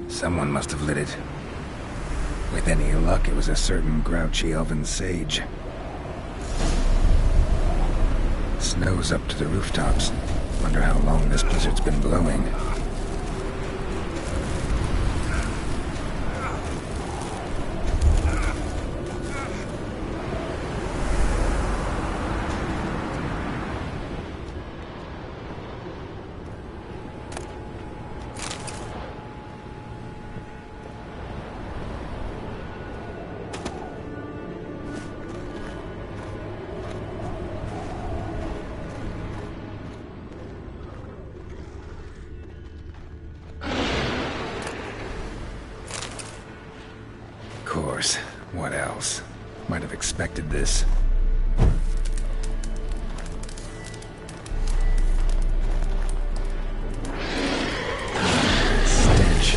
Someone must have lit it. With any luck, it was a certain grouchy elven sage. Snow's up to the rooftops. Wonder how long this blizzard's been blowing. What else? Might have expected this. Stench.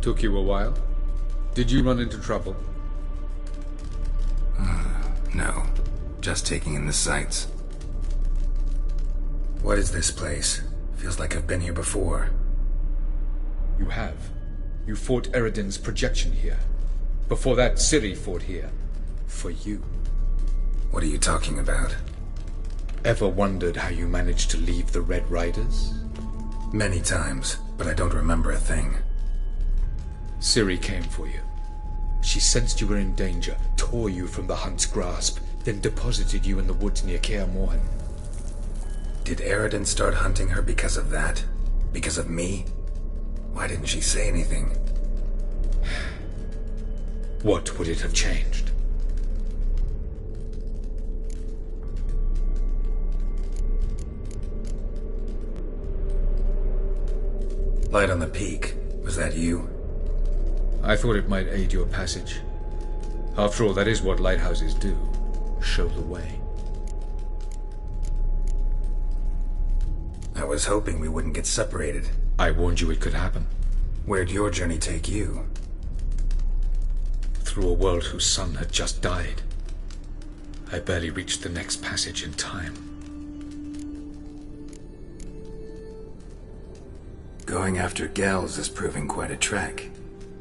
Took you a while? Did you run into trouble? No. Just taking in the sights. What is this place? Feels like I've been here before. You have. You fought Eredin's projection here. Before that, Ciri fought here. For you. What are you talking about? Ever wondered how you managed to leave the Red Riders? Many times, but I don't remember a thing. Ciri came for you. She sensed you were in danger, tore you from the Hunt's grasp, then deposited you in the woods near Kaer Morhen. Did Eredin start hunting her because of that? Because of me? Why didn't she say anything? What would it have changed? Light on the peak. Was that you? I thought it might aid your passage. After all, that is what lighthouses do. Show the way. I was hoping we wouldn't get separated. I warned you it could happen. Where'd your journey take you? Through a world whose sun had just died. I barely reached the next passage in time. Going after Gels is proving quite a trek,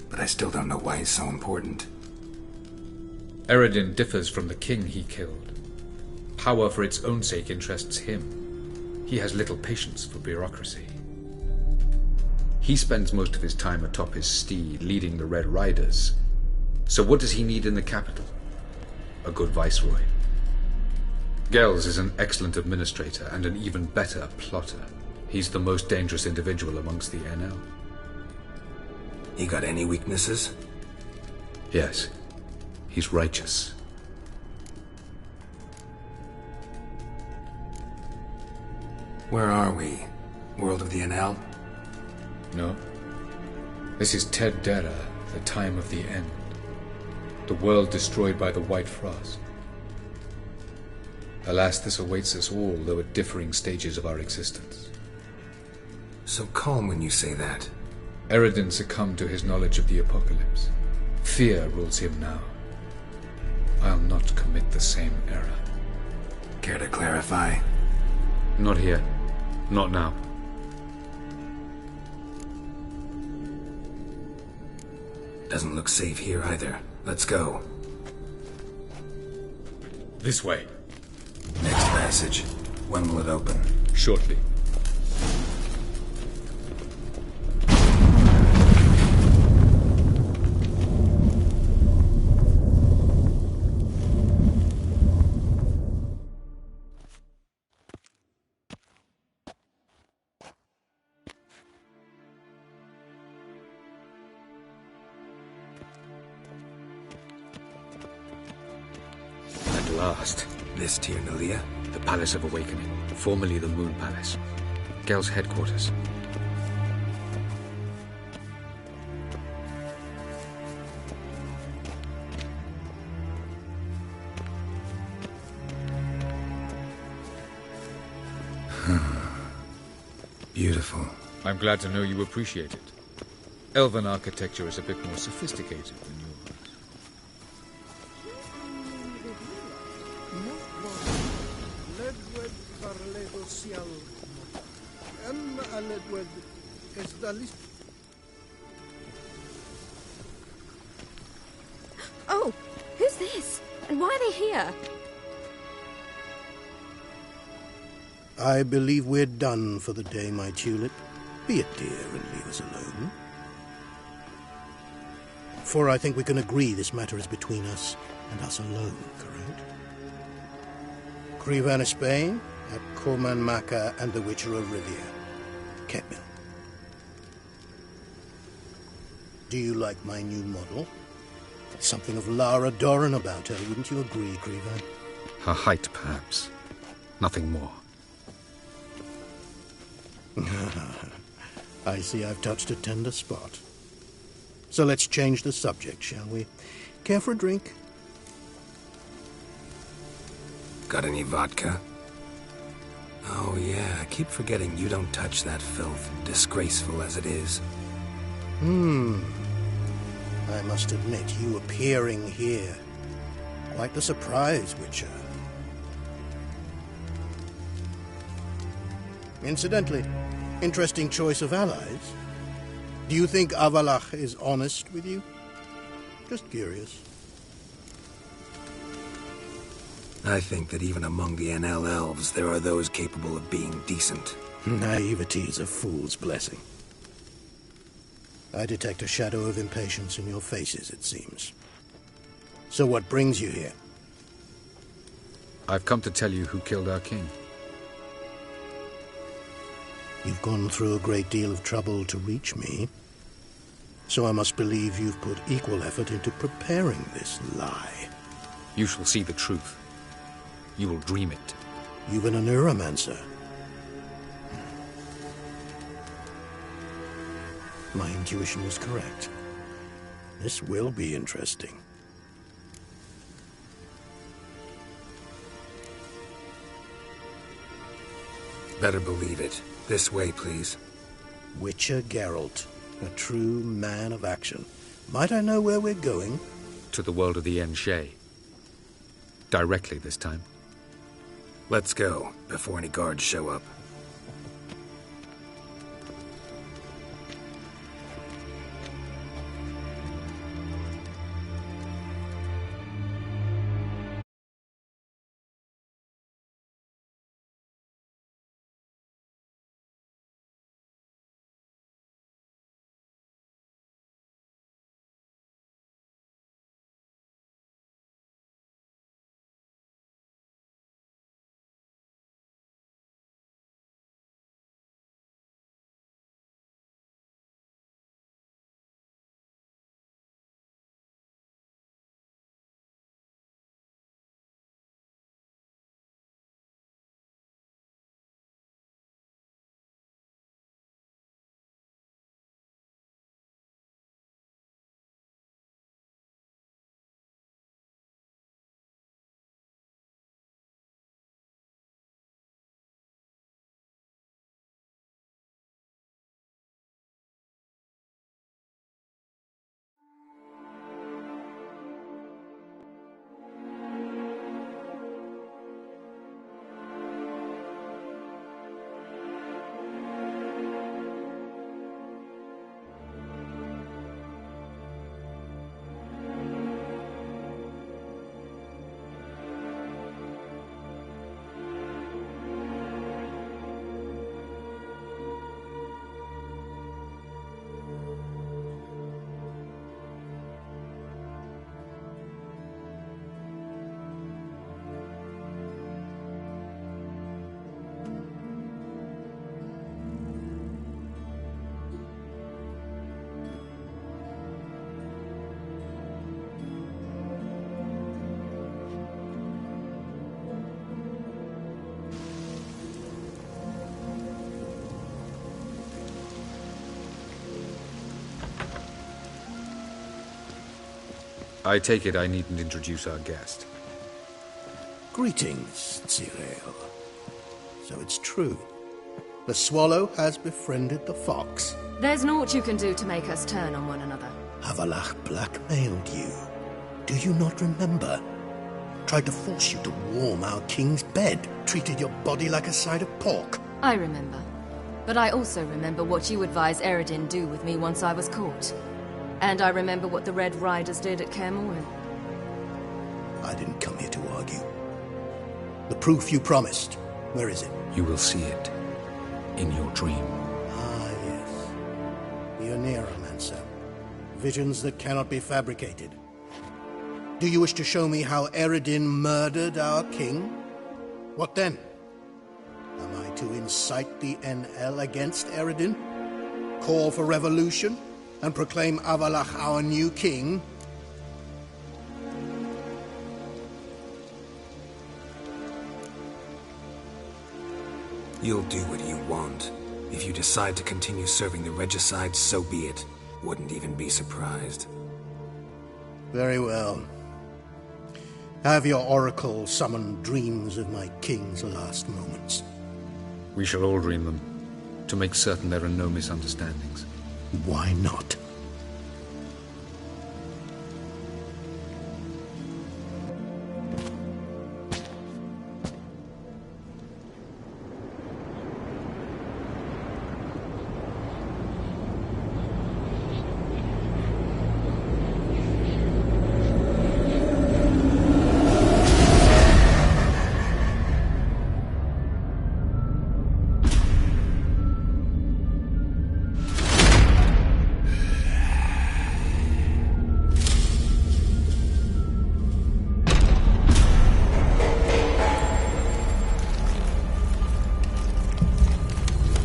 but I still don't know why he's so important. Eredin differs from the king he killed. Power for its own sake interests him. He has little patience for bureaucracy. He spends most of his time atop his steed, leading the Red Riders. So what does he need in the capital? A good viceroy. Gels is an excellent administrator and an even better plotter. He's the most dangerous individual amongst the NL. He got any weaknesses? Yes. He's righteous. Where are we? World of the NL? No. This is Ted Dera, the time of the end. The world destroyed by the White Frost. Alas, this awaits us all, though at differing stages of our existence. So calm when you say that. Eredin succumbed to his knowledge of the apocalypse. Fear rules him now. I'll not commit the same error. Care to clarify? Not here. Not now. Doesn't look safe here either. Let's go. This way. Next passage. When will it open? Shortly. Last. This Tir Nalia? The Palace of Awakening, formerly the Moon Palace. Gel's headquarters. Beautiful. I'm glad to know you appreciate it. Elven architecture is a bit more sophisticated than yours. Oh, who's this? And why are they here? I believe we're done for the day, my tulip. Be a dear and leave us alone. For I think we can agree this matter is between us and us alone, correct? Krivan Spain, at Corman Maka and the Witcher of Rivia. Ketmil. Do you like my new model? Something of Lara Doran about her, wouldn't you agree, Krivan? Her height, perhaps. Nothing more. I see I've touched a tender spot. So let's change the subject, shall we? Care for a drink? Got any vodka? Oh yeah, I keep forgetting you don't touch that filth, disgraceful as it is. I must admit, you appearing here, quite the surprise, Witcher. Incidentally, interesting choice of allies. Do you think Avallac'h is honest with you? Just curious. I think that even among the NL elves, there are those capable of being decent. Naivety is a fool's blessing. I detect a shadow of impatience in your faces, it seems. So what brings you here? I've come to tell you who killed our king. You've gone through a great deal of trouble to reach me, so I must believe you've put equal effort into preparing this lie. You shall see the truth. You will dream it. You've been a neuromancer. My intuition was correct. This will be interesting. Better believe it. This way, please. Witcher Geralt, a true man of action. Might I know where we're going? To the world of the Yen Shay. Directly this time. Let's go, before any guards show up. I take it I needn't introduce our guest. Greetings, Zireael. So it's true. The swallow has befriended the fox. There's naught you can do to make us turn on one another. Avallac'h blackmailed you. Do you not remember? Tried to force you to warm our king's bed. Treated your body like a side of pork. I remember. But I also remember what you advised Eredin do with me once I was caught. And I remember what the Red Riders did at Kaer Morhen. I didn't come here to argue. The proof you promised, where is it? You will see it in your dream. Ah, yes. The Oneiromancer. Visions that cannot be fabricated. Do you wish to show me how Eredin murdered our king? What then? Am I to incite the NL against Eredin? Call for revolution? And proclaim Avallac'h our new king? You'll do what you want. If you decide to continue serving the regicide, so be it. Wouldn't even be surprised. Very well. Have your oracle summon dreams of my king's last moments. We shall all dream them, to make certain there are no misunderstandings. Why not?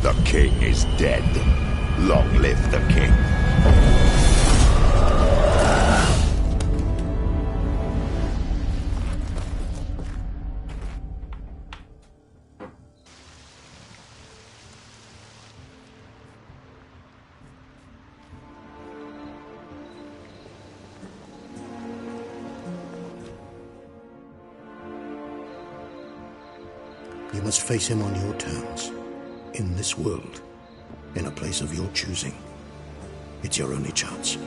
The king is dead. Long live the king. You must face him on your terms. In this world. In a place of your choosing. It's your only chance.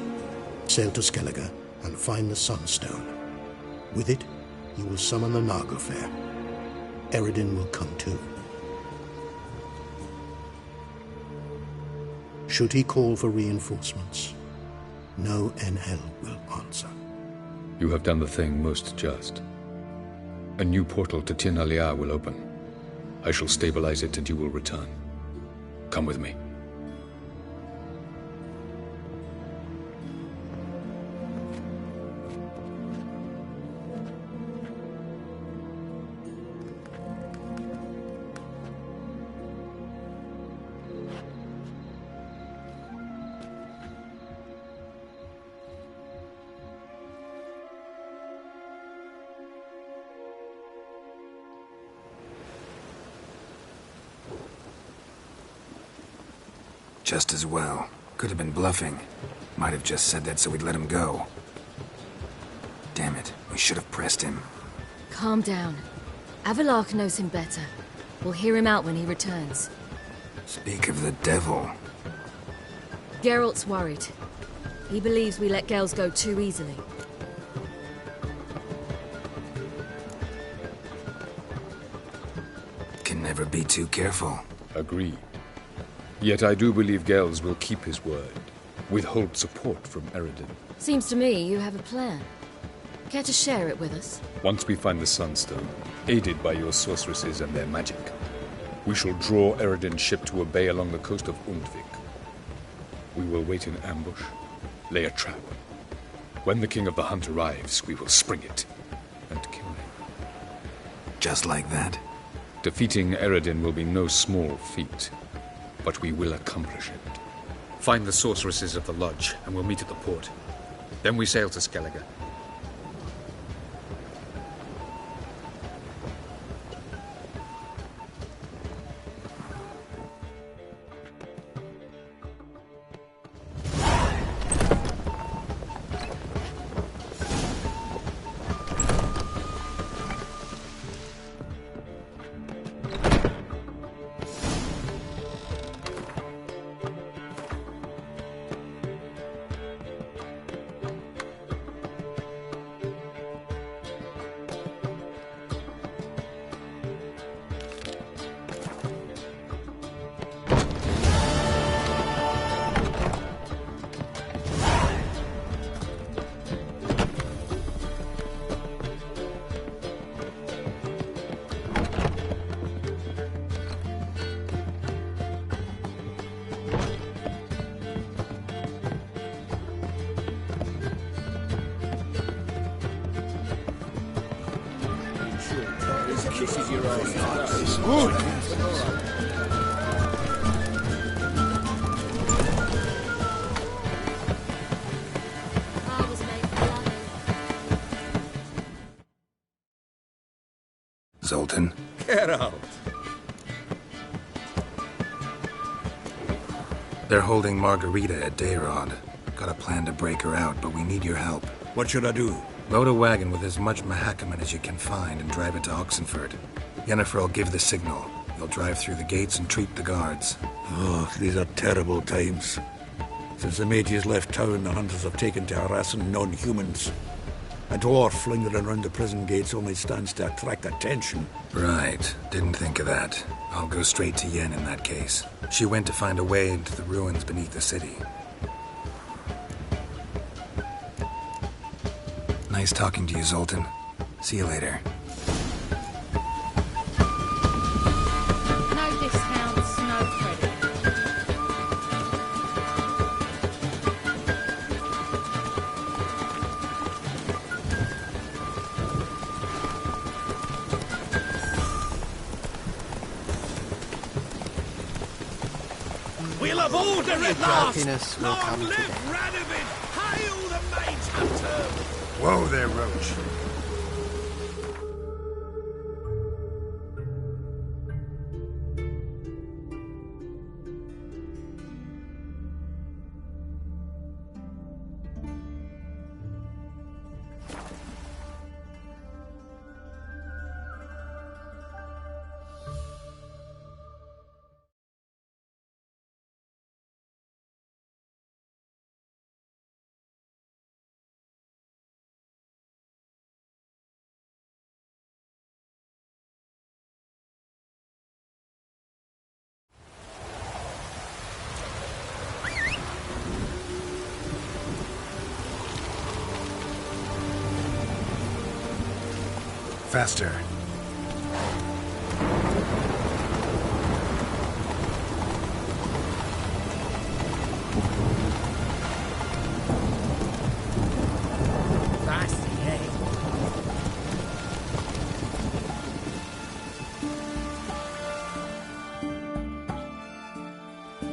Sail to Skellige and find the Sunstone. With it, you will summon the Naglfar. Eredin will come too. Should he call for reinforcements, no Enhel will answer. You have done the thing most just. A new portal to Tir na Liar will open. I shall stabilize it and you will return. Come with me. Just as well. Could have been bluffing. Might have just said that so we'd let him go. Damn it, we should have pressed him. Calm down. Avalark knows him better. We'll hear him out when he returns. Speak of the devil. Geralt's worried. He believes we let Gels go too easily. Can never be too careful. Agreed. Yet I do believe Gels will keep his word. Withhold support from Eredin. Seems to me you have a plan. Care to share it with us? Once we find the Sunstone, aided by your sorceresses and their magic, we shall draw Eredin's ship to a bay along the coast of Undvik. We will wait in ambush, lay a trap. When the King of the Hunt arrives, we will spring it and kill him. Just like that? Defeating Eredin will be no small feat, but we will accomplish it. Find the sorceresses of the lodge, and we'll meet at the port. Then we sail to Skellige. Zoltan? Geralt! They're holding Margarita at Dayrod. Got a plan to break her out, but we need your help. What should I do? Load a wagon with as much Mahakaman as you can find and drive it to Oxenford. Yennefer will give the signal. You'll drive through the gates and treat the guards. Oh, these are terrible times. Since the mages left town, the hunters have taken to harassing non-humans. A dwarf lingering around the prison gates only stands to attract attention. Right. Didn't think of that. I'll go straight to Yen in that case. She went to find a way into the ruins beneath the city. Nice talking to you, Zoltan. See you later. No discounts, no credit. We'll have order Your at last! darkiness will Long come live today. Radovid! Hail the Mage Hunter! Whoa there, Roach. Faster. That's the aim.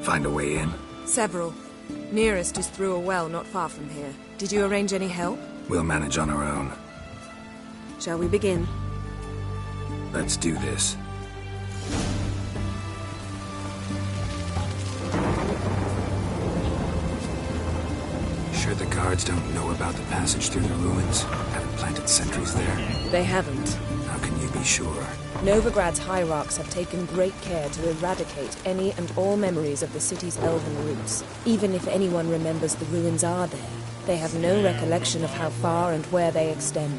Find a way in? Several. Nearest is through a well not far from here. Did you arrange any help? We'll manage on our own. Shall we begin? Let's do this. Sure the guards don't know about the passage through the ruins? Haven't planted sentries there? They haven't. How can you be sure? Novigrad's hierarchs have taken great care to eradicate any and all memories of the city's elven roots. Even if anyone remembers the ruins are there, they have no recollection of how far and where they extend.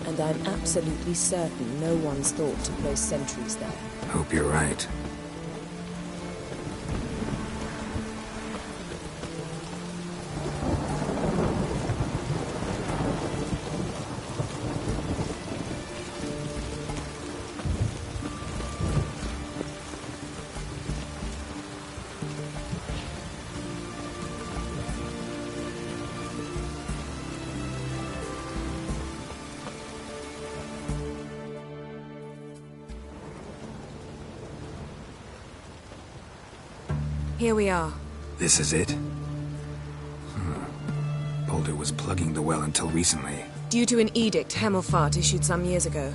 And I'm absolutely certain no one's thought to place sentries there. Hope you're right. Here we are. This is it? Boulder was plugging the well until recently. Due to an edict Hemelfart issued some years ago.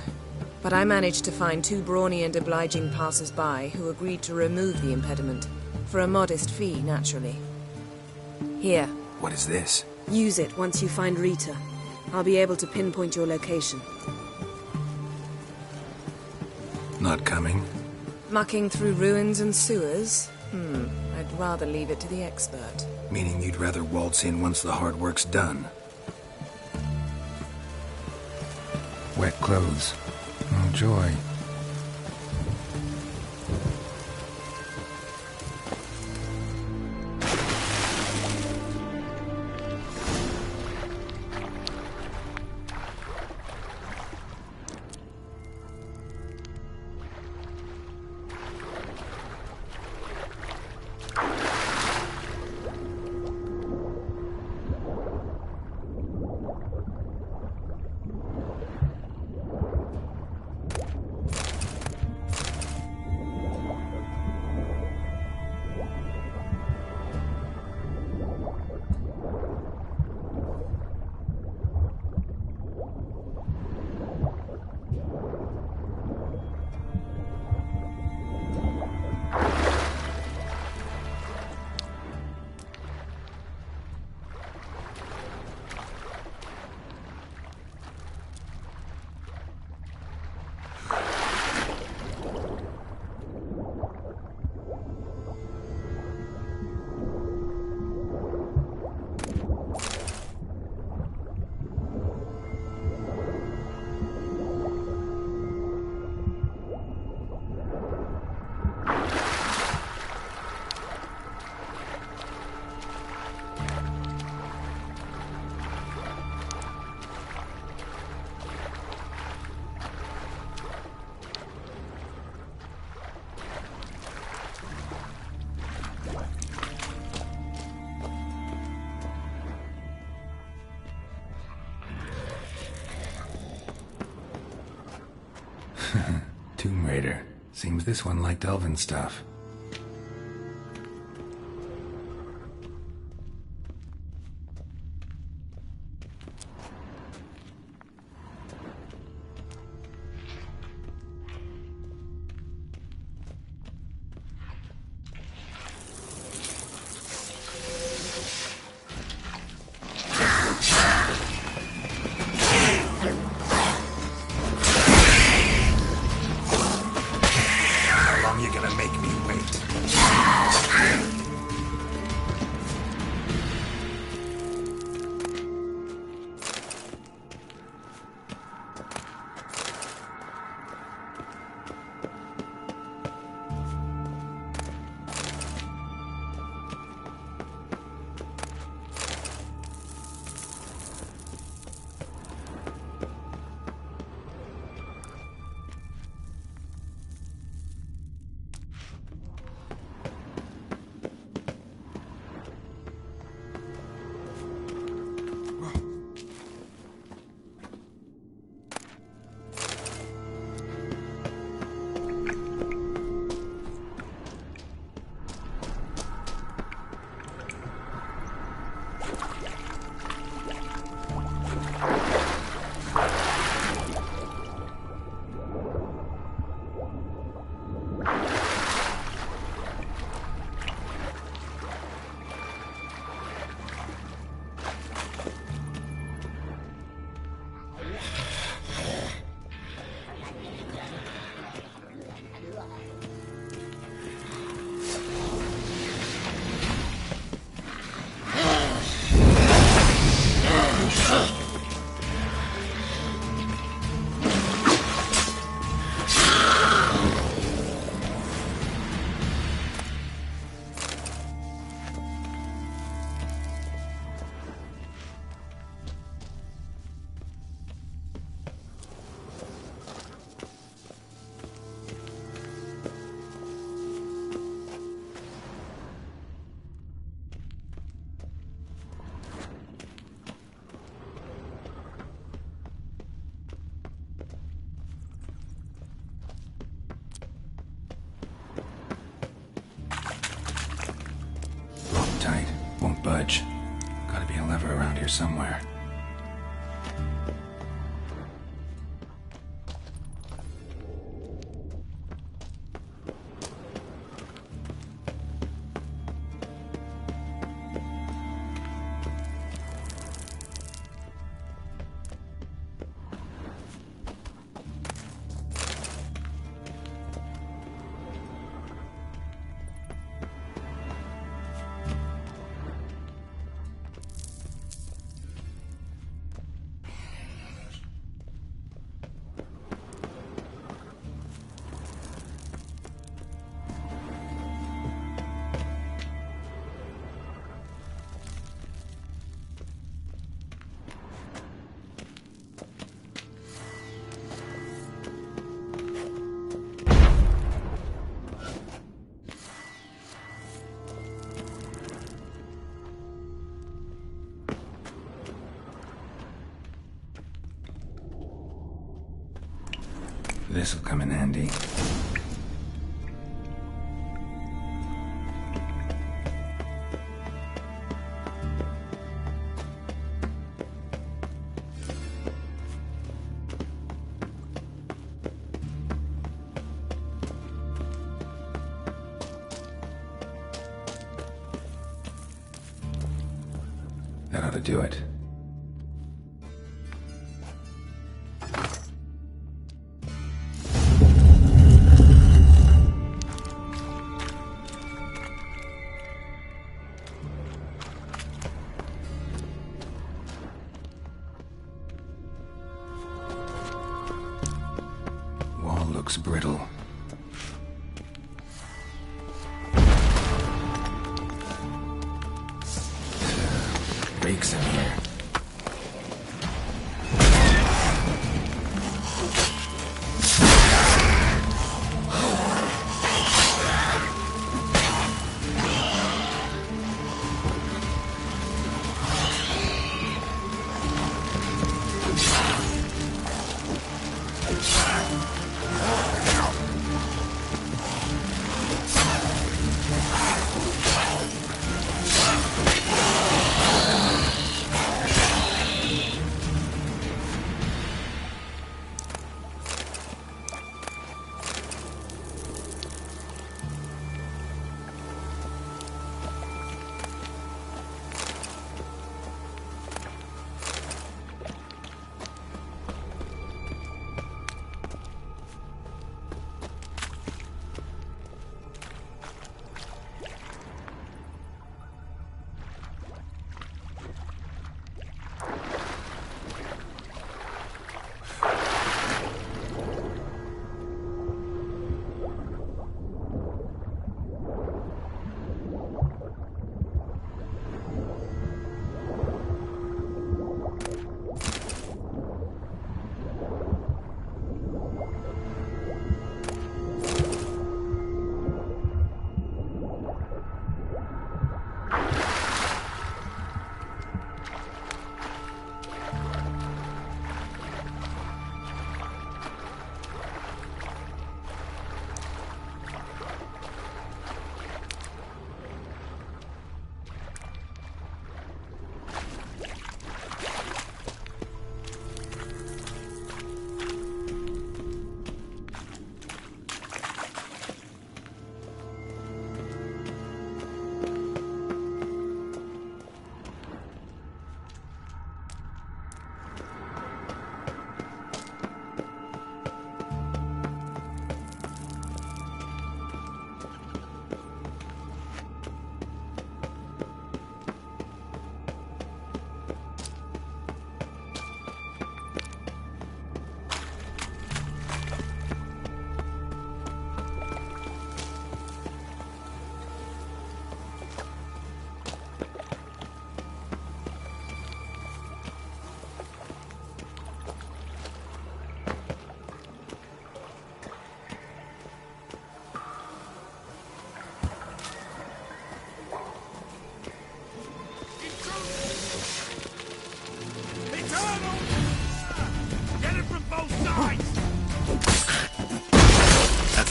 But I managed to find two brawny and obliging passers-by who agreed to remove the impediment. For a modest fee, naturally. Here. What is this? Use it once you find Rita. I'll be able to pinpoint your location. Not coming? Mucking through ruins and sewers? I'd rather leave it to the expert. Meaning you'd rather waltz in once the hard work's done. Wet clothes. Oh, joy. Tomb Raider. Seems this one liked elven stuff. tight. Won't budge. Gotta be a lever around here somewhere. This'll come in handy. That ought to do it. Looks brittle. Reeks in here.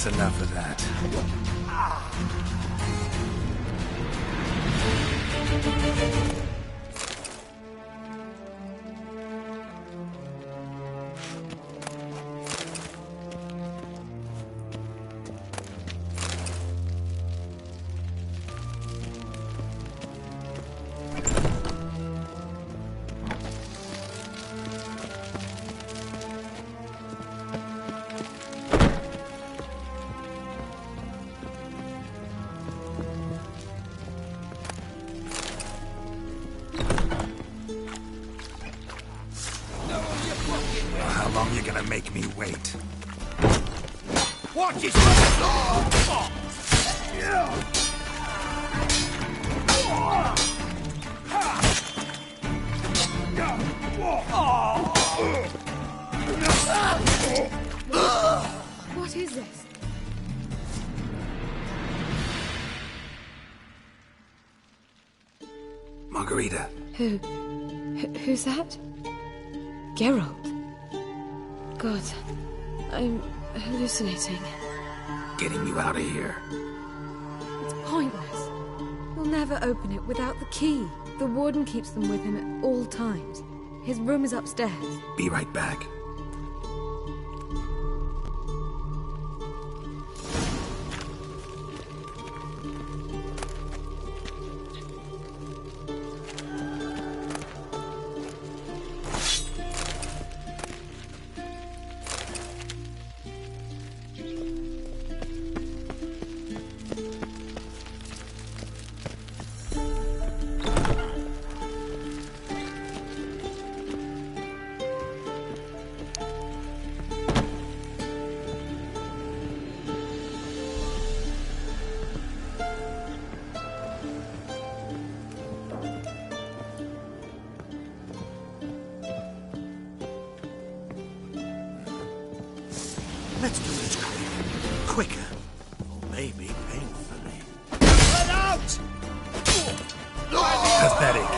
Enough of that. make me wait. Watch his What is this? Margarita. Who's that? Geralt. God, I'm hallucinating. Getting you out of here. It's pointless. We'll never open it without the key. The warden keeps them with him at all times. His room is upstairs. Be right back. Let's do this quicker. Or maybe painfully. Let out! Pathetic.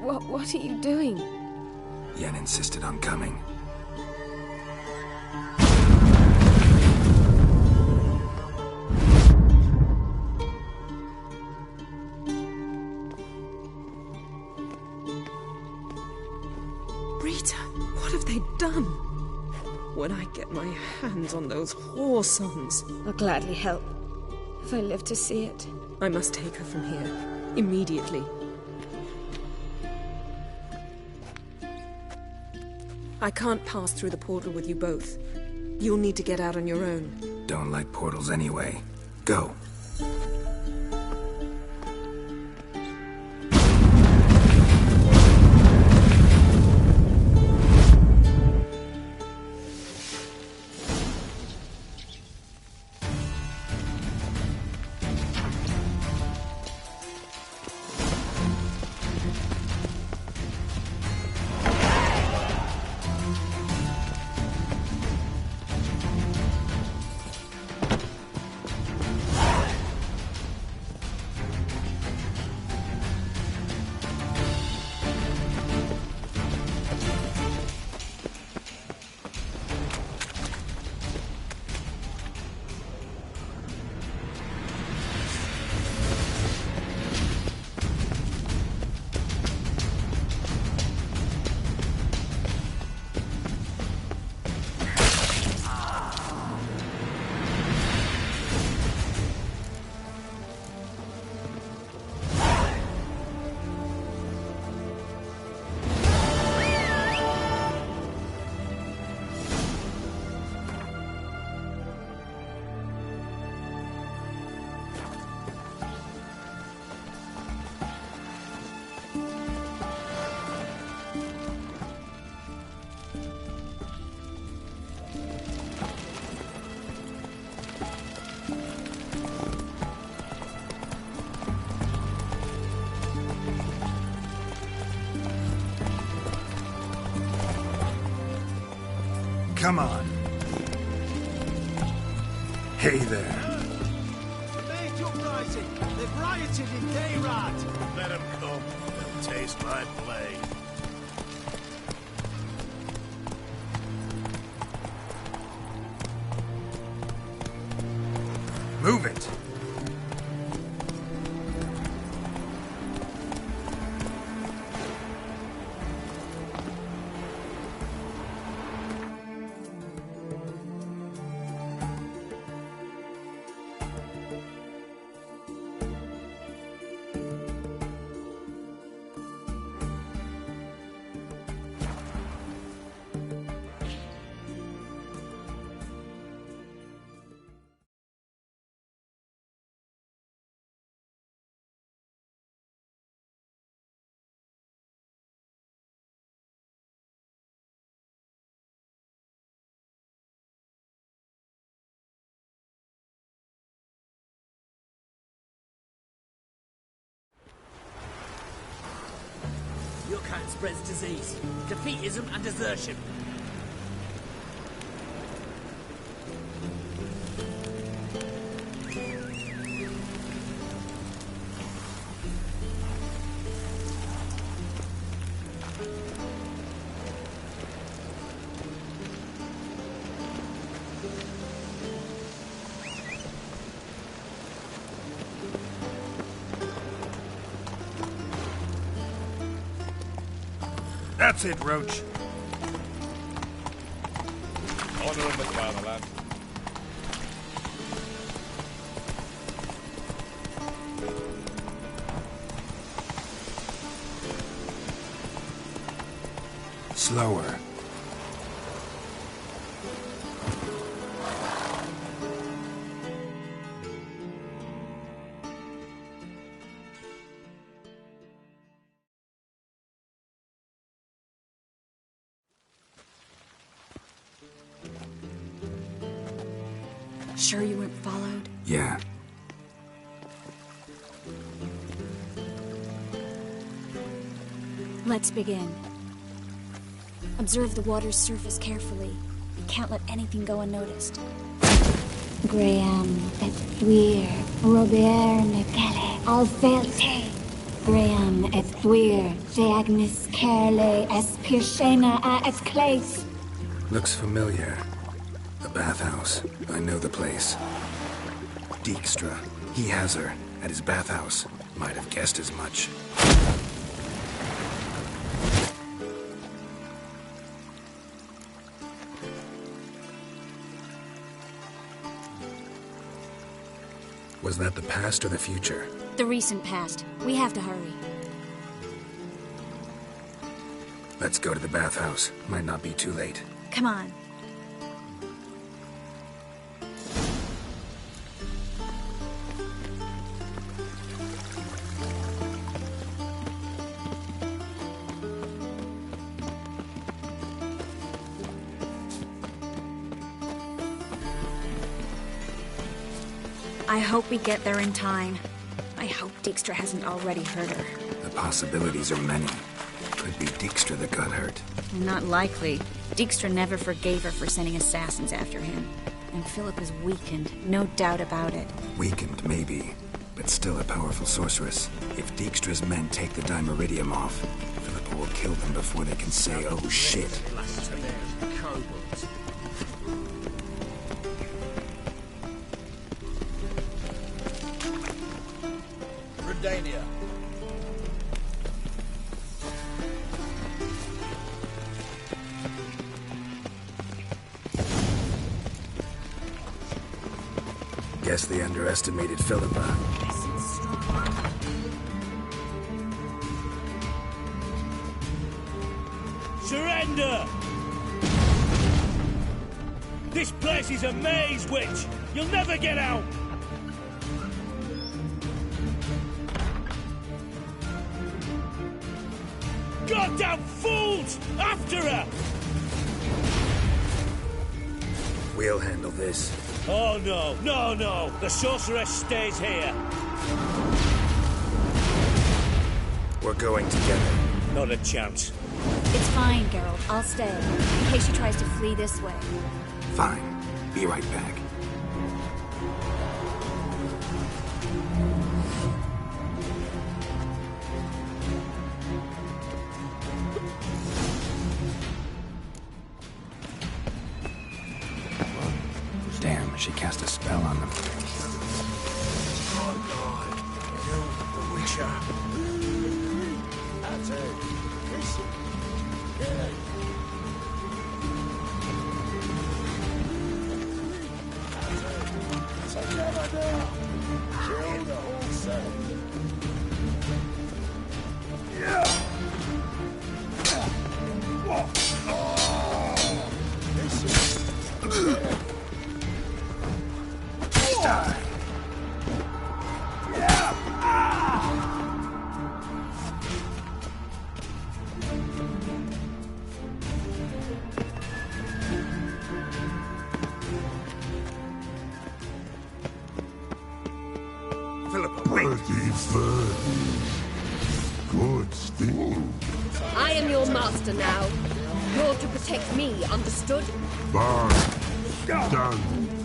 What are you doing? Yen insisted on coming. Rita, what have they done? When I get my hands on those whoresons, I'll gladly help. If I live to see it. I must take her from here. Immediately. I can't pass through the portal with you both. You'll need to get out on your own. Don't like portals anyway. Go. Come on. Hey there. The mage uprising! They've rioted in Dayrad! Let them come. They'll taste my blade. Move it. Your kind spreads disease, defeatism and desertion. That's it, Roach. Honor and the fatherland. Slower. Sure you weren't followed? Yeah. Let's begin. Observe the water's surface carefully. You can't let anything go unnoticed. Graham, et fuir, Robert Mekele, Alfelte, Graham et thuir, de agnes kerle es pirshena a et clace. Looks familiar. The bathhouse. I know the place. Dijkstra. He has her at his bathhouse. Might have guessed as much. Was that the past or the future? The recent past. We have to hurry. Let's go to the bathhouse. Might not be too late. Come on. I hope we get there in time. I hope Dijkstra hasn't already hurt her. The possibilities are many. Could be Dijkstra that got hurt. Not likely. Dijkstra never forgave her for sending assassins after him. And Philip is weakened, no doubt about it. Weakened, maybe, but still a powerful sorceress. If Dijkstra's men take the Dimeridium off, Philippa will kill them before they can say, oh shit. Redania. Guess they underestimated Philippa. Surrender! This place is a maze, witch! You'll never get out! Goddamn fools! After her! We'll handle this. Oh no, no, no! The sorceress stays here! We're going together. Not a chance. It's fine, Geralt. I'll stay. In case she tries to flee this way. Fine. Be right back. Damn, she cast a spell on them. Oh God, you the Witcher. That's it. Listen. Yeah. Kill the whole set. Yeah. Die. Good sting. I am your master now. You're to protect me, understood? Bar, stand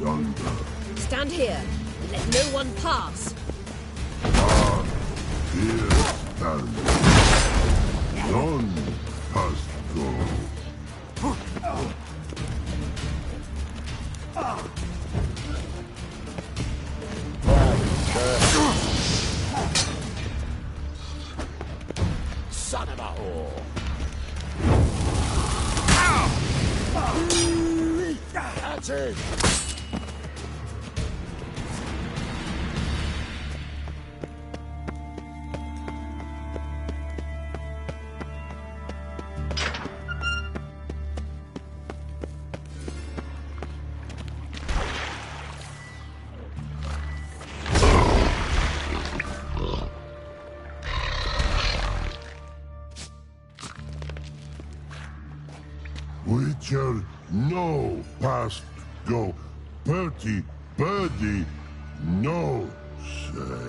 under. Stand here and let no one pass. Bar, here stand. None must go. Son of a whore! That's it! Witcher, no past go. Bertie, birdie, no say.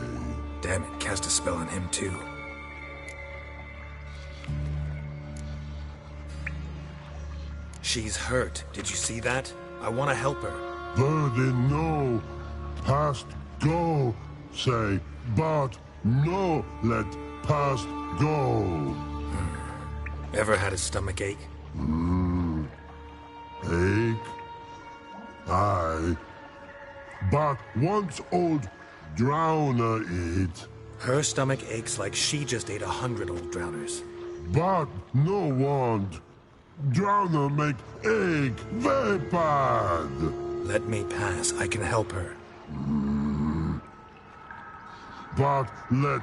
Damn it, cast a spell on him too. She's hurt. Did you see that? I want to help her. Birdie, no past go say. But no let past go. Ever had a stomach ache? Ache? Aye. But once old Drowner ate. Her stomach aches like she just ate 100 old drowners. But no want. Drowner make ache very bad. Let me pass. I can help her. But let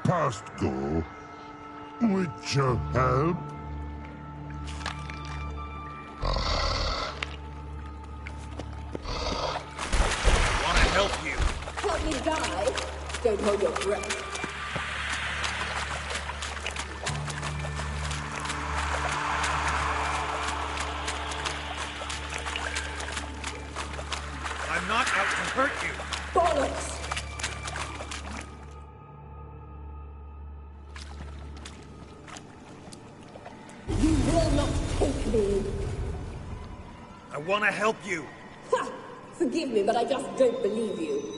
past go. Which help? Wanna help you? Help me die? Don't hold your breath. I'm not out to hurt you. Bollocks! You will not take me. I wanna help you. Ha! Forgive me, but I just don't believe you.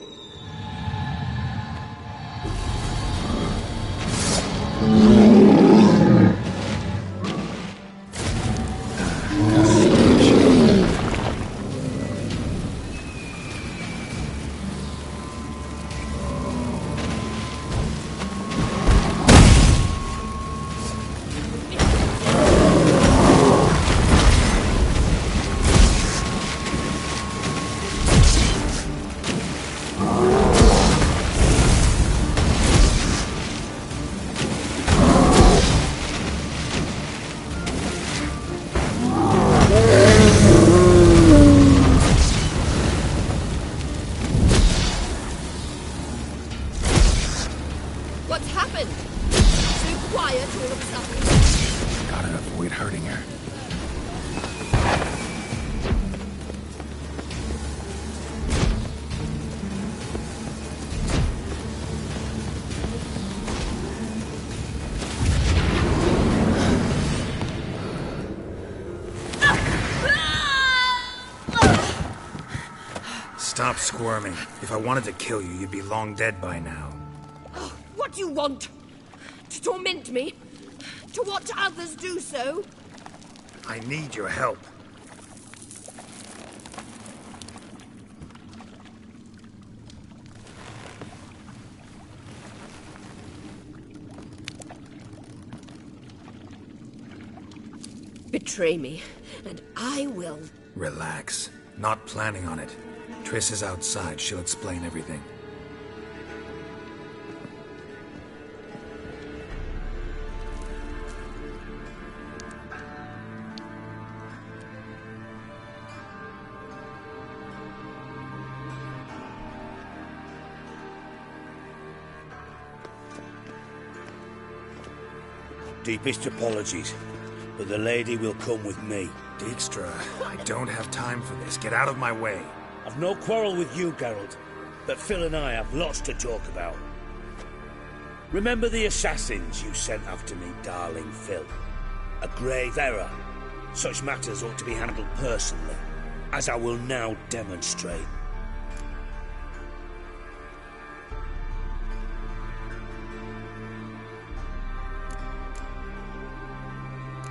What's happened? So quiet all of a sudden. Gotta avoid hurting her. Stop squirming. If I wanted to kill you, you'd be long dead by now. What do you want? To torment me? To watch others do so? I need your help. Betray me, and I will. Relax. Not planning on it. Triss is outside. She'll explain everything. Deepest apologies, but the lady will come with me. Dijkstra, I don't have time for this. Get out of my way. I've no quarrel with you, Geralt, but Phil and I have lots to talk about. Remember the assassins you sent after me, darling Phil? A grave error. Such matters ought to be handled personally, as I will now demonstrate.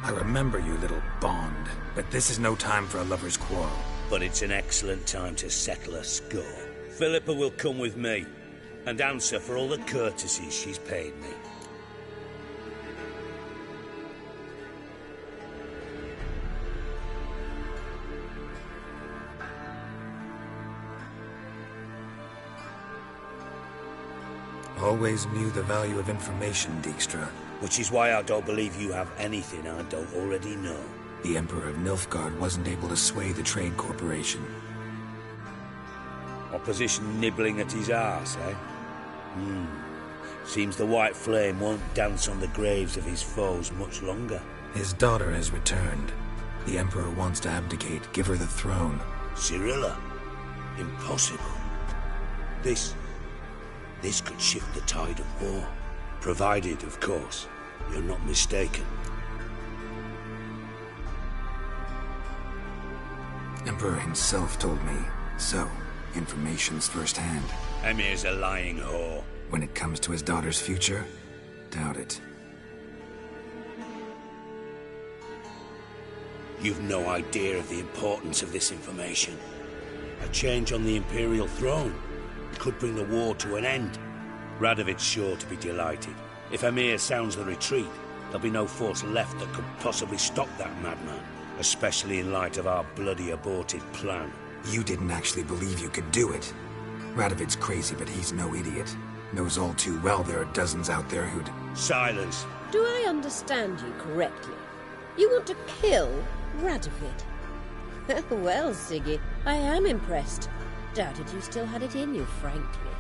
I remember you, little Bond, but this is no time for a lover's quarrel. But it's an excellent time to settle a score. Philippa will come with me, and answer for all the courtesies she's paid me. Always knew the value of information, Dijkstra. Which is why I don't believe you have anything I don't already know. The Emperor of Nilfgaard wasn't able to sway the Trade Corporation. Opposition nibbling at his arse, eh? Seems the White Flame won't dance on the graves of his foes much longer. His daughter has returned. The Emperor wants to abdicate, give her the throne. Cirilla? Impossible. This could shift the tide of war. Provided, of course, you're not mistaken. Emperor himself told me. So, information's firsthand. Emir's a lying whore. When it comes to his daughter's future, doubt it. You've no idea of the importance of this information. A change on the Imperial throne could bring the war to an end. Radovid's sure to be delighted. If Emir sounds the retreat, there'll be no force left that could possibly stop that madman, especially in light of our bloody aborted plan. You didn't actually believe you could do it. Radovid's crazy, but he's no idiot. Knows all too well there are dozens out there who'd... Silence! Do I understand you correctly? You want to kill Radovid? Well, Siggy, I am impressed. Doubted you still had it in you, frankly.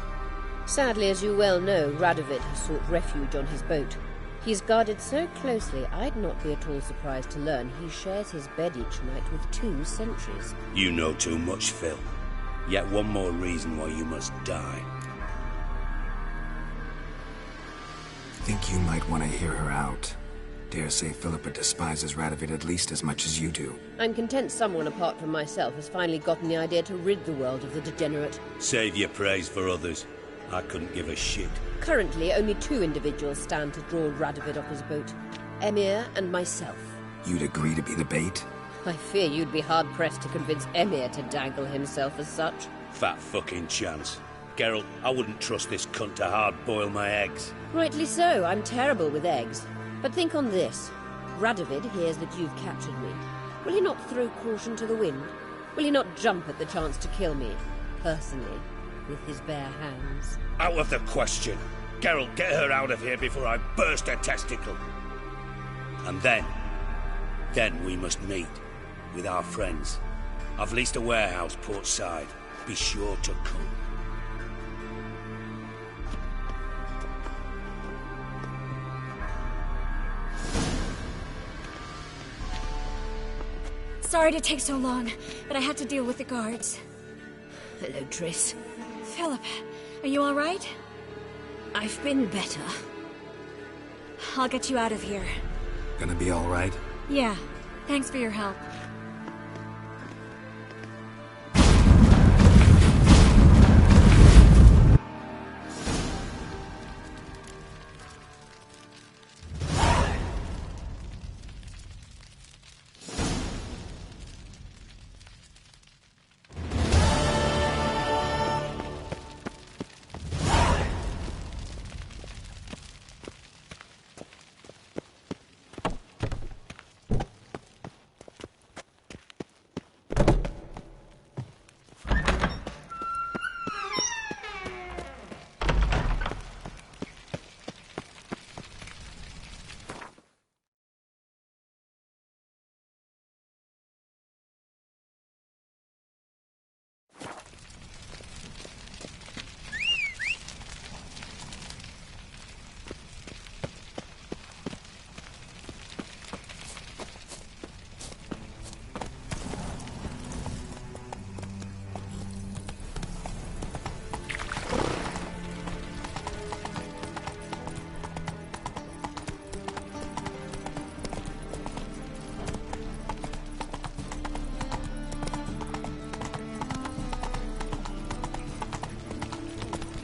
Sadly, as you well know, Radovid has sought refuge on his boat. He's guarded so closely, I'd not be at all surprised to learn he shares his bed each night with 2 sentries. You know too much, Phil. Yet one more reason why you must die. Think you might want to hear her out. Dare say Philippa despises Radovid at least as much as you do. I'm content someone apart from myself has finally gotten the idea to rid the world of the degenerate. Save your praise for others. I couldn't give a shit. Currently, only 2 individuals stand to draw Radovid off his boat. Emir and myself. You'd agree to be the bait? I fear you'd be hard-pressed to convince Emir to dangle himself as such. Fat fucking chance. Geralt, I wouldn't trust this cunt to hard-boil my eggs. Rightly so, I'm terrible with eggs. But think on this. Radovid hears that you've captured me. Will he not throw caution to the wind? Will he not jump at the chance to kill me, personally, with his bare hands? Out of the question. Geralt, get her out of here before I burst her testicle. And then we must meet with our friends. I've leased a warehouse portside. Be sure to come. Sorry to take so long, but I had to deal with the guards. Hello, Triss. Philip, are you all right? I've been better. I'll get you out of here. Gonna be all right? Yeah. Thanks for your help.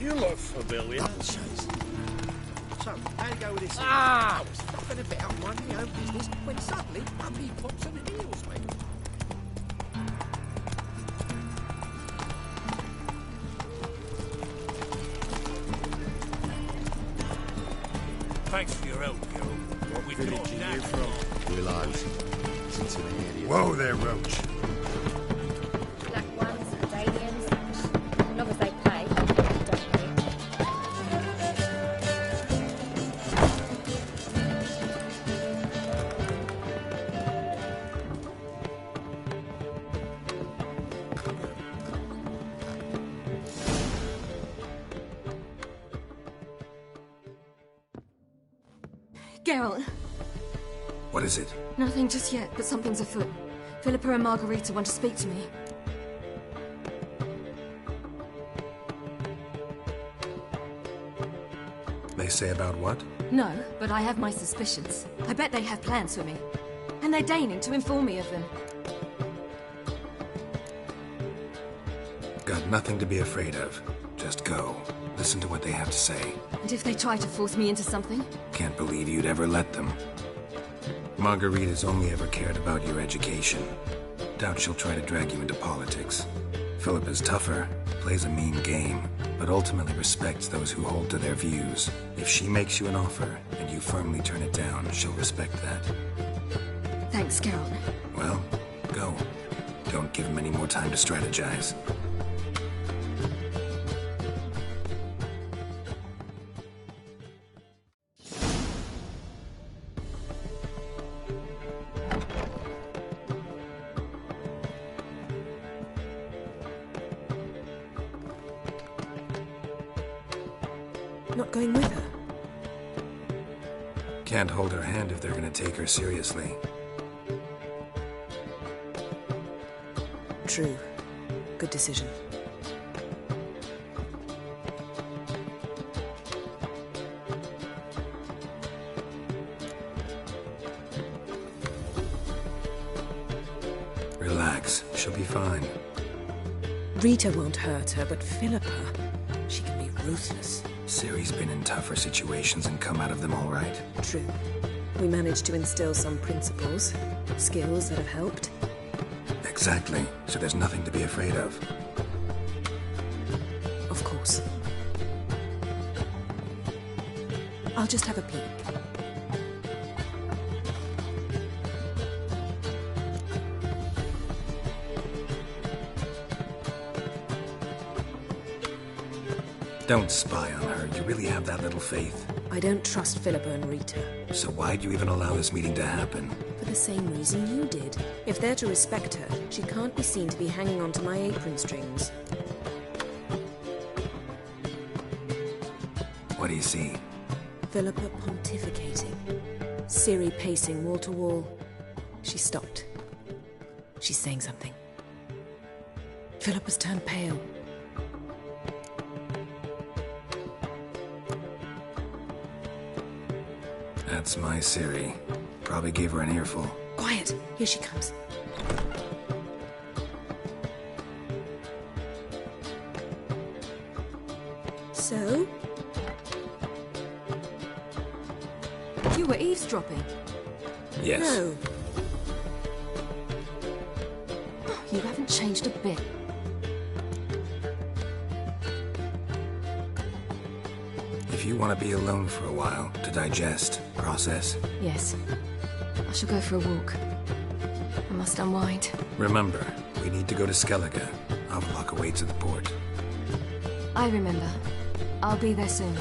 You look familiar. So, how you go with this? I was fucking about minding my own business when suddenly somebody pops on the heels, mate. Thanks for your help, Geralt. What we Village are you from? Willows. It's into the area. Whoa there, Roach. Black ones, Dalians. As long as they pay, don't Geralt. What is it? Nothing just yet, but something's afoot. Philippa and Margarita want to speak to me. They say about what? No, but I have my suspicions. I bet they have plans for me. And they're deigning to inform me of them. Got nothing to be afraid of. Just go. Listen to what they have to say. And if they try to force me into something? Can't believe you'd ever let them. Marguerite's only ever cared about your education. Doubt she'll try to drag you into politics. Philip is tougher, plays a mean game, but ultimately respects those who hold to their views. If she makes you an offer, and you firmly turn it down, she'll respect that. Thanks, Geralt. Well, go. Don't give him any more time to strategize. Not going with her? Can't hold her hand if they're gonna take her seriously. True. Good decision. Relax. She'll be fine. Rita won't hurt her, but Philippa, she can be ruthless. Ciri's been in tougher situations and come out of them all right. True. We managed to instill some principles, skills that have helped. Exactly. So there's nothing to be afraid of. Of course. I'll just have a peek. Don't spy on her. You really have that little faith. I don't trust Philippa and Rita. So why'd you even allow this meeting to happen? For the same reason you did. If they're to respect her, she can't be seen to be hanging onto my apron strings. What do you see? Philippa pontificating. Ciri pacing wall to wall. She stopped. She's saying something. Philippa's turned pale. That's my Ciri. Probably gave her an earful. Quiet! Here she comes. So? You were eavesdropping. Yes. No. You haven't changed a bit. If you want to be alone for a while, to digest, process. Yes. I shall go for a walk. I must unwind. Remember, we need to go to Skellige. Avlok awaits at the port. I remember. I'll be there soon.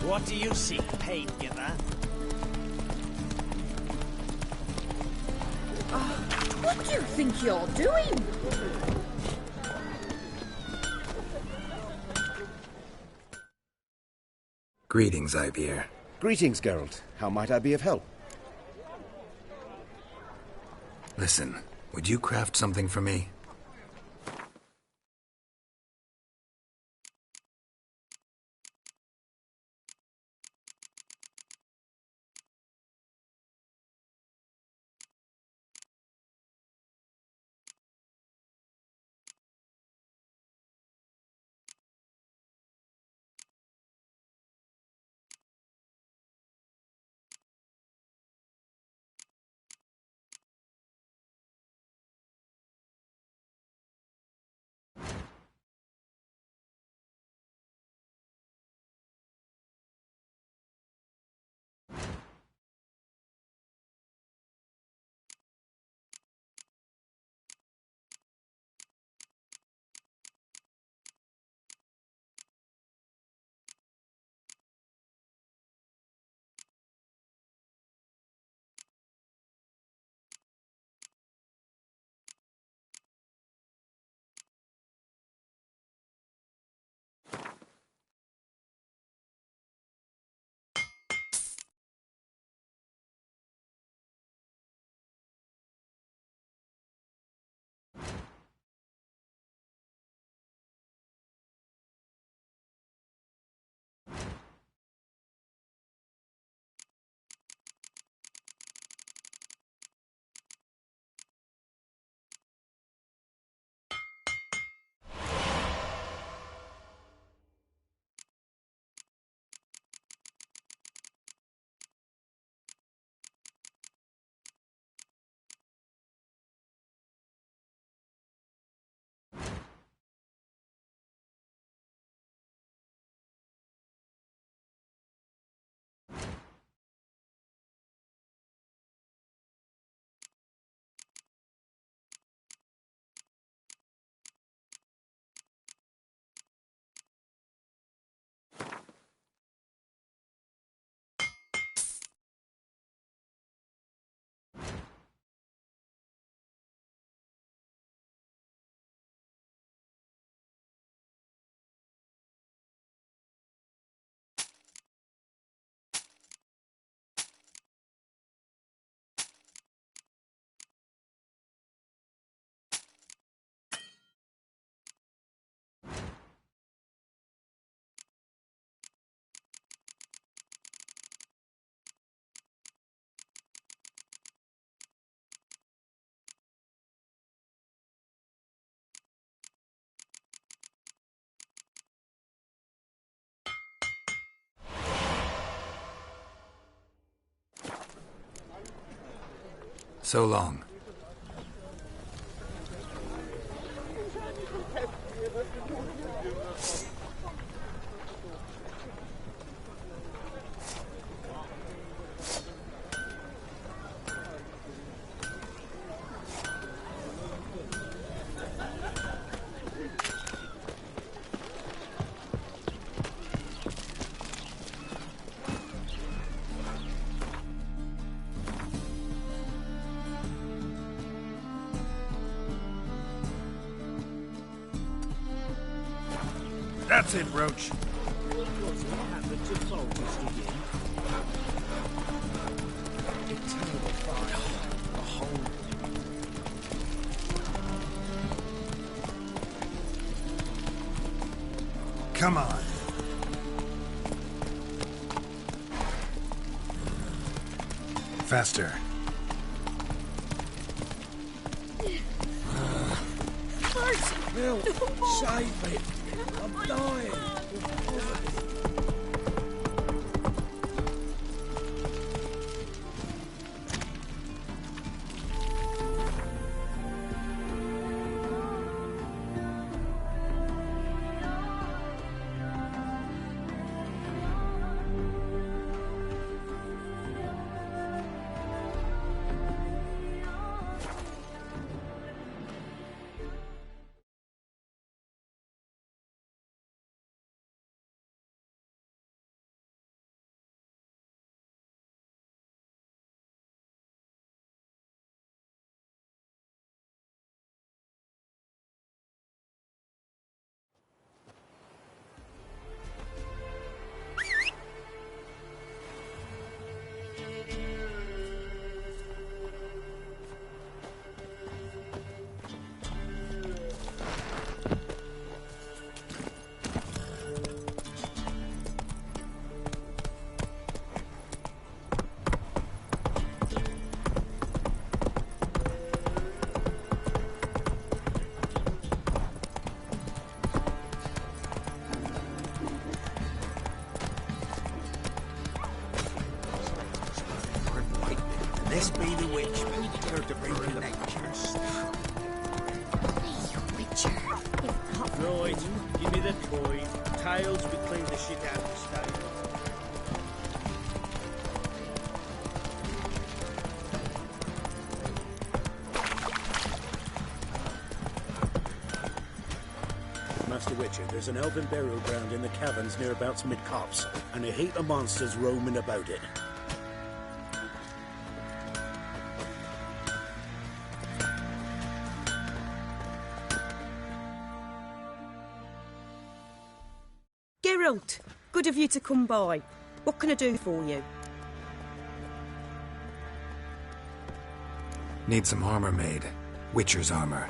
What do you seek, pain giver? What do you think you're doing? Greetings, Ivyr. Greetings, Geralt. How might I be of help? Listen, would you craft something for me? So long. That's it, Roach. Come on. Faster. Bill, save me. I'm dying. This be the witch. Her to bring the lectures. Right, give me the coin. Tails, we clean the shit out of the stable. Master Witcher, there's an elven burial ground in the caverns nearabouts mid-copse, and a heap of monsters roaming about it. Geralt, good of you to come by. What can I do for you? Need some armor made. Witcher's armor.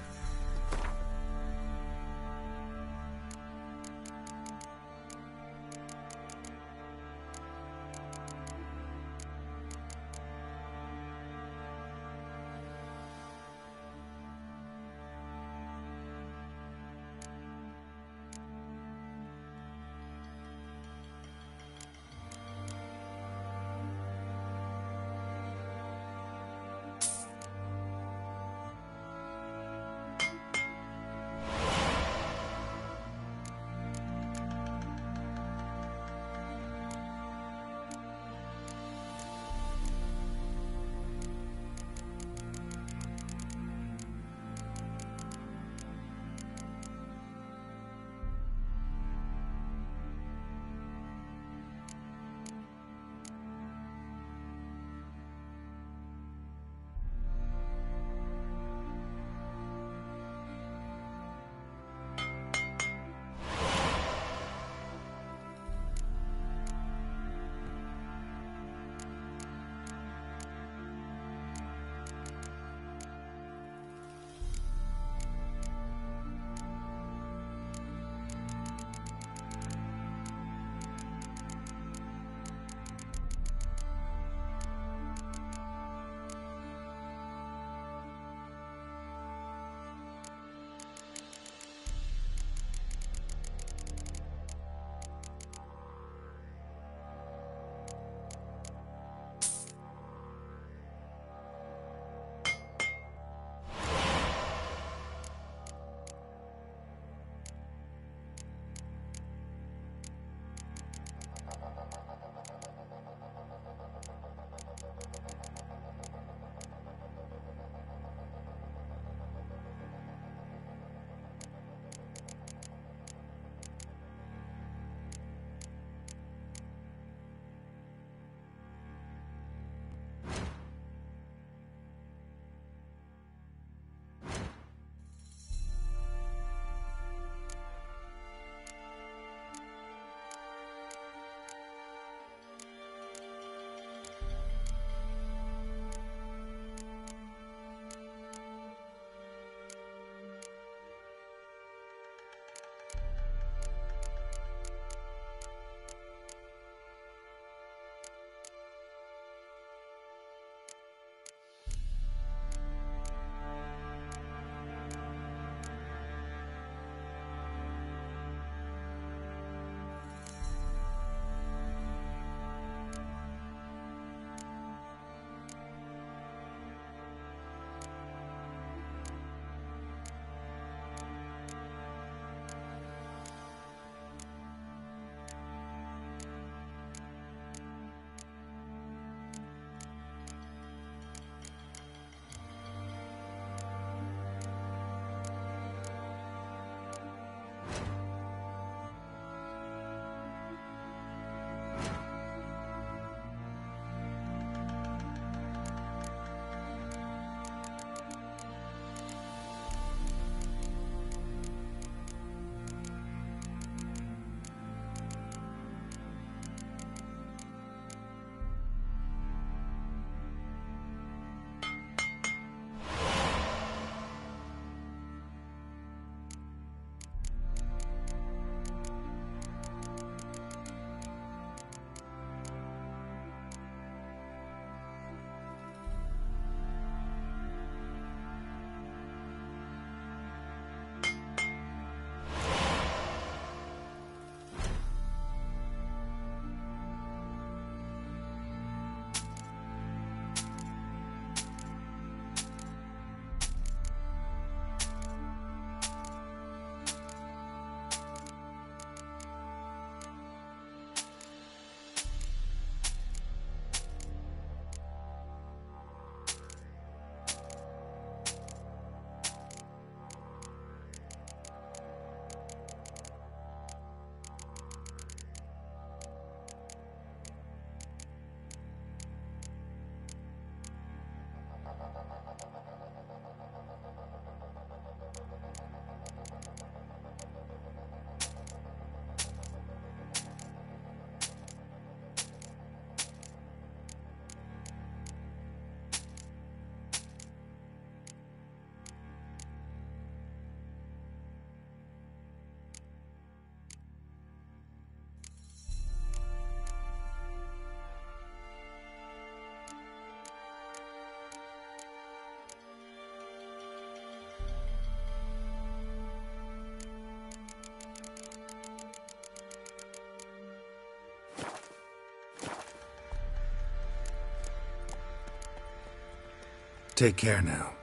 take care now.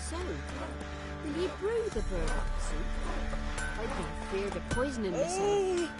So, will you brew the bird soup? I've been feared of poisoning myself.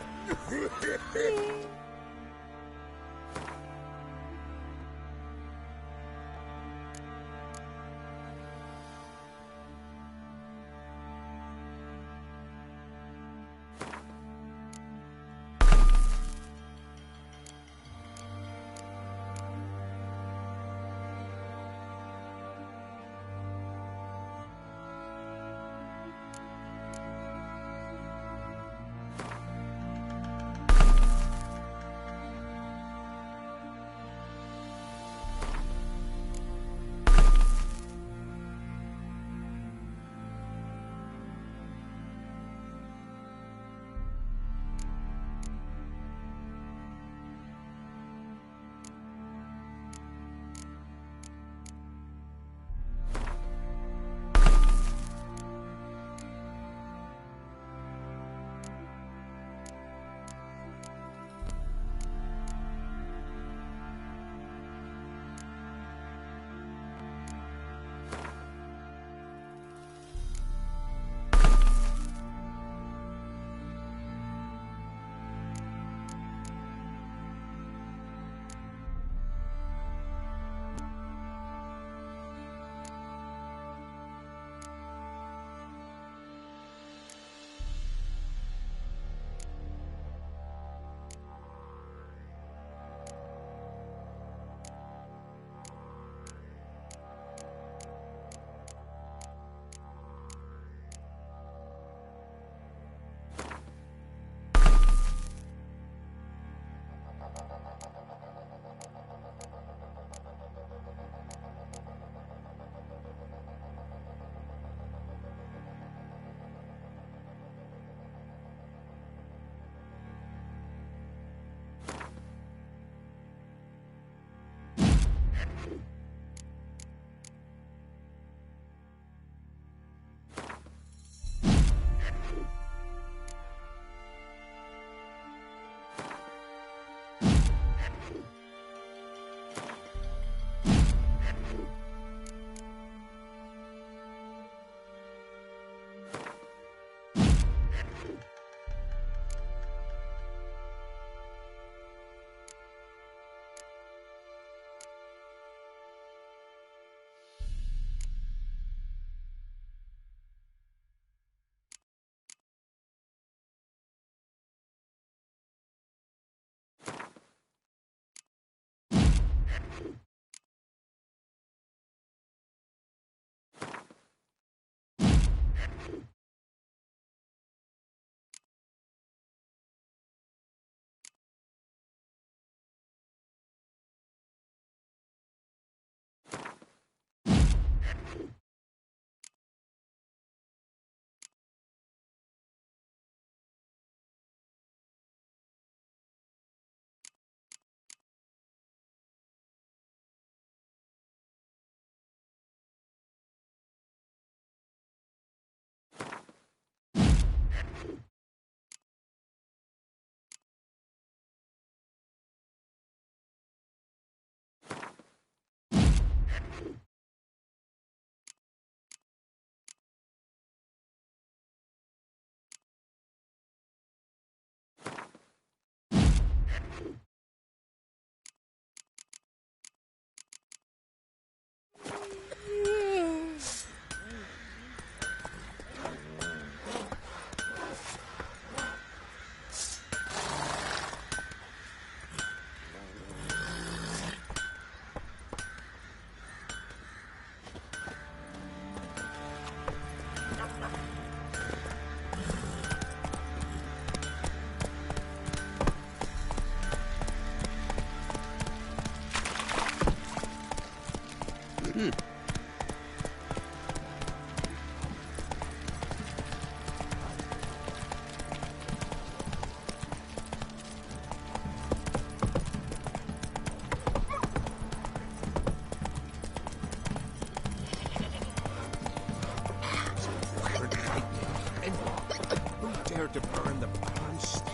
her to burn the past.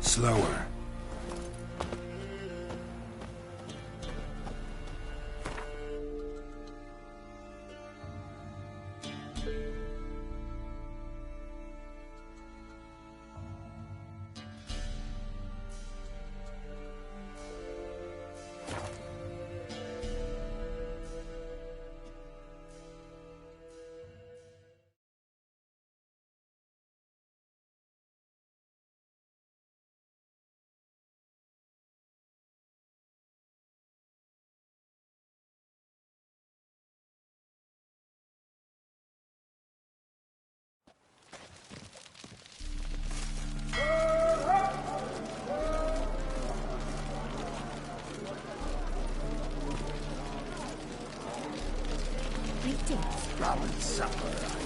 Slower. Greetings. Robin supper.